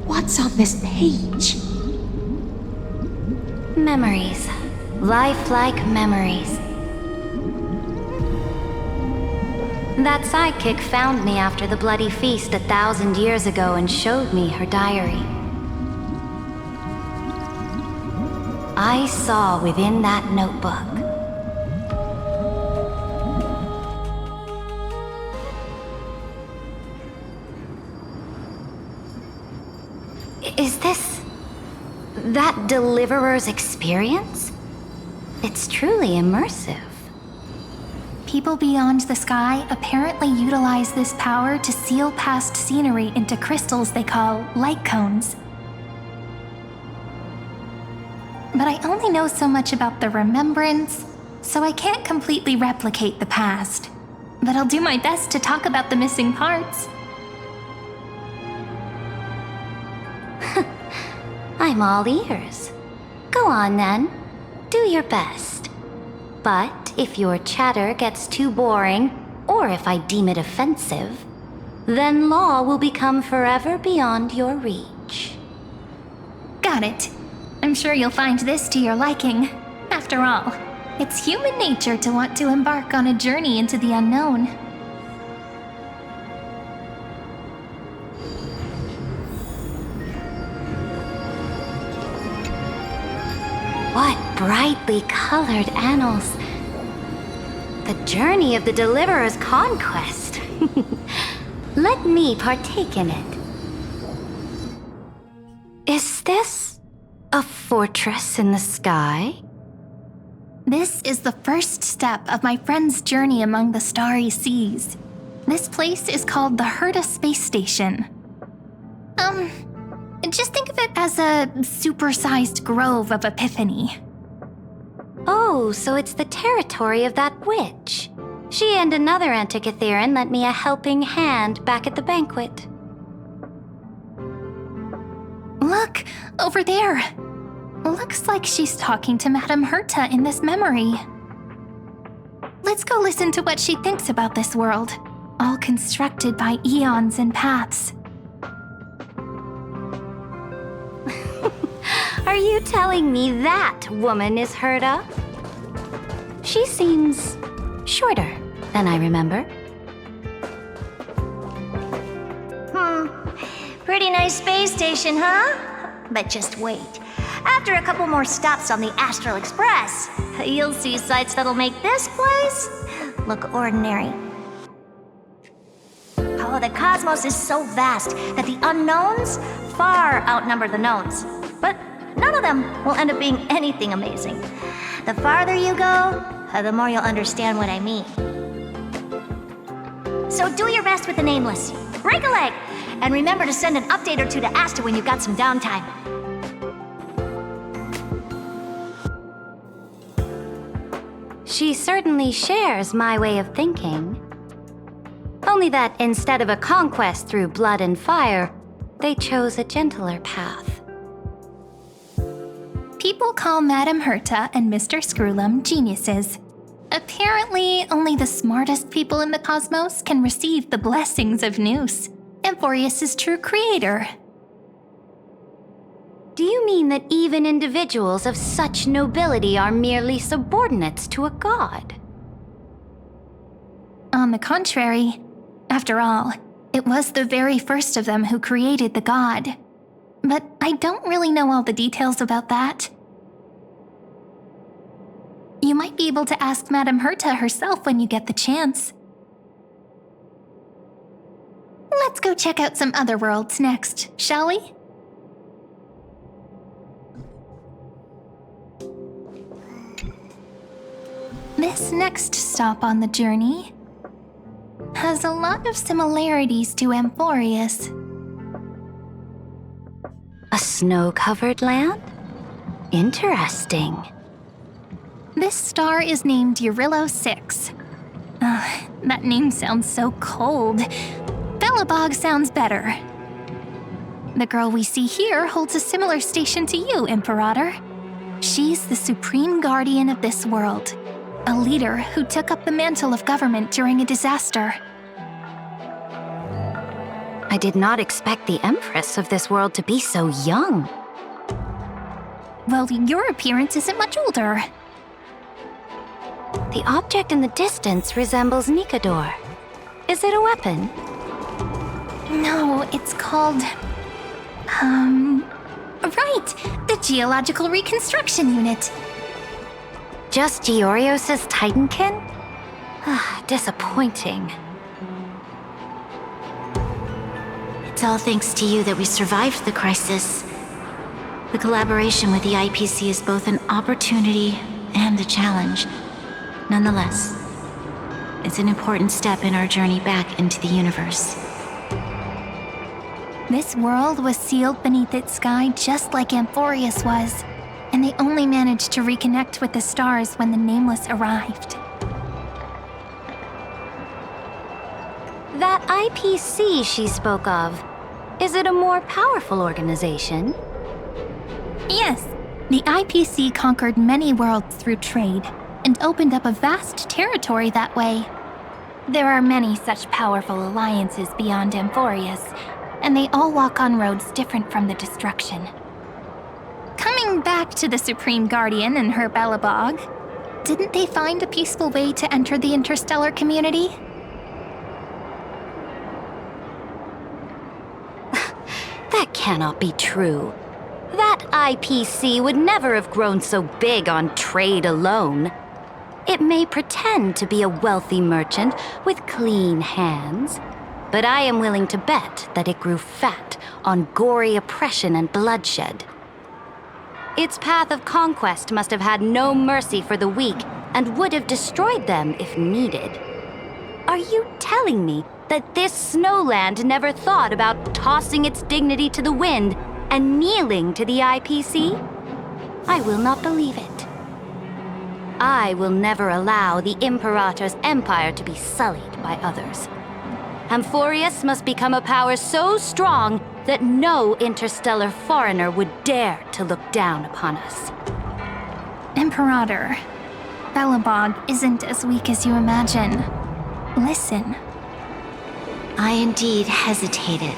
What's on this page? Memories. Lifelike memories. That sidekick found me after the bloody feast 1,000 years ago and showed me her diary. I saw within that notebook Is this that Deliverer's experience? It's truly immersive. People beyond the sky apparently utilize this power to seal past scenery into crystals they call light cones. But I only know so much about the remembrance, so I can't completely replicate the past. But I'll do my best to talk about the missing parts. I'm all ears. Go on then. Do your best. But if your chatter gets too boring, or if I deem it offensive, then law will become forever beyond your reach. Got it. I'm sure you'll find this to your liking. After all, it's human nature to want to embark on a journey into the unknown. What brightly colored annals. The journey of the Deliverer's conquest. Let me partake in it. Is this a fortress in the sky? This is the first step of my friend's journey among the starry seas. This place is called the Herta Space Station. Just think of it as a supersized grove of Epiphany. Oh, so it's the territory of that witch. She and another Antikytherian lent me a helping hand back at the banquet. Look, over there. Looks like she's talking to Madame Herta in this memory. Let's go listen to what she thinks about this world, all constructed by eons and paths. Are you telling me that woman is Herta? She seems shorter than I remember. Pretty nice space station, huh? But just wait. After a couple more stops on the Astral Express, you'll see sights that'll make this place look ordinary. Oh, the cosmos is so vast that the unknowns far outnumber the knowns. But none of them will end up being anything amazing. The farther you go, the more you'll understand what I mean. So do your best with the nameless. Break a leg, and remember to send an update or two to Asta when you've got some downtime. She certainly shares my way of thinking. Only that instead of a conquest through blood and fire, they chose a gentler path. People call Madame Herta and Mr. Screwllum geniuses. Apparently, only the smartest people in the cosmos can receive the blessings of Noose. Amphoreus' true creator. Do you mean that even individuals of such nobility are merely subordinates to a god? On the contrary, after all, it was the very first of them who created the god. But I don't really know all the details about that. You might be able to ask Madame Herta herself when you get the chance. Let's go check out some other worlds next, shall we? This next stop on the journey has a lot of similarities to Amphoreus. A snow-covered land? Interesting. This star is named Eurillo 6. That name sounds so cold. Belobog sounds better. The girl we see here holds a similar station to you, Imperator. She's the supreme guardian of this world, a leader who took up the mantle of government during a disaster. I did not expect the Empress of this world to be so young. Well, your appearance isn't much older. The object in the distance resembles Nikador. Is it a weapon? No, it's called... Right! The Geological Reconstruction Unit. Just Giorios' Titankin? Disappointing. It's all thanks to you that we survived the crisis. The collaboration with the IPC is both an opportunity and a challenge. Nonetheless, it's an important step in our journey back into the universe. This world was sealed beneath its sky just like Amphoreus was, and they only managed to reconnect with the stars when the Nameless arrived. That IPC she spoke of, is it a more powerful organization? Yes, the IPC conquered many worlds through trade, and opened up a vast territory that way. There are many such powerful alliances beyond Amphoreus, and they all walk on roads different from the destruction. Coming back to the Supreme Guardian and her Belobog, didn't they find a peaceful way to enter the interstellar community? That cannot be true. That IPC would never have grown so big on trade alone. It may pretend to be a wealthy merchant with clean hands, but I am willing to bet that it grew fat on gory oppression and bloodshed. Its path of conquest must have had no mercy for the weak and would have destroyed them if needed. Are you telling me that this snowland never thought about tossing its dignity to the wind and kneeling to the IPC? I will not believe it. I will never allow the Imperator's empire to be sullied by others. Amphoreus must become a power so strong that no interstellar foreigner would dare to look down upon us. Imperator, Belobog isn't as weak as you imagine. Listen. I indeed hesitated.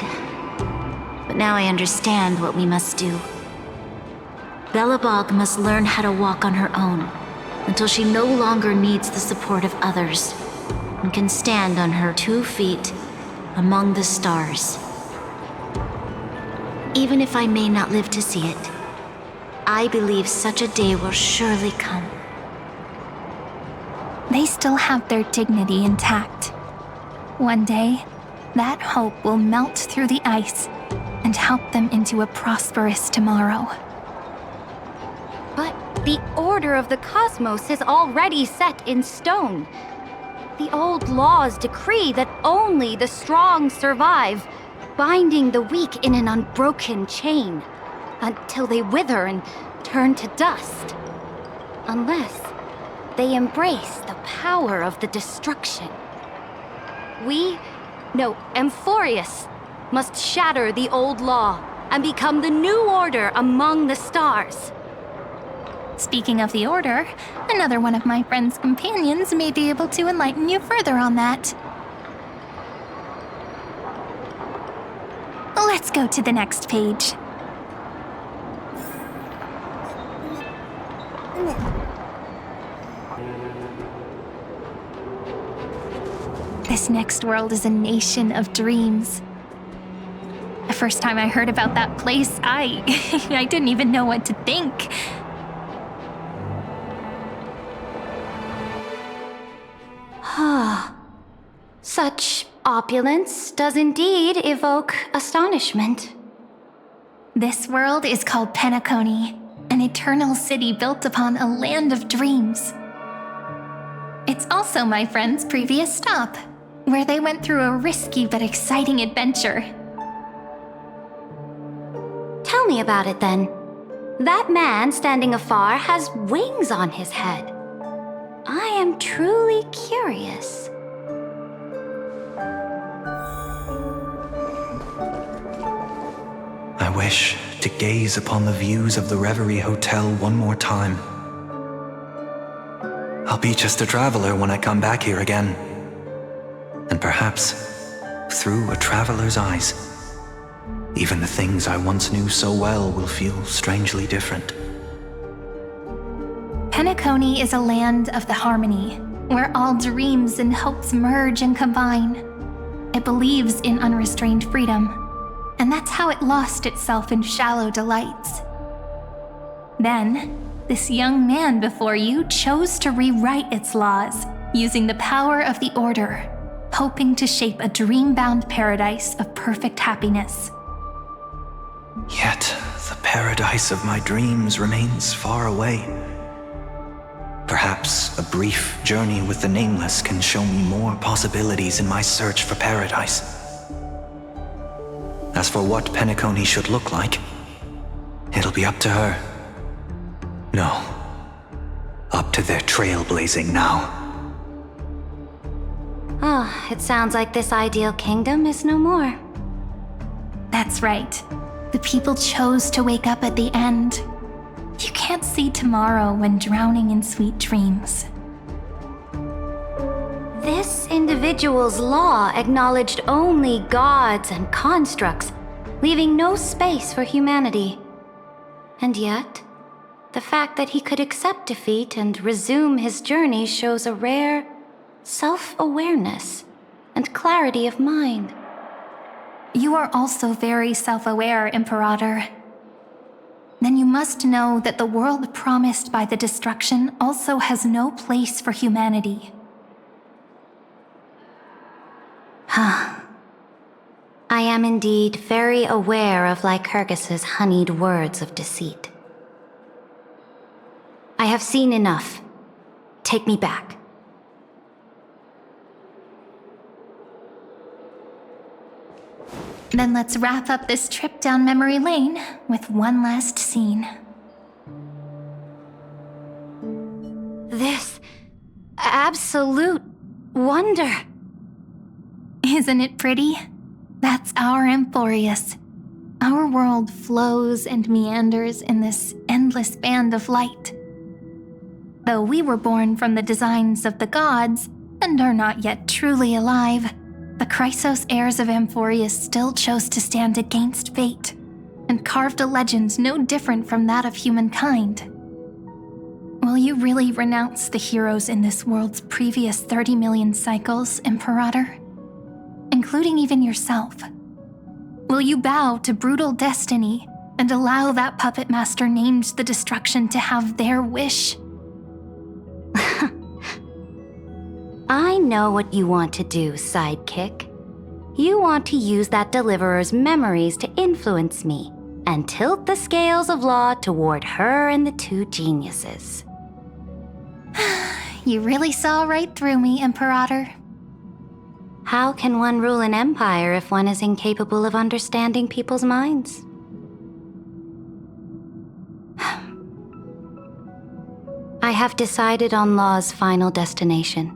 But now I understand what we must do. Belobog must learn how to walk on her own until she no longer needs the support of others and can stand on her 2 feet among the stars. Even if I may not live to see it, I believe such a day will surely come. They still have their dignity intact. One day, that hope will melt through the ice and help them into a prosperous tomorrow. But the order of the cosmos is already set in stone. The old laws decree that only the strong survive, binding the weak in an unbroken chain until they wither and turn to dust. Unless they embrace the power of the destruction. Amphoreus must shatter the old law and become the new order among the stars. Speaking of the Order, another one of my friend's companions may be able to enlighten you further on that. Let's go to the next page. This next world is a nation of dreams. The first time I heard about that place, I didn't even know what to think. Such opulence does indeed evoke astonishment. This world is called Penacony, an eternal city built upon a land of dreams. It's also my friend's previous stop, where they went through a risky but exciting adventure. Tell me about it then. That man standing afar has wings on his head. I am truly curious. I wish to gaze upon the views of the Reverie Hotel one more time. I'll be just a traveler when I come back here again. And perhaps, through a traveler's eyes, even the things I once knew so well will feel strangely different. Penacony is a land of the harmony, where all dreams and hopes merge and combine. It believes in unrestrained freedom, and that's how it lost itself in shallow delights. Then, this young man before you chose to rewrite its laws, using the power of the Order, hoping to shape a dream-bound paradise of perfect happiness. Yet, the paradise of my dreams remains far away. Perhaps a brief journey with the Nameless can show me more possibilities in my search for paradise. As for what Penacony should look like, it'll be up to her. No, up to their trailblazing now. It sounds like this ideal kingdom is no more. That's right. The people chose to wake up at the end. You can't see tomorrow when drowning in sweet dreams. This individual's law acknowledged only gods and constructs, leaving no space for humanity. And yet, the fact that he could accept defeat and resume his journey shows a rare self-awareness and clarity of mind. You are also very self-aware, Imperator. Then you must know that the world promised by the destruction also has no place for humanity. I am indeed very aware of Lycurgus's honeyed words of deceit. I have seen enough. Take me back. Then let's wrap up this trip down memory lane with one last scene. This absolute wonder. Isn't it pretty? That's our Amphoreus. Our world flows and meanders in this endless band of light. Though we were born from the designs of the gods and are not yet truly alive, the Chrysos heirs of Amphoreus still chose to stand against fate and carved a legend no different from that of humankind. Will you really renounce the heroes in this world's previous 30 million cycles, Imperator? Including even yourself. Will you bow to brutal destiny and allow that puppet master named the destruction to have their wish? I know what you want to do, sidekick. You want to use that deliverer's memories to influence me and tilt the scales of law toward her and the two geniuses. You really saw right through me, Imperator. How can one rule an empire if one is incapable of understanding people's minds? I have decided on Law's final destination.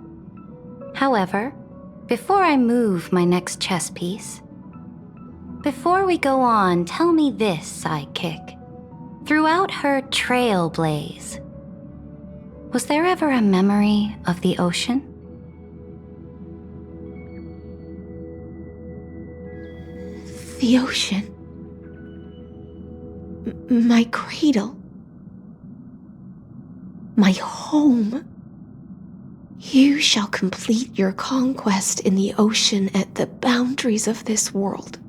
However, before I move my next chess piece, before we go on, tell me this, sidekick. Throughout her Trailblaze, was there ever a memory of the ocean? The ocean. My cradle. My home. You shall complete your conquest in the ocean at the boundaries of this world,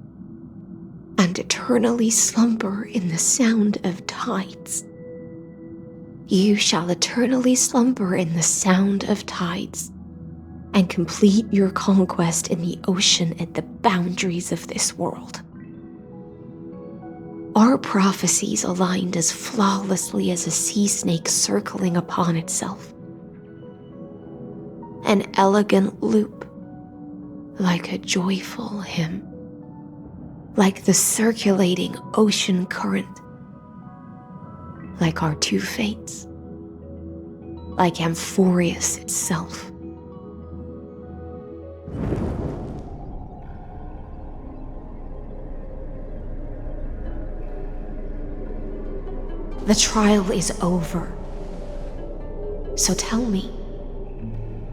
and eternally slumber in the sound of tides. You shall eternally slumber in the sound of tides, and complete your conquest in the ocean at the boundaries of this world. Our prophecies aligned as flawlessly as a sea snake circling upon itself. An elegant loop, like a joyful hymn, like the circulating ocean current, like our two fates, like Amphoreus itself. The trial is over. So tell me,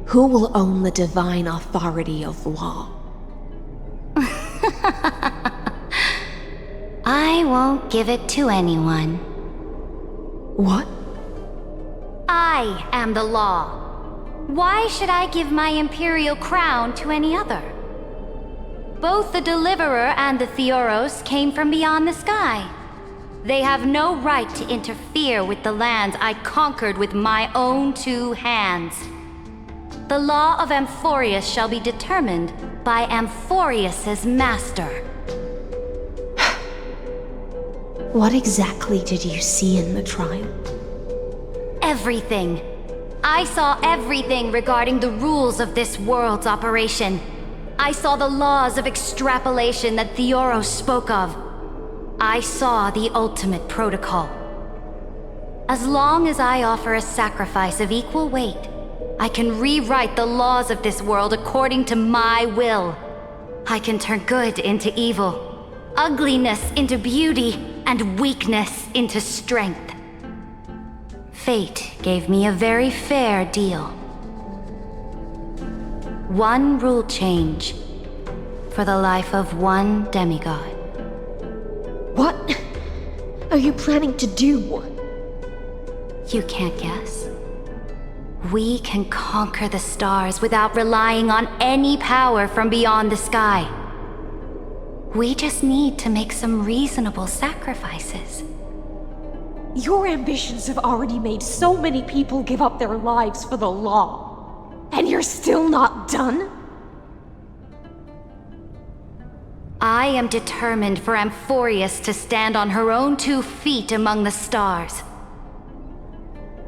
who will own the divine authority of law? I won't give it to anyone. What? I am the law. Why should I give my imperial crown to any other? Both the Deliverer and the Theoros came from beyond the sky. They have no right to interfere with the lands I conquered with my own two hands. The law of Amphoreus shall be determined by Amphoreus's master. What exactly did you see in the trial? Everything. I saw everything regarding the rules of this world's operation. I saw the laws of extrapolation that Theoros spoke of. I saw the ultimate protocol. As long as I offer a sacrifice of equal weight, I can rewrite the laws of this world according to my will. I can turn good into evil, ugliness into beauty, and weakness into strength. Fate gave me a very fair deal. One rule change for the life of one demigod. What are you planning to do? You can't guess. We can conquer the stars without relying on any power from beyond the sky. We just need to make some reasonable sacrifices. Your ambitions have already made so many people give up their lives for the law. And you're still not done? I am determined for Amphoreus to stand on her own 2 feet among the stars.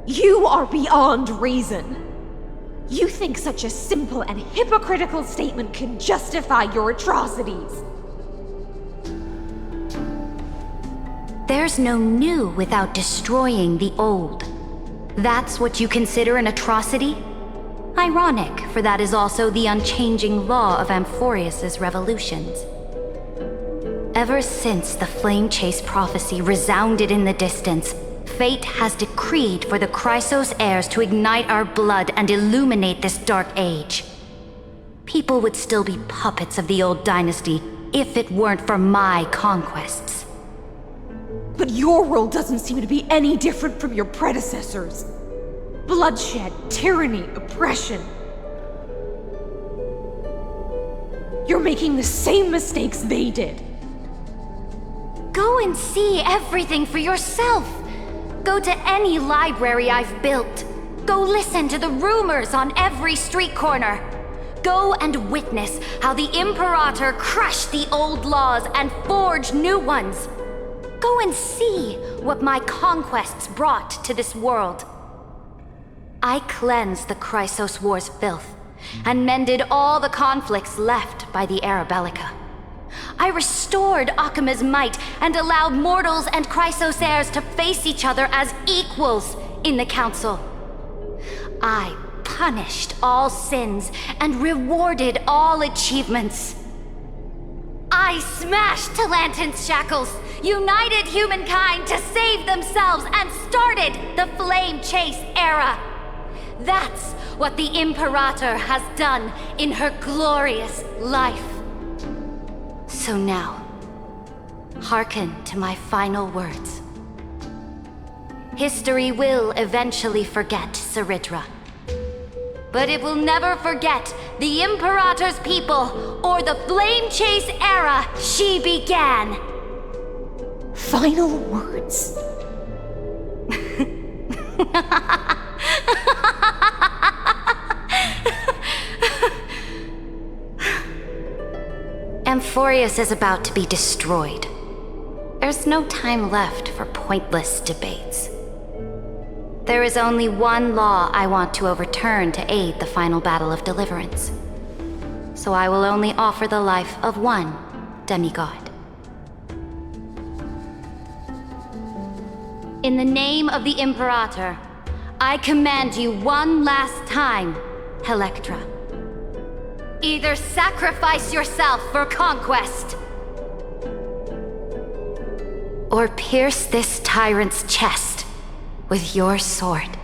You are beyond reason. You think such a simple and hypocritical statement can justify your atrocities. There's no new without destroying the old. That's what you consider an atrocity? Ironic, for that is also the unchanging law of Amphoreus's revolutions. Ever since the Flame Chase prophecy resounded in the distance, fate has decreed for the Chrysos heirs to ignite our blood and illuminate this dark age. People would still be puppets of the old dynasty if it weren't for my conquests. But your world doesn't seem to be any different from your predecessors. Bloodshed, tyranny, oppression. You're making the same mistakes they did. Go and see everything for yourself. Go to any library I've built. Go listen to the rumors on every street corner. Go and witness how the Imperator crushed the old laws and forged new ones. Go and see what my conquests brought to this world. I cleansed the Chrysos War's filth and mended all the conflicts left by the Era Bellica. I restored Akima's might and allowed mortals and Chrysos heirs to face each other as equals in the Council. I punished all sins and rewarded all achievements. I smashed Talantin's shackles, united humankind to save themselves, and started the Flame Chase era. That's what the Imperator has done in her glorious life. So now, Hearken to my final words. History will eventually forget Cyrene, but it will never forget the Imperator's people or the flame chase era she began. Final words? Amphoreus is about to be destroyed. There's no time left for pointless debates. There is only one law I want to overturn to aid the final battle of deliverance. So I will only offer the life of one demigod. In the name of the Imperator, I command you one last time, Electra. Either sacrifice yourself for conquest, or pierce this tyrant's chest with your sword.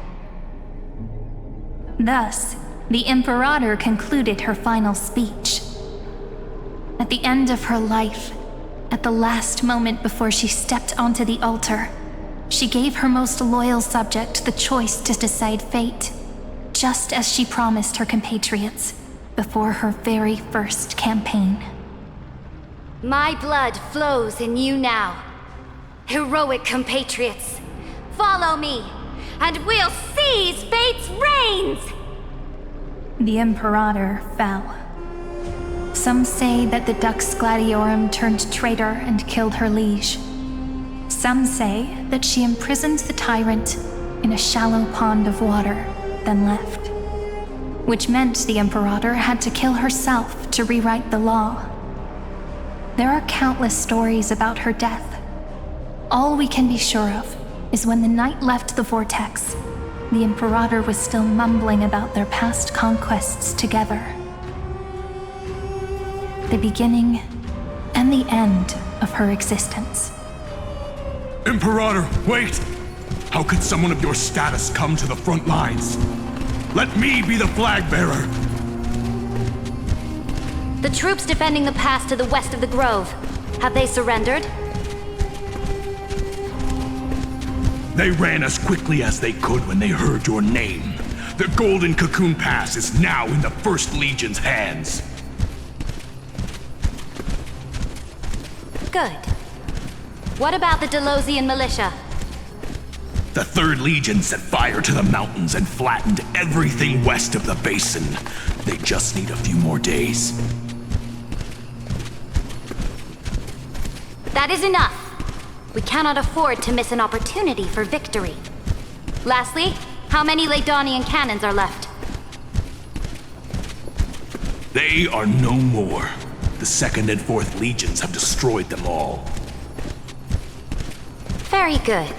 Thus, the Imperator concluded her final speech. At the end of her life, at the last moment before she stepped onto the altar, she gave her most loyal subject the choice to decide fate, just as she promised her compatriots before her very first campaign. My blood flows in you now. Heroic compatriots, follow me, and we'll seize fate's reins! The Imperator fell. Some say that the Dux Gladiorum turned traitor and killed her liege. Some say that she imprisoned the tyrant in a shallow pond of water, then left. Which meant the Imperator had to kill herself to rewrite the law. There are countless stories about her death. All we can be sure of is when the knight left the vortex, the Imperator was still mumbling about their past conquests together. The beginning and the end of her existence. Imperator, wait! How could someone of your status come to the front lines? Let me be the flag bearer! The troops defending the pass to the west of the grove, have they surrendered? They ran as quickly as they could when they heard your name. The Golden Cocoon Pass is now in the First Legion's hands. Good. What about the Delosian militia? The 3rd Legion set fire to the mountains and flattened everything west of the basin. They just need a few more days. That is enough. We cannot afford to miss an opportunity for victory. Lastly, how many Ladonian cannons are left? They are no more. The 2nd and 4th Legions have destroyed them all. Very good.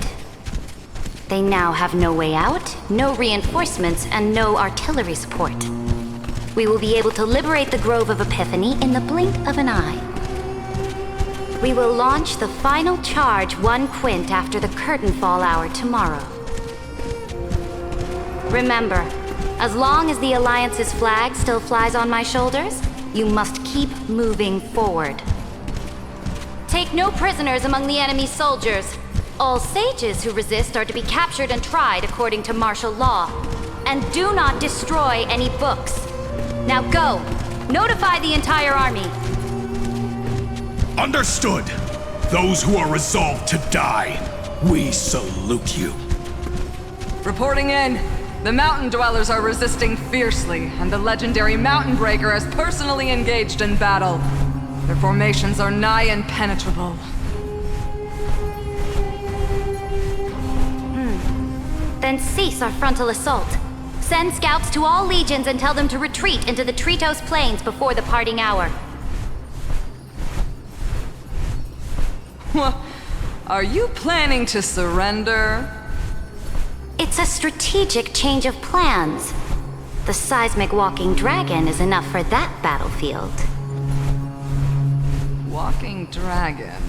They now have no way out, no reinforcements, and no artillery support. We will be able to liberate the Grove of Epiphany in the blink of an eye. We will launch the final charge 1 quint after the curtain fall hour tomorrow. Remember, as long as the Alliance's flag still flies on my shoulders, you must keep moving forward. Take no prisoners among the enemy's soldiers. All sages who resist are to be captured and tried according to martial law. And do not destroy any books. Now go! Notify the entire army! Understood! Those who are resolved to die, we salute you. Reporting in. The mountain dwellers are resisting fiercely, and the legendary Mountain Breaker has personally engaged in battle. Their formations are nigh impenetrable. Then cease our frontal assault. Send scouts to all legions and tell them to retreat into the Tritos Plains before the parting hour. Are you planning to surrender? It's a strategic change of plans. The seismic walking dragon is enough for that battlefield. Walking dragon?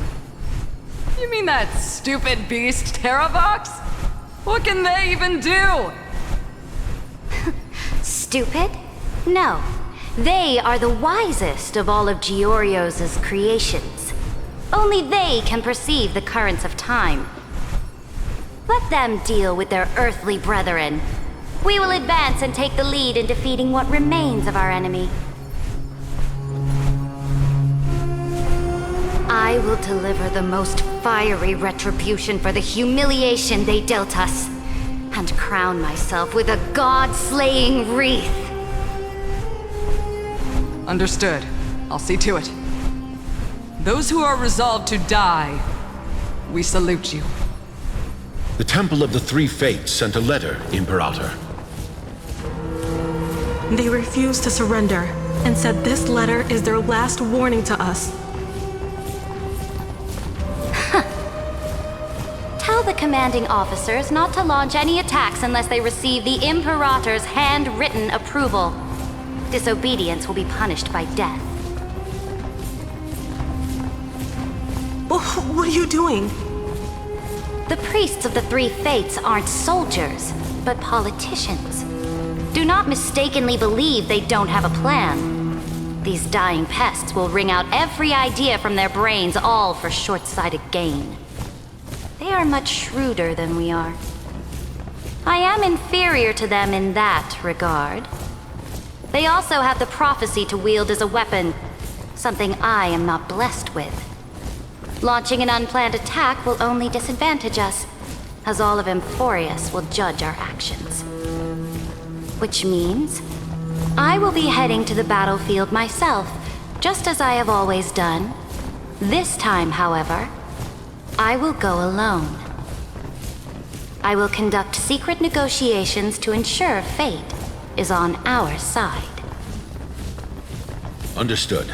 You mean that stupid beast, Terravox? What can they even do? Stupid? No. They are the wisest of all of Giorio's creations. Only they can perceive the currents of time. Let them deal with their earthly brethren. We will advance and take the lead in defeating what remains of our enemy. I will deliver the most fiery retribution for the humiliation they dealt us, and crown myself with a god-slaying wreath. Understood. I'll see to it. Those who are resolved to die, we salute you. The Temple of the Three Fates sent a letter, Imperator. They refused to surrender and said this letter is their last warning to us. Tell the commanding officers not to launch any attacks unless they receive the Imperator's handwritten approval. Disobedience will be punished by death. What are you doing? The priests of the Three Fates aren't soldiers, but politicians. Do not mistakenly believe they don't have a plan. These dying pests will wring out every idea from their brains, all for short-sighted gain. They are much shrewder than we are. I am inferior to them in that regard. They also have the prophecy to wield as a weapon, something I am not blessed with. Launching an unplanned attack will only disadvantage us, as all of Amphoreus will judge our actions. Which means I will be heading to the battlefield myself, just as I have always done. This time, however, I will go alone. I will conduct secret negotiations to ensure fate is on our side. Understood.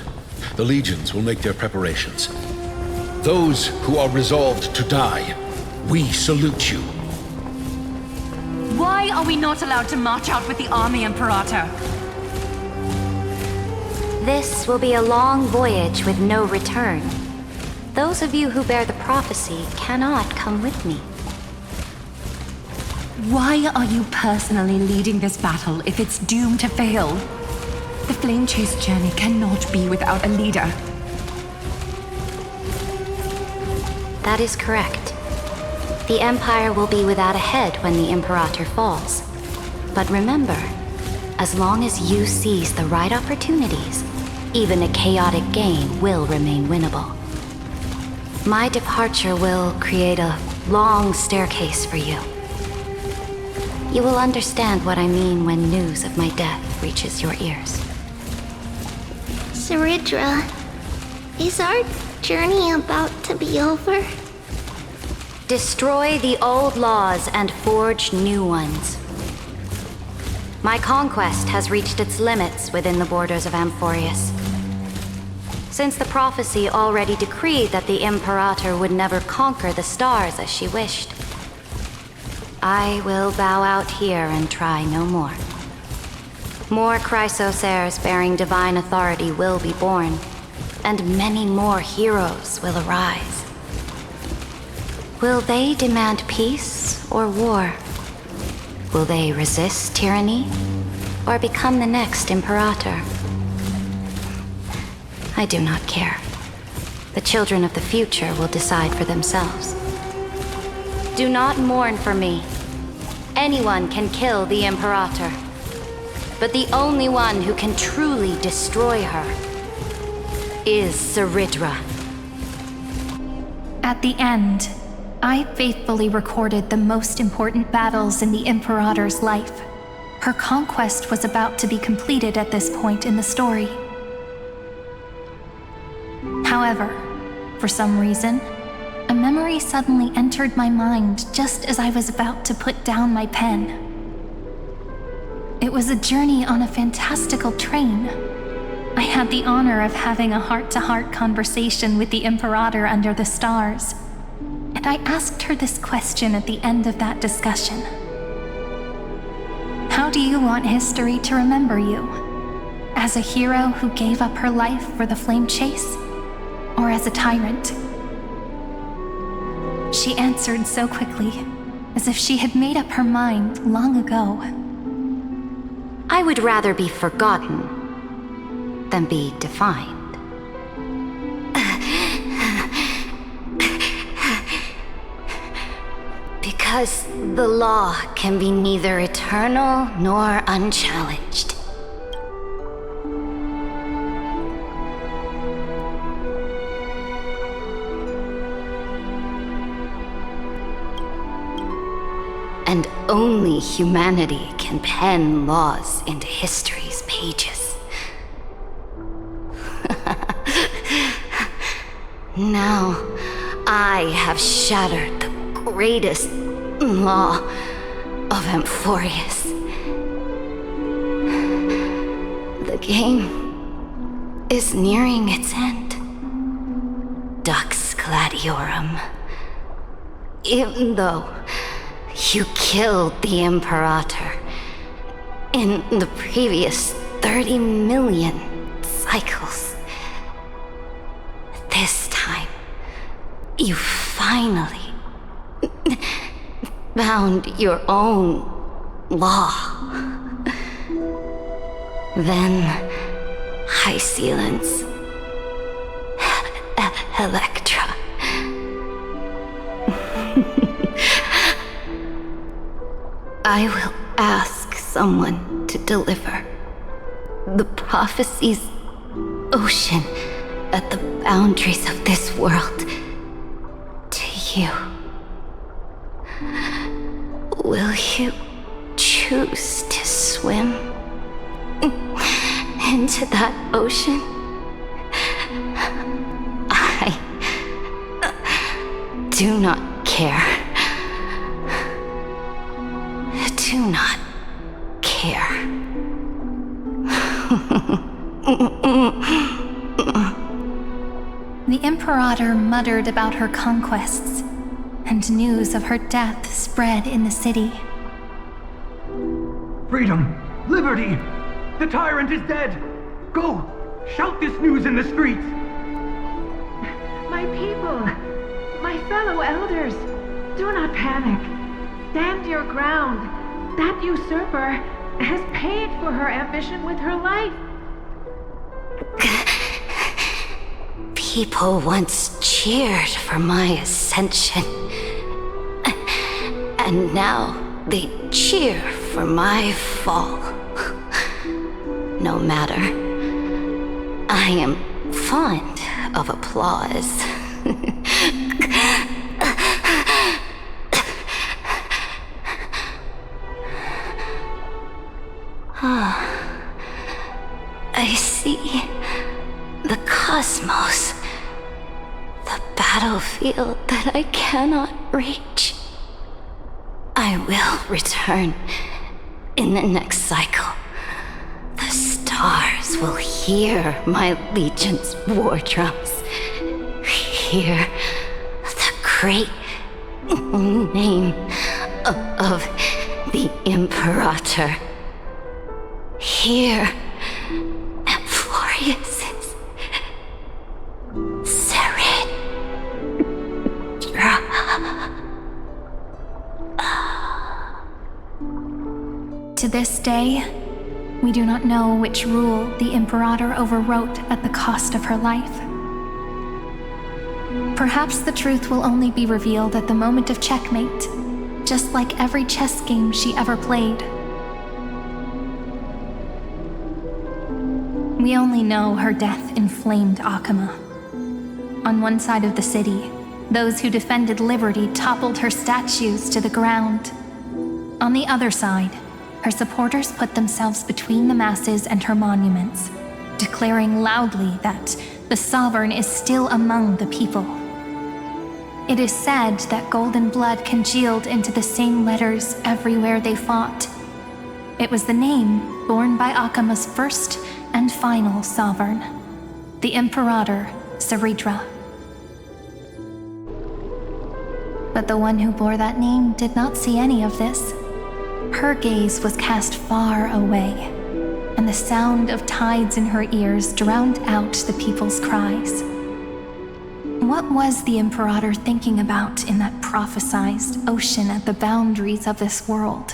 The legions will make their preparations. Those who are resolved to die, we salute you. Why are we not allowed to march out with the army, Imperator? This will be a long voyage with no return. Those of you who bear the prophecy cannot come with me. Why are you personally leading this battle if it's doomed to fail? The Flame Chase journey cannot be without a leader. That is correct. The Empire will be without a head when the Imperator falls. But remember, as long as you seize the right opportunities, even a chaotic game will remain winnable. My departure will create a long staircase for you. You will understand what I mean when news of my death reaches your ears. Cyrene, is our journey about to be over? Destroy the old laws and forge new ones. My conquest has reached its limits within the borders of Amphoreus. Since the prophecy already decreed that the Imperator would never conquer the stars as she wished, I will bow out here and try no more. More Chrysosaurs bearing divine authority will be born, and many more heroes will arise. Will they demand peace or war? Will they resist tyranny or become the next Imperator? I do not care. The children of the future will decide for themselves. Do not mourn for me. Anyone can kill the Imperator, but the only one who can truly destroy her is Cyrene. At the end, I faithfully recorded the most important battles in the Imperator's life. Her conquest was about to be completed at this point in the story. However, for some reason, a memory suddenly entered my mind just as I was about to put down my pen. It was a journey on a fantastical train. I had the honor of having a heart-to-heart conversation with the Imperator under the stars, and I asked her this question at the end of that discussion. How do you want history to remember you? As a hero who gave up her life for the Flame Chase? Or as a tyrant? She answered so quickly, as if she had made up her mind long ago. I would rather be forgotten than be defined. Because the law can be neither eternal nor unchallenged. And only humanity can pen laws into history's pages. Now, I have shattered the greatest law of Amphoreus. The game is nearing its end. Dux Gladiorum. Even though you killed the Imperator in the previous 30 million cycles, this time, you finally found your own law. Then, High Sealants, Electra. I will ask someone to deliver the prophecy's ocean at the boundaries of this world to you. Will you choose to swim into that ocean? I do not care. Do not care. The Imperator muttered about her conquests, and news of her death spread in the city. Freedom! Liberty! The tyrant is dead! Go! Shout this news in the streets! My people! My fellow elders! Do not panic. Stand your ground. That usurper has paid for her ambition with her life. People once cheered for my ascension. And now they cheer for my fall. No matter. I am fond of applause. I see the cosmos, the battlefield that I cannot reach. I will return in the next cycle. The stars will hear my legion's war drums. Hear the great name of the Imperator. Hear Amphoreus' Cyrene. To this day, we do not know which rule the Imperator overwrote at the cost of her life. Perhaps the truth will only be revealed at the moment of checkmate, just like every chess game she ever played. We only know her death inflamed Akama. On one side of the city, those who defended liberty toppled her statues to the ground. On the other side, her supporters put themselves between the masses and her monuments, declaring loudly that the Sovereign is still among the people. It is said that golden blood congealed into the same letters everywhere they fought. It was the name borne by Akama's first and final sovereign, the Imperator Cyrene. But the one who bore that name did not see any of this. Her gaze was cast far away, and the sound of tides in her ears drowned out the people's cries. What was the Imperator thinking about in that prophesized ocean at the boundaries of this world?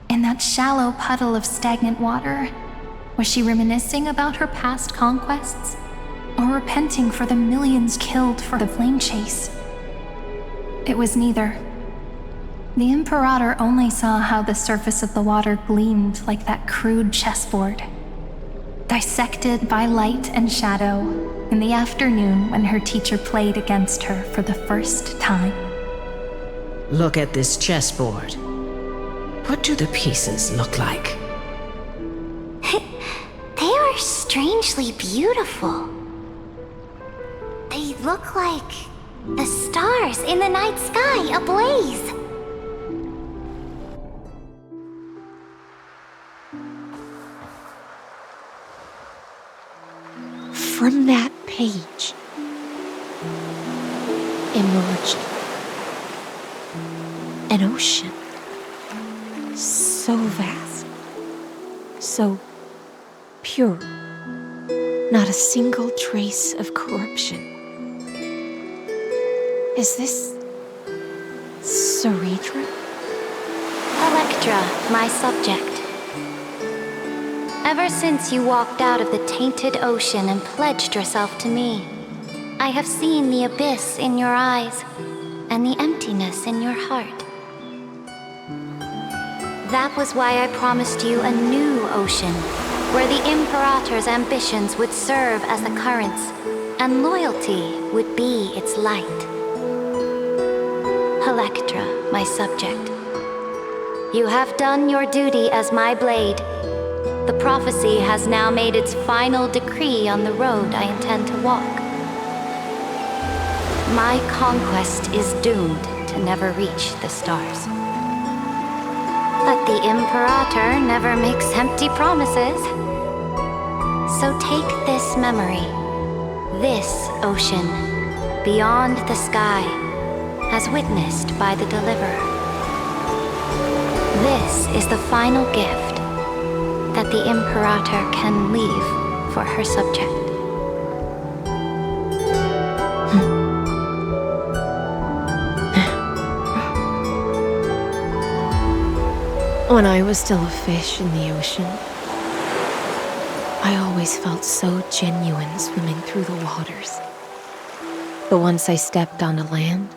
In that shallow puddle of stagnant water? Was she reminiscing about her past conquests? Or repenting for the millions killed for the flame chase? It was neither. The Imperator only saw how the surface of the water gleamed like that crude chessboard, dissected by light and shadow in the afternoon when her teacher played against her for the first time. Look at this chessboard. What do the pieces look like? They are strangely beautiful. They look like the stars in the night sky ablaze. From that page emerged an ocean so vast, so pure, not a single trace of corruption. Is this Cyrene? Electra, my subject. Ever since you walked out of the tainted ocean and pledged yourself to me, I have seen the abyss in your eyes and the emptiness in your heart. That was why I promised you a new ocean, where the Imperator's ambitions would serve as the currents, and loyalty would be its light. Electra, my subject, you have done your duty as my blade. The prophecy has now made its final decree on the road I intend to walk. My conquest is doomed to never reach the stars. But the Imperator never makes empty promises. So take this memory, this ocean, beyond the sky, as witnessed by the Deliverer. This is the final gift that the Imperator can leave for her subject. When I was still a fish in the ocean, I always felt so genuine swimming through the waters. But once I stepped onto land,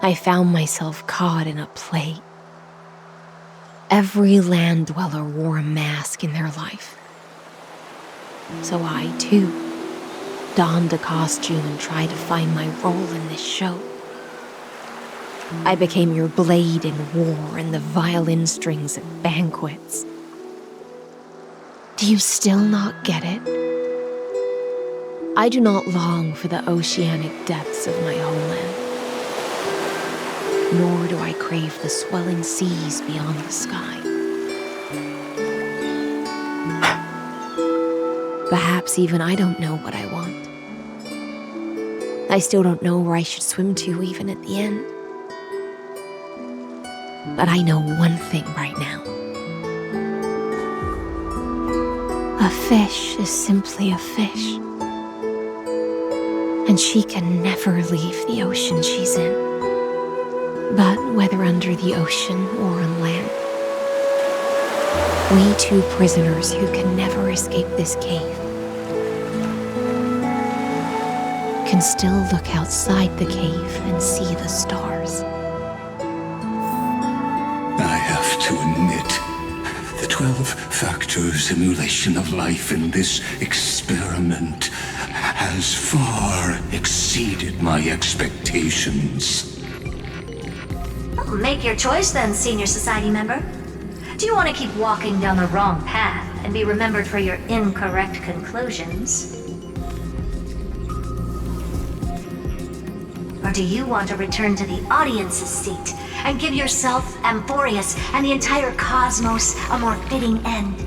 I found myself caught in a play. Every land dweller wore a mask in their life. So I, too, donned a costume and tried to find my role in this show. I became your blade in war and the violin strings at banquets. Do you still not get it? I do not long for the oceanic depths of my homeland, nor do I crave the swelling seas beyond the sky. Perhaps even I don't know what I want. I still don't know where I should swim to even at the end. But I know one thing right now. A fish is simply a fish. And she can never leave the ocean she's in. But whether under the ocean or on land, we two prisoners who can never escape this cave can still look outside the cave and see the stars. I have to admit, the 12-factor simulation of life in this experiment has far exceeded my expectations. Make your choice then, Senior Society member. Do you want to keep walking down the wrong path and be remembered for your incorrect conclusions? Or do you want to return to the audience's seat and give yourself, Amphoreus, and the entire cosmos a more fitting end?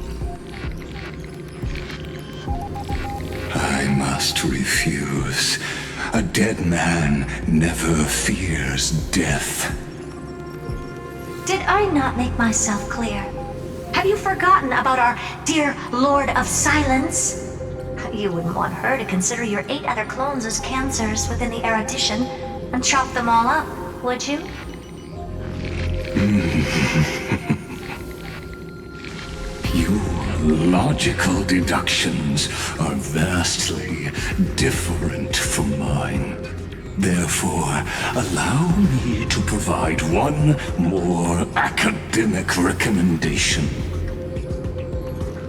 I must refuse. A dead man never fears death. Did I not make myself clear? Have you forgotten about our dear Lord of Silence? You wouldn't want her to consider your 8 other clones as cancers within the erudition and chop them all up, would you? Your logical deductions are vastly different from mine. Therefore, allow me to provide one more academic recommendation.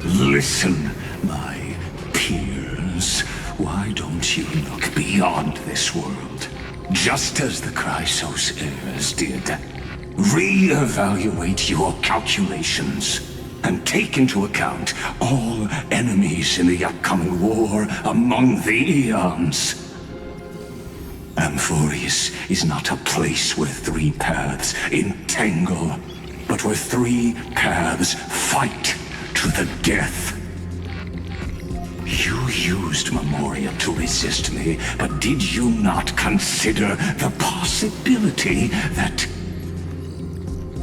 Listen, my peers. Why don't you look beyond this world? Just as the Chrysos heirs did. Re-evaluate your calculations and take into account all enemies in the upcoming war among the eons. Amphoreus is not a place where three paths entangle, but where three paths fight to the death. You used Memoria to resist me, but did you not consider the possibility that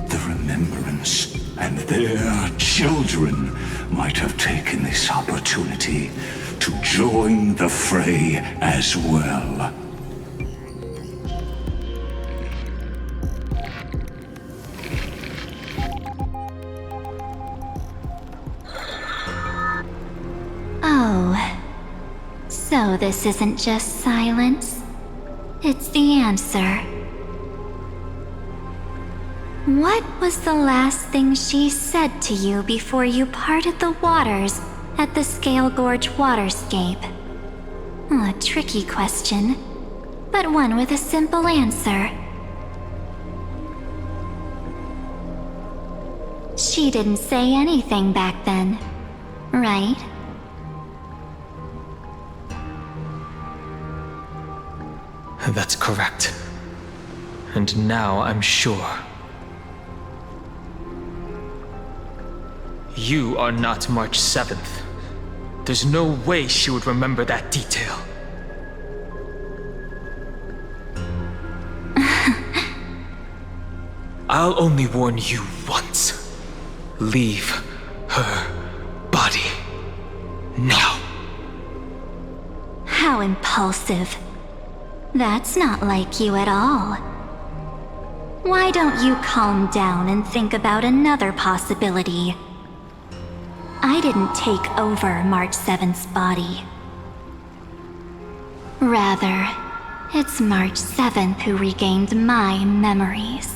the Remembrance and their children might have taken this opportunity to join the fray as well? Oh, so this isn't just silence. It's the answer. What was the last thing she said to you before you parted the waters at the Scale Gorge waterscape? A tricky question, but one with a simple answer. She didn't say anything back then, right? That's correct. And now I'm sure. You are not March 7th. There's no way she would remember that detail. I'll only warn you once. Leave her body now. How impulsive. That's not like you at all. Why don't you calm down and think about another possibility? I didn't take over March 7th's body. Rather, it's March 7th who regained my memories.